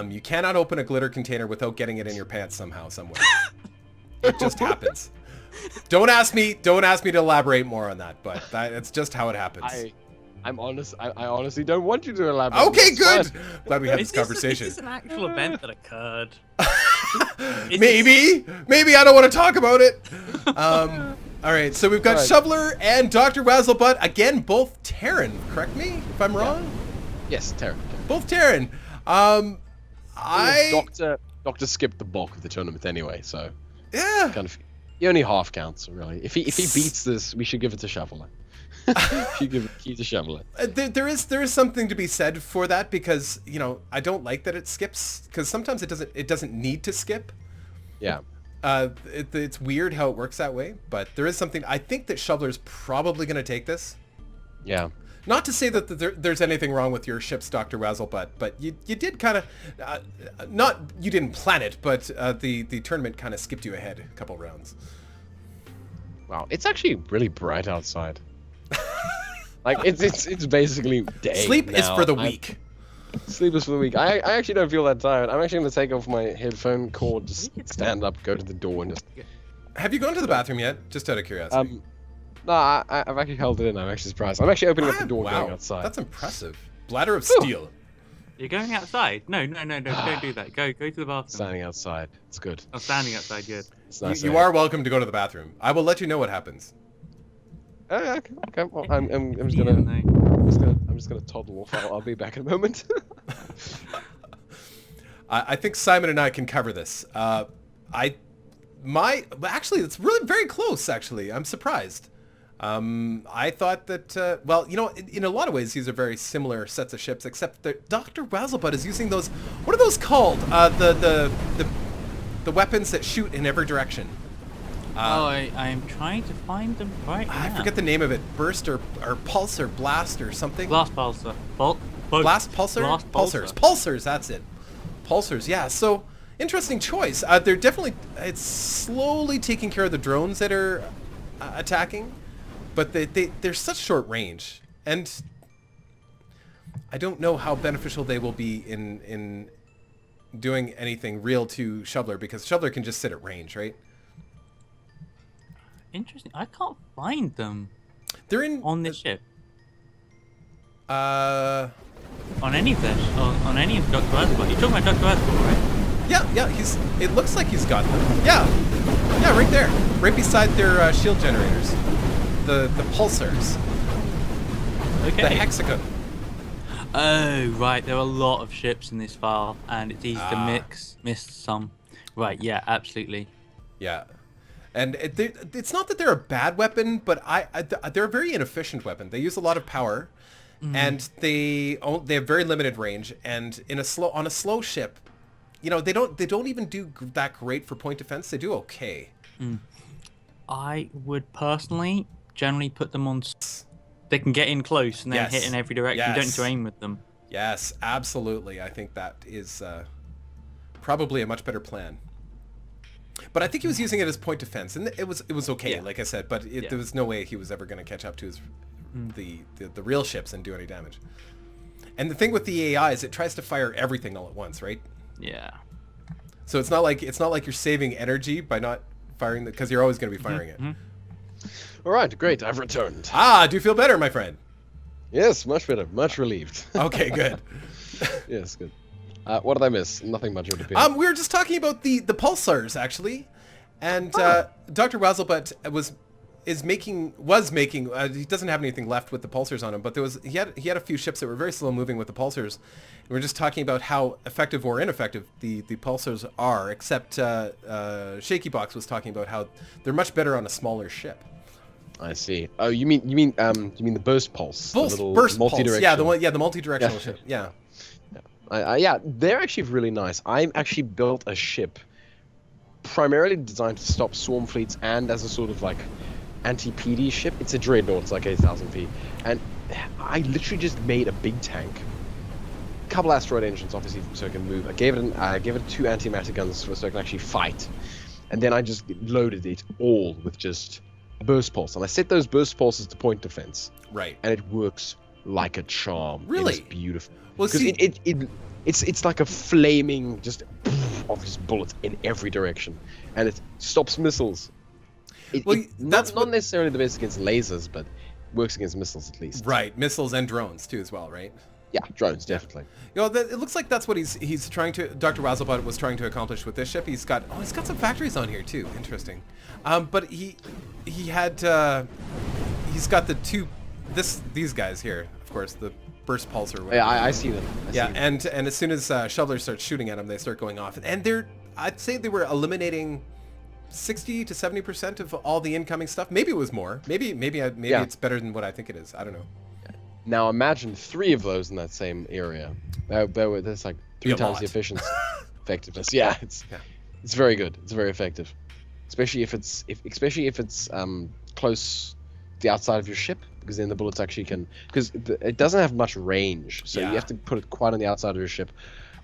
You cannot open a glitter container without getting it in your pants somehow, somewhere. It just happens. Don't ask me to elaborate more on that, but it's just how it happens. I'm honest. I honestly don't want you to elaborate. Okay, It's good. fine. Glad we had this conversation. Is this an actual event that occurred? Maybe I don't want to talk about it. All right, so we've got Right. Shoveler and Dr. Wazzlebutt again, both Terran. Correct me if I'm wrong. Yes, Terran. Both Terran. Doctor skipped the bulk of the tournament anyway, so Yeah. kind of he only half counts really. If he beats this, we should give it to Shoveler. You give the key to Shoveler. There is something to be said for that because I don't like that it skips because sometimes it doesn't need to skip. Yeah. It's weird how it works that way, but there is something. I think that Shoveler's probably going to take this. Yeah. Not to say that there's anything wrong with your ships, Dr. Wazzlebutt, but you did kind of you didn't plan it, but the tournament kind of skipped you ahead a couple rounds. Wow, it's actually really bright outside. Like it's basically day. Sleep is now. for the weak. Sleep is for the weak. I actually don't feel that tired. I'm actually gonna take off my headphone cord, just stand up, go to the door, and just. Have you gone to the bathroom yet? Just out of curiosity. No, I've actually held it in. I'm actually surprised. I'm actually opening up the door and going outside. That's impressive. Bladder of steel. You're going outside? No, don't do that. Go to the bathroom. Standing outside. It's good. Oh, standing outside, good. It's nice. You are welcome to go to the bathroom. I will let you know what happens. Okay. Well, I'm just Yeah, gonna. no. I'm just gonna toddle off. I'll be back in a moment. I think Simon and I can cover this. Actually, it's really very close. Actually, I'm surprised. I thought that, well, in a lot of ways, these are very similar sets of ships, except that Dr. Wazzlebutt is using those, what are those called? The weapons that shoot in every direction. I'm trying to find them right now. I forget the name of it. Burst or pulse or blast or something. Blast pulsar. Blast pulsar? Blast Pulsars. Pulsars, that's it. Pulsars, yeah. So, interesting choice. They're definitely, it's slowly taking care of the drones that are attacking. But they're such short range, and I don't know how beneficial they will be in doing anything real to Shoveler, because Shoveler can just sit at range, right? Interesting. I can't find them. They're in on this ship. On any of this, on any of Dr. Wazzlebutt. You're talking about Dr. Wazzlebutt, right? Yeah. It looks like he's got them. Yeah, right there, right beside their shield generators. The pulsars. Okay. The hexagon. Oh, right. There are a lot of ships in this file, and it's easy to miss some. Right. Yeah. Absolutely. Yeah. And it's not that they're a bad weapon, but they're a very inefficient weapon. They use a lot of power, and they have very limited range. And on a slow ship, they don't even do that great for point defense. They do okay. I would personally generally put them on. They can get in close and then hit in every direction. You don't need to aim with them. Yes, absolutely. I think that is probably a much better plan. But I think he was using it as point defense, and it was okay, like I said. But there was no way he was ever going to catch up to the real ships and do any damage. And the thing with the AI is it tries to fire everything all at once, right? Yeah. So it's not like you're saving energy by not firing because you're always going to be firing it. All right, great. I've returned. Do you feel better, my friend? Yes, much better. Much relieved. Okay, good. Yes, good. What did I miss? Nothing much would appear. We were just talking about the pulsars actually, and Dr. Wazzlebutt was making. He doesn't have anything left with the pulsars on him, but he had a few ships that were very slow moving with the pulsars. And we were just talking about how effective or ineffective the pulsars are. Except ShakeyBox was talking about how they're much better on a smaller ship. I see. Oh, you mean the burst pulse? Burst pulse. Yeah, the multi-directional ship. Yeah. Yeah, they're actually really nice. I actually built a ship primarily designed to stop swarm fleets and as a sort of like anti-PD ship. It's a dreadnought, it's like 8,000 P. And I literally just made a big tank. A couple asteroid engines, obviously, so it can move. I gave it 2 anti-matter guns so it can actually fight. And then I just loaded it all with just burst pulse, and I set those burst pulses to point defense, Right. and it works like a charm. Really? It's beautiful. Well, Because see, it's like a flaming just of just bullets in every direction, and it stops missiles. Well, that's not necessarily the best against lasers, but works against missiles at least. right, missiles and drones too as well, right? Yeah, drones definitely. You know, it looks like that's what he's trying to. Dr. Wazelbot was trying to accomplish with this ship. He's got some factories on here too. Interesting. But he's got the these guys here, of course, the burst pulse or whatever. Yeah, I see them. I see them. And as soon as Shoveler starts shooting at them, they start going off. And I'd say they were eliminating 60 to 70% of all the incoming stuff. Maybe it was more. Maybe it's better than what I think it is. I don't know. Now imagine 3 of those in that same area. That's like 3 times the effectiveness. Yeah, it's very good. It's very effective, especially if it's close to the outside of your ship, because then the bullets actually can, because it doesn't have much range, so you have to put it quite on the outside of your ship.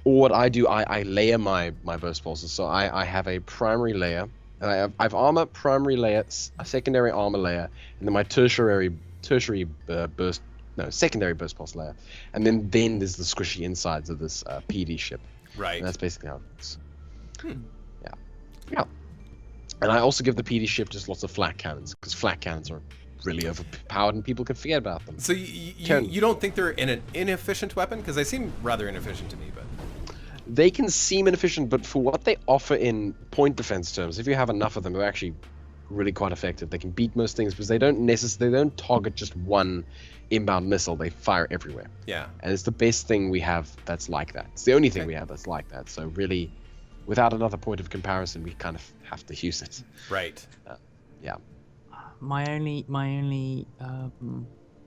Or what I do, I layer my burst pulses. So I have a primary layer, and I have armor, primary layer, a secondary armor layer, and then my secondary burst pulse layer, and then there's the squishy insides of this PD ship. Right. And that's basically how it works. Yeah. And I also give the PD ship just lots of flat cannons, because flat cannons are really overpowered and people can forget about them. So you don't think they're an inefficient weapon? Because they seem rather inefficient to me, but they can seem inefficient, but for what they offer in point defense terms, if you have enough of them, they're actually really quite effective. They can beat most things because they don't target just one inbound missile. They fire everywhere. Yeah. And it's the best thing we have that's like that. It's the only thing we have that's like that. So really, without another point of comparison, we kind of have to use it. Right. Yeah. My only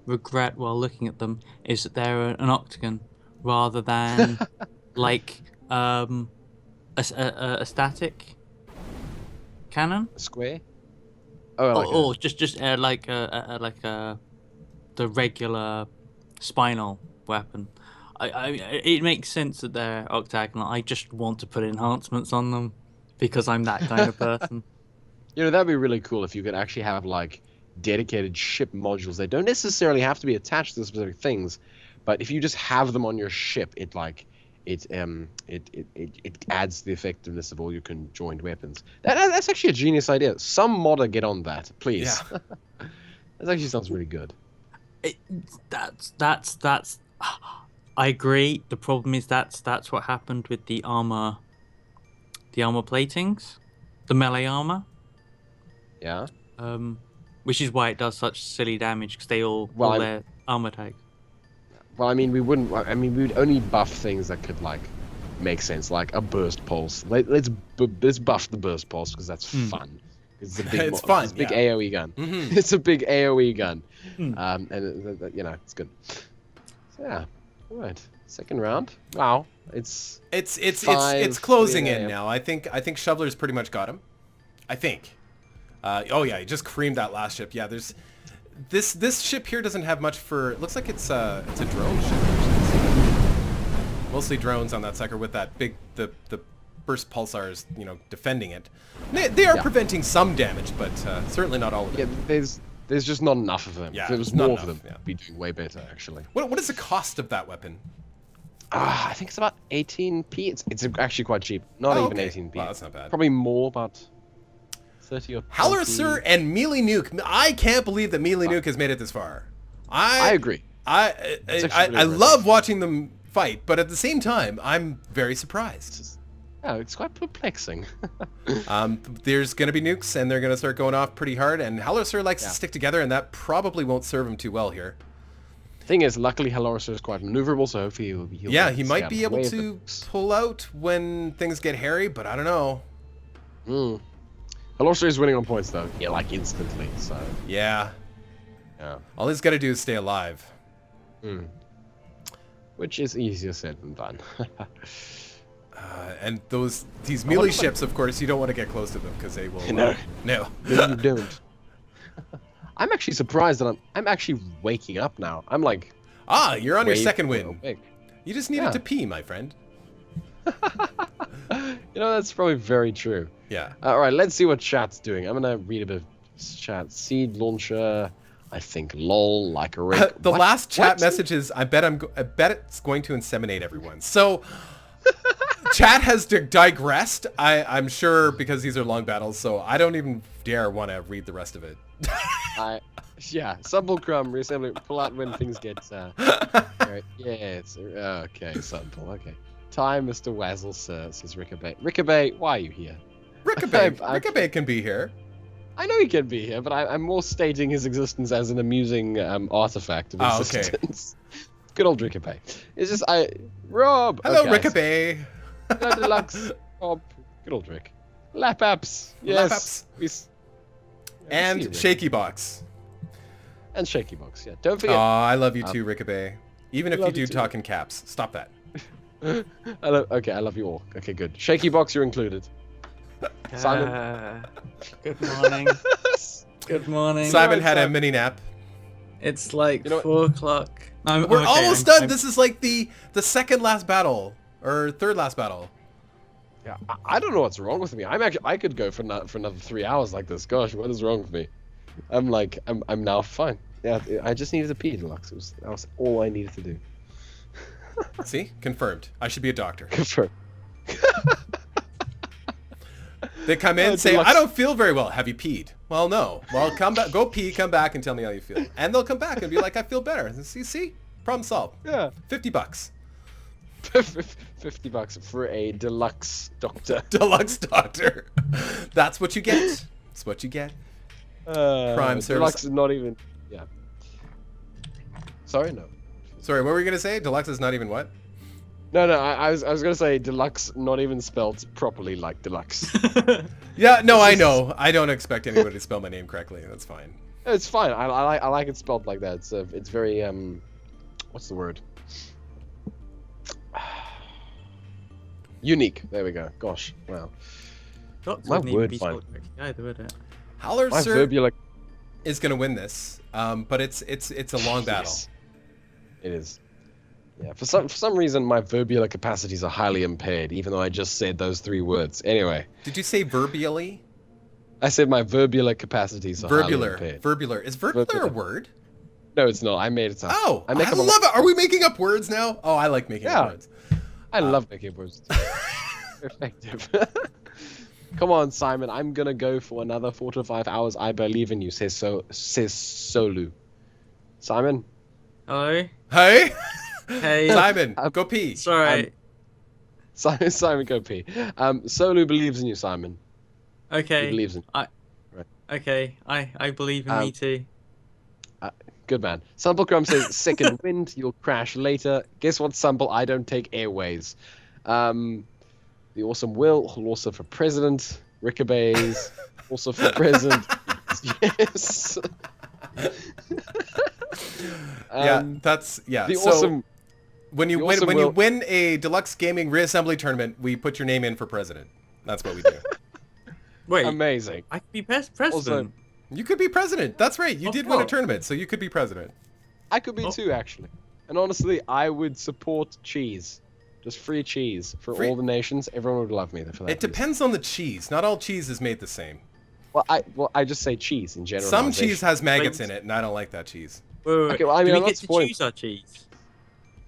regret while looking at them is that they're an octagon rather than like a static cannon. A square. Or just like the regular spinal weapon. It makes sense that they're octagonal. I just want to put enhancements on them because I'm that kind of person. You know, that'd be really cool if you could actually have like dedicated ship modules. They don't necessarily have to be attached to specific things, but if you just have them on your ship, it adds the effectiveness of all your conjoined weapons. That's actually a genius idea. Some modder get on that, please. Yeah. That actually sounds really good. That's. I agree. The problem is that's what happened with the armor platings, the melee armor. Yeah. Which is why it does such silly damage, because they all their armor tags. Well, I mean, we would only buff things that could like make sense, like a burst pulse. Let's buff the burst pulse because that's fun. It's a big, it's fun. It's a big AOE gun. Mm-hmm. It's a big AOE gun, and you know it's good. So yeah, all right. Second round. Wow, it's closing in now. I think Shoveler's pretty much got him. I think. He just creamed that last ship. Yeah, there's this ship here doesn't have much for. It looks like it's a drone ship. Mostly drones on that sucker with that big the burst pulsars, defending it. They are preventing some damage, but certainly not all of it. Yeah, there's just not enough of them. Yeah, if there was more of them, we'd be doing way better actually. What is the cost of that weapon? I think it's about 18p. It's actually quite cheap. Not even 18p. Wow, that's not bad. Probably more, about 30 or 20. Howler and Melee Nuke. I can't believe that Melee Nuke has made it this far. I agree. I love watching them fight, but at the same time, I'm very surprised. It's quite perplexing. There's going to be nukes, and they're going to start going off pretty hard, and Howler likes to stick together, and that probably won't serve him too well here. Thing is, luckily Howler is quite maneuverable, so hopefully he'll he might be able to pull out when things get hairy, but I don't know. Howler is winning on points though, like instantly. So yeah. All he's got to do is stay alive. Which is easier said than done. And these melee ships, of course, you don't want to get close to them because they will. No, you don't. I'm actually surprised that I'm actually waking up now. I'm like, you're on your second win. Awake. You just needed to pee, my friend. That's probably very true. Yeah. All right, let's see what chat's doing. I'm gonna read a bit of Chat seed launcher. I think lol like a rig. The What? last chat What? message is, I bet it's going to inseminate everyone. So chat has digressed. I'm sure because these are long battles, so I don't even dare want to read the rest of it. Yeah, Subulcrum, reassembly, pull out when things get, right. Yeah, it's, okay, Subul, okay. Time, Mr. Wazzle, sir, says Rickabay. Rickabay, why are you here? Rickabay can be here. I know he can be here, but I'm more stating his existence as an amusing artifact of existence. Okay. Good old Rickabay. It's just, Rob! Hello, okay, Rickabay. Hello, Deluxe. Rob. Good old Rick. Lapaps. Yes. Lapaps. And ShakeyBox. And ShakeyBox, yeah. Don't forget. Oh, I love you too, Rickabay. Even if you do talk in caps. Stop that. Okay, I love you all. Okay, good. ShakeyBox, you're included. Simon. Good morning. Good morning. Simon had a mini nap. It's like 4 o'clock. We're almost done. This is like the second last battle or third last battle. Yeah, I don't know what's wrong with me. I could go for another 3 hours like this. Gosh, what is wrong with me? I'm now fine. Yeah, I just needed to pee, Deluxe. That was all I needed to do. See? Confirmed. I should be a doctor. Confirmed. They come in, say, Deluxe. I don't feel very well. Have you peed? Well, no. Well, come back, go pee, come back and tell me how you feel. And they'll come back and be like, I feel better. And see? Problem solved. Yeah. $50. $50 for a deluxe doctor. Deluxe doctor. That's what you get. That's what you get. Prime service. Deluxe is not even. Yeah. Sorry, no. Sorry, what were you gonna say? Deluxe is not even what? No, I was gonna say deluxe, not even spelled properly like deluxe. Yeah, no, I know. I don't expect anybody to spell my name correctly. That's fine. It's fine. I like it spelled like that. It's very what's the word? Unique. There we go. Gosh, wow. My word fine. Either, would it? Howler Sir is gonna win this, but it's a long battle. It is. Yeah. For some reason, my verbular capacities are highly impaired, even though I just said those 3 words. Anyway. Did you say verbially? I said my verbular capacities are highly impaired. Verbular. Is verbular a word? No, it's not. I made it up. Oh, I love it. Are we making up words now? Oh, I like making up words. I love making up words. Effective. Come on, Simon. I'm gonna go for another 4 to 5 hours. I believe in you. Says Solu. Simon. Hello. Hey. Hey. Simon, go pee. Sorry. Simon, go pee. Solu believes in you, Simon. Okay. He believes in you. Right. Okay. I believe in me too. Good man. Sumplecrum says, second wind, you'll crash later. Guess what, Sumple? I don't take airways. The awesome Will, also for president. Rickabays, also for president. Yes. Yeah. The so awesome. When you win a deluxe gaming reassembly tournament, we put your name in for president. That's what we do. Wait. Amazing. I could be president. Also, you could be president. That's right. You did win a tournament, so you could be president. I could be too, actually. And honestly, I would support cheese. Just free cheese for all the nations. Everyone would love me for that. It depends on the cheese. Not all cheese is made the same. Well, I just say cheese in general. Some cheese has maggots in it, and I don't like that cheese. Wait. Okay, well, I mean, do we get to choose our cheese?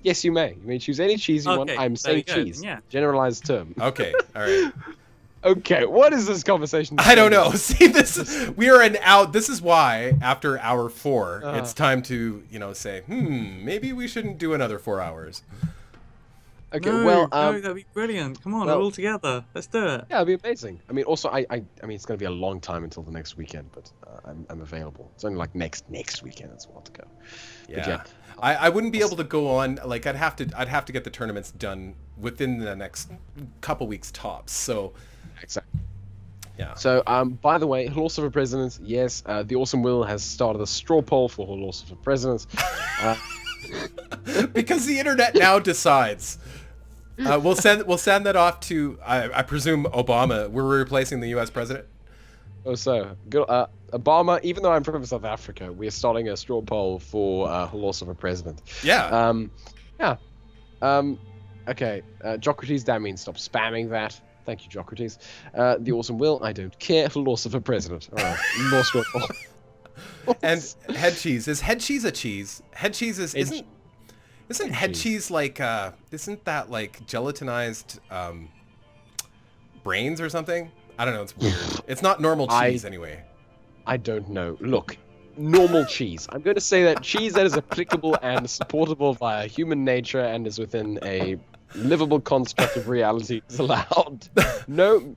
Yes, you may. You may choose any cheese you want. I'm saying cheese. Yeah. Generalized term. Okay. All right. Okay, what is this conversation? I don't know. See, we are this is why after hour 4, it's time to, say, maybe we shouldn't do another 4 hours. Okay, no, that'd be brilliant. Come on, we're all together. Let's do it. Yeah, it'd be amazing. I mean, also, I mean, it's gonna be a long time until the next weekend, but I'm available. It's only like next weekend. That's a while to go. Yeah. I wouldn't be able to go on. Like, I'd have to get the tournaments done within the next couple weeks tops. So. Exactly. Yeah. So, by the way, Horsa for President, yes, the Awesome Will has started a straw poll for Horsa for President. Because the internet now decides. We'll send that off to, I presume, Obama. We're replacing the U.S. president. Oh, so good. Obama, even though I'm from South Africa, we're starting a straw poll for Horsa for President. Yeah. Okay. Jocrates, that means stop spamming that. Thank you, Jocrates. The awesome Will, I don't care. Loss of a president. All right. Lost your And head cheese. Is head cheese a cheese? Head cheese isn't head cheese like isn't that like gelatinized brains or something? I don't know, it's weird. It's not normal cheese anyway. I don't know. Look, normal cheese. I'm going to say that cheese that is applicable and supportable via human nature and is within a livable construct of reality is allowed. No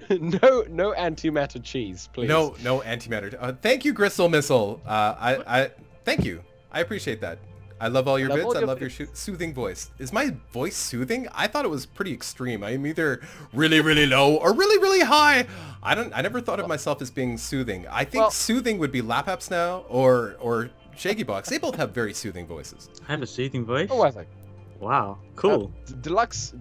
antimatter cheese, please. No antimatter. Thank you, Gristle Missile. I thank you. I appreciate that. I love all your vids. I love your soothing voice. Is my voice soothing? I thought it was pretty extreme. I am either really, really low or really, really high. I never thought of myself as being soothing. I think soothing would be Lapapsnow or ShakeyBox. They both have very soothing voices. I have a soothing voice. Oh, I think. Wow, cool. Deluxe,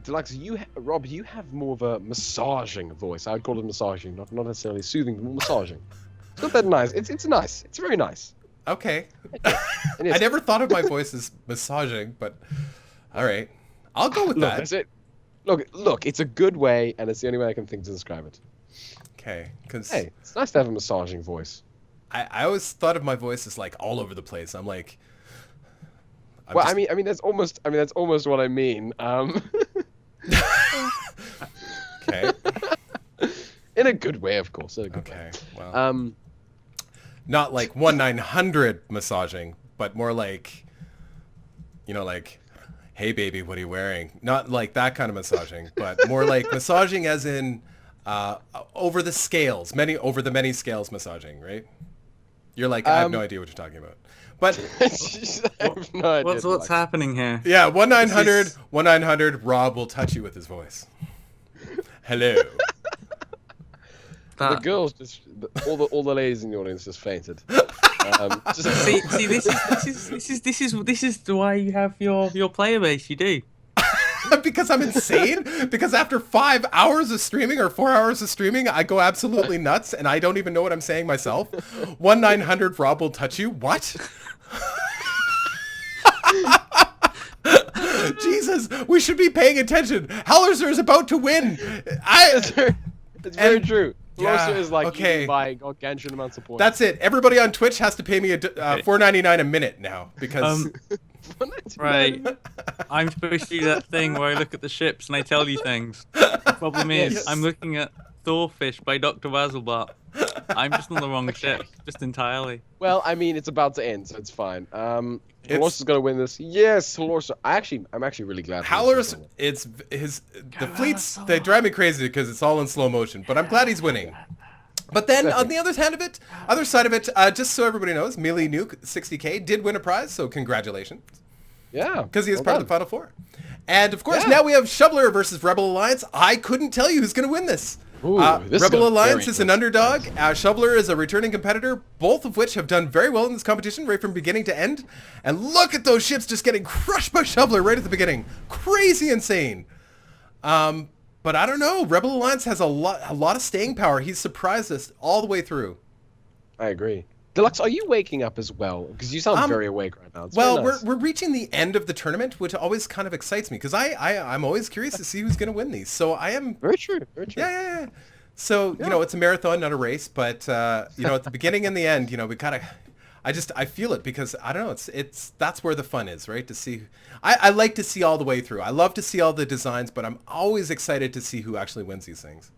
Rob, you have more of a massaging voice. I would call it massaging, not necessarily soothing, but massaging. It's not that nice. It's nice. It's very nice. Okay. I never thought of my voice as massaging, but all right. I'll go with that. That's it. Look, it's a good way, and it's the only way I can think to describe it. Okay, because hey, it's nice to have a massaging voice. I always thought of my voice as like all over the place. I'm like, I mean that's almost what I mean. Okay. In a good way, of course. In a good way. Well. Not like 1-900 massaging, but more like, like, hey baby, what are you wearing? Not like that kind of massaging, but more like massaging as in over the scales, over the many scales massaging, right? You're like, I have no idea what you're talking about. But what's happening here? Yeah, 1-900 Rob will touch you with his voice. Hello. The girls all the ladies in the audience just fainted. See, this is why you have your player base. You do. Because I'm insane. Because after 5 hours of streaming or 4 hours of streaming, I go absolutely nuts, and I don't even know what I'm saying myself. 1-900 Rob will touch you. What? Jesus, we should be paying attention. Howlerzer is about to win. It's very true. Horsa is like by gargantuan amounts of points. That's it. Everybody on Twitch has to pay me $4.99 a minute now because. Right. I'm supposed to do that thing where I look at the ships and I tell you things. The problem is, I'm looking at Thorfish by Dr. Wazelbart. I'm just on the wrong ship, just entirely. Well, I mean, it's about to end, so it's fine. Horsa's gonna win this. Yes, Horsa. I'm actually really glad. Howler's, the fleets, they drive me crazy because it's all in slow motion, but I'm glad he's winning. But then on the other side of it, just so everybody knows, Melee Nuke 60K did win a prize, so congratulations. Yeah. Because he is part of the Final Four. And of course, now we have Shoveler versus Rebel Alliance. I couldn't tell you who's going to win this. Rebel Alliance is an underdog. Shoveler is a returning competitor, both of which have done very well in this competition right from beginning to end. And look at those ships just getting crushed by Shoveler right at the beginning. Crazy insane. But I don't know. Rebel Alliance has a lot of staying power. He's surprised us all the way through. I agree. Deluxe, are you waking up as well? Because you sound very awake right now. It's nice. we're reaching the end of the tournament, which always kind of excites me because I'm always curious to see who's going to win these. So I am very true. Yeah. So it's a marathon, not a race. But at the beginning and the end, we gotta. I feel it because I don't know. It's that's where the fun is, right? To see. I like to see all the way through. I love to see all the designs, but I'm always excited to see who actually wins these things.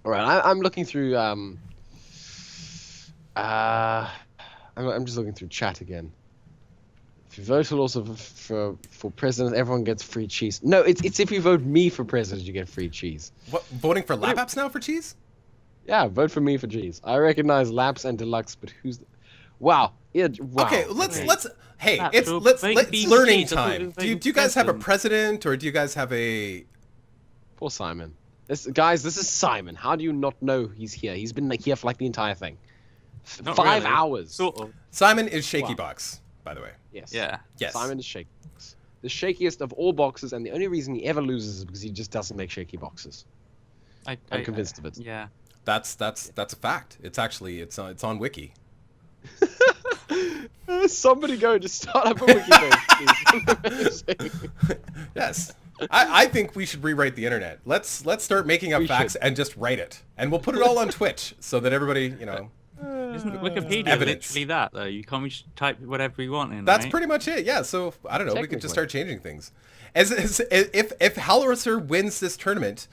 All right, I'm looking through. I'm just looking through chat again. If you vote also for president, everyone gets free cheese. No, it's if you vote me for president, you get free cheese. What, voting for Lapaps now for cheese? Yeah, vote for me for cheese. I recognize Laps and Deluxe, but who's? Wow. Yeah. Wow. Okay, let's. Hey, it's learning time. Do you guys have a president or do you guys have a? Poor Simon. This is Simon. How do you not know he's here? He's been here for like the entire thing. 5 hours. Sort of. Simon is ShakeyBox, by the way. Yes. Yeah. Yes. Simon is ShakeyBox. The shakiest of all boxes, and the only reason he ever loses is because he just doesn't make shaky boxes. I'm convinced of it. Yeah. That's a fact. It's actually it's on Wiki. Somebody go just start up a Wiki page. Yes. I think we should rewrite the internet. Let's start making up facts and just write it, and we'll put it all on Twitch so that everybody, you know. Isn't Wikipedia Evidence. literally that though? You can't just type whatever you want in. That's right? pretty much it. Yeah. So I don't know. We could just start changing things. If Hallorancer wins this tournament,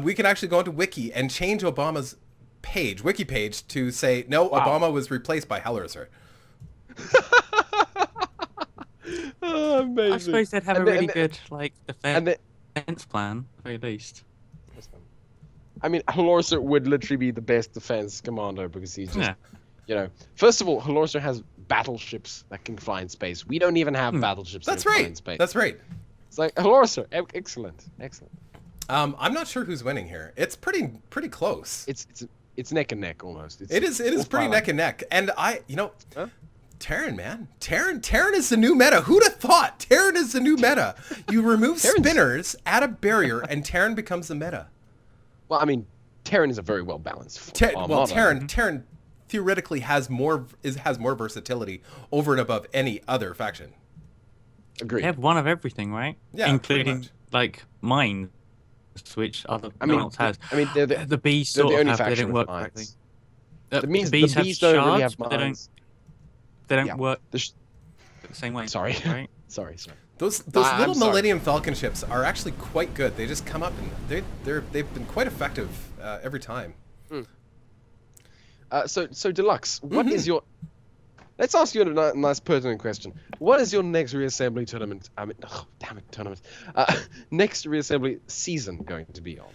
we can actually go into Wiki and change Obama's wiki page to say no. Wow. Obama was replaced by Hallorancer. Oh, amazing. I suppose they'd have a really good like defense plan, at the very least. I mean, Hallorancer would literally be the best defense commander because he's just, you know, first of all, Hallorancer has battleships that can fly in space. We don't even have battleships that can fly in space. That's right. It's like Hallorancer, excellent. I'm not sure who's winning here. It's pretty close. It's neck and neck almost. It is pretty neck and neck. And Terran, man. Terran is the new meta. Who'd have thought? Terran is the new meta. You remove spinners, add a barrier, and Terran becomes the meta. Well, I mean, Terran is a very well balanced. Terran theoretically has more versatility over and above any other faction. Agreed. They have one of everything, right? Yeah, including like mines, which no one else has. I mean, the bees sort of have, they don't work correctly. The bees have don't shards, really have but mines. they don't work the same way. Sorry. Right? Sorry. Those little Millennium Falcon ships are actually quite good. They just come up and they've been quite effective every time. So Deluxe, what is your? Let's ask you a nice pertinent question. What is your next reassembly tournament? Tournament. Next reassembly season going to be on?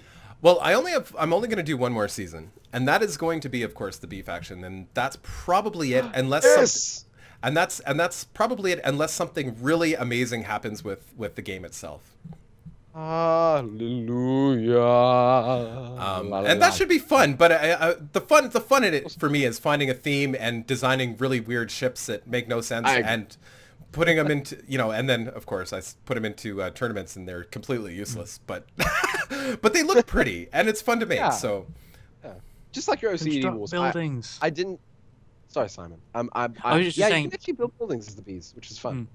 Well, I'm only going to do one more season, and that is going to be, of course, the B faction, and that's probably it, unless and that's probably it, unless something really amazing happens with the game itself. Hallelujah. And that should be fun, but the fun in it for me is finding a theme and designing really weird ships that make no sense and putting them into, and then of course I put them into tournaments and they're completely useless, but they look pretty and it's fun to make. Yeah. So just like your OCD wars, buildings. I didn't. Sorry, Simon. I was just saying. You can actually build buildings as the bees, which is fun.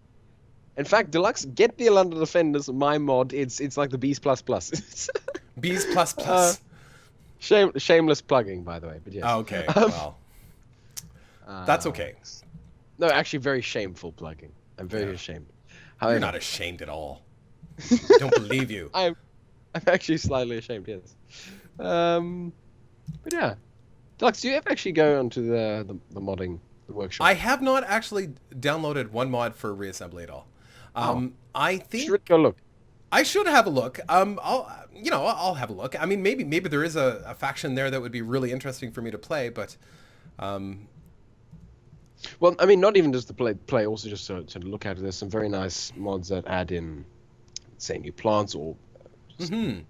In fact, Deluxe, get the London Defenders, my mod. It's like the Bees plus plus. Bees plus plus. Shameless plugging, by the way. But yes. Oh, okay. Well, that's okay. No, actually, very shameful plugging. I'm very ashamed. However, you're not ashamed at all. I don't believe you. I'm actually slightly ashamed. Yes. But yeah, Deluxe, do you ever actually go onto the modding workshop? I have not actually downloaded one mod for Reassembly at all. I think should go look. I should have a look. I'll have a look. I mean, maybe there is a faction there that would be really interesting for me to play, but well, I mean, not even just to play, also just to look at it. There's some very nice mods that add in, say, new plants or change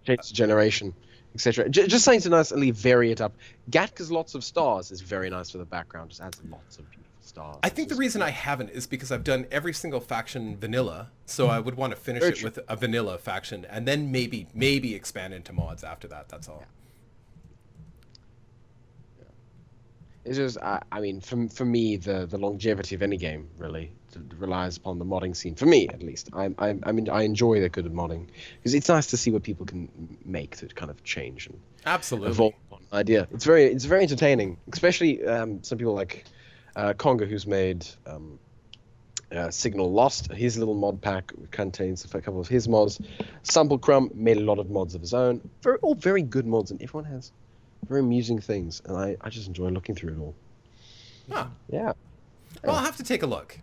the generation, etc. Just something to nicely vary it up. Gatka's lots of stars is very nice for the background. Just adds lots of beautiful stars. I think the reason I haven't is because I've done every single faction vanilla, so I would want to finish it with a vanilla faction and then maybe expand into mods after that. That's all. Yeah. It's just, I mean, for me, the longevity of any game really relies upon the modding scene. For me, at least, I mean, I enjoy the good modding because it's nice to see what people can make to kind of change and evolve on an idea. It's very entertaining, especially some people like Conga, who's made Signal Lost. His little mod pack contains a couple of his mods. Sample Crumb made a lot of mods of his own. All very good mods, and everyone has very amusing things, and I just enjoy looking through it all. Huh. Yeah. Well, I'll have to take a look.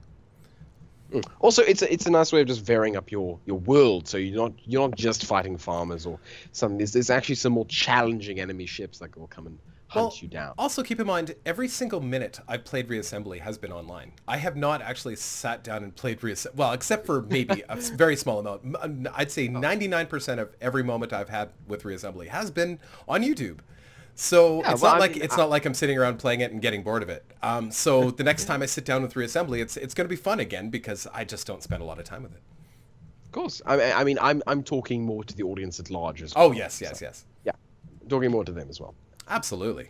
Also, it's a nice way of just varying up your world, so you're not just fighting farmers or something. There's actually some more challenging enemy ships that will come and hunt you down. Also, keep in mind, every single minute I've played Reassembly has been online. I have not actually sat down and played Reassembly. Well, except for maybe a very small amount. I'd say 99% of every moment I've had with Reassembly has been on YouTube. So it's not like I'm sitting around playing it and getting bored of it. So the next time I sit down with Reassembly, it's going to be fun again because I just don't spend a lot of time with it. Of course. I mean, I'm talking more to the audience at large as well. Oh, yes. Yeah, talking more to them as well. Absolutely.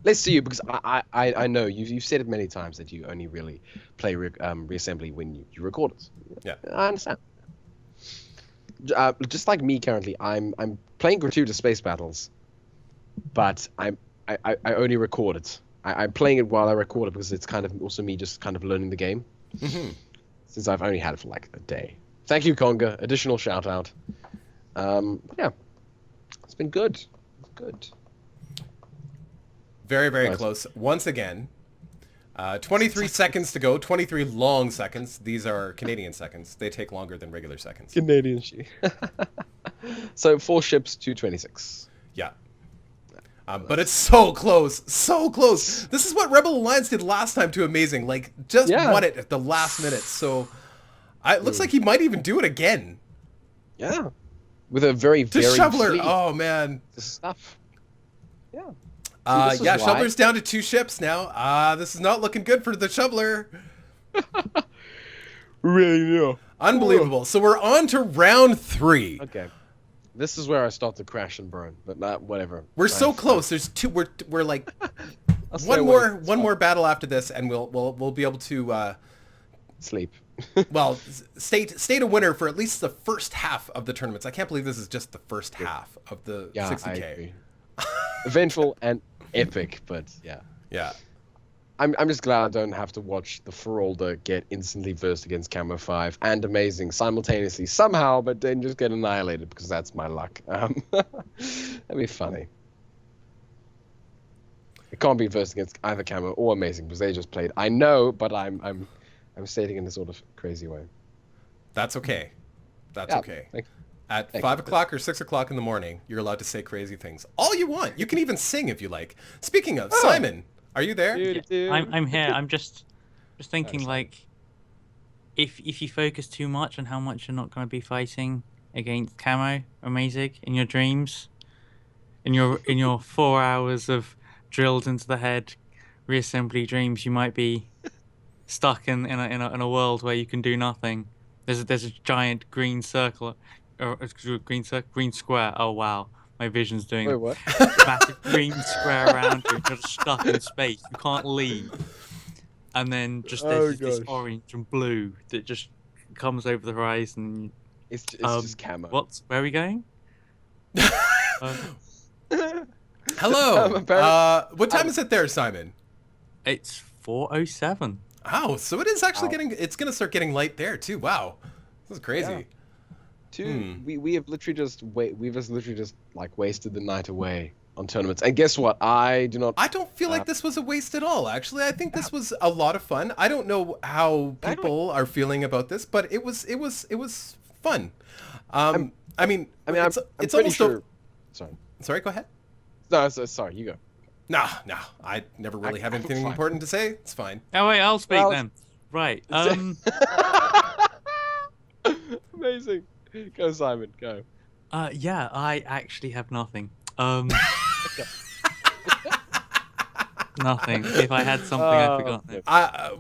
Let's see you, because I know you've said it many times that you only really play Reassembly when you record it. Yeah. I understand. just like me currently, I'm playing gratuitous space battles, but I only record it. I'm playing it while I record it because it's kind of also me just kind of learning the game. Since I've only had it for like a day. Thank you, Conga. Additional shout out. Yeah, it's been good. Good. Very, very close. Once again, 23 seconds to go. 23 long seconds. These are Canadian seconds. They take longer than regular seconds. Canadian shit. So 4 ships, 226. Yeah. But it's so close. So close. This is what Rebel Alliance did last time to Amazing. Like, just won it at the last minute. So it looks like he might even do it again. Yeah. With a very Shoveler. fleet. Oh, man. Stuff. Yeah. Yeah, Shoveler's down to 2 ships now. This is not looking good for the Shoveler. Really, no. Unbelievable. So we're on to round 3. Okay. This is where I start to crash and burn, but not whatever. We're so close. There's 2. We're like one more battle after this, and we'll be able to sleep. Well, state a winner for at least the first half of the tournaments. I can't believe this is just the first half of the 60K. I agree. Eventful and epic, but yeah. Yeah. I'm just glad I don't have to watch the Ferolda get instantly versed against Camo 5 and Amazing simultaneously somehow, but then just get annihilated because that's my luck. That'd be funny. It can't be versed against either Camo or Amazing because they just played. I know, but I'm stating in a sort of crazy way. That's okay. That's okay. At 5 o'clock or 6 o'clock in the morning, you're allowed to say crazy things. All you want. You can even sing if you like. Speaking of, Simon, are you there? Yeah, I'm here. I'm just thinking, like, if you focus too much on how much you're not going to be fighting against Camo or Amazing in your dreams, in your 4 hours of drilled into the head reassembly dreams, you might be stuck in a world where you can do nothing. There's a giant green circle, or green square. Oh wow, my vision's doing Wait, what? a massive green square around you. You're just stuck in space. You can't leave. And then just there's this orange and blue that just comes over the horizon. It's just Camo. Where are we going? Hello. What time is it there, Simon? It's 4:07. Oh, so it is actually it's going to start getting light there too. Wow. This is crazy. Yeah. We have literally just like wasted the night away on tournaments. And guess what? I don't feel like this was a waste at all, actually. I think this was a lot of fun. I don't know how people are feeling about this, but it was fun. I'm it's almost sure. Sorry, go ahead. No, sorry, you go. No, I never really have anything important to say. It's fine. Oh wait, I'll speak then. Right. Amazing. Go, Simon. Go. Yeah, I actually have nothing. Nothing. If I had something, I forgot it.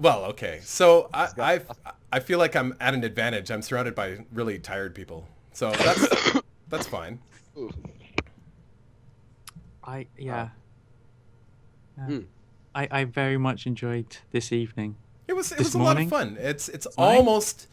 Well, okay. So I feel like I'm at an advantage. I'm surrounded by really tired people, so that's fine. I very much enjoyed this evening. It was a lot of fun. It's almost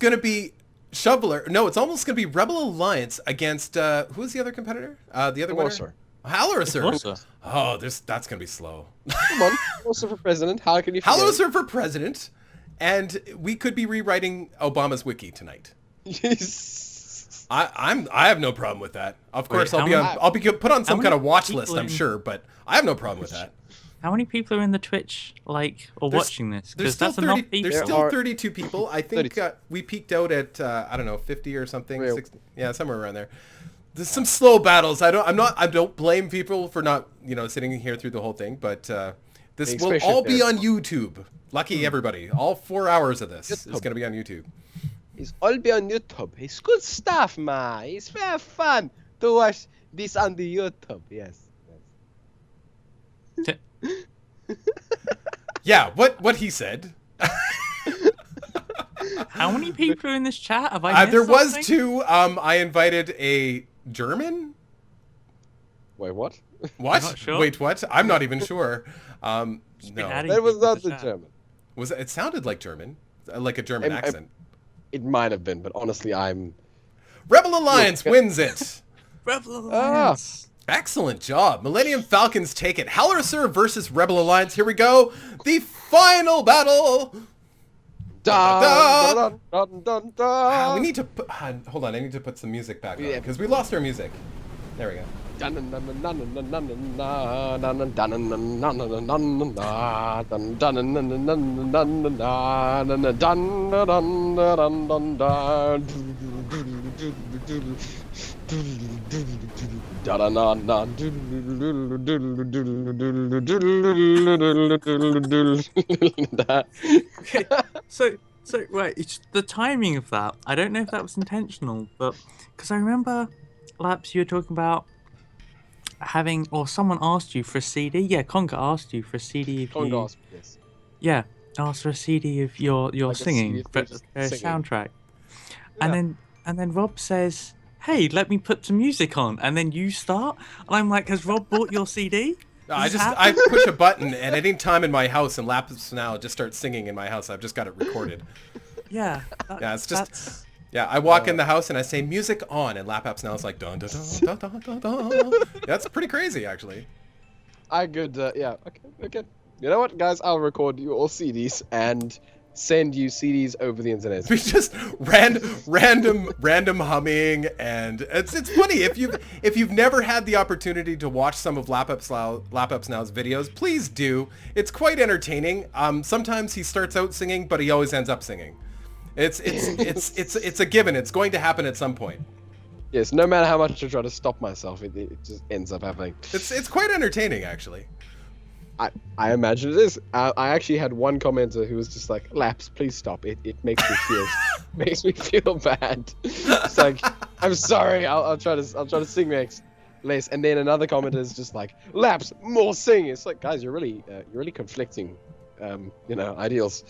gonna be Shoveler. No, it's almost gonna be Rebel Alliance against who's the other competitor? The other winner? Halloracer. Oh, that's gonna be slow. Come on, Horsa for president. How can you? Halloracer for president, and we could be rewriting Obama's wiki tonight. Yes. I have no problem with that. Of course, I'll be put on some kind of watch list, I'm sure, but I have no problem with that. How many people are in the Twitch watching this? There's still 32 people. I think we peaked out at I don't know 50 or something. 60, yeah, somewhere around there. There's some slow battles. I don't blame people for not sitting here through the whole thing, but this will all be on YouTube. Lucky everybody. All 4 hours of this is going to be on YouTube. It's all be on YouTube. It's good stuff, man. It's very fun to watch this on the YouTube. Yes. Yeah, what he said. How many people are in this chat? Have I missed there was something? 2. I invited a German. Wait, what? What? I'm not sure. Wait, what? I'm not even sure. No, that was not the German. It sounded like German, like a German accent. It might have been, but honestly, I'm. Rebel Alliance wins it. Rebel Alliance. Excellent job. Millennium Falcons take it. Howler versus Rebel Alliance. Here we go. The final battle. Dun, dun, dun, dun. We need to put, hold on. I need to put some music back on because we lost our music. There we go. Okay, so right, it's the timing of that. I don't know if that was intentional, but because I remember, Laps, you were talking about having, or someone asked you for a CD. Yeah, Conga asked you for a CD of you. Asked for this. Yeah, asked for a CD of your Like a singing, CD of but just a singing. soundtrack. Yeah. And then Rob says, "Hey, let me put some music on," and then you start, and I'm like, "Has Rob bought your CD?" I push a button, and any time in my house, and Lapapsnow just starts singing in my house. I've just got it recorded. Yeah. Yeah, it's just. Yeah, I walk in the house and I say music on, and Lapapsnow's like dun dun dun dun dun dun dun. That's pretty crazy, actually. I could, yeah, okay. You know what, guys? I'll record you all CDs and send you CDs over the internet. We just random humming, and it's funny if you've never had the opportunity to watch some of Lapapsnow's videos, please do. It's quite entertaining. Sometimes he starts out singing, but he always ends up singing. It's a given. It's going to happen at some point. Yes, no matter how much I try to stop myself, it just ends up happening. It's quite entertaining, actually. I imagine it is. I actually had one commenter who was just like, "Laps, please stop. It makes me feel bad." It's like, I'm sorry. I'll try to sing less. And then another commenter is just like, "Laps, more sing." It's like, guys, you're really conflicting, ideals.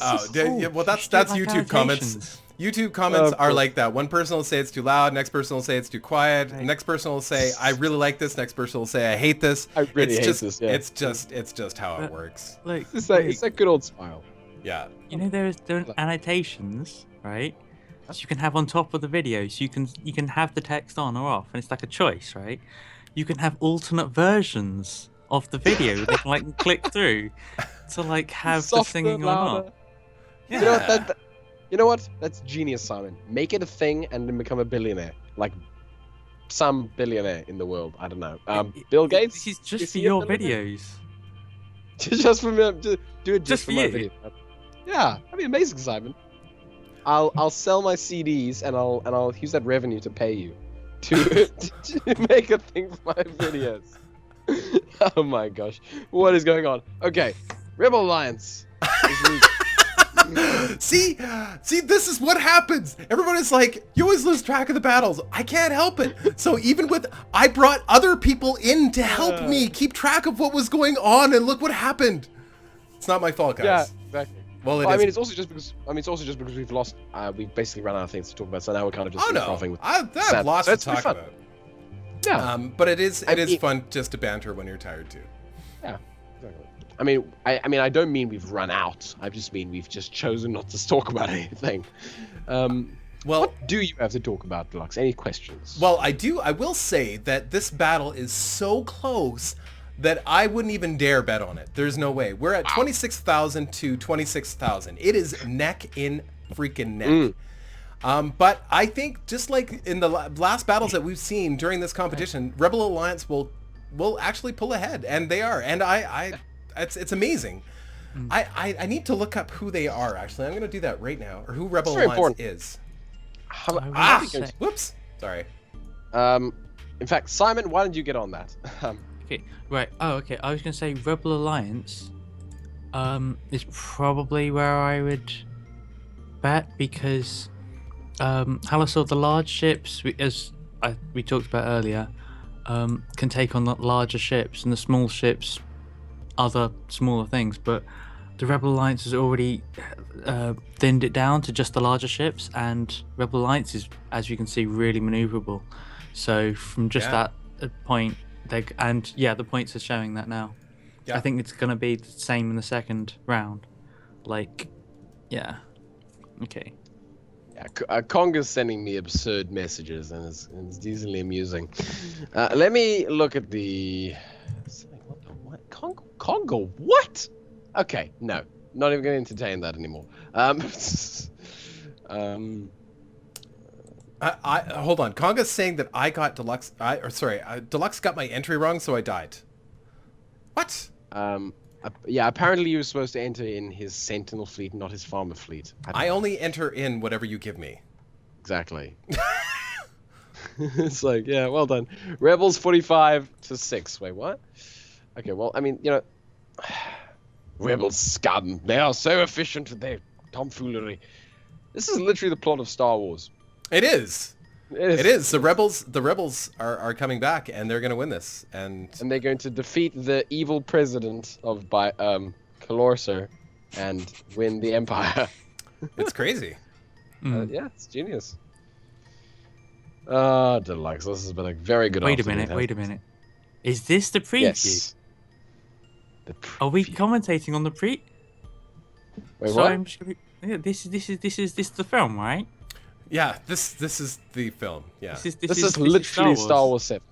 Oh, yeah, well, that's YouTube comments. YouTube comments are like that. One person will say it's too loud. Next person will say it's too quiet. Right. Next person will say I really like this. Next person will say I hate this. I really hate just, this. Yeah. It's just how it works. Like, It's that good old smile. Yeah. you know, there are annotations, right? So you can have on top of the video. So you can have the text on or off, and it's like a choice, right? You can have alternate versions of the video. They can like click through to like have the Softer, singing or louder. not. Yeah. You know what? That's genius, Simon. Make it a thing and then become a billionaire. Like some billionaire in the world. I don't know. Bill Gates? This is just Is for he a your billionaire? videos. Just for me. Do it just Just for for my you. video. Yeah, that'd be amazing, Simon. I'll sell my CDs and I'll use that revenue to pay you to make a thing for my videos. Oh my gosh. What is going on? Okay. Rebel Alliance. See, this is what happens. Everybody's like, you always lose track of the battles. I can't help it. So I brought other people in to help me keep track of what was going on, and look what happened. It's not my fault, guys. Yeah, exactly. Well, I mean, it's also just because we've lost. We've basically run out of things to talk about, so now we're kind of just coughing with. I have Sam. lots So to it's pretty talk fun. about. Yeah. But it is fun just to banter when you're tired too. Yeah. Exactly. I don't mean we've run out. I just mean we've just chosen not to talk about anything. Well, what do you have to talk about, Deluxe? Any questions? well, I will say that this battle is so close that I wouldn't even dare bet on it. There's no way. We're at 26,000 to 26,000. It is neck in freaking neck. But I think just like in the last battles that we've seen during this competition, Rebel Alliance will actually pull ahead, and they are. And it's amazing. I need to look up who they are. Actually, I'm going to do that right now, or who Rebel very Alliance important. is. I would say- Whoops. Sorry. In fact, Simon, why don't you get on that? Okay, right. Oh, okay. I was gonna say Rebel Alliance is probably where I would bet, because Halasaur, the large ships, we talked about earlier, can take on the larger ships, and the small ships other smaller things, but the Rebel Alliance has already thinned it down to just the larger ships, and Rebel Alliance is, as you can see, really maneuverable. So from just that point, the points are showing that now. Yeah. I think it's gonna be the same in the second round. Okay. Yeah, Conga's sending me absurd messages, and it's decently amusing. Let me look at the... What? Conga, what? Okay, no. Not even going to entertain that anymore. Hold on. Conga's saying that I got Deluxe... Deluxe got my entry wrong, so I died. What? Yeah, apparently you were supposed to enter in his Sentinel fleet, not his farmer fleet. I only enter in whatever you give me. Exactly. It's like, yeah, well done. Rebels 45-6. Wait, what? Okay, well, I mean, you know... Rebels scum. They are so efficient with their tomfoolery. This is literally the plot of Star Wars. It is. It is. The rebels are coming back, and they're going to win this, and they're going to defeat the evil president of Calorser and win the Empire. It's crazy. Yeah, it's genius. Deluxe. This has been a very good. Wait a minute. Is this the preview? Yes. Are we commentating on the pre? Wait, so what? I'm just gonna be, yeah, this is the film, right? Yeah, this is the film. Yeah. This is literally Star Wars 7.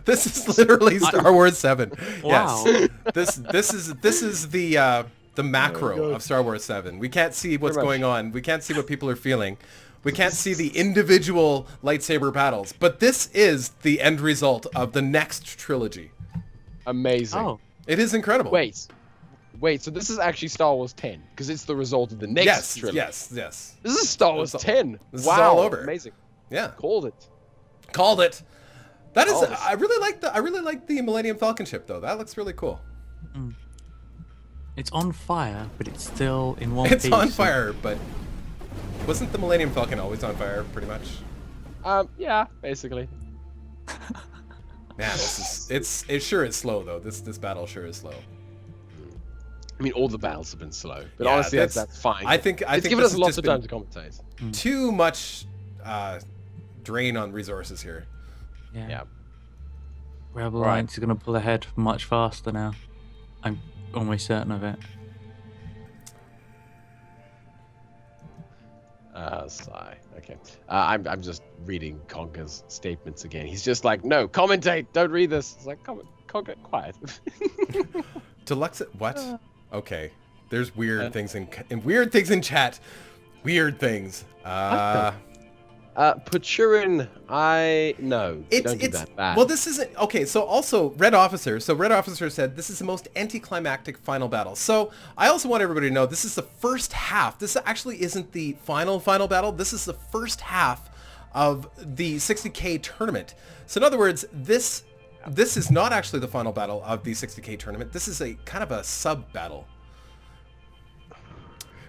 This is literally Star Wars 7. Wow. Yes. This is the macro of Star Wars 7. We can't see what's going on. We can't see what people are feeling. We can't see the individual lightsaber battles. But this is the end result of the next trilogy. Amazing. Oh. It is incredible. Wait, so this is actually Star Wars 10, because it's the result of the next trilogy. Yes. This is Star Wars 10. This wow, is all over. Amazing. Yeah. Called it. That is, I really like the Millennium Falcon ship though. That looks really cool. It's on fire, but it's still in one piece. It's on fire, but wasn't the Millennium Falcon always on fire, pretty much? Yeah, basically. Man, it sure is slow though. This battle sure is slow. I mean, all the battles have been slow, but Yeah, honestly, that's fine. I think it's given this us has lots just of time to commentate. Too much drain on resources here. Yeah. Rebel Alliance is going to pull ahead much faster now. I'm almost certain of it. Sigh. Okay. I'm just reading Conker's statements again. He's just like, no, commentate, don't read this. It's like, Conker, quiet. Deluxe, what? Okay. There's weird things in weird things in chat. Weird things. Pachurin, don't do that. Bad. Well, this isn't okay. So also Red Officer. So Red Officer said this is the most anticlimactic final battle. So I also want everybody to know this is the first half. This actually isn't the final battle. This is the first half of the 60K tournament. So in other words, this is not actually the final battle of the 60K tournament. This is a kind of a sub battle.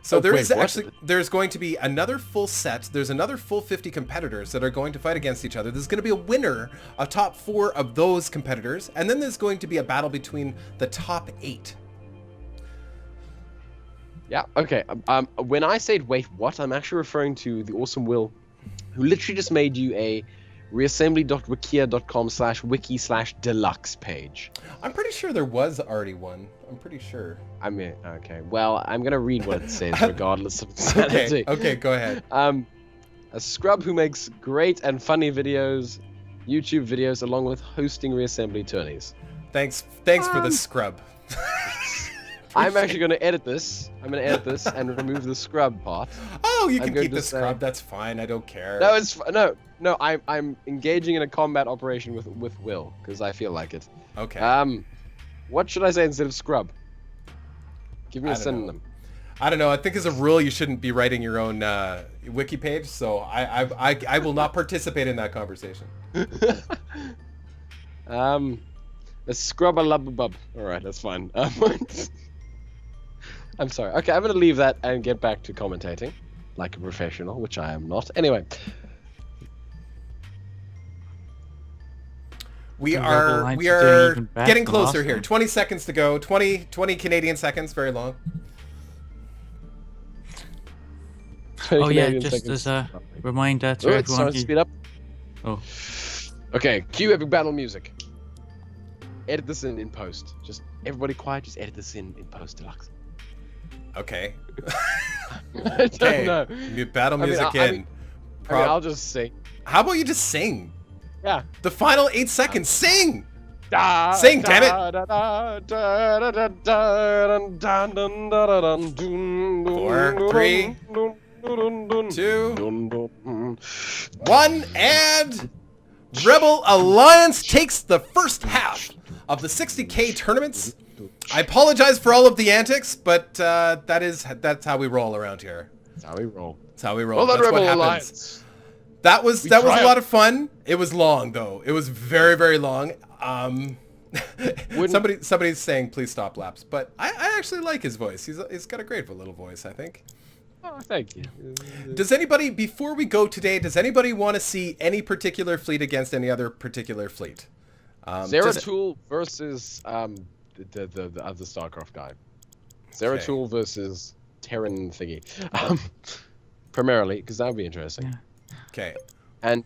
So there's going to be another full set. There's another full 50 competitors that are going to fight against each other. There's going to be a winner, a top 4 of those competitors, and then there's going to be a battle between the top 8. Yeah. Okay. When I said wait, what? I'm actually referring to the awesome Will, who literally just made you a reassembly.wikia.com/wiki/deluxe page. I'm pretty sure there was already one. I'm pretty sure. I mean, okay. Well, I'm gonna read what it says, regardless of insanity. Okay, go ahead. A scrub who makes great and funny videos, YouTube videos, along with hosting reassembly tourneys. Thanks for the scrub. I'm actually gonna edit this. I'm gonna edit this and remove the scrub part. Oh, you can keep the scrub. That's fine. I don't care. No, no. I'm engaging in a combat operation with Will because I feel like it. Okay. What should I say instead of scrub? Give me a synonym. I don't know. I think as a rule you shouldn't be writing your own wiki page, so I will not participate in that conversation. A scrub a lub. All right, that's fine. I'm sorry. Okay, I'm gonna leave that and get back to commentating, like a professional, which I am not. Anyway. We are getting closer here. 20 seconds to go. 20 Canadian seconds. Very long. Oh yeah, just as a reminder to everyone. Speed up. Oh. Okay, cue epic battle music. Edit this in post. Just everybody quiet. Just edit this in post, Deluxe. Okay. I don't know. Battle music I'll just sing. How about you just sing? Yeah. The final 8 seconds. Sing! Da, Sing, da, damn it! da, da, da, da, da, da, da, da, da, da, 4, 3, 2, 1, and Rebel Alliance takes the first half of the 60K tournaments. I apologize for all of the antics, but that's how we roll around here. That's how we roll. That's how we roll. Well, That's Rebel what happens. Alliance. That was a lot of fun. It was long though. It was very, very long. Somebody's saying please stop laps, but I actually like his voice. He's got a great little voice, I think. Oh, thank you. Does anybody, before we go today, does anybody want to see any particular fleet against any other particular fleet? Zeratul versus the other StarCraft guy. Zeratul versus Terran thingy. Primarily, because that would be interesting. Yeah. Okay. And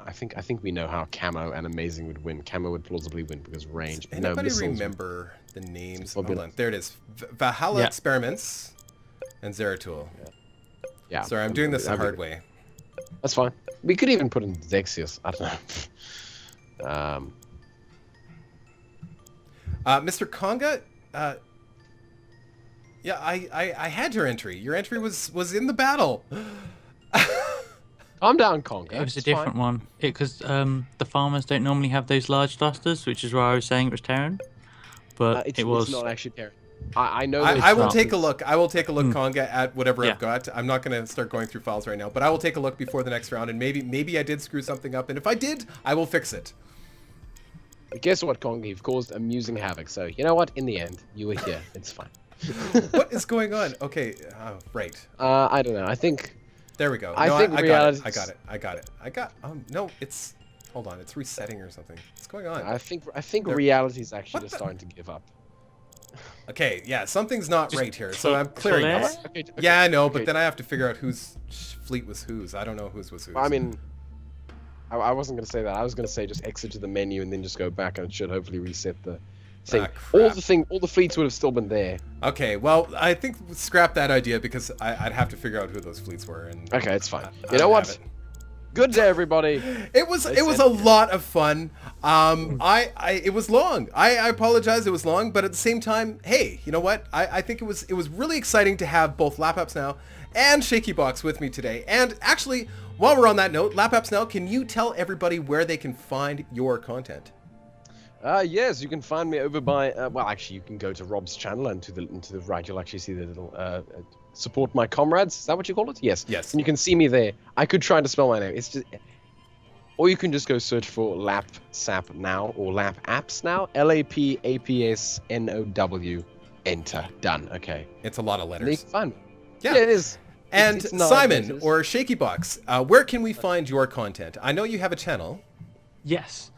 I think we know how Camo and Amazing would win. Camo would plausibly win because range. Does anybody remember the names? Hold on. There it is. Valhalla Experiments and Zeratul. Yeah. Sorry, I'm doing this the hard way. That's fine. We could even put in Dexius. I don't know. Mr. Conga, yeah, I had your entry. Your entry was in the battle. Calm down, Conga. It was a different one because the farmers don't normally have those large thrusters, which is why I was saying it was Terran. But it's not actually Terran. I know. I will take a look. I will take a look, Conga, at whatever I've got. I'm not going to start going through files right now, but I will take a look before the next round, and maybe I did screw something up, and if I did, I will fix it. But guess what, Conga? You've caused amusing havoc. So you know what? In the end, you were here. It's fine. What is going on? Okay, right. I don't know. I think. There we go. I think reality. I got it. No, it's. Hold on. It's resetting or something. What's going on? I think reality is actually just starting to give up. Okay, yeah, something's not right here, so I'm clearing clear? this. Okay, Yeah, I know, but then I have to figure out whose fleet was whose. I don't know whose was whose. I mean, I wasn't going to say that. I was going to say just exit to the menu and then just go back, and it should hopefully reset the thing. All the fleets would have still been there. Okay, well, I think scrap that idea because I'd have to figure out who those fleets were. And okay, it's fine. You know what? Good day, everybody. It was a lot of fun. It was long. I apologize. It was long, but at the same time, hey, you know what? I think it was really exciting to have both Lapapsnow and ShakeyBox with me today. And actually, while we're on that note, Lapapsnow, can you tell everybody where they can find your content? Yes, you can find me over by. Well, actually, you can go to Rob's channel, and to the right, you'll actually see the little. Support my comrades. Is that what you call it? Yes. Yes. And you can see me there. I could try to spell my name. It's just, or you can just go search for Lapsap Now or Lap Apps Now. LAPAPSNOW. Enter. Done. Okay. It's a lot of letters. It's fun. Yeah, it is. And it's not Simon letters. or ShakeyBox, where can we find your content? I know you have a channel. Yes.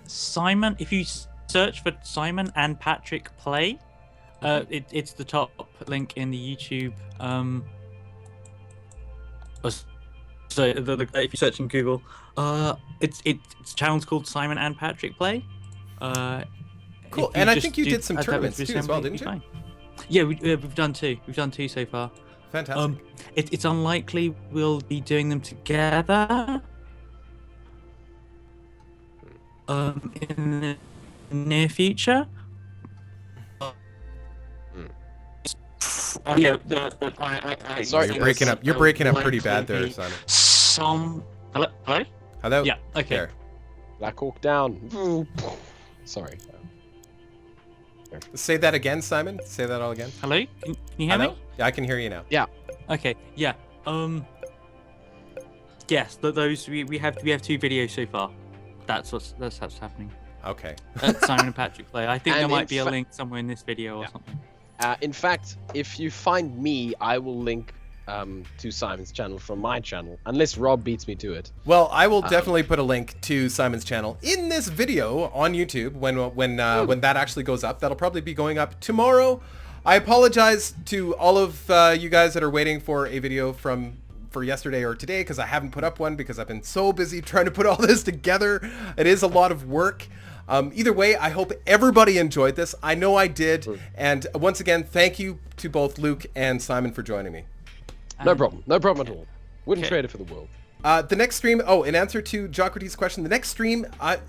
Simon, if you search for Simon and Patrick Play, it's the top link in the YouTube. So if you search in Google, its channel's called Simon and Patrick Play. Cool, and I think you did some tournaments too as well, didn't you? Fine. Yeah, we've done two. We've done two so far. Fantastic. It's unlikely we'll be doing them together. In the near future. Yeah, Sorry, you're breaking up. You're breaking up pretty bad there, Simon. Hello? Hello? Yeah, okay. There. Black Hawk down. Sorry. Say that again, Simon. Say that all again. Hello? Can you hear me? Yeah, I can hear you now. Yeah. Okay, yeah. Yes, those we have 2 videos so far. That's what's happening. Okay. That's Simon and Patrick Play. I think And there might in be a link somewhere in this video or something. In fact, if you find me, I will link to Simon's channel from my channel, unless Rob beats me to it. Well, I will definitely put a link to Simon's channel in this video on YouTube when that actually goes up. That'll probably be going up tomorrow. I apologize to all of you guys that are waiting for a video for yesterday or today because I haven't put up one because I've been so busy trying to put all this together. It is a lot of work. Either way, I hope everybody enjoyed this. I know I did. And once again, thank you to both Luke and Simon for joining me. No problem. No problem at all. Wouldn't trade it for the world. The next stream, in answer to Jocrates' question, the next stream, I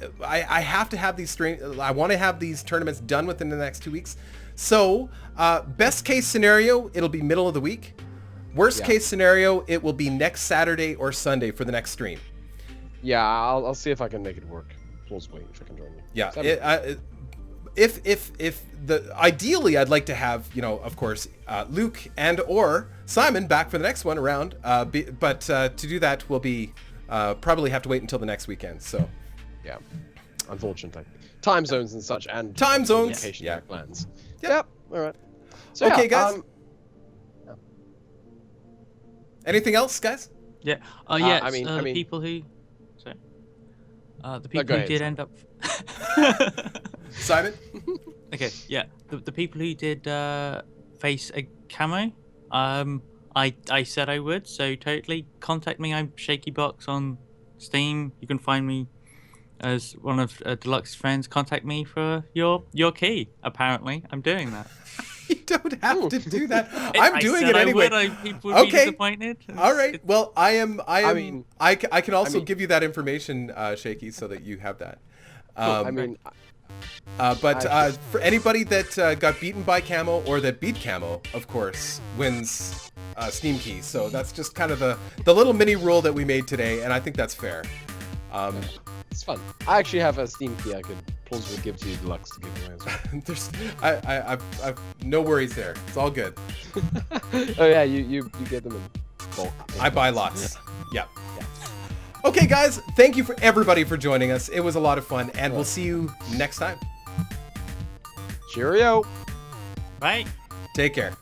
have to have these I want to have these tournaments done within the next 2 weeks. So, best case scenario, it'll be middle of the week. Worst case scenario, it will be next Saturday or Sunday for the next stream. Yeah, I'll see if I can make it work. Plausibly, if I can join you. Yeah, ideally, I'd like to have, of course, Luke and or Simon back for the next one around. But to do that, we'll be probably have to wait until the next weekend. So, yeah, unfortunately, time zones and such, and time zones, plans. Yep. All right. So, okay, guys. Anything else, guys? Yeah. I mean, the people who. Sorry. The people go who did ahead, end up. Simon. Okay. Yeah. The people who did face a camo. I said I would. So totally contact me. I'm ShakeyBox on Steam. You can find me as one of Deluxe's friends. Contact me for your key. Apparently, I'm doing that. You don't have to do that. I'm doing it anyway. People would be disappointed. All right. Well, I can also give you that information, Shaky, so that you have that. But for anybody that got beaten by camo or that beat camo, of course, wins Steam key. So that's just kind of the little mini rule that we made today, and I think that's fair. It's fun. I actually have a Steam key I could plausibly give to you, Deluxe, to give away as well. I've no worries there. It's all good. Oh yeah, you get them in bulk. I buy lots. Yeah. Okay, guys, thank you for everybody for joining us. It was a lot of fun, and we'll see you next time. Cheerio. Bye. Take care.